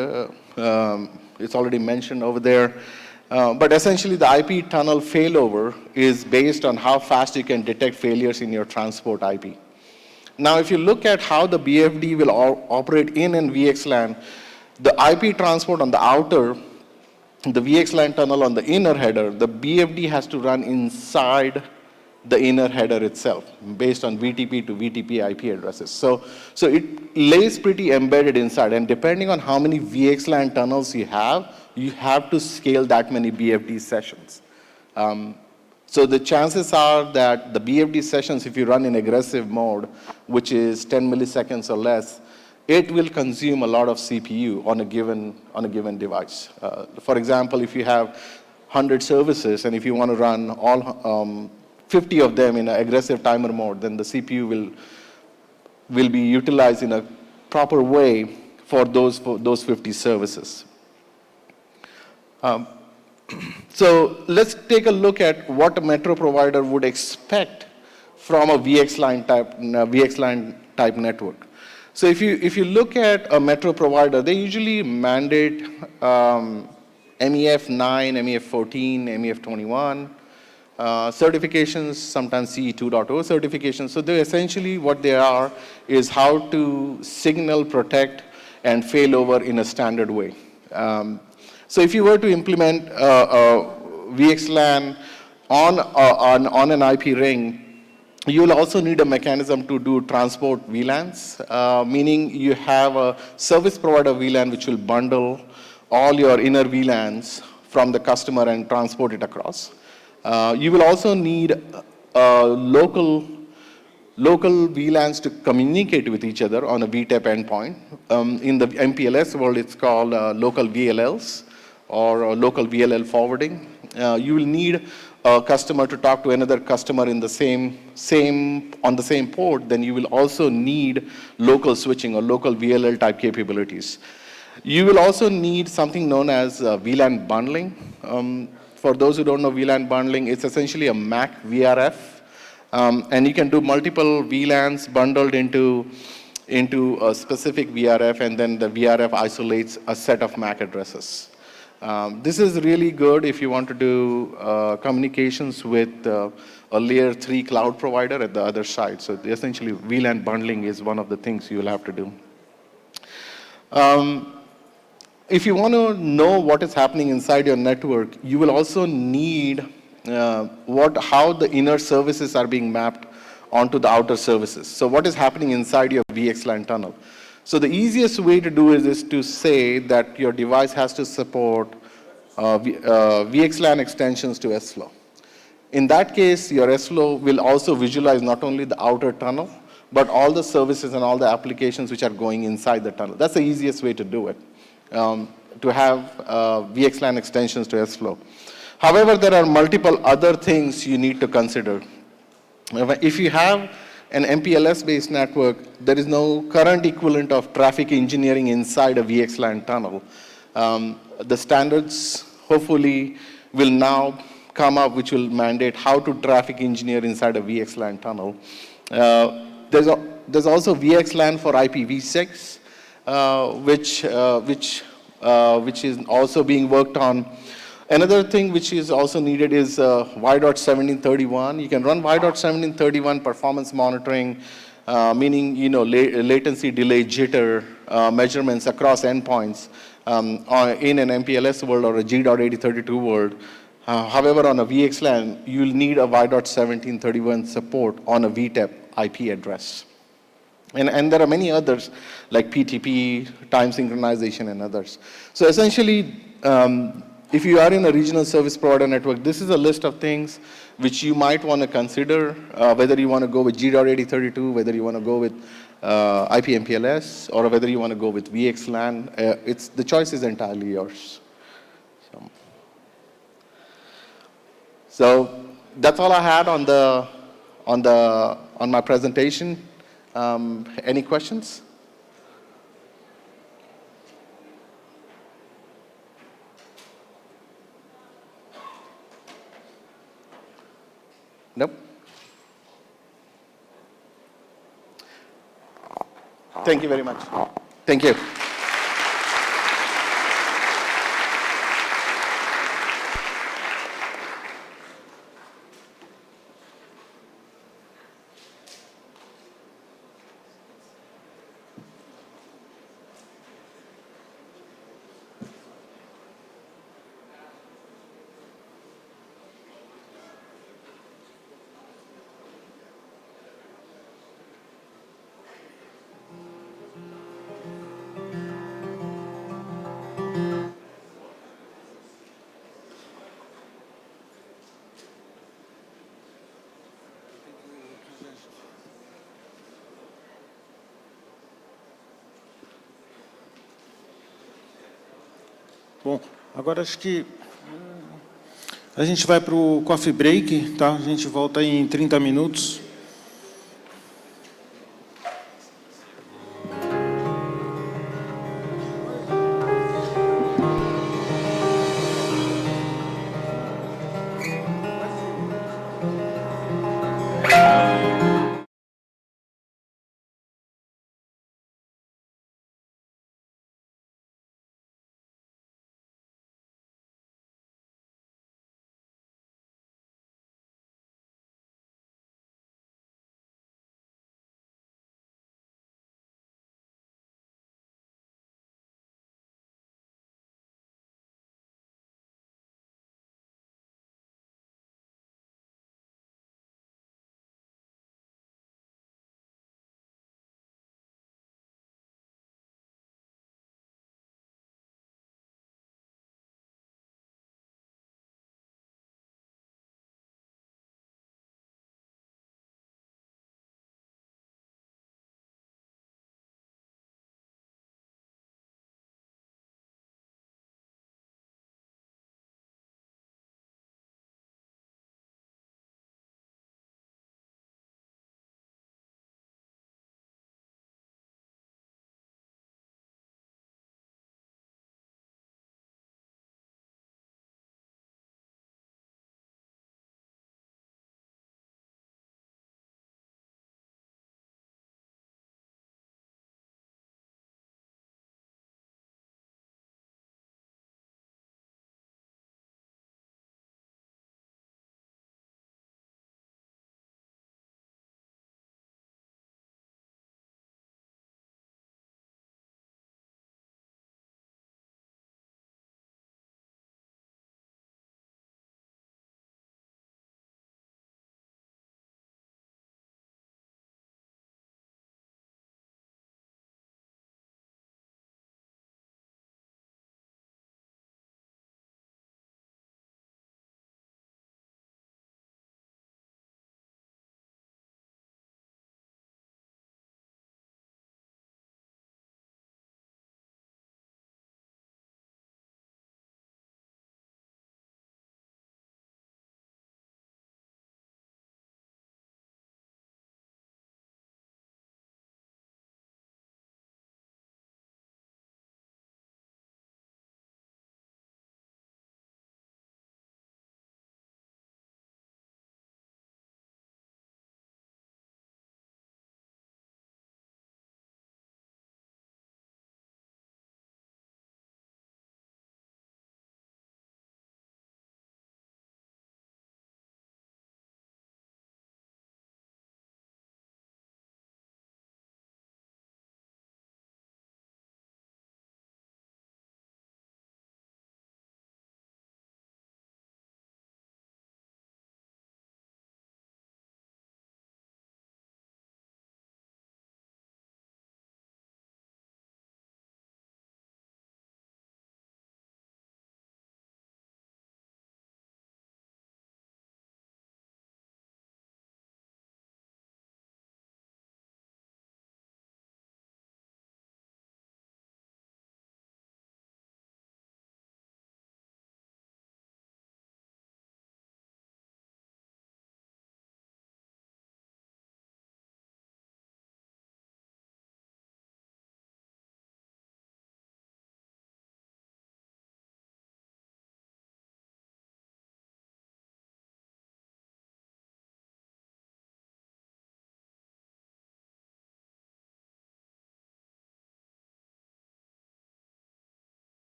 It's already mentioned over there. But essentially, the IP tunnel failover is based on how fast you can detect failures in your transport IP. Now, if you look at how the BFD will operate in VXLAN, the IP transport on the outer, the VXLAN tunnel on the inner header, the BFD has to run inside the inner header itself based on VTP to VTP IP addresses. So it lays pretty embedded inside, and depending on how many VXLAN tunnels you have to scale that many BFD sessions. So the chances are that the BFD sessions, if you run in aggressive mode, which is 10 milliseconds or less, it will consume a lot of CPU on a given device. For example, if you have 100 services and if you want to run all 50 of them in an aggressive timer mode, then the CPU will be utilized in a proper way for those 50 services. So let's take a look at what a metro provider would expect from a VXLAN type network. So if you look at a metro provider, they usually mandate MEF 9, MEF 14, MEF 21 certifications, sometimes CE 2.0 certifications. So they essentially what they are is how to signal, protect, and failover in a standard way. So if you were to implement VXLAN on an IP ring, you will also need a mechanism to do transport VLANs, meaning you have a service provider VLAN which will bundle all your inner VLANs from the customer and transport it across. You will also need local VLANs to communicate with each other on a VTEP endpoint. In the MPLS world, it's called local VLLs or local VLL forwarding. You will need a customer to talk to another customer in the on the same port. Then you will also need local switching or local VLL type capabilities. You will also need something known as VLAN bundling. For those who don't know VLAN bundling, it's essentially a MAC VRF. And you can do multiple VLANs bundled into a specific VRF, and then the VRF isolates a set of MAC addresses. This is really good if you want to do communications with a layer 3 cloud provider at the other side. So essentially, VLAN bundling is one of the things you will have to do. If you want to know what is happening inside your network, you will also need how the inner services are being mapped onto the outer services. So what is happening inside your VXLAN tunnel? So the easiest way to do it is to say that your device has to support VXLAN extensions to SFlow. In that case, your SFlow will also visualize not only the outer tunnel, but all the services and all the applications which are going inside the tunnel. That's the easiest way to do it, to have VXLAN extensions to SFlow. However, there are multiple other things you need to consider. If you have an MPLS-based network, there is no current equivalent of traffic engineering inside a VXLAN tunnel. The standards, hopefully, will now come up which will mandate how to traffic engineer inside a VXLAN tunnel. There's also VXLAN for IPv6, which is also being worked on. Another thing which is also needed is Y.1731. You can run Y.1731 performance monitoring, meaning latency, delay, jitter measurements across endpoints in an MPLS world or a G.8032 world. However, on a VXLAN, you'll need a Y.1731 support on a VTEP IP address. And there are many others like PTP, time synchronization, and others. So essentially, if you are in a regional service provider network, this is a list of things which you might want to consider, whether you want to go with G.8032, whether you want to go with IP MPLS, or whether you want to go with VXLAN. The choice is entirely yours. So that's all I had on my presentation. Any questions? Nope. Thank you very much. Thank you. Bom, agora acho que A gente vai para o coffee break, tá? A gente volta em 30 minutos.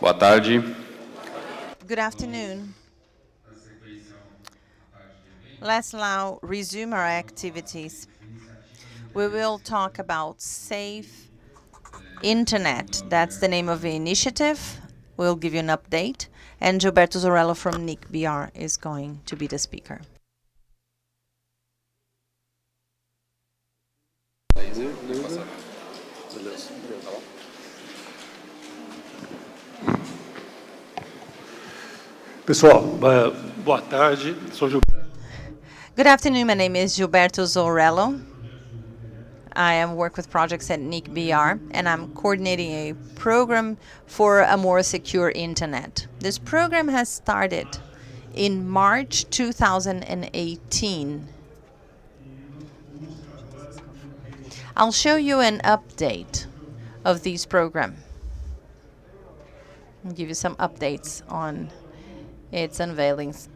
Boa tarde. Good afternoon. Let's now resume our activities. We will talk about Safe Internet. That's the name of the initiative. We'll give you an update. And Gilberto Zorello from NIC-BR is going to be the speaker. Pessoal, boa tarde. Sou Gilberto. Good afternoon. My name is Gilberto Zorello. I work with projects at NIC-BR, and I'm coordinating a program for a more secure internet. This program has started in March 2018. I'll show you an update of this program. I'll give you some updates on its unveilings.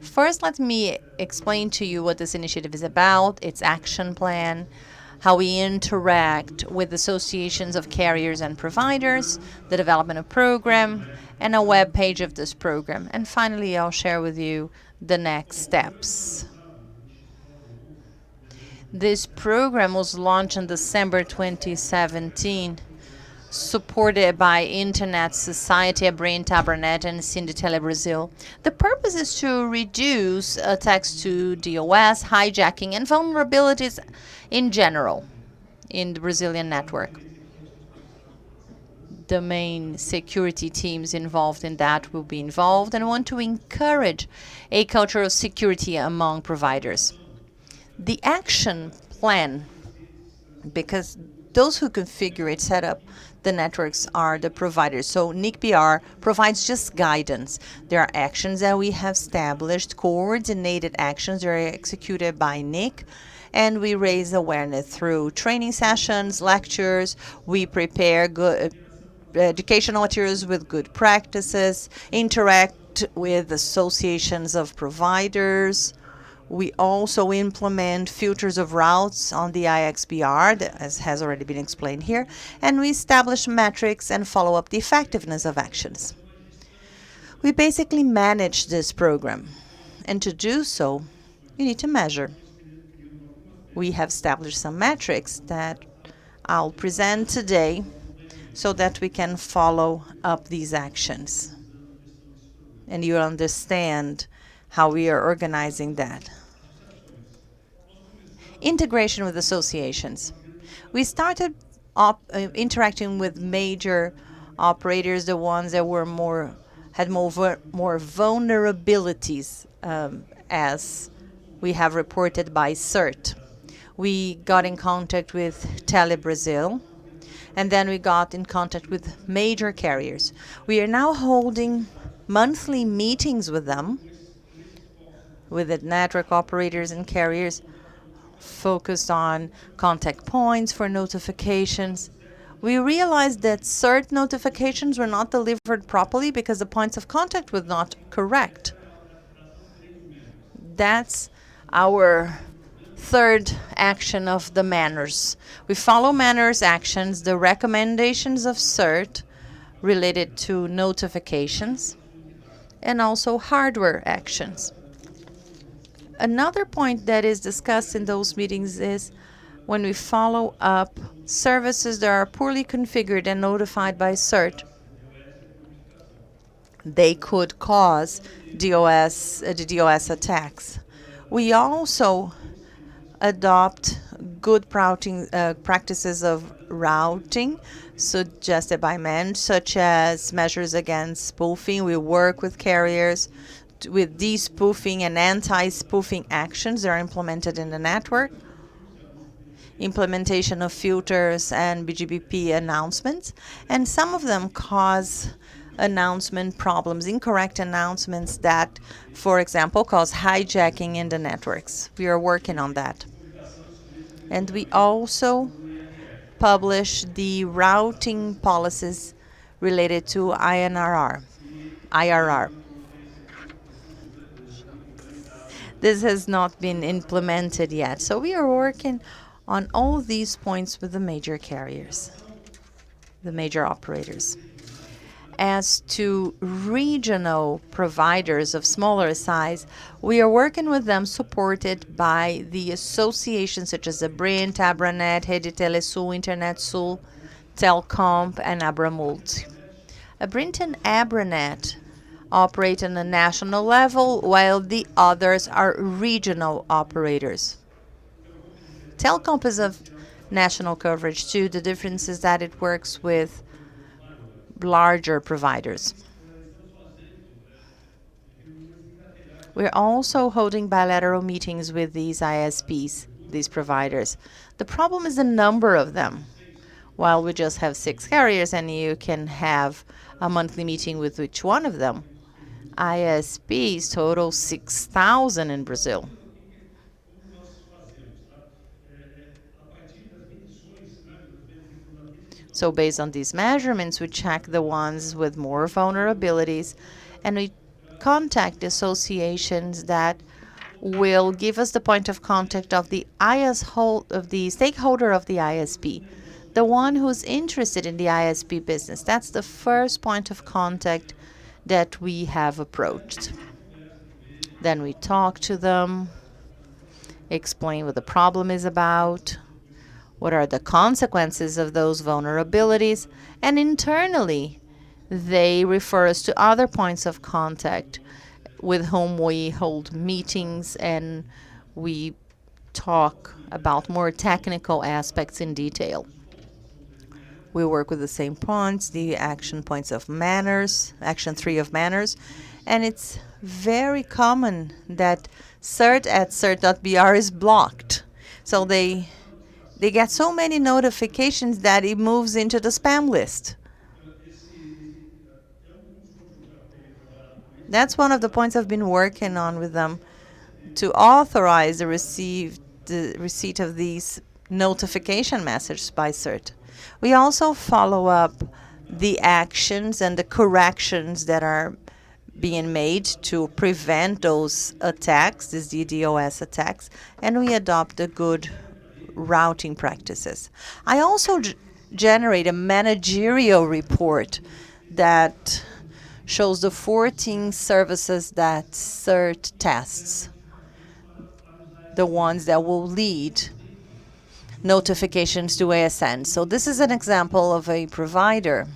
First, let me explain to you what this initiative is about, its action plan, how we interact with associations of carriers and providers, the development of program, and a web page of this program. And finally, I'll share with you the next steps. This program was launched in December 2017, supported by Internet Society, Abrain Tabernet, and Sinditele Brazil. The purpose is to reduce attacks to DOS, hijacking, and vulnerabilities in general in the Brazilian network. The main security teams involved in that will be involved and want to encourage a culture of security among providers. The action plan, because those who configure it, set up the networks are the providers. So NIC-BR provides just guidance. There are actions that we have established, coordinated actions that are executed by NIC, and we raise awareness through training sessions, lectures. We prepare good educational materials with good practices, interact with associations of providers. We also implement filters of routes on the IXBR, as has already been explained here, and we establish metrics and follow up the effectiveness of actions. We basically manage this program, and to do so, you need to measure. We have established some metrics that I'll present today so that we can follow up these actions. And you understand how we are organizing that. Integration with associations. We started interacting with major operators, the ones that were had more vulnerabilities, as we have reported by CERT. We got in contact with Tele Brazil, and then we got in contact with major carriers. We are now holding monthly meetings with them, with the network operators and carriers, focused on contact points for notifications. We realized that CERT notifications were not delivered properly because the points of contact were not correct. That's our third action of the manners. We follow manners actions, the recommendations of CERT related to notifications, and also hardware actions. Another point that is discussed in those meetings is when we follow up services that are poorly configured and notified by CERT, they could cause DOS attacks. We also adopt good practices of routing suggested by MEN, such as measures against spoofing. We work with carriers with de-spoofing and anti-spoofing actions that are implemented in the network, implementation of filters and BGBP announcements, and some of them cause announcement problems, incorrect announcements that, for example, cause hijacking in the networks. We are working on that. And we also publish the routing policies related to IRR. This has not been implemented yet. So we are working on all these points with the major carriers, the major operators. As to regional providers of smaller size, we are working with them supported by the associations such as Abrint, Abranet, Rede Telesul, InternetSul, Telcomp, and Abramult. Abrint and Abranet operate on a national level, while the others are regional operators. Telcomp is of national coverage too. The difference is that it works with larger providers. We're also holding bilateral meetings with these ISPs, these providers. The problem is the number of them. While we just have 6 carriers and you can have a monthly meeting with each one of them, ISPs total 6,000 in Brazil. So based on these measurements, we check the ones with more vulnerabilities, and we contact associations that will give us the point of contact of the stakeholder of the ISP, the one who's interested in the ISP business. That's the first point of contact that we have approached. Then we talk to them, explain what the problem is about, what are the consequences of those vulnerabilities, and internally, they refer us to other points of contact with whom we hold meetings and we talk about more technical aspects in detail. We work with the same points, the action points of manners, action 3 of manners, and it's very common that cert@cert.br is blocked. So they get so many notifications that it moves into the spam list. That's one of the points I've been working on with them, to authorize the receipt of these notification messages by CERT. We also follow up the actions and the corrections that are being made to prevent those attacks, these DDoS attacks, and we adopt the good routing practices. I also generate a managerial report that shows the 14 services that CERT tests, the ones that will lead notifications to ASN. So this is an example of a provider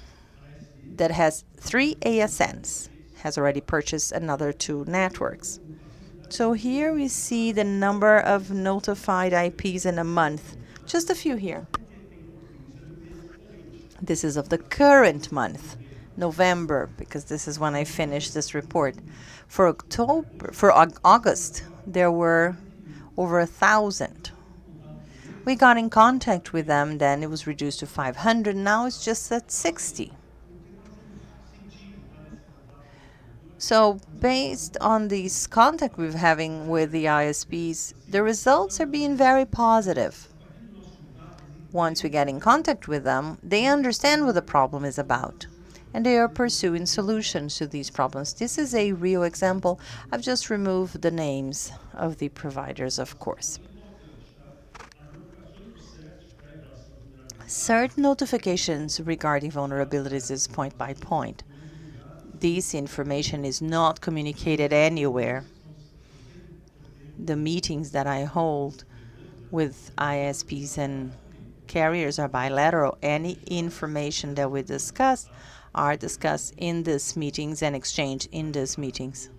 that has 3 ASNs, has already purchased another 2 networks. So here we see the number of notified IPs in a month. Just a few here. This is of the current month, November, because this is when I finished this report. For August, there were over 1,000. We got in contact with them, then it was reduced to 500, now it's just at 60. So based on this contact we're having with the ISPs, the results are being very positive. Once we get in contact with them, they understand what the problem is about, and they are pursuing solutions to these problems. This is a real example. I've just removed the names of the providers, of course. Certain notifications regarding vulnerabilities is point by point. This information is not communicated anywhere. The meetings that I hold with ISPs and carriers are bilateral. Any information that we discuss are discussed in these meetings and exchanged in these meetings.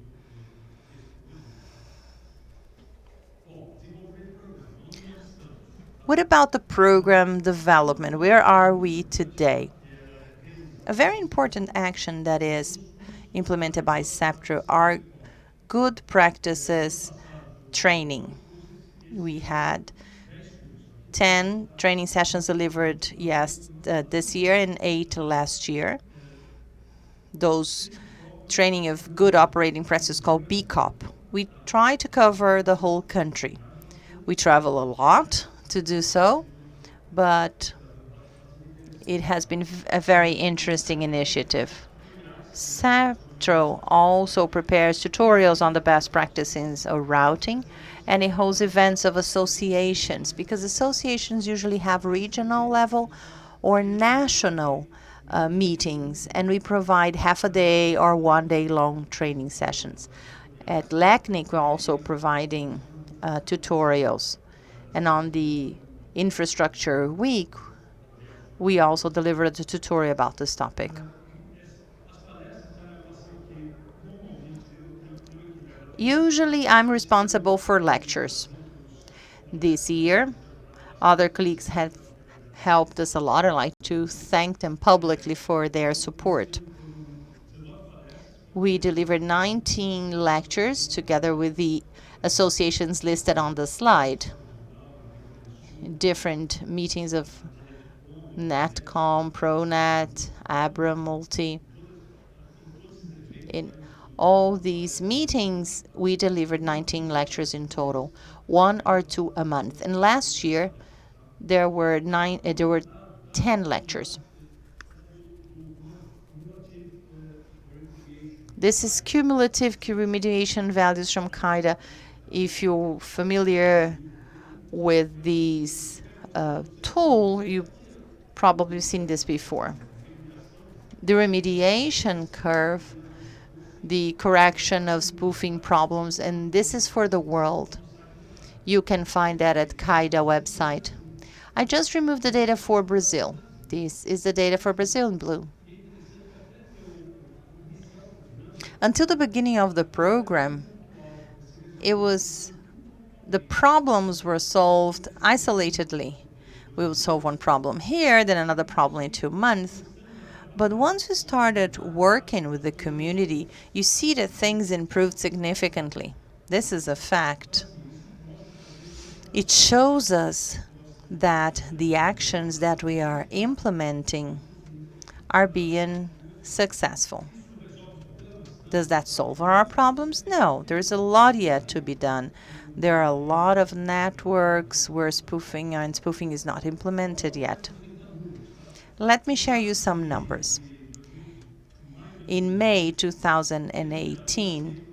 What about the program development? Where are we today? A very important action that is implemented by SEPTRO are good practices training. We had 10 training sessions delivered this year and 8 last year. Those training of good operating practices called BCOP. We try to cover the whole country. We travel a lot to do so, but it has been a very interesting initiative. SEPTRO also prepares tutorials on the best practices of routing, and it holds events of associations, because associations usually have regional level or national meetings, and we provide half a day or 1 day long training sessions. At LACNIC, we're also providing tutorials. And on the Infrastructure Week, we also delivered a tutorial about this topic. Usually, I'm responsible for lectures. This year, other colleagues have helped us a lot. I'd like to thank them publicly for their support. We delivered 19 lectures together with the associations listed on the slide. Different meetings of NetCom, ProNet, Abra Multi. In all these meetings, we delivered 19 lectures in total, 1 or 2 a month. And last year, there were 10 lectures. This is cumulative remediation values from CAIDA. If you're familiar with this tool, you've probably seen this before. The remediation curve, the correction of spoofing problems, and this is for the world. You can find that at CAIDA website. I just removed the data for Brazil. This is the data for Brazil in blue. Until the beginning of the program, the problems were solved isolatedly. We would solve one problem here, then another problem in 2 months. But once you started working with the community, you see that things improved significantly. This is a fact. It shows us that the actions that we are implementing are being successful. Does that solve our problems? No, there's a lot yet to be done. There are a lot of networks where spoofing is not implemented yet. Let me share you some numbers. In May 2018,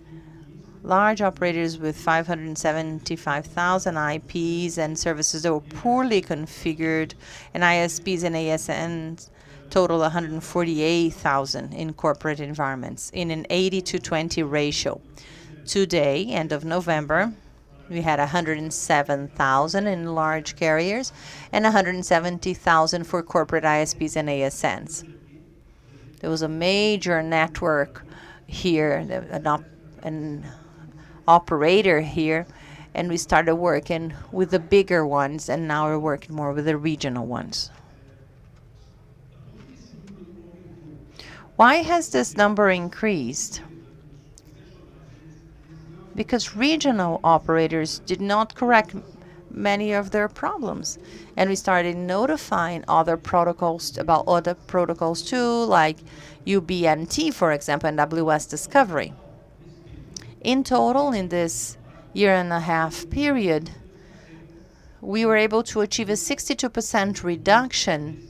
large operators with 575,000 IPs and services that were poorly configured, and ISPs and ASNs total 148,000 in corporate environments in an 80-20 ratio. Today, end of November, we had 107,000 in large carriers and 170,000 for corporate ISPs and ASNs. There was a major network here, an operator here, and we started working with the bigger ones, and now we're working more with the regional ones. Why has this number increased? Because regional operators did not correct many of their problems. And we started notifying other protocols about other protocols too, like UBNT, for example, and WS Discovery. In total, in this 1.5 year period, we were able to achieve a 62% reduction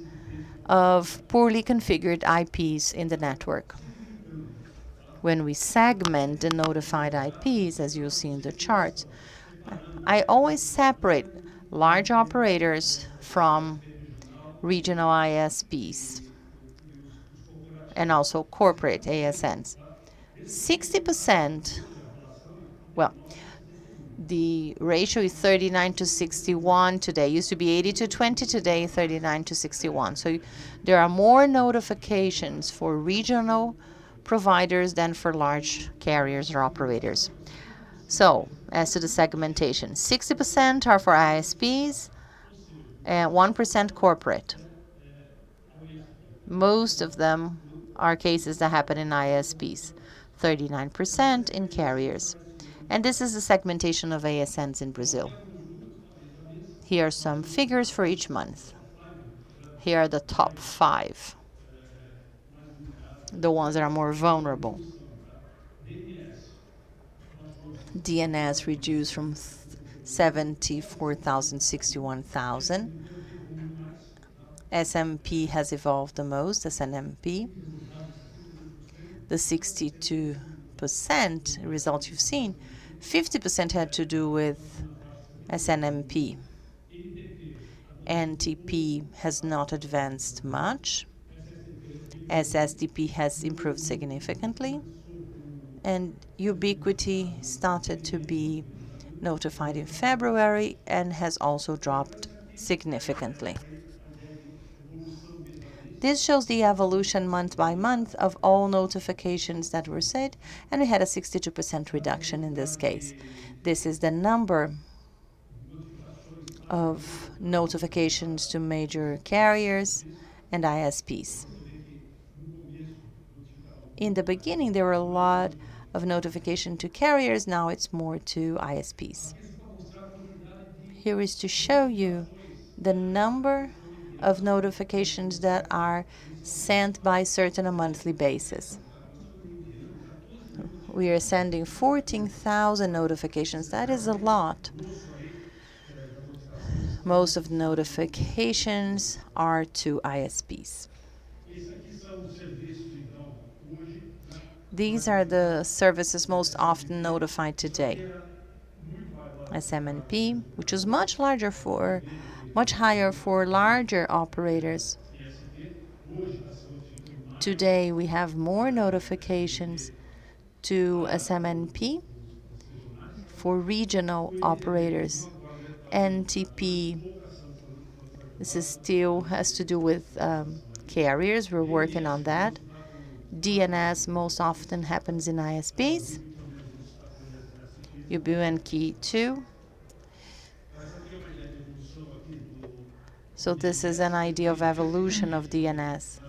of poorly configured IPs in the network. When we segment the notified IPs, as you'll see in the chart, I always separate large operators from regional ISPs and also corporate ASNs. 60%, well, the ratio is 39-61 today. It used to be 80-20, today 39-61. So there are more notifications for regional providers than for large carriers or operators. So as to the segmentation, 60% are for ISPs and 1% corporate. Most of them are cases that happen in ISPs, 39% in carriers. And this is the segmentation of ASNs in Brazil. Here are some figures for each month. Here are the top 5, the ones that are more vulnerable. DNS reduced from 74,000 to 61,000. SMP has evolved the most, SNMP. The 62% results you've seen, 50% had to do with SNMP. NTP has not advanced much. SSDP has improved significantly, and Ubiquiti started to be notified in February and has also dropped significantly. This shows the evolution month by month of all notifications that were sent, and we had a 62% reduction in this case. This is the number of notifications to major carriers and ISPs. In the beginning, there were a lot of notification to carriers. Now it's more to ISPs. Here is to show you the number of notifications that are sent by CERT on a monthly basis. We are sending 14,000 notifications. That is a lot. Most of the notifications are to ISPs. These are the services most often notified today. SMNP, which is much higher for larger operators. Today we have more notifications to SMNP for regional operators. NTP, this is still has to do with carriers. We're working on that. DNS most often happens in ISPs. UBNKey too. So this is an idea of evolution of DNS.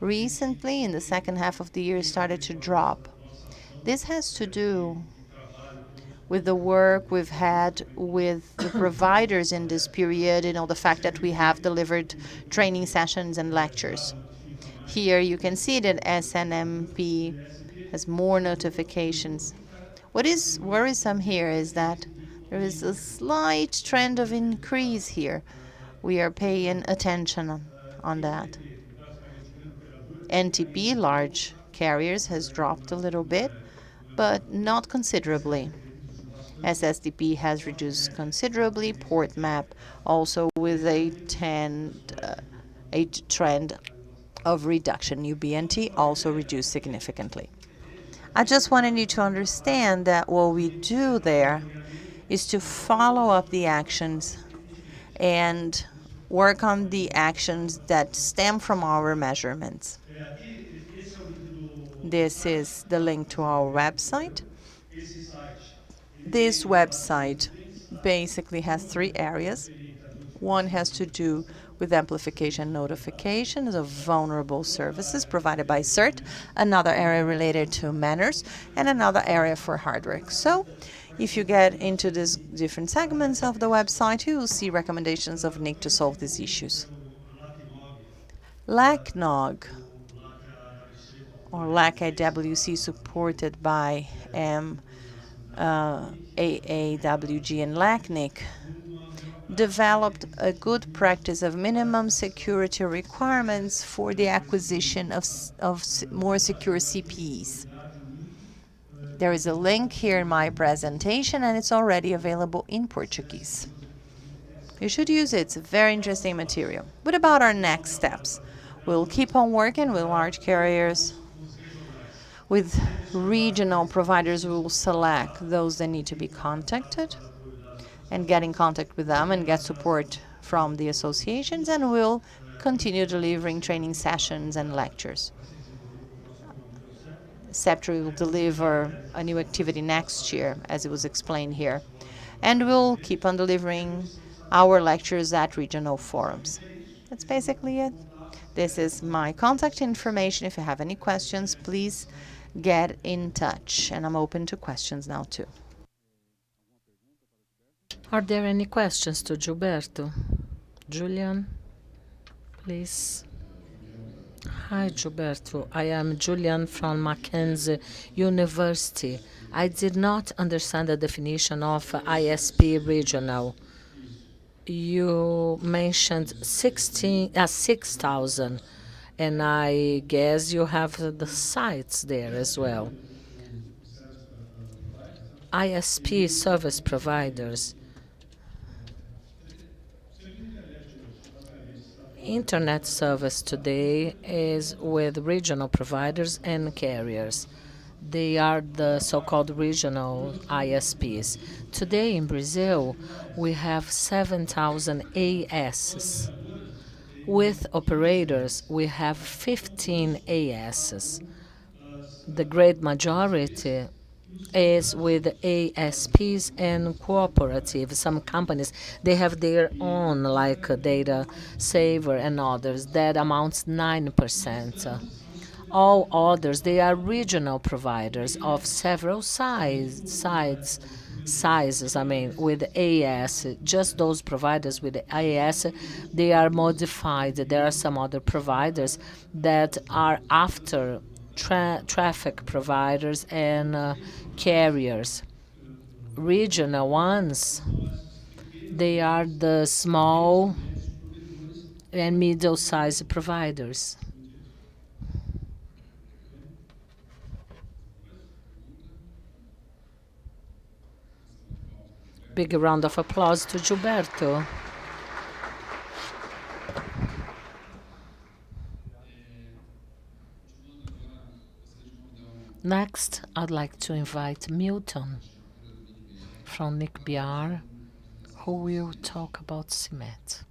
Recently, in the second half of the year, it started to drop. This has to do with the work we've had with the providers in this period, the fact that we have delivered training sessions and lectures. Here you can see that SNMP has more notifications. What is worrisome here is that there is a slight trend of increase here. We are paying attention on that. NTP, large carriers, has dropped a little bit, but not considerably. SSDP has reduced considerably. Port map also with a trend of reduction. UBNT also reduced significantly. I just wanted you to understand that what we do there is to follow up the actions and work on the actions that stem from our measurements. This is the link to our website. This website basically has three areas. One has to do with amplification notifications of vulnerable services provided by CERT, another area related to manners, and another area for hardware. So if you get into these different segments of the website, you will see recommendations of NIC to solve these issues. LACNOG, or LAC-AWC, supported by AAWG and LACNIC, developed a good practice of minimum security requirements for the acquisition of more secure CPEs. There is a link here in my presentation, and it's already available in Portuguese. You should use it. It's a very interesting material. What about our next steps? We'll keep on working with large carriers. With regional providers, we will select those that need to be contacted and get in contact with them and get support from the associations, and we'll continue delivering training sessions and lectures. CEPTRI will deliver a new activity next year, as it was explained here, and we'll keep on delivering our lectures at regional forums. That's basically it. This is my contact information. If you have any questions, please get in touch, and I'm open to questions now too. Are there any questions to Gilberto? Julian, please. Hi, Gilberto. I am Julian from Mackenzie University. I did not understand the definition of ISP regional. You mentioned 6,000, and I guess you have the sites there as well. ISP service providers. Internet service today is with regional providers and carriers. They are the so-called regional ISPs. Today in Brazil, we have 7,000 ASs. With operators, we have 15 ASs. The great majority is with ASPs and cooperatives. Some companies, they have their own, like Data Saver and others. That amounts 9%. All others, they are regional providers of several sizes, with AS. Just those providers with AS, they are modified. There are some other providers that are after traffic providers and carriers. Regional ones, they are the small and middle-sized providers. Big round of applause to Gilberto. Next, I'd like to invite Milton from NIC-BR, who will talk about CIMET.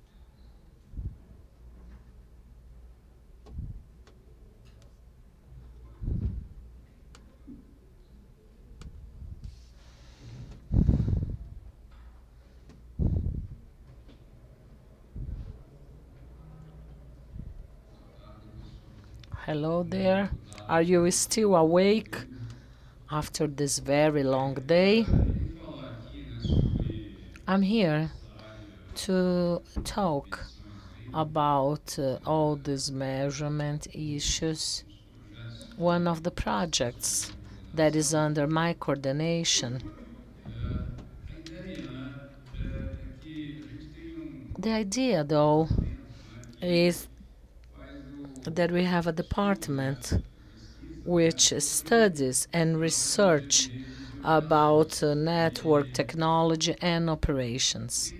Hello there. Are you still awake after this very long day? I'm here to talk about all these measurement issues. One of the projects that is under my coordination. The idea, though, is that we have a department which studies and research about network technology and operations.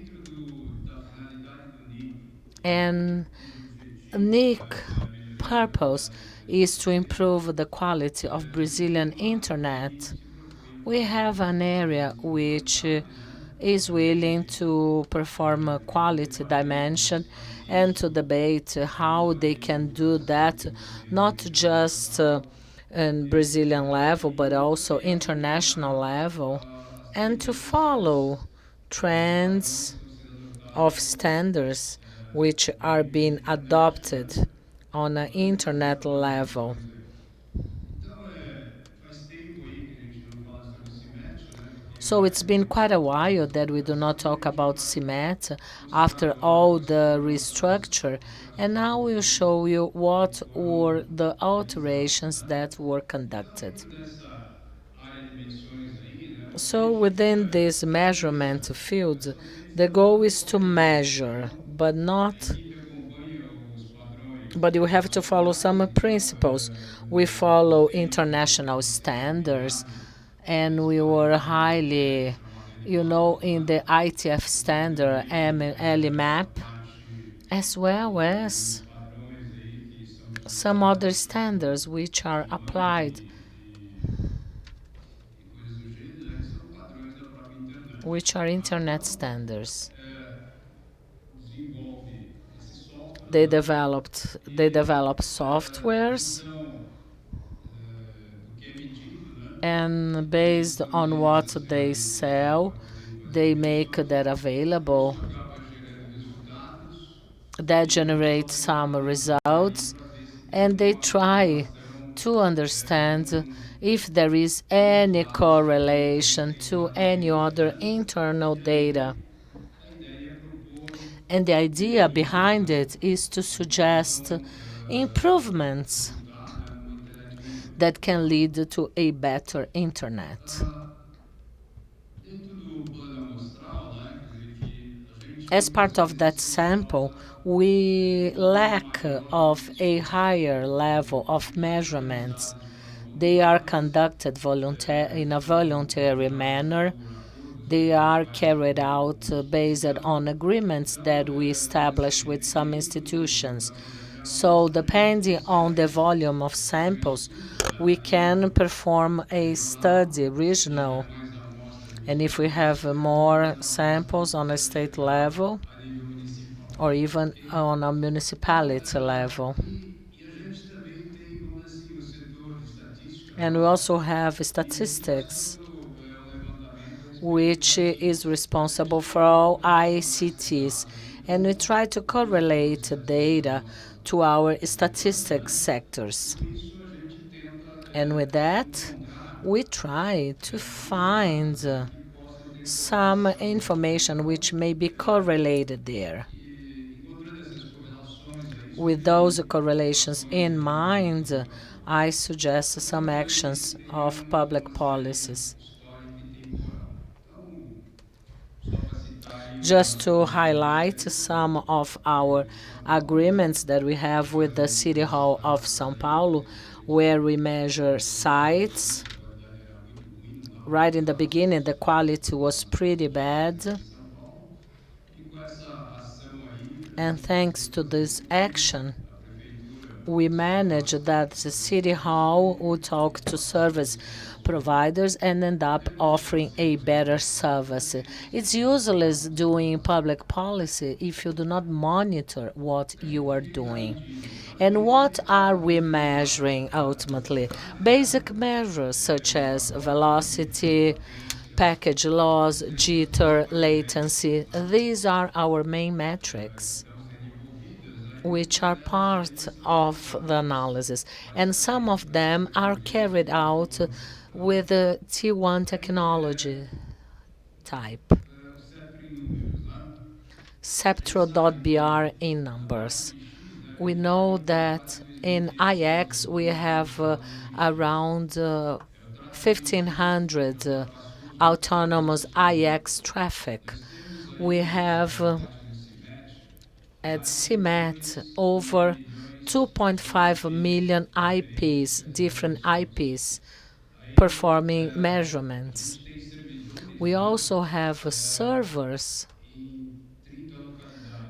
And NIC purpose is to improve the quality of Brazilian internet. We have an area which is willing to perform a quality dimension and to debate how they can do that, not just in Brazilian level, but also international level, and to follow trends of standards which are being adopted on an internet level. So it's been quite a while that we do not talk about CIMET after all the restructure, and now we'll show you what were the alterations that were conducted. So within this measurement field, the goal is to measure, but you have to follow some principles. We follow international standards, and we were highly, in the ITF standard, LMAP, as well as some other standards which are applied, which are internet standards. They develop softwares, and based on what they sell, they make that available. That generates some results, and they try to understand if there is any correlation to any other internal data. And the idea behind it is to suggest improvements that can lead to a better internet. As part of that sample, we lack of a higher level of measurements. They are conducted in a voluntary manner. They are carried out based on agreements that we establish with some institutions. So depending on the volume of samples, we can perform a study regional. And if we have more samples on a state level, or even on a municipality level. And we also have statistics, which is responsible for all ICTs. And we try to correlate data to our statistics sectors. And with that, we try to find some information which may be correlated there. With those correlations in mind, I suggest some actions of public policies. Just to highlight some of our agreements that we have with the City Hall of São Paulo, where we measure sites. Right in the beginning, the quality was pretty bad. And thanks to this action, we managed that the City Hall would talk to service providers and end up offering a better service. It's useless doing public policy if you do not monitor what you are doing. And what are we measuring ultimately? Basic measures such as velocity, package loss, jitter, latency. These are our main metrics, which are part of the analysis. And some of them are carried out with the T1 technology type. Ceptro.br in numbers. We know that in IX we have around 1,500 autonomous IX traffic. We have at CIMET over 2.5 million IPs, different IPs, performing measurements. We also have servers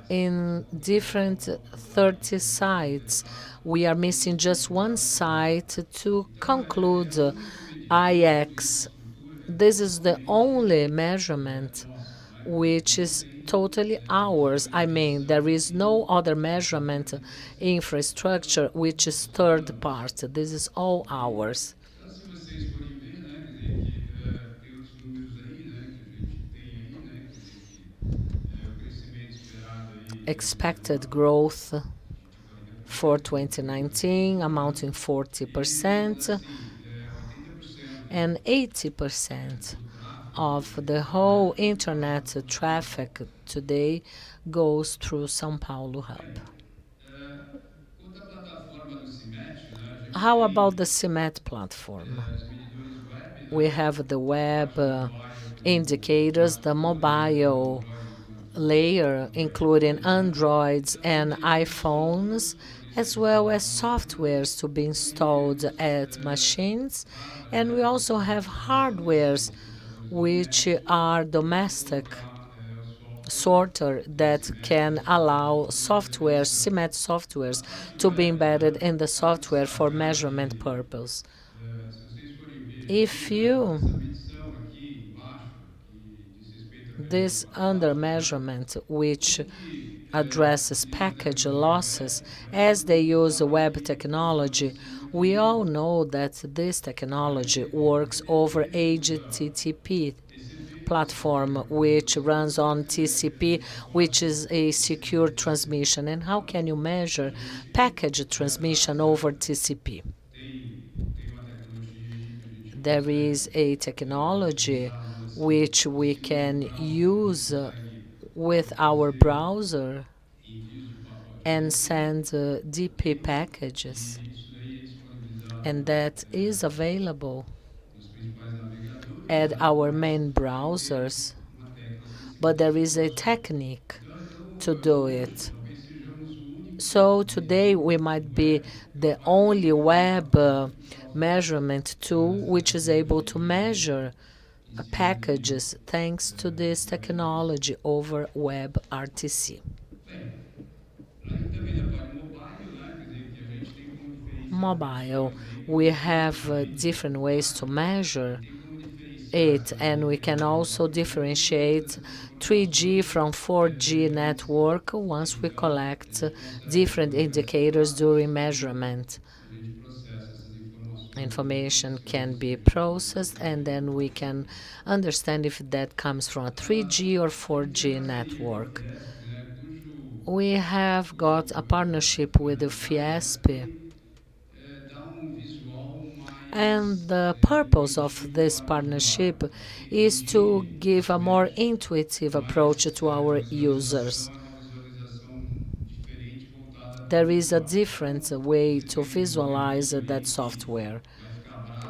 in different 30 sites. We are missing just one site to conclude IX. This is the only measurement which is totally ours. I mean, there is no other measurement infrastructure which is third party. This is all ours. Expected growth for 2019 amounting 40%, and 80% of the whole internet traffic today goes through São Paulo Hub. How about the CIMET platform? We have the web indicators, the mobile layer, including Androids and iPhones, as well as softwares to be installed at machines. And we also have hardwares which are domestic sorter that can allow software, CIMET softwares, to be embedded in the software for measurement purpose. If you this under measurement, which addresses package losses, as they use web technology, we all know that this technology works over HTTP platform, which runs on TCP, which is a secure transmission. And how can you measure package transmission over TCP? There is a technology which we can use with our browser and send DP packages, and that is available at our main browsers, but there is a technique to do it. So today we might be the only web measurement tool which is able to measure packages thanks to this technology over WebRTC. Mobile, we have different ways to measure it, and we can also differentiate 3G from 4G network once we collect different indicators during measurement. Information can be processed, and then we can understand if that comes from a 3G or 4G network. We have got a partnership with the Fiesp, and the purpose of this partnership is to give a more intuitive approach to our users. There is a different way to visualize that software.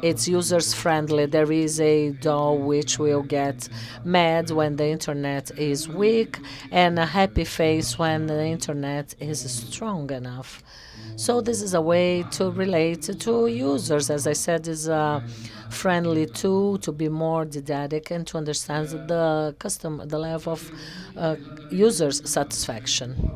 It's users-friendly. There is a doll which will get mad when the internet is weak and a happy face when the internet is strong enough. So this is a way to relate to users. As I said, is a friendly tool to be more didactic and to understand the level of users' satisfaction.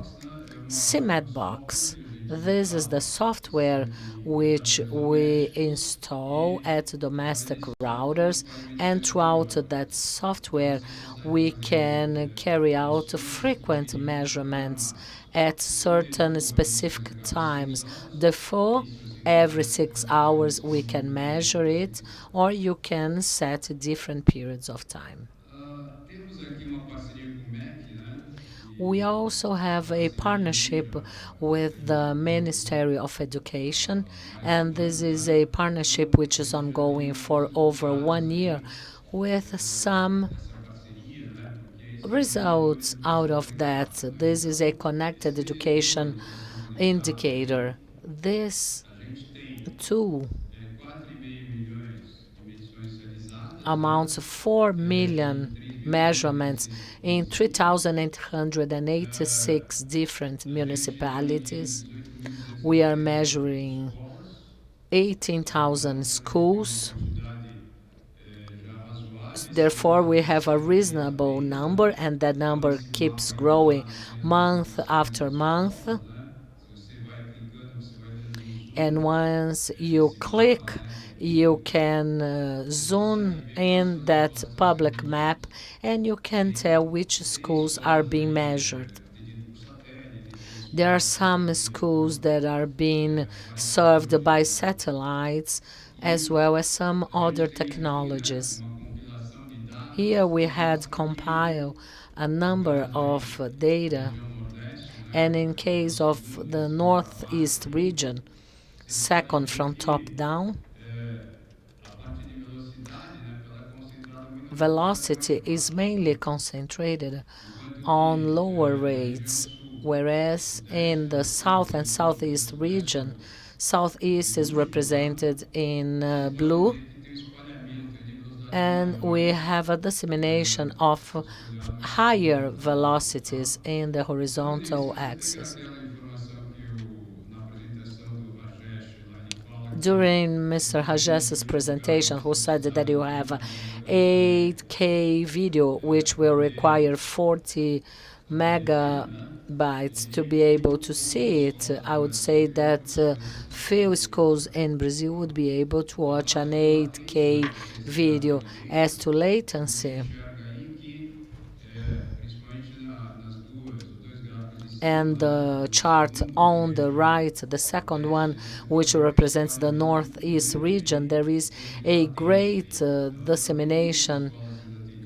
CMET-Box. This is the software which we install at domestic routers, and throughout that software we can carry out frequent measurements at certain specific times. Therefore, every 6 hours we can measure it, or you can set different periods of time. We also have a partnership with the Ministry of Education, and this is a partnership which is ongoing for over 1 year with some results out of that. This is a connected education indicator. This tool amounts to 4 million measurements in 3,886 different municipalities. We are measuring 18,000 schools. Therefore, we have a reasonable number, and that number keeps growing month after month. And once you click, you can zoom in that public map, and you can tell which schools are being measured. There are some schools that are being served by satellites, as well as some other technologies. Here we had compiled a number of data, and in case of the Northeast region, second from top down, velocity is mainly concentrated on lower rates, whereas in the South and Southeast region, Southeast is represented in blue, and we have a dissemination of higher velocities in the horizontal axis. During Mr. Rajes's presentation, who said that you have 8K video, which will require 40 megabytes to be able to see it, I would say that few schools in Brazil would be able to watch an 8K video. As to latency, and the chart on the right, the second one, which represents the Northeast region, there is a great dissemination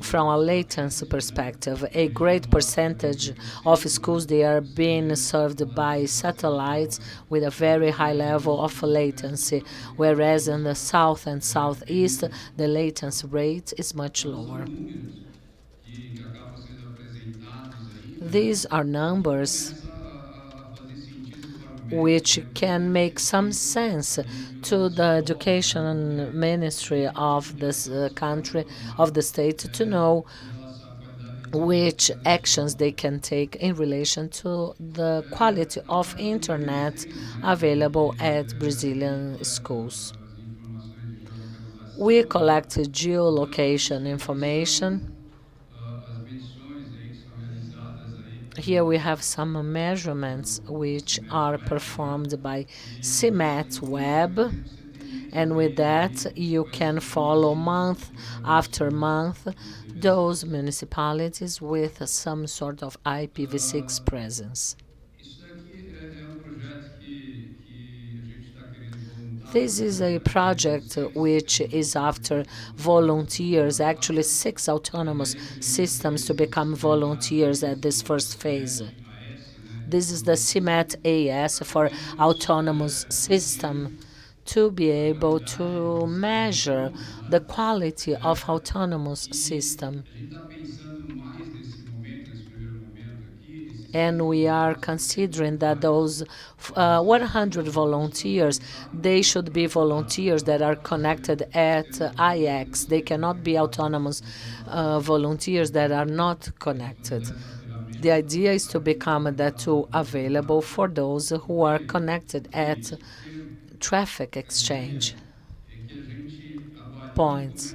from a latency perspective. A great percentage of schools, they are being served by satellites with a very high level of latency, whereas in the South and Southeast, the latency rate is much lower. These are numbers which can make some sense to the education ministry of this country, of the state, to know which actions they can take in relation to the quality of internet available at Brazilian schools. We collected geolocation information. Here we have some measurements which are performed by CIMET Web, and with that you can follow month after month those municipalities with some sort of IPv6 presence. This is a project which is after volunteers, actually 6 autonomous systems to become volunteers at this first phase. This is the CIMET AS for autonomous system to be able to measure the quality of autonomous system. And we are considering that those 100 volunteers, they should be volunteers that are connected at IX. They cannot be autonomous volunteers that are not connected. The idea is to become that tool available for those who are connected at traffic exchange points.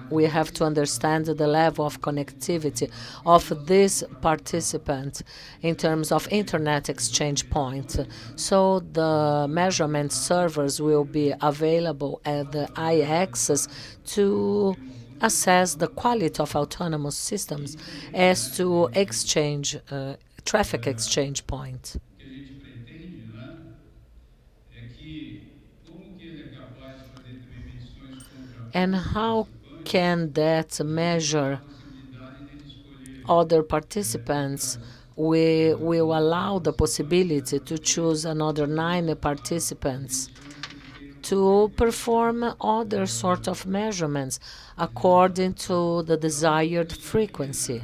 We have to understand the level of connectivity of this participant in terms of internet exchange point. So the measurement servers will be available at the IXs to assess the quality of autonomous systems as to exchange, traffic exchange point. And how can that measure other participants? We will allow the possibility to choose another 9 participants to perform other sort of measurements according to the desired frequency.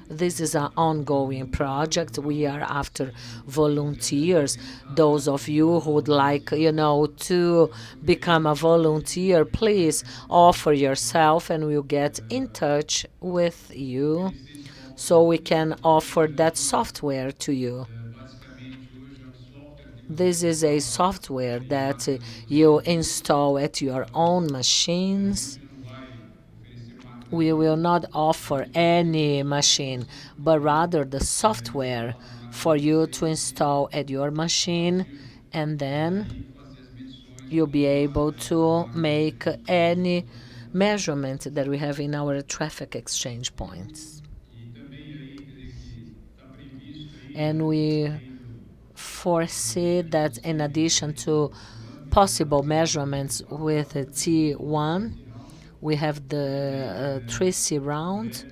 This is an ongoing project. We are after volunteers. Those of you who would like, to become a volunteer, please offer yourself and we'll get in touch with you so we can offer that software to you. This is a software that you install at your own machines. We will not offer any machine, but rather the software for you to install at your machine, and then you'll be able to make any measurement that we have in our traffic exchange points. And we foresee that in addition to possible measurements with T1, we have the 3C round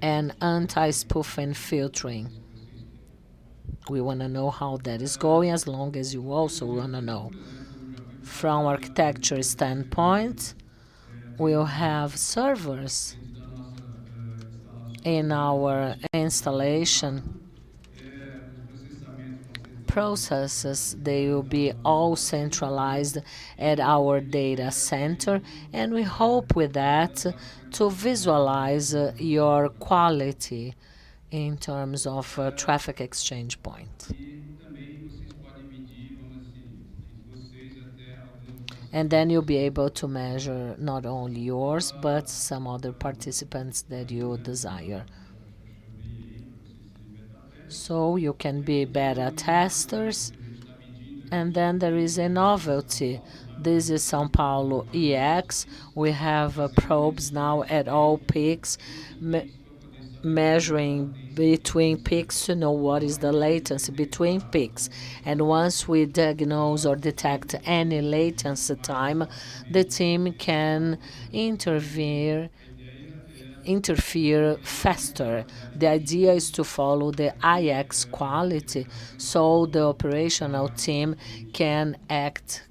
and anti-spoofing filtering. We want to know how that is going, as long as you also want to know. From architecture standpoint, we'll have servers in our installation. Processes, they will be all centralized at our data center, and we hope with that to visualize your quality in terms of traffic exchange point. And then you'll be able to measure not only yours, but some other participants that you desire. So you can be beta testers. And then there is a novelty. This is São Paulo EX. We have probes now at all peaks, measuring between peaks to know what is the latency between peaks. And once we diagnose or detect any latency time, the team can interfere faster. The idea is to follow the IX quality so the operational team can act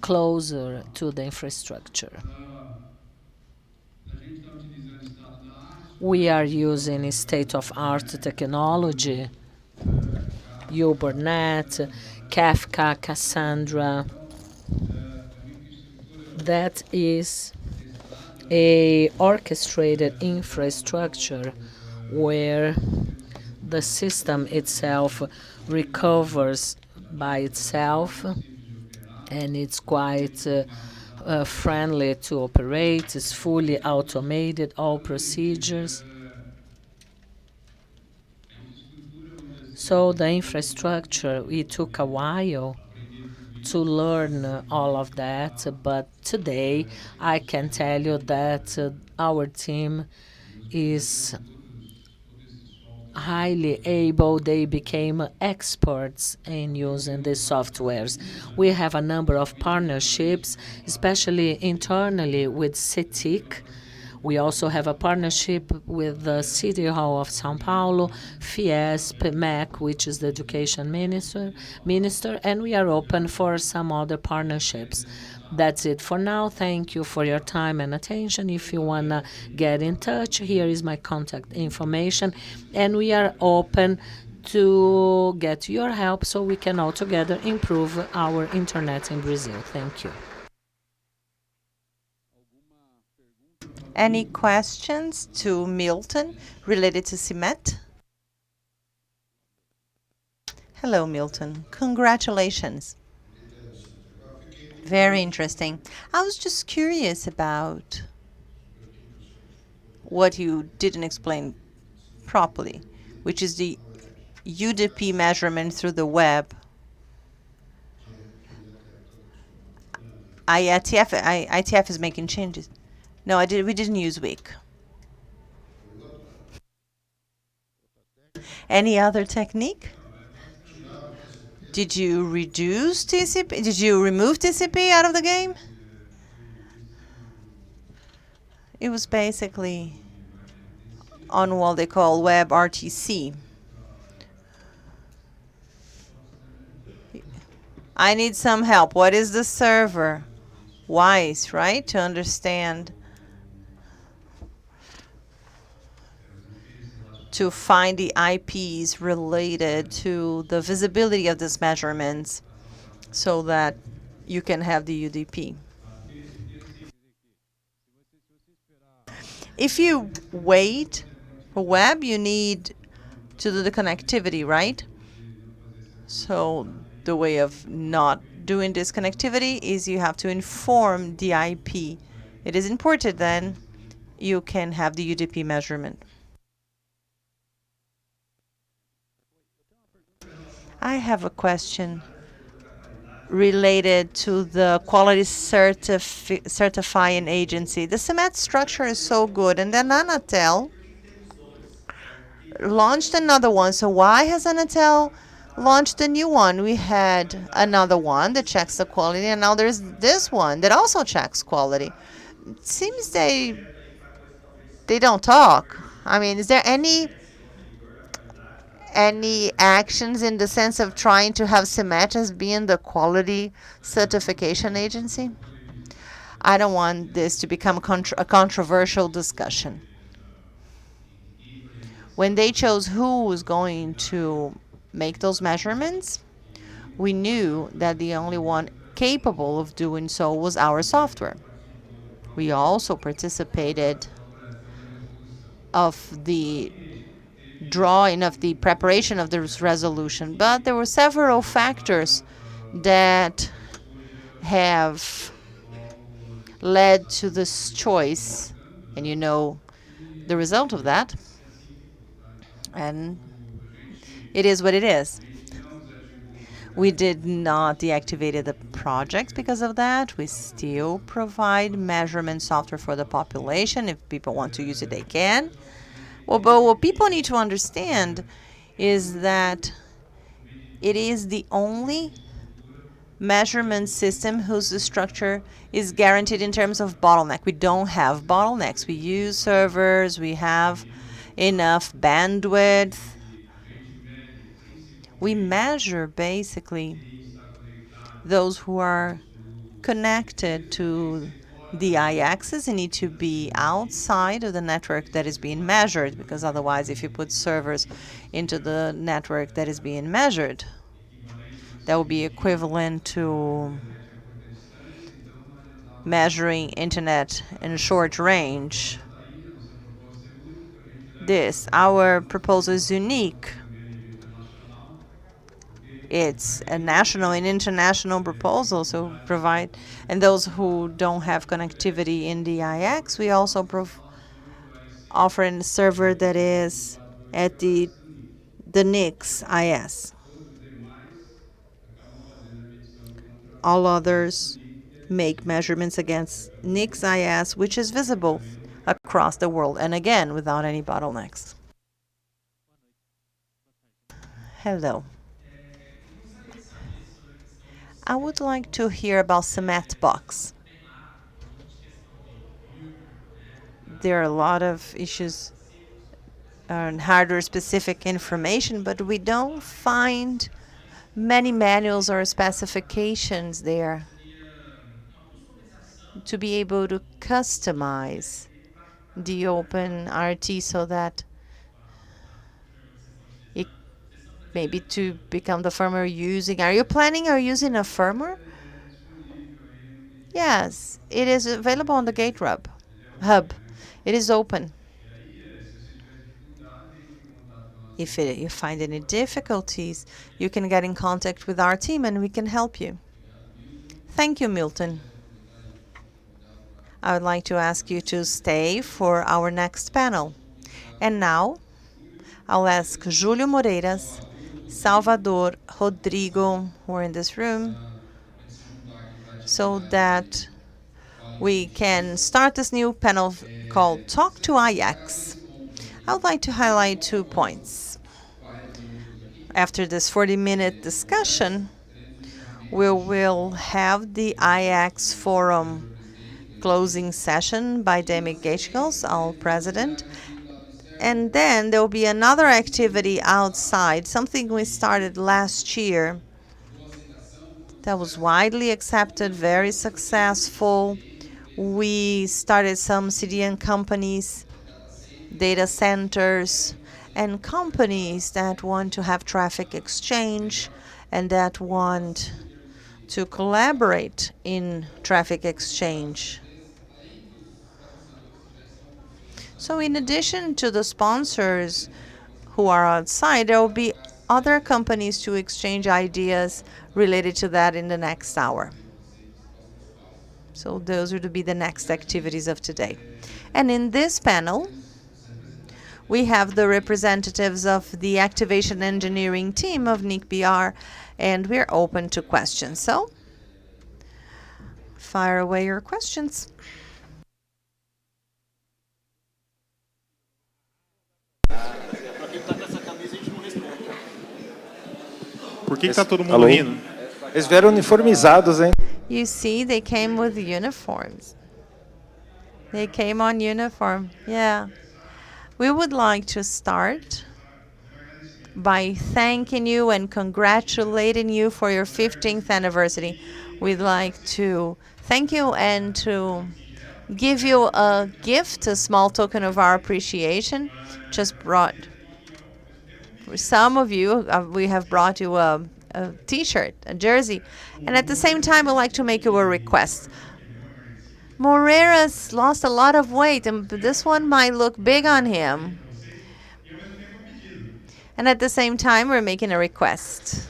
closer to the infrastructure. We are using state-of-art technology, Ubernet, Kafka, Cassandra. That is a orchestrated infrastructure where the system itself recovers by itself and it's quite friendly to operate. It's fully automated, all procedures. So the infrastructure, it took a while to learn all of that, but today I can tell you that our team is highly able. They became experts in using these softwares. We have a number of partnerships, especially internally with CETIC. We also have a partnership with the City Hall of São Paulo, Fiesp, MEC, which is the education minister, and we are open for some other partnerships. That's it for now. Thank you for your time and attention. If you want to get in touch, here is my contact information, and we are open to get your help so we can all together improve our internet in Brazil. Thank you. Any questions to Milton related to CIMET? Hello, Milton. Congratulations. Very interesting. I was just curious about what you didn't explain properly, which is the UDP measurement through the web. ITF is making changes. No, we didn't use Wake. Any other technique? Did you reduce TCP? Did you remove TCP out of the game? It was basically on what they call WebRTC. I need some help. What is the server? WISE, right? To understand, to find the IPs related to the visibility of these measurements so that you can have the UDP. If you wait for web, you need to do the connectivity, right? So the way of not doing this connectivity is you have to inform the IP. It is imported, then you can have the UDP measurement. I have a question related to the quality certifying agency. The CIMET structure is so good, and then Anatel launched another one. So why has Anatel launched a new one? We had another one that checks the quality, and now there's this one that also checks quality. It seems they don't talk. I mean, is there any actions in the sense of trying to have CIMET as being the quality certification agency? I don't want this to become a controversial discussion. When they chose who was going to make those measurements, we knew that the only one capable of doing so was our software. We also participated of the drawing of the preparation of this resolution, but there were several factors that have led to this choice, and you know the result of that, and it is what it is. We did not deactivate the project because of that. We still provide measurement software for the population. If people want to use it, they can. Well, but what people need to understand is that it is the only measurement system whose structure is guaranteed in terms of bottleneck. We don't have bottlenecks. We use servers. We have enough bandwidth. We measure basically those who are connected to the I-axis and need to be outside of the network that is being measured, because otherwise if you put servers into the network that is being measured, that would be equivalent to measuring internet in short range. Our proposal is unique. It's a national and international proposal, so provide, and those who don't have connectivity in the IX, we also offer a server that is at the NICS IS. All others make measurements against NICS IS, which is visible across the world, and again, without any bottlenecks. Hello. I would like to hear about CEMAT-Box. There are a lot of issues on hardware-specific information, but we don't find many manuals or specifications there to be able to customize the OpenRT so that it maybe to become the firmware using. Are you planning or using a firmware? Yes, it is available on the GateHub. It is open. If you find any difficulties, you can get in contact with our team and we can help you. Thank you, Milton. I would like to ask you to stay for our next panel. And now, I'll ask Júlio Moreiras, Salvador, Rodrigo, who are in this room, so that we can start this new panel called Talk to IX. I would like to highlight 2 points. After this 40-minute discussion, we will have the IX Forum closing session by Demi Gatchels, our president. And then there will be another activity outside, something we started last year that was widely accepted, very successful. We started some CDN companies, data centers, and companies that want to have traffic exchange and that want to collaborate in traffic exchange. So in addition to the sponsors who are outside, there will be other companies to exchange ideas related to that in the next hour. So those are to be the next activities of today. And in this panel, we have the representatives of the activation engineering team of NIC-BR, and we're open to questions. So fire away your questions. Por que está todo mundo rindo? Eles vieram uniformizados, hein? You see, they came with uniforms. They came on uniform, yeah. We would like to start by thanking you and congratulating you for your 15th anniversary. We'd like to thank you and to give you a gift, a small token of our appreciation. Just brought, for some of you, we have brought you a t-shirt, a jersey. And at the same time, we'd like to make you a request. Moreira's lost a lot of weight, and this one might look big on him. And at the same time, we're making a request.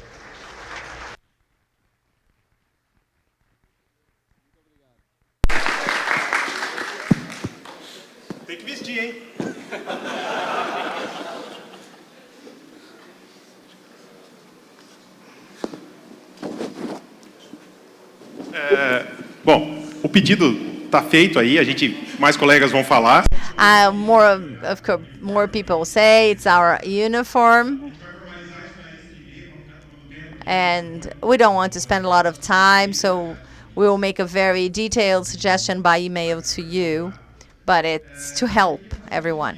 Tem que vestir, hein? Bom, o pedido está feito aí, mais colegas vão falar. More people say it's our uniform. And we don't want to spend a lot of time, so we will make a very detailed suggestion by email to you, but it's to help everyone.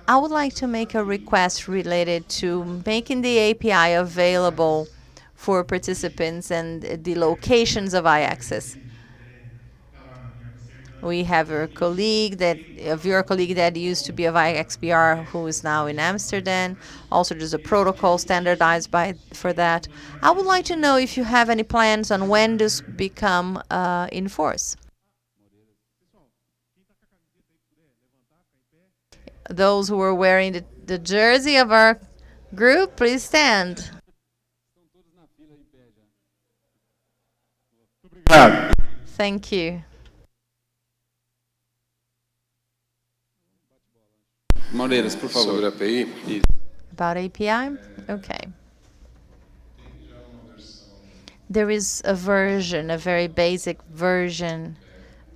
I would like to make a request related to making the API available for participants and the locations of iAccess. We have your colleague that used to be of IXBR who is now in Amsterdam. Also, there's a protocol standardized for that. I would like to know if you have any plans on when this become in force. Those who were wearing the jersey of our group, please stand. Thank you. Moreiras, por favor. Sobre a API? About API? Okay. There is a version, a very basic version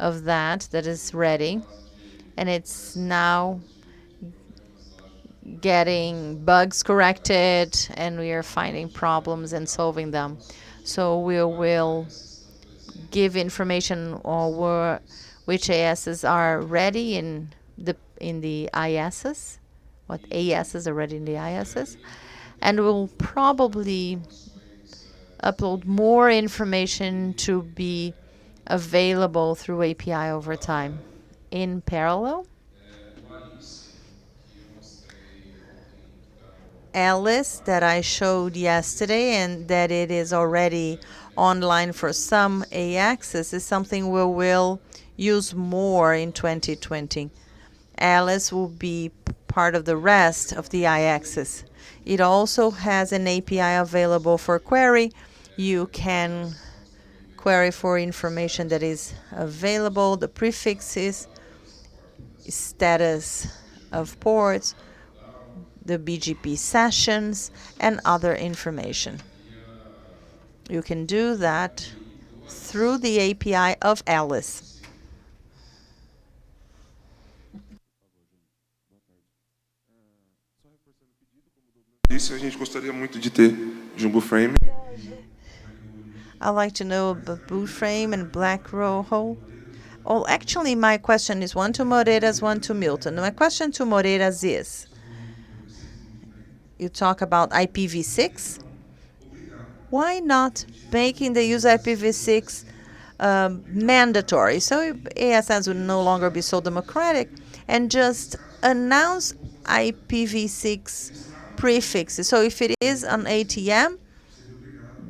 of that is ready, and it's now getting bugs corrected, and we are finding problems and solving them. So we will give information on which ASs are ready in the ISs, what ASs are ready in the ISs, and we'll probably upload more information to be available through API over time. In parallel, Alice that I showed yesterday and that it is already online for some AXs is something we will use more in 2020. Alice will be part of the rest of the IXs. It also has an API available for query. You can query for information that is available, the prefixes, status of ports, the BGP sessions, and other information. You can do that through the API of Alice. Isso a gente gostaria muito de ter Jumbo Frame. I'd like to know about boot frame and black row. Oh, actually, my question is one to Moreiras, one to Milton. My question to Moreiras is, you talk about IPv6. Why not making the use of IPv6 mandatory? So ASNs would no longer be so democratic and just announce IPv6 prefixes. So if it is an ATM,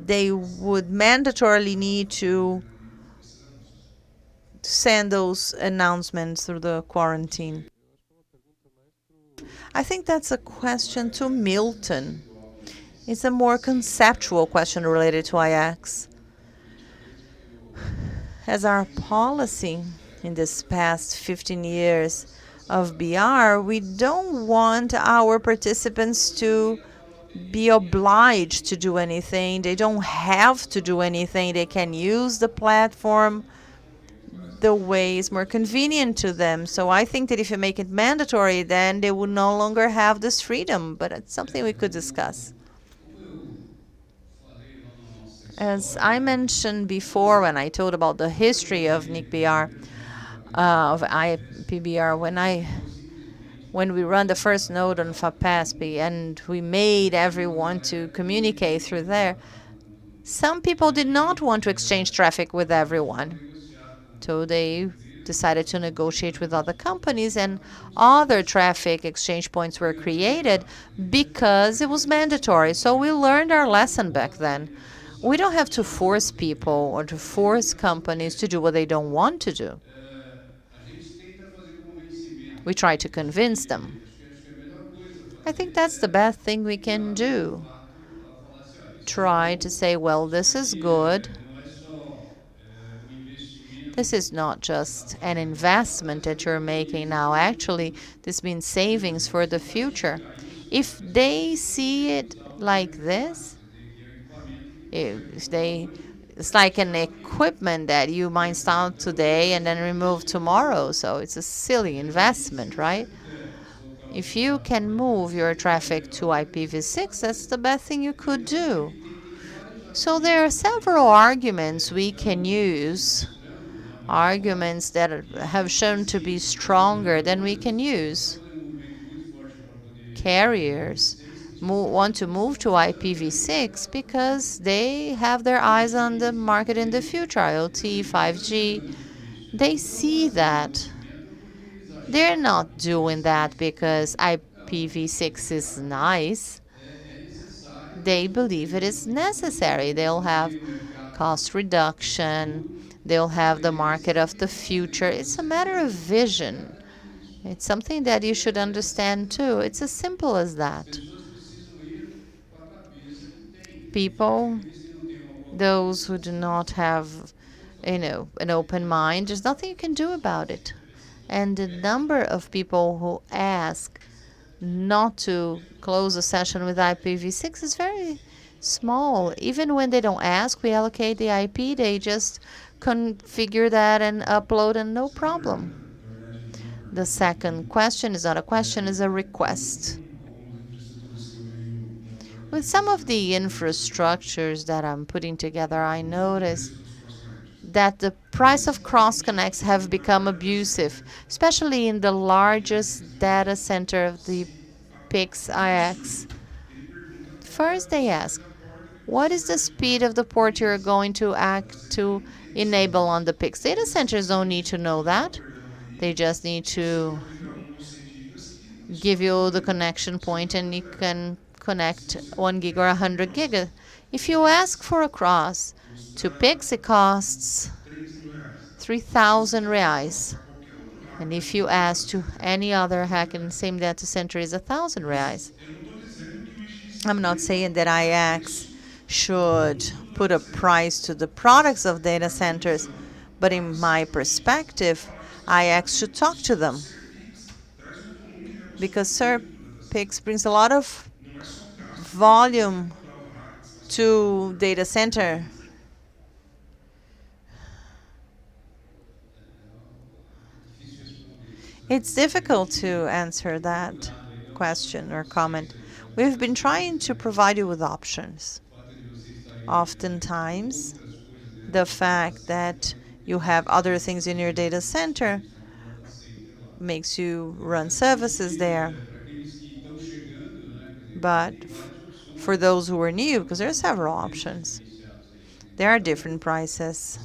they would mandatorily need to send those announcements through the quarantine. I think that's a question to Milton. It's a more conceptual question related to IX. As our policy in this past 15 years of BR, we don't want our participants to be obliged to do anything. They don't have to do anything. They can use the platform the way is more convenient to them. So I think that if you make it mandatory, then they will no longer have this freedom. But it's something we could discuss. As I mentioned before when I told about the history of NICBR, of IPBR, when we run the first node on FAPESP and we made everyone to communicate through there, some people did not want to exchange traffic with everyone. So they decided to negotiate with other companies, and other traffic exchange points were created because it was mandatory. So we learned our lesson back then. We don't have to force people or to force companies to do what they don't want to do. We try to convince them. I think that's the best thing we can do. Try to say, well, this is good. This is not just an investment that you're making now. Actually, this means savings for the future. If they see it like this, it's like an equipment that you might install today and then remove tomorrow. So it's a silly investment, right? If you can move your traffic to IPv6, that's the best thing you could do. So there are several arguments we can use, arguments that have shown to be stronger than we can use. Carriers want to move to IPv6 because they have their eyes on the market in the future, IoT, 5G. They see that. They're not doing that because IPv6 is nice. They believe it is necessary. They'll have cost reduction. They'll have the market of the future. It's a matter of vision. It's something that you should understand too. It's as simple as that. People, those who do not have, an open mind, there's nothing you can do about it. And the number of people who ask not to close a session with IPv6 is very small. Even when they don't ask, we allocate the IP, they just configure that and upload and no problem. The second question is not a question, is a request. With some of the infrastructures that I'm putting together, I notice that the price of cross connects have become abusive, especially in the largest data center of the PIX IX. First, they ask, what is the speed of the port you're going to enable on the PIX? Data centers don't need to know that. They just need to give you the connection point and you can connect 1 gig or 100 gig. If you ask for a cross to PIX, it costs 3,000 reais. And if you ask to any other hack in the same data center, is 1,000 reais. I'm not saying that IX should put a price to the products of data centers, but in my perspective, IX should talk to them. Because SerPix brings a lot of volume to data center. It's difficult to answer that question or comment. We've been trying to provide you with options. Oftentimes, the fact that you have other things in your data center makes you run services there. But for those who are new, because there are several options, there are different prices.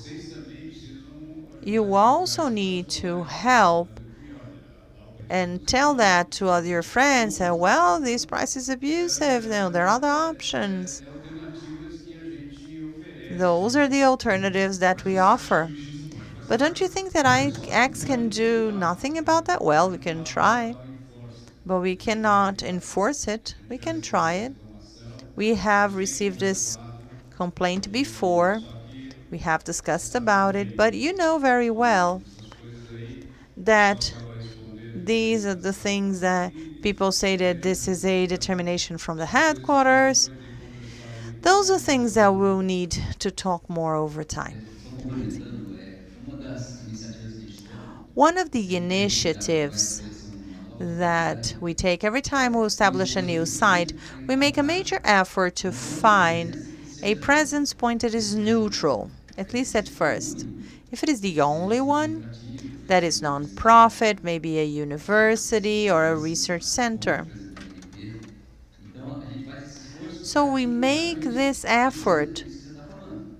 You also need to help and tell that to all your friends, that, well, this price is abusive, there are other options. Those are the alternatives that we offer. But don't you think that IX can do nothing about that? Well, we can try, but we cannot enforce it. We can try it. We have received this complaint before. We have discussed about it, but you know very well that these are the things that people say that this is a determination from the headquarters. Those are things that we'll need to talk more over time. One of the initiatives that we take every time we establish a new site, we make a major effort to find a presence point that is neutral, at least at first. If it is the only one, that is non-profit, maybe a university or a research center. So we make this effort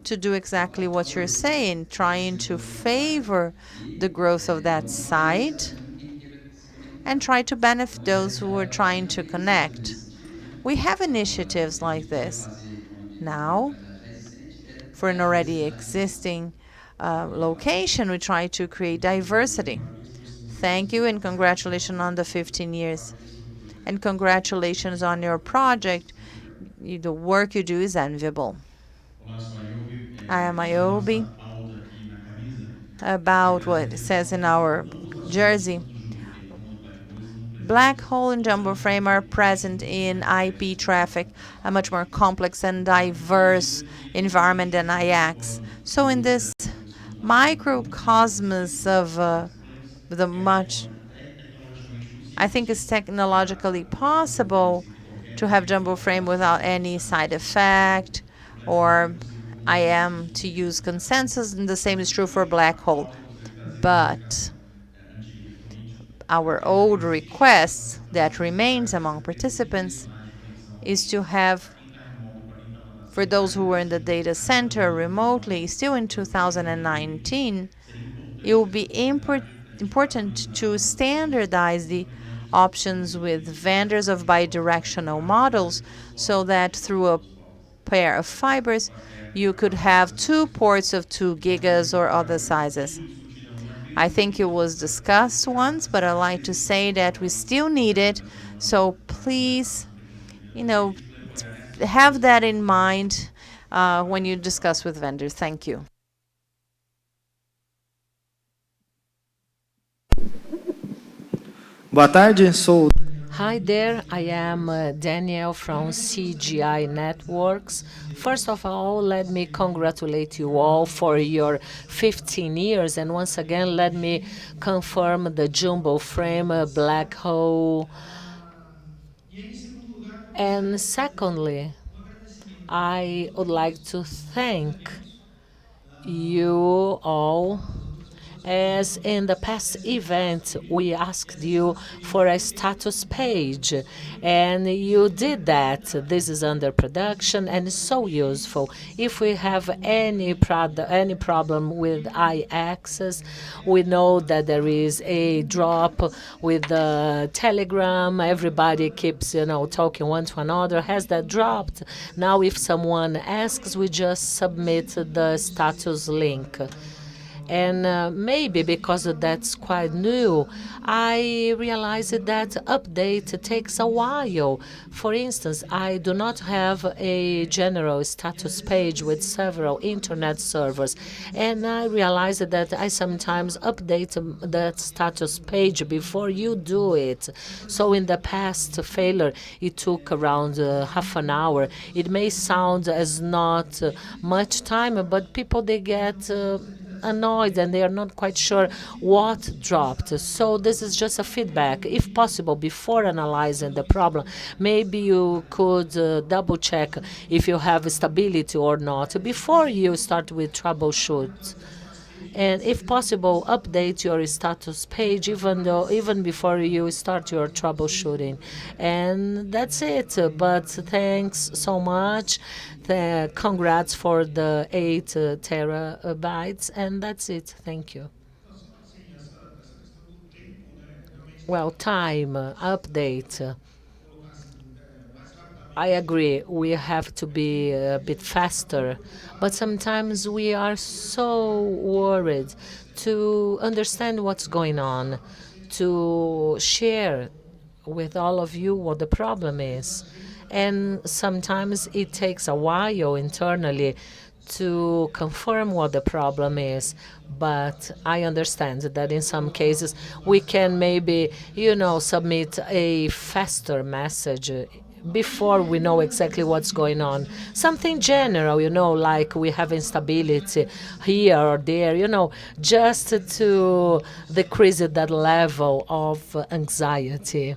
to do exactly what you're saying, trying to favor the growth of that site and try to benefit those who are trying to connect. We have initiatives like this. Now, for an already existing location, we try to create diversity. Thank you and congratulations on the 15 years. And congratulations on your project. The work you do is enviable. I am Iobi. About what it says in our jersey. Black hole and jumbo frame are present in IP traffic, a much more complex and diverse environment than IX. So in this microcosmos of I think it's technologically possible to have jumbo frame without any side effect, or I am to use consensus, and the same is true for black hole. But our old request that remains among participants is to have, for those who were in the data center remotely, still in 2019, it will be important to standardize the options with vendors of bidirectional models so that through a pair of fibers, you could have 2 ports of 2 gigas or other sizes. I think it was discussed once, but I'd like to say that we still need it. So please, have that in mind when you discuss with vendors. Thank you. Boa tarde, sou. Hi there, I am Daniel from CGI Networks. First of all, let me congratulate you all for your 15 years, and once again, let me confirm the jumbo frame black hole. And secondly, I would like to thank you all. As in the past event, we asked you for a status page, and you did that. This is under production and is so useful. If we have any problem with iAccess, we know that there is a drop with the Telegram. Everybody keeps, talking one to another. Has that dropped? Now, if someone asks, we just submit the status link. And maybe because that's quite new, I realized that update takes a while. For instance, I do not have a general status page with several internet servers, and I realized that I sometimes update that status page before you do it. So in the past failure, it took around half an hour. It may sound as not much time, but people, they get annoyed and they are not quite sure what dropped. So this is just a feedback. If possible, before analyzing the problem, maybe you could double check if you have stability or not before you start with troubleshoot. And if possible, update your status page even before you start your troubleshooting. And that's it. But thanks so much. Congrats for the 8 terabytes. And that's it. Thank you. Well, time update. I agree, we have to be a bit faster, but sometimes we are so worried to understand what's going on, to share with all of you what the problem is. And sometimes it takes a while internally to confirm what the problem is. But I understand that in some cases we can maybe, submit a faster message before we know exactly what's going on. Something general, like we have instability here or there, just to decrease that level of anxiety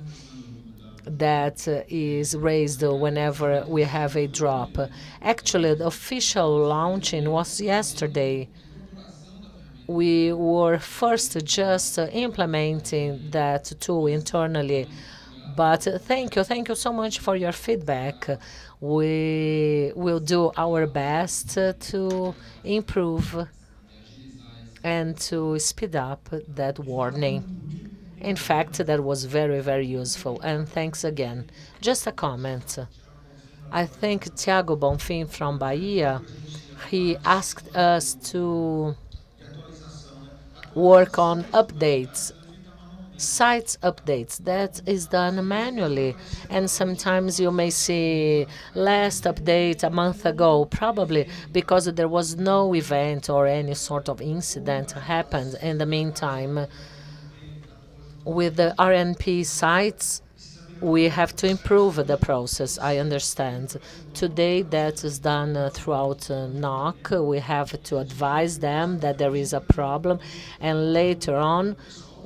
that is raised whenever we have a drop. Actually, the official launching was yesterday. We were first just implementing that tool internally. But thank you so much for your feedback. We will do our best to improve and to speed up that warning. In fact, that was very, very useful. And thanks again. Just a comment. I think Thiago Bonfim from Bahia, he asked us to work on updates. Sites updates, that is done manually, and sometimes you may see last update a month ago, probably because there was no event or any sort of incident happened in the meantime. With the RNP sites, we have to improve the process, I understand. Today that is done throughout NOC. We have to advise them that there is a problem, and later on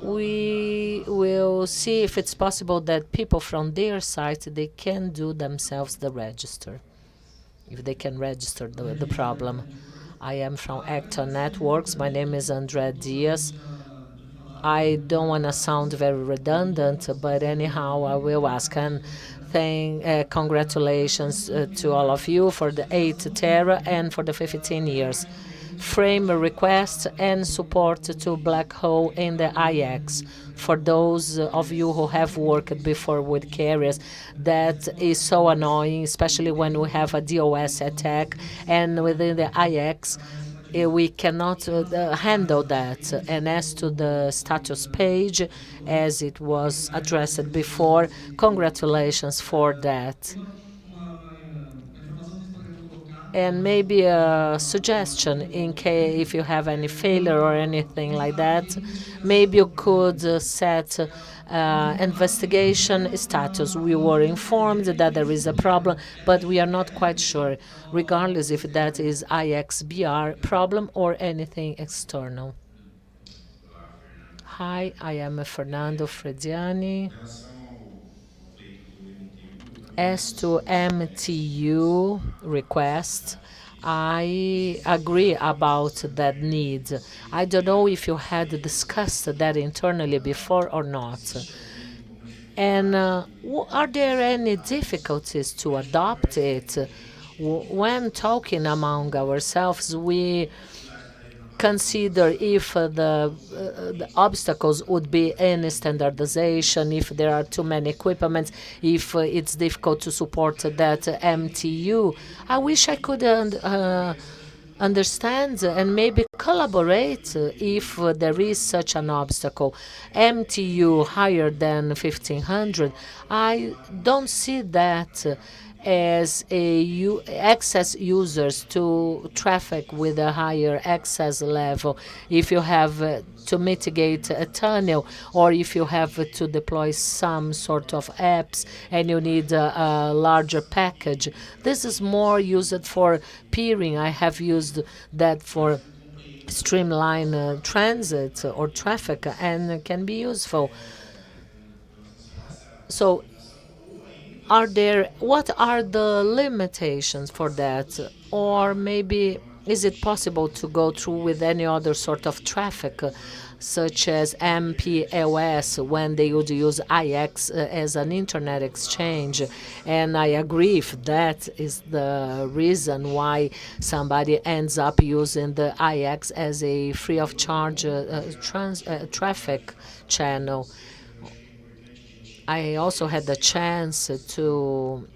we will see if it's possible that people from their site, they can do themselves the register, if they can register the problem. I am from Acton Networks. My name is André Diaz. I don't want to sound very redundant, but anyhow, I will ask. And congratulations to all of you for the 8 Tera and for the 15 years. Frame request and support to Black Hole in the IX. For those of you who have worked before with carriers, that is so annoying, especially when we have a DOS attack, and within the IX, we cannot handle that. And as to the status page, as it was addressed before, congratulations for that. And maybe a suggestion in case if you have any failure or anything like that, maybe you could set investigation status. We were informed that there is a problem, but we are not quite sure, regardless if that is IXBR problem or anything external. Hi, I am Fernando Frediani. As to MTU request, I agree about that need. I don't know if you had discussed that internally before or not. And are there any difficulties to adopt it? When talking among ourselves, we consider if the obstacles would be in standardization, if there are too many equipments, if it's difficult to support that MTU. I wish I could understand and maybe collaborate if there is such an obstacle. MTU higher than 1500, I don't see that as access users to traffic with a higher access level. If you have to mitigate a tunnel, or if you have to deploy some sort of apps and you need a larger package, this is more used for peering. I have used that for streamline transit or traffic, and can be useful. So what are the limitations for that? Or maybe is it possible to go through with any other sort of traffic, such as MPLS, when they would use IX as an internet exchange? And I agree if that is the reason why somebody ends up using the IX as a free of charge traffic channel. I also had the chance to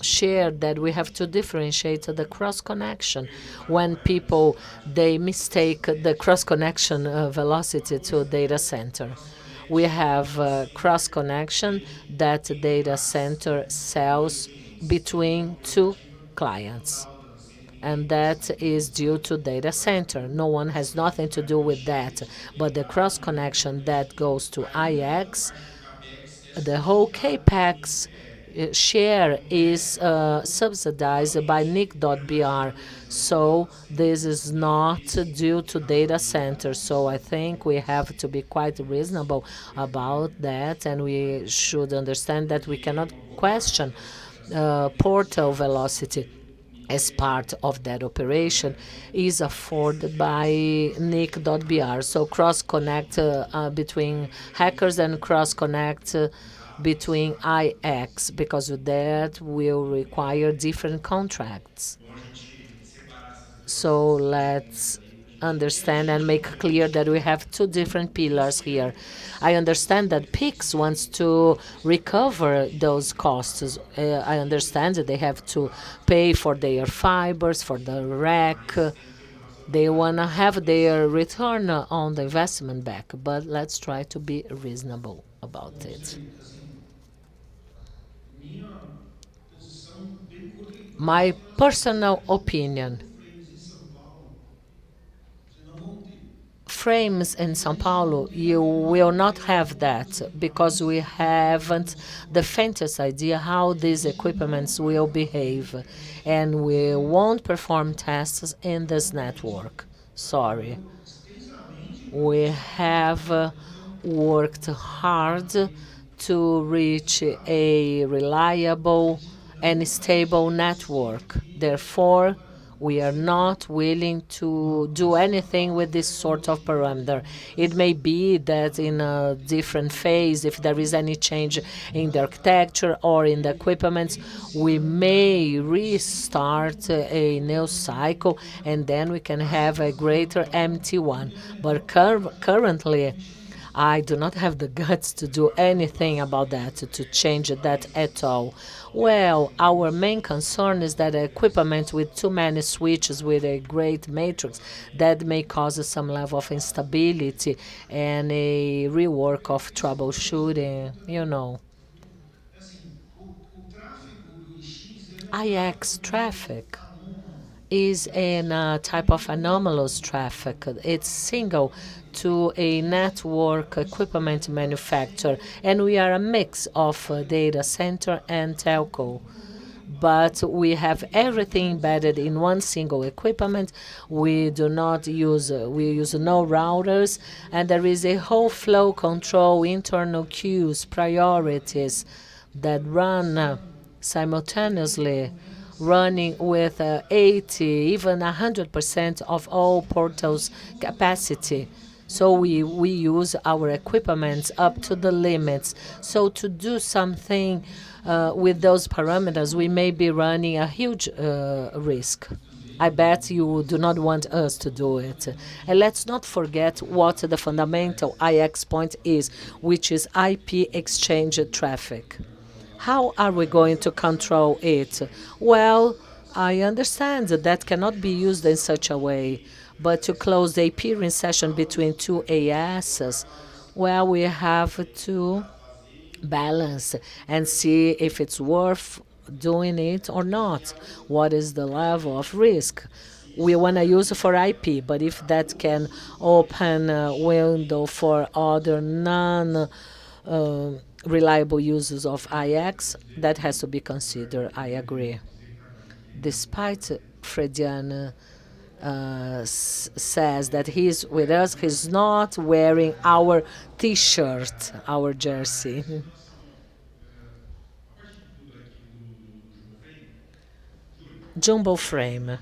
share that we have to differentiate the cross connection. When people, they mistake the cross connection velocity to data center. We have cross connection that data center sells between two clients. And that is due to data center. No one has nothing to do with that. But the cross connection that goes to IX, the whole CAPEX share is subsidized by NIC.br. So this is not due to data center. So I think we have to be quite reasonable about that, and we should understand that we cannot question portal velocity as part of that operation is afforded by NIC.br. So cross-connect between hackers and cross-connect between IX, because that will require different contracts. So let's understand and make clear that we have two different pillars here. I understand that PIX wants to recover those costs. I understand that they have to pay for their fibers, for the rack. They want to have their return on the investment back, but let's try to be reasonable about it. My personal opinion, frames in São Paulo, you will not have that because we haven't the faintest idea how these equipments will behave, and we won't perform tests in this network. Sorry. We have worked hard to reach a reliable and stable network. Therefore, we are not willing to do anything with this sort of parameter. It may be that in a different phase, if there is any change in the architecture or in the equipment, we may restart a new cycle, and then we can have a greater MT1. But currently, I do not have the guts to do anything about that, to change that at all. Well, our main concern is that equipment with too many switches with a great matrix, that may cause some level of instability and a rework of troubleshooting, you know. IX traffic is a type of anomalous traffic. It's single to a network equipment manufacturer, and we are a mix of data center and telco. But we have everything embedded in one single equipment. We do not use, we use no routers, and there is a whole flow control, internal queues, priorities that run simultaneously, running with 80, even 100% of all portals capacity. So we use our equipment up to the limits. So to do something with those parameters, we may be running a huge risk. I bet you do not want us to do it. And let's not forget what the fundamental IX point is, which is IP exchange traffic. How are we going to control it? Well, I understand that cannot be used in such a way, but to close the peering session between two ASs, well, we have to balance and see if it's worth doing it or not. What is the level of risk? We want to use it for IP, but if that can open a window for other reliable uses of IX, that has to be considered, I agree. Despite Fredian says that he's with us, he's not wearing our T-shirt, our jersey. Jumbo frame.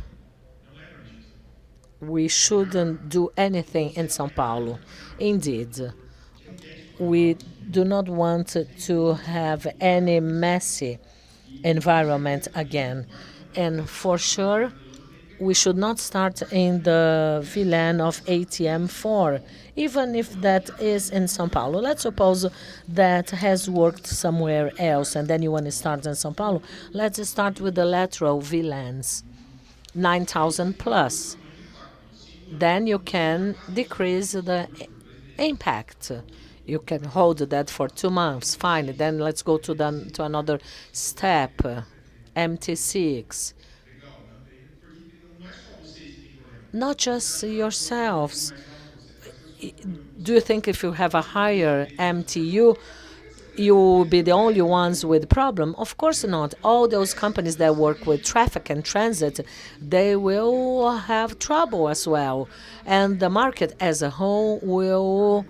We shouldn't do anything in São Paulo. Indeed, we do not want to have any messy environment again. And for sure, we should not start in the VLAN of ATM4, even if that is in São Paulo. Let's suppose that has worked somewhere else, and then you want to start in São Paulo. Let's start with the lateral VLANs, 9,000 plus. Then you can decrease the impact. You can hold that for 2 months, fine. Then let's go to another step, MT6. Not just yourselves. Do you think if you have a higher MTU, you will be the only ones with problem? Of course not. All those companies that work with traffic and transit, they will have trouble as well. And the market as a whole will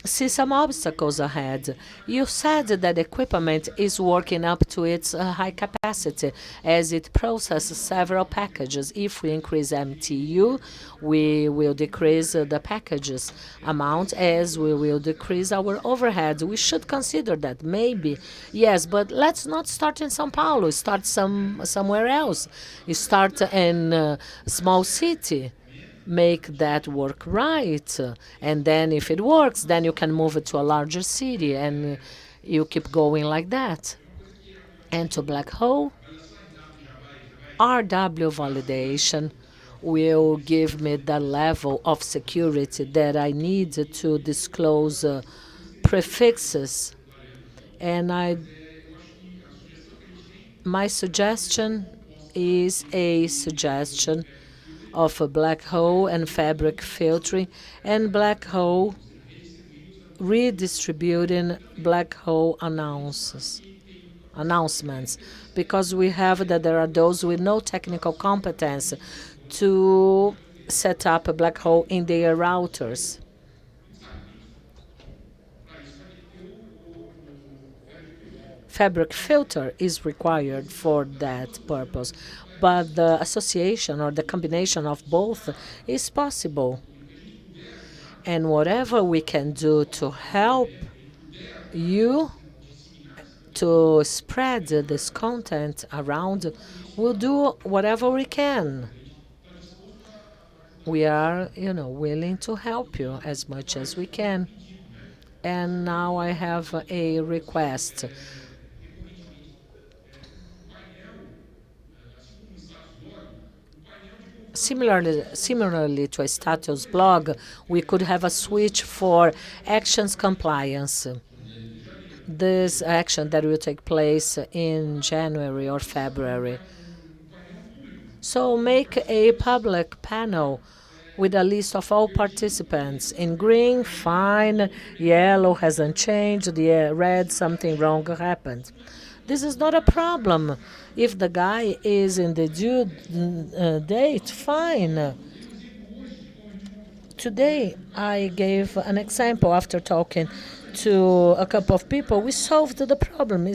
see some obstacles ahead. You said that equipment is working up to its high capacity as it processes several packages. If we increase MTU, we will decrease the packages amount as we will decrease our overhead. We should consider that, maybe. Yes, but let's not start in São Paulo. Start somewhere else. You start in a small city. Make that work right, and then if it works, then you can move it to a larger city, and you keep going like that. And to black hole, RW validation will give me the level of security that I need to disclose prefixes, and my suggestion is a suggestion of a black hole and fabric filtering, and black hole redistributing black hole announcements, because we have that there are those with no technical competence to set up a black hole in their routers. Fabric filter is required for that purpose, but the association or the combination of both is possible. And whatever we can do to help you to spread this content around, we'll do whatever we can. We are, willing to help you as much as we can. And now I have a request. Similarly to a status blog, we could have a switch for actions compliance. This action that will take place in January or February. So make a public panel with a list of all participants. In green, fine, yellow hasn't changed, the red, something wrong happened. This is not a problem. If the guy is in the due date, fine. Today, I gave an example after talking to a couple of people. We solved the problem.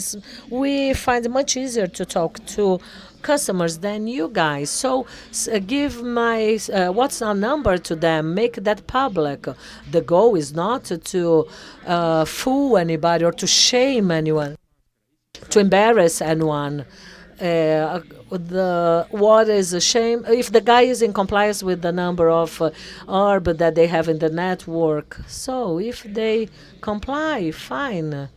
We find it much easier to talk to customers than you guys. So give my WhatsApp number to them, make that public. The goal is not to fool anybody or to shame anyone, to embarrass anyone. What is a shame if the guy is in compliance with the number of orb that they have in the network. So if they comply, fine.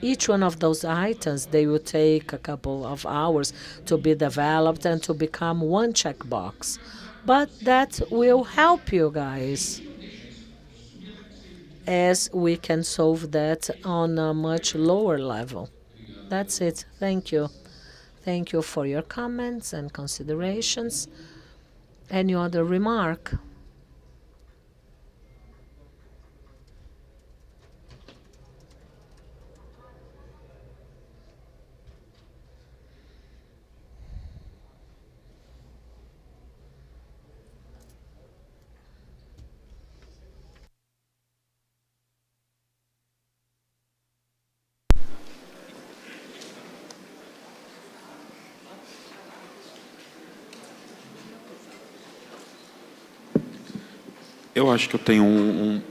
Each one of those items, they will take a couple of hours to be developed and to become one checkbox. But that will help you guys, as we can solve that on a much lower level. That's it. Thank you. Thank you for your comments and considerations. Any other remark? Eu acho que eu tenho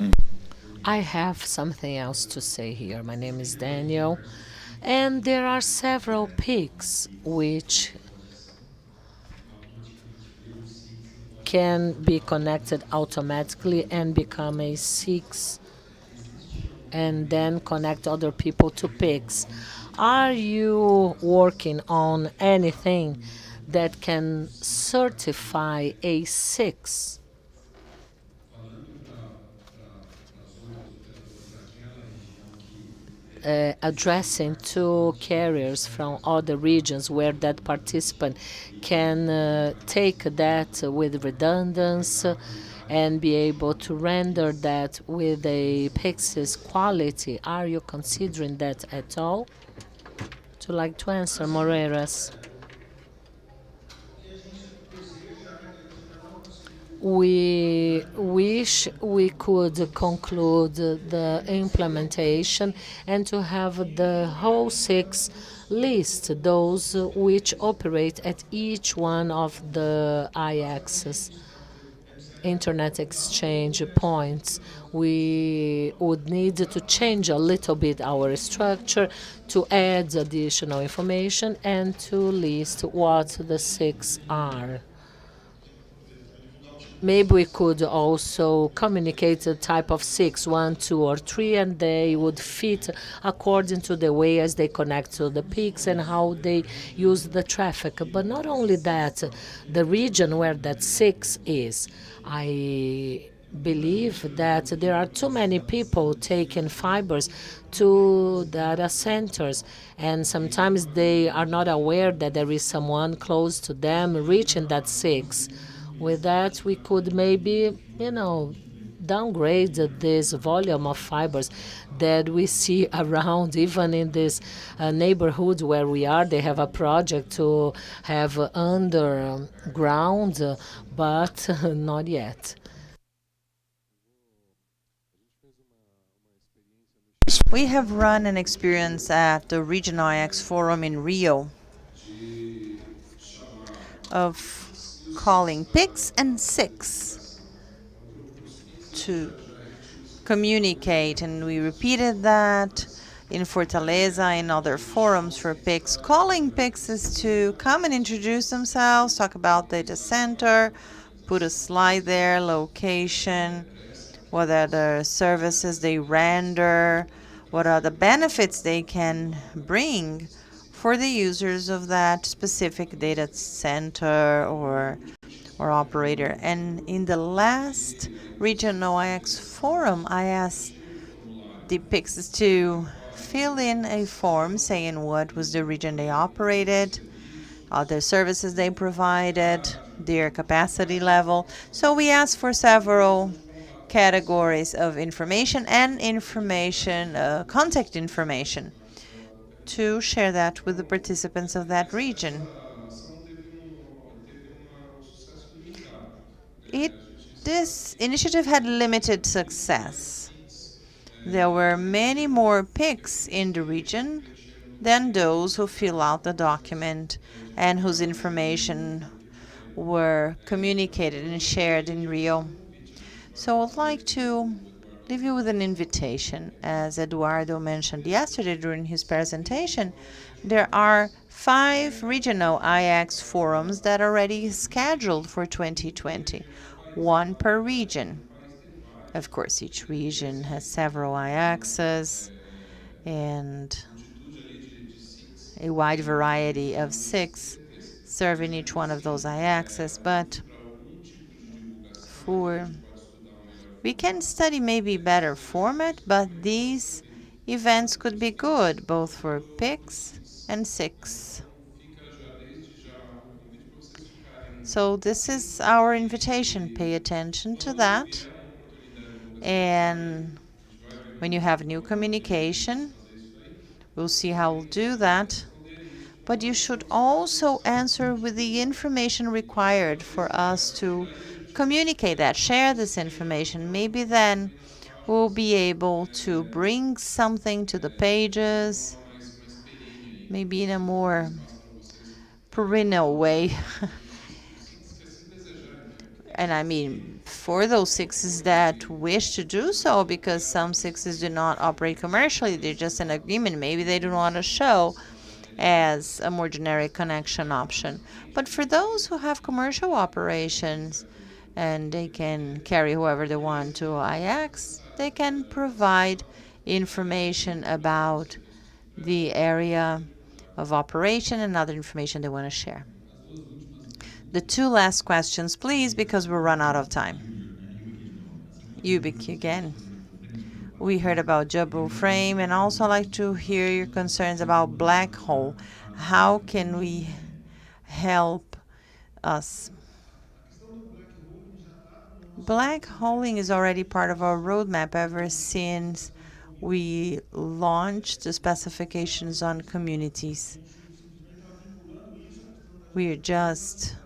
I have something else to say here. My name is Daniel, and there are several peaks which can be connected automatically and become a 6 and then connect other people to peaks. Are you working on anything that can certify a 6? Addressing two carriers from other regions where that participant can take that with redundancy and be able to render that with a Pixis quality. Are you considering that at all? Would you like to answer, Moreiras? We wish we could conclude the implementation and to have the whole 6 list, those which operate at each one of the IXs, Internet Exchange points. We would need to change a little bit our structure to add additional information and to list what the 6 are. Maybe we could also communicate the type of 6, 1, 2, or 3, and they would fit according to the way as they connect to the peaks and how they use the traffic. But not only that, the region where that 6 is, I believe that there are too many people taking fibers to data centers, and sometimes they are not aware that there is someone close to them reaching that 6. With that, we could maybe, downgrade this volume of fibers that we see around, even in this neighborhood where we are. They have a project to have underground, but not yet. We have run an experience at the Regional IX Forum in Rio of calling PIX and 6 to communicate, and we repeated that in Fortaleza and other forums for PIX. Calling PIX is to come and introduce themselves, talk about data center, put a slide there, location, what are the services they render, what are the benefits they can bring for the users of that specific data center or operator. And in the last regional IX forum, I asked the PICs to fill in a form saying what was the region they operated, other services they provided, their capacity level. So we asked for several categories of information and contact information to share that with the participants of that region. This initiative had limited success. There were many more PICs in the region than those who fill out the document and whose information were communicated and shared in Rio. So I'd like to leave you with an invitation. As Eduardo mentioned yesterday during his presentation, there are 5 regional IX forums that are already scheduled for 2020, 1 per region. Of course, each region has several IXs and a wide variety of 6 serving each one of those IXs, but we can study maybe better format, but these events could be good both for PICs and SICs. So this is our invitation. Pay attention to that. And when you have new communication, we'll see how we'll do that. But you should also answer with the information required for us to communicate that, share this information. Maybe then we'll be able to bring something to the pages, maybe in a more perennial way. And I mean, for those SICs that wish to do so, because some SICs do not operate commercially, they're just an agreement. Maybe they don't want to show as a more generic connection option. But for those who have commercial operations and they can carry whoever they want to IX, they can provide information about the area of operation and other information they want to share. The 2 last questions, please, because we'll run out of time. Ubik again. We heard about Jobo frame, and also I'd like to hear your concerns about black hole. How can we help us? Black holing is already part of our roadmap ever since we launched the specifications on communities. We are just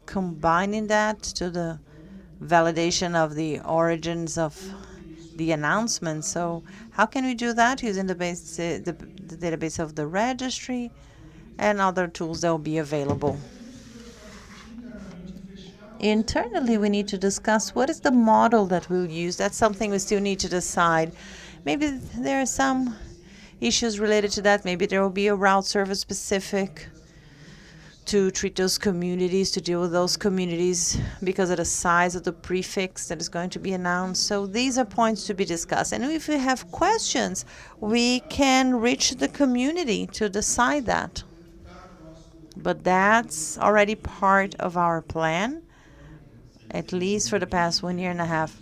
combining that to the validation of the origins of the announcement. So how can we do that? Using the database of the registry and other tools that will be available. Internally, we need to discuss what is the model that we'll use. That's something we still need to decide. Maybe there are some issues related to that. Maybe there will be a route service specific to treat those communities, to deal with those communities because of the size of the prefix that is going to be announced. So these are points to be discussed. And if we have questions, we can reach the community to decide that. But that's already part of our plan, at least for the past 1.5 years.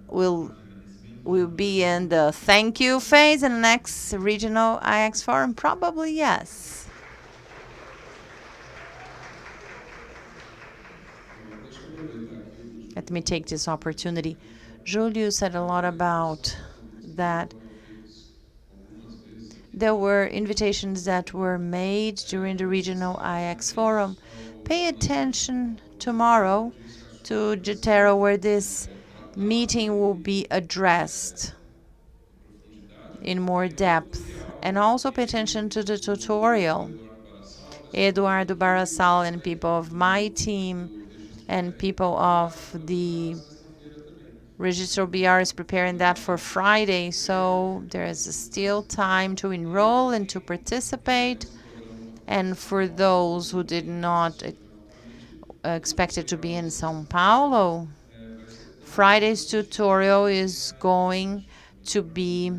We'll be in the thank you phase in the next regional IX forum? Probably yes. Let me take this opportunity. Julio said a lot about that. There were invitations that were made during the regional IX forum. Pay attention tomorrow to Jutero, where this meeting will be addressed in more depth. And also pay attention to the tutorial. Eduardo Barasal and people of my team and people of the Registro BR is preparing that for Friday, so there is still time to enroll and to participate. And for those who did not expect it to be in São Paulo, Friday's tutorial is going to be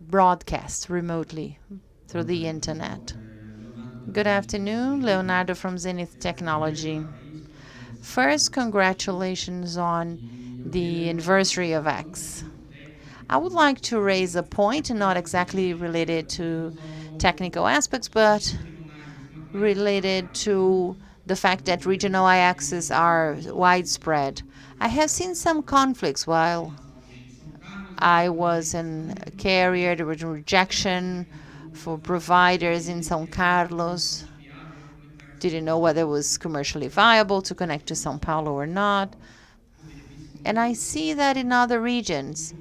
broadcast remotely through the internet. Good afternoon, Leonardo from Zenith Technology. First, congratulations on the anniversary of X. I would like to raise a point, not exactly related to technical aspects, but related to the fact that regional IXs are widespread. I have seen some conflicts while I was in a carrier. There was rejection for providers in São Carlos. Didn't know whether it was commercially viable to connect to São Paulo or not. And I see that in other regions.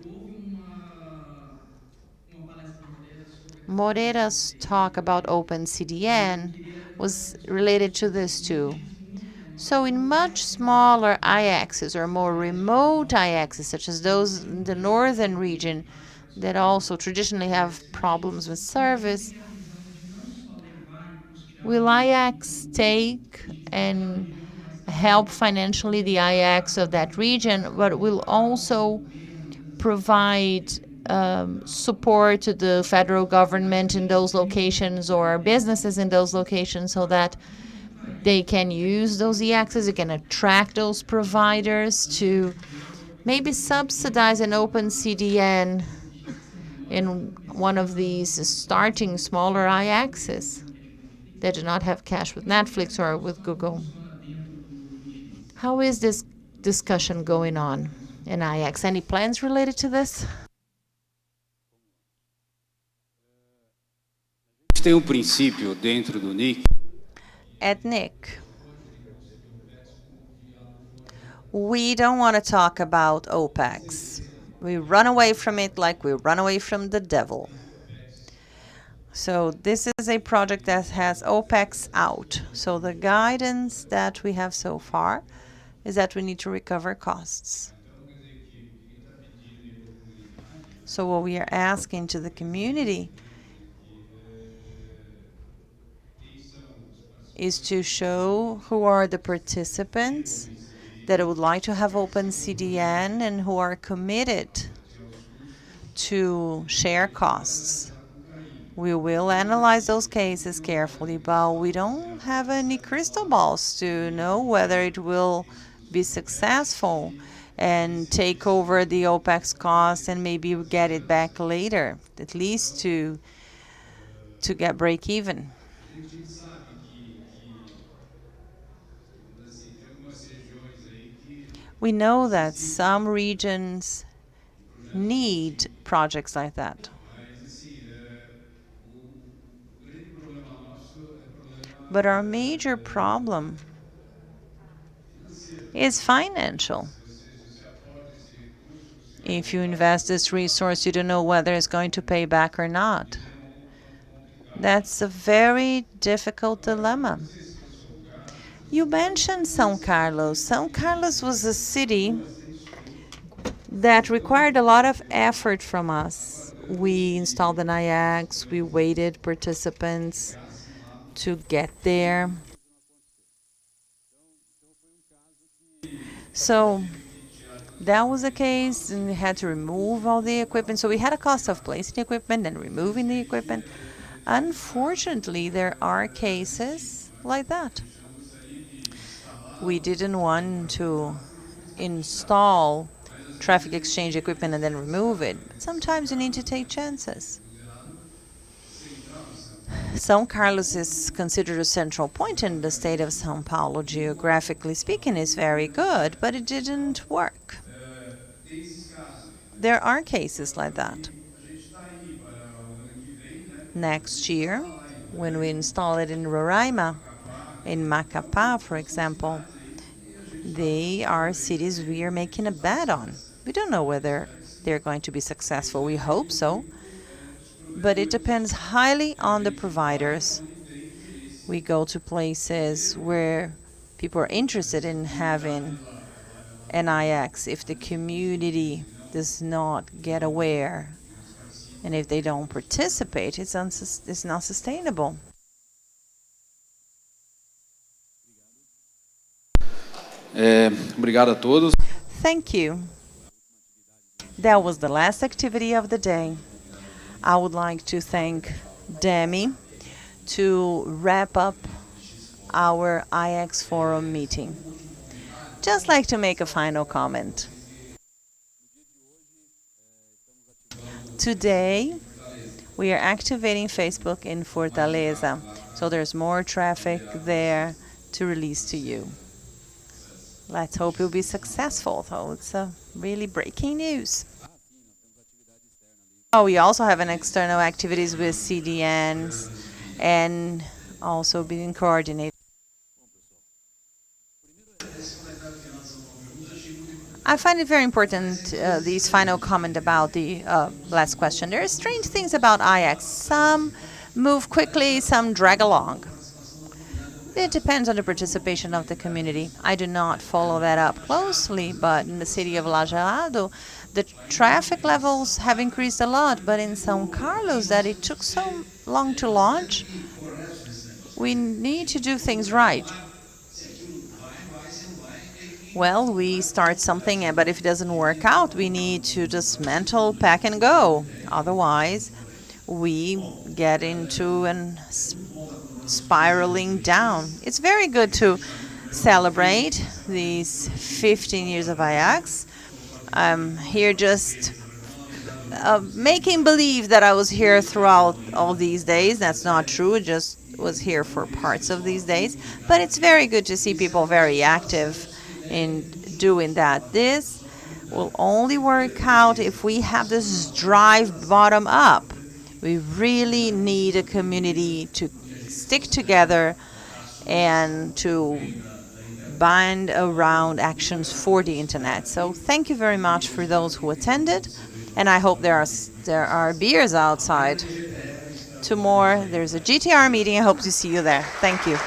Moreira's talk about open CDN was related to this too. So in much smaller IXs or more remote IXs, such as those in the northern region that also traditionally have problems with service, will IX take and help financially the IX of that region, but will also provide support to the federal government in those locations or businesses in those locations so that they can use those EXs, they can attract those providers to maybe subsidize an open CDN in one of these starting smaller IXs that do not have cash with Netflix or with Google. How is this discussion going on in IX? Any plans related to this? Tem princípio dentro do NIC. At NIC, we don't want to talk about OPEX. We run away from it like we run away from the devil. So this is a project that has OPEX out. So the guidance that we have so far is that we need to recover costs. So what we are asking to the community is to show who are the participants that would like to have open CDN and who are committed to share costs. We will analyze those cases carefully, but we don't have any crystal balls to know whether it will be successful and take over the OPEX cost and maybe get it back later, at least to get break even. We know that some regions need projects like that. But our major problem is financial. If you invest this resource, you don't know whether it's going to pay back or not. That's a very difficult dilemma. You mentioned São Carlos. São Carlos was a city that required a lot of effort from us. We installed an IX, we waited participants to get there. So that was the case, and we had to remove all the equipment. So we had a cost of placing the equipment and removing the equipment. Unfortunately, there are cases like that. We didn't want to install traffic exchange equipment and then remove it. But sometimes you need to take chances. São Carlos is considered a central point in the state of São Paulo. Geographically speaking, it's very good, but it didn't work. There are cases like that. Next year, when we install it in Roraima, in Macapá, for example, they are cities we are making a bet on. We don't know whether they're going to be successful. We hope so. But it depends highly on the providers. We go to places where people are interested in having an IX. If the community does not get aware and if they don't participate, it's not sustainable. Obrigado a todos. Thank you. That was the last activity of the day. I would like to thank Demi to wrap up our IX Forum meeting. Just like to make a final comment. Today, we are activating Facebook in Fortaleza, so there's more traffic there to release to you. Let's hope you'll be successful, though it's really breaking news. Oh, we also have an external activities with CDNs and also being coordinated. I find it very important, this final comment about the last question. There are strange things about IX. Some move quickly, some drag along. It depends on the participation of the community. I do not follow that up closely, but in the city of Lajeado, the traffic levels have increased a lot, but in São Carlos, that it took so long to launch, we need to do things right. Well, we start something, but if it doesn't work out, we need to dismantle, pack, and go. Otherwise, we get into an spiraling down. It's very good to celebrate these 15 years of IX. I'm here just making believe that I was here throughout all these days. That's not true. Just was here for parts of these days. But it's very good to see people very active in doing that. This will only work out if we have this drive bottom up. We really need a community to stick together and to bind around actions for the internet. So thank you very much for those who attended, and I hope there are beers outside. Tomorrow there's a GTR meeting. I hope to see you there. Thank you.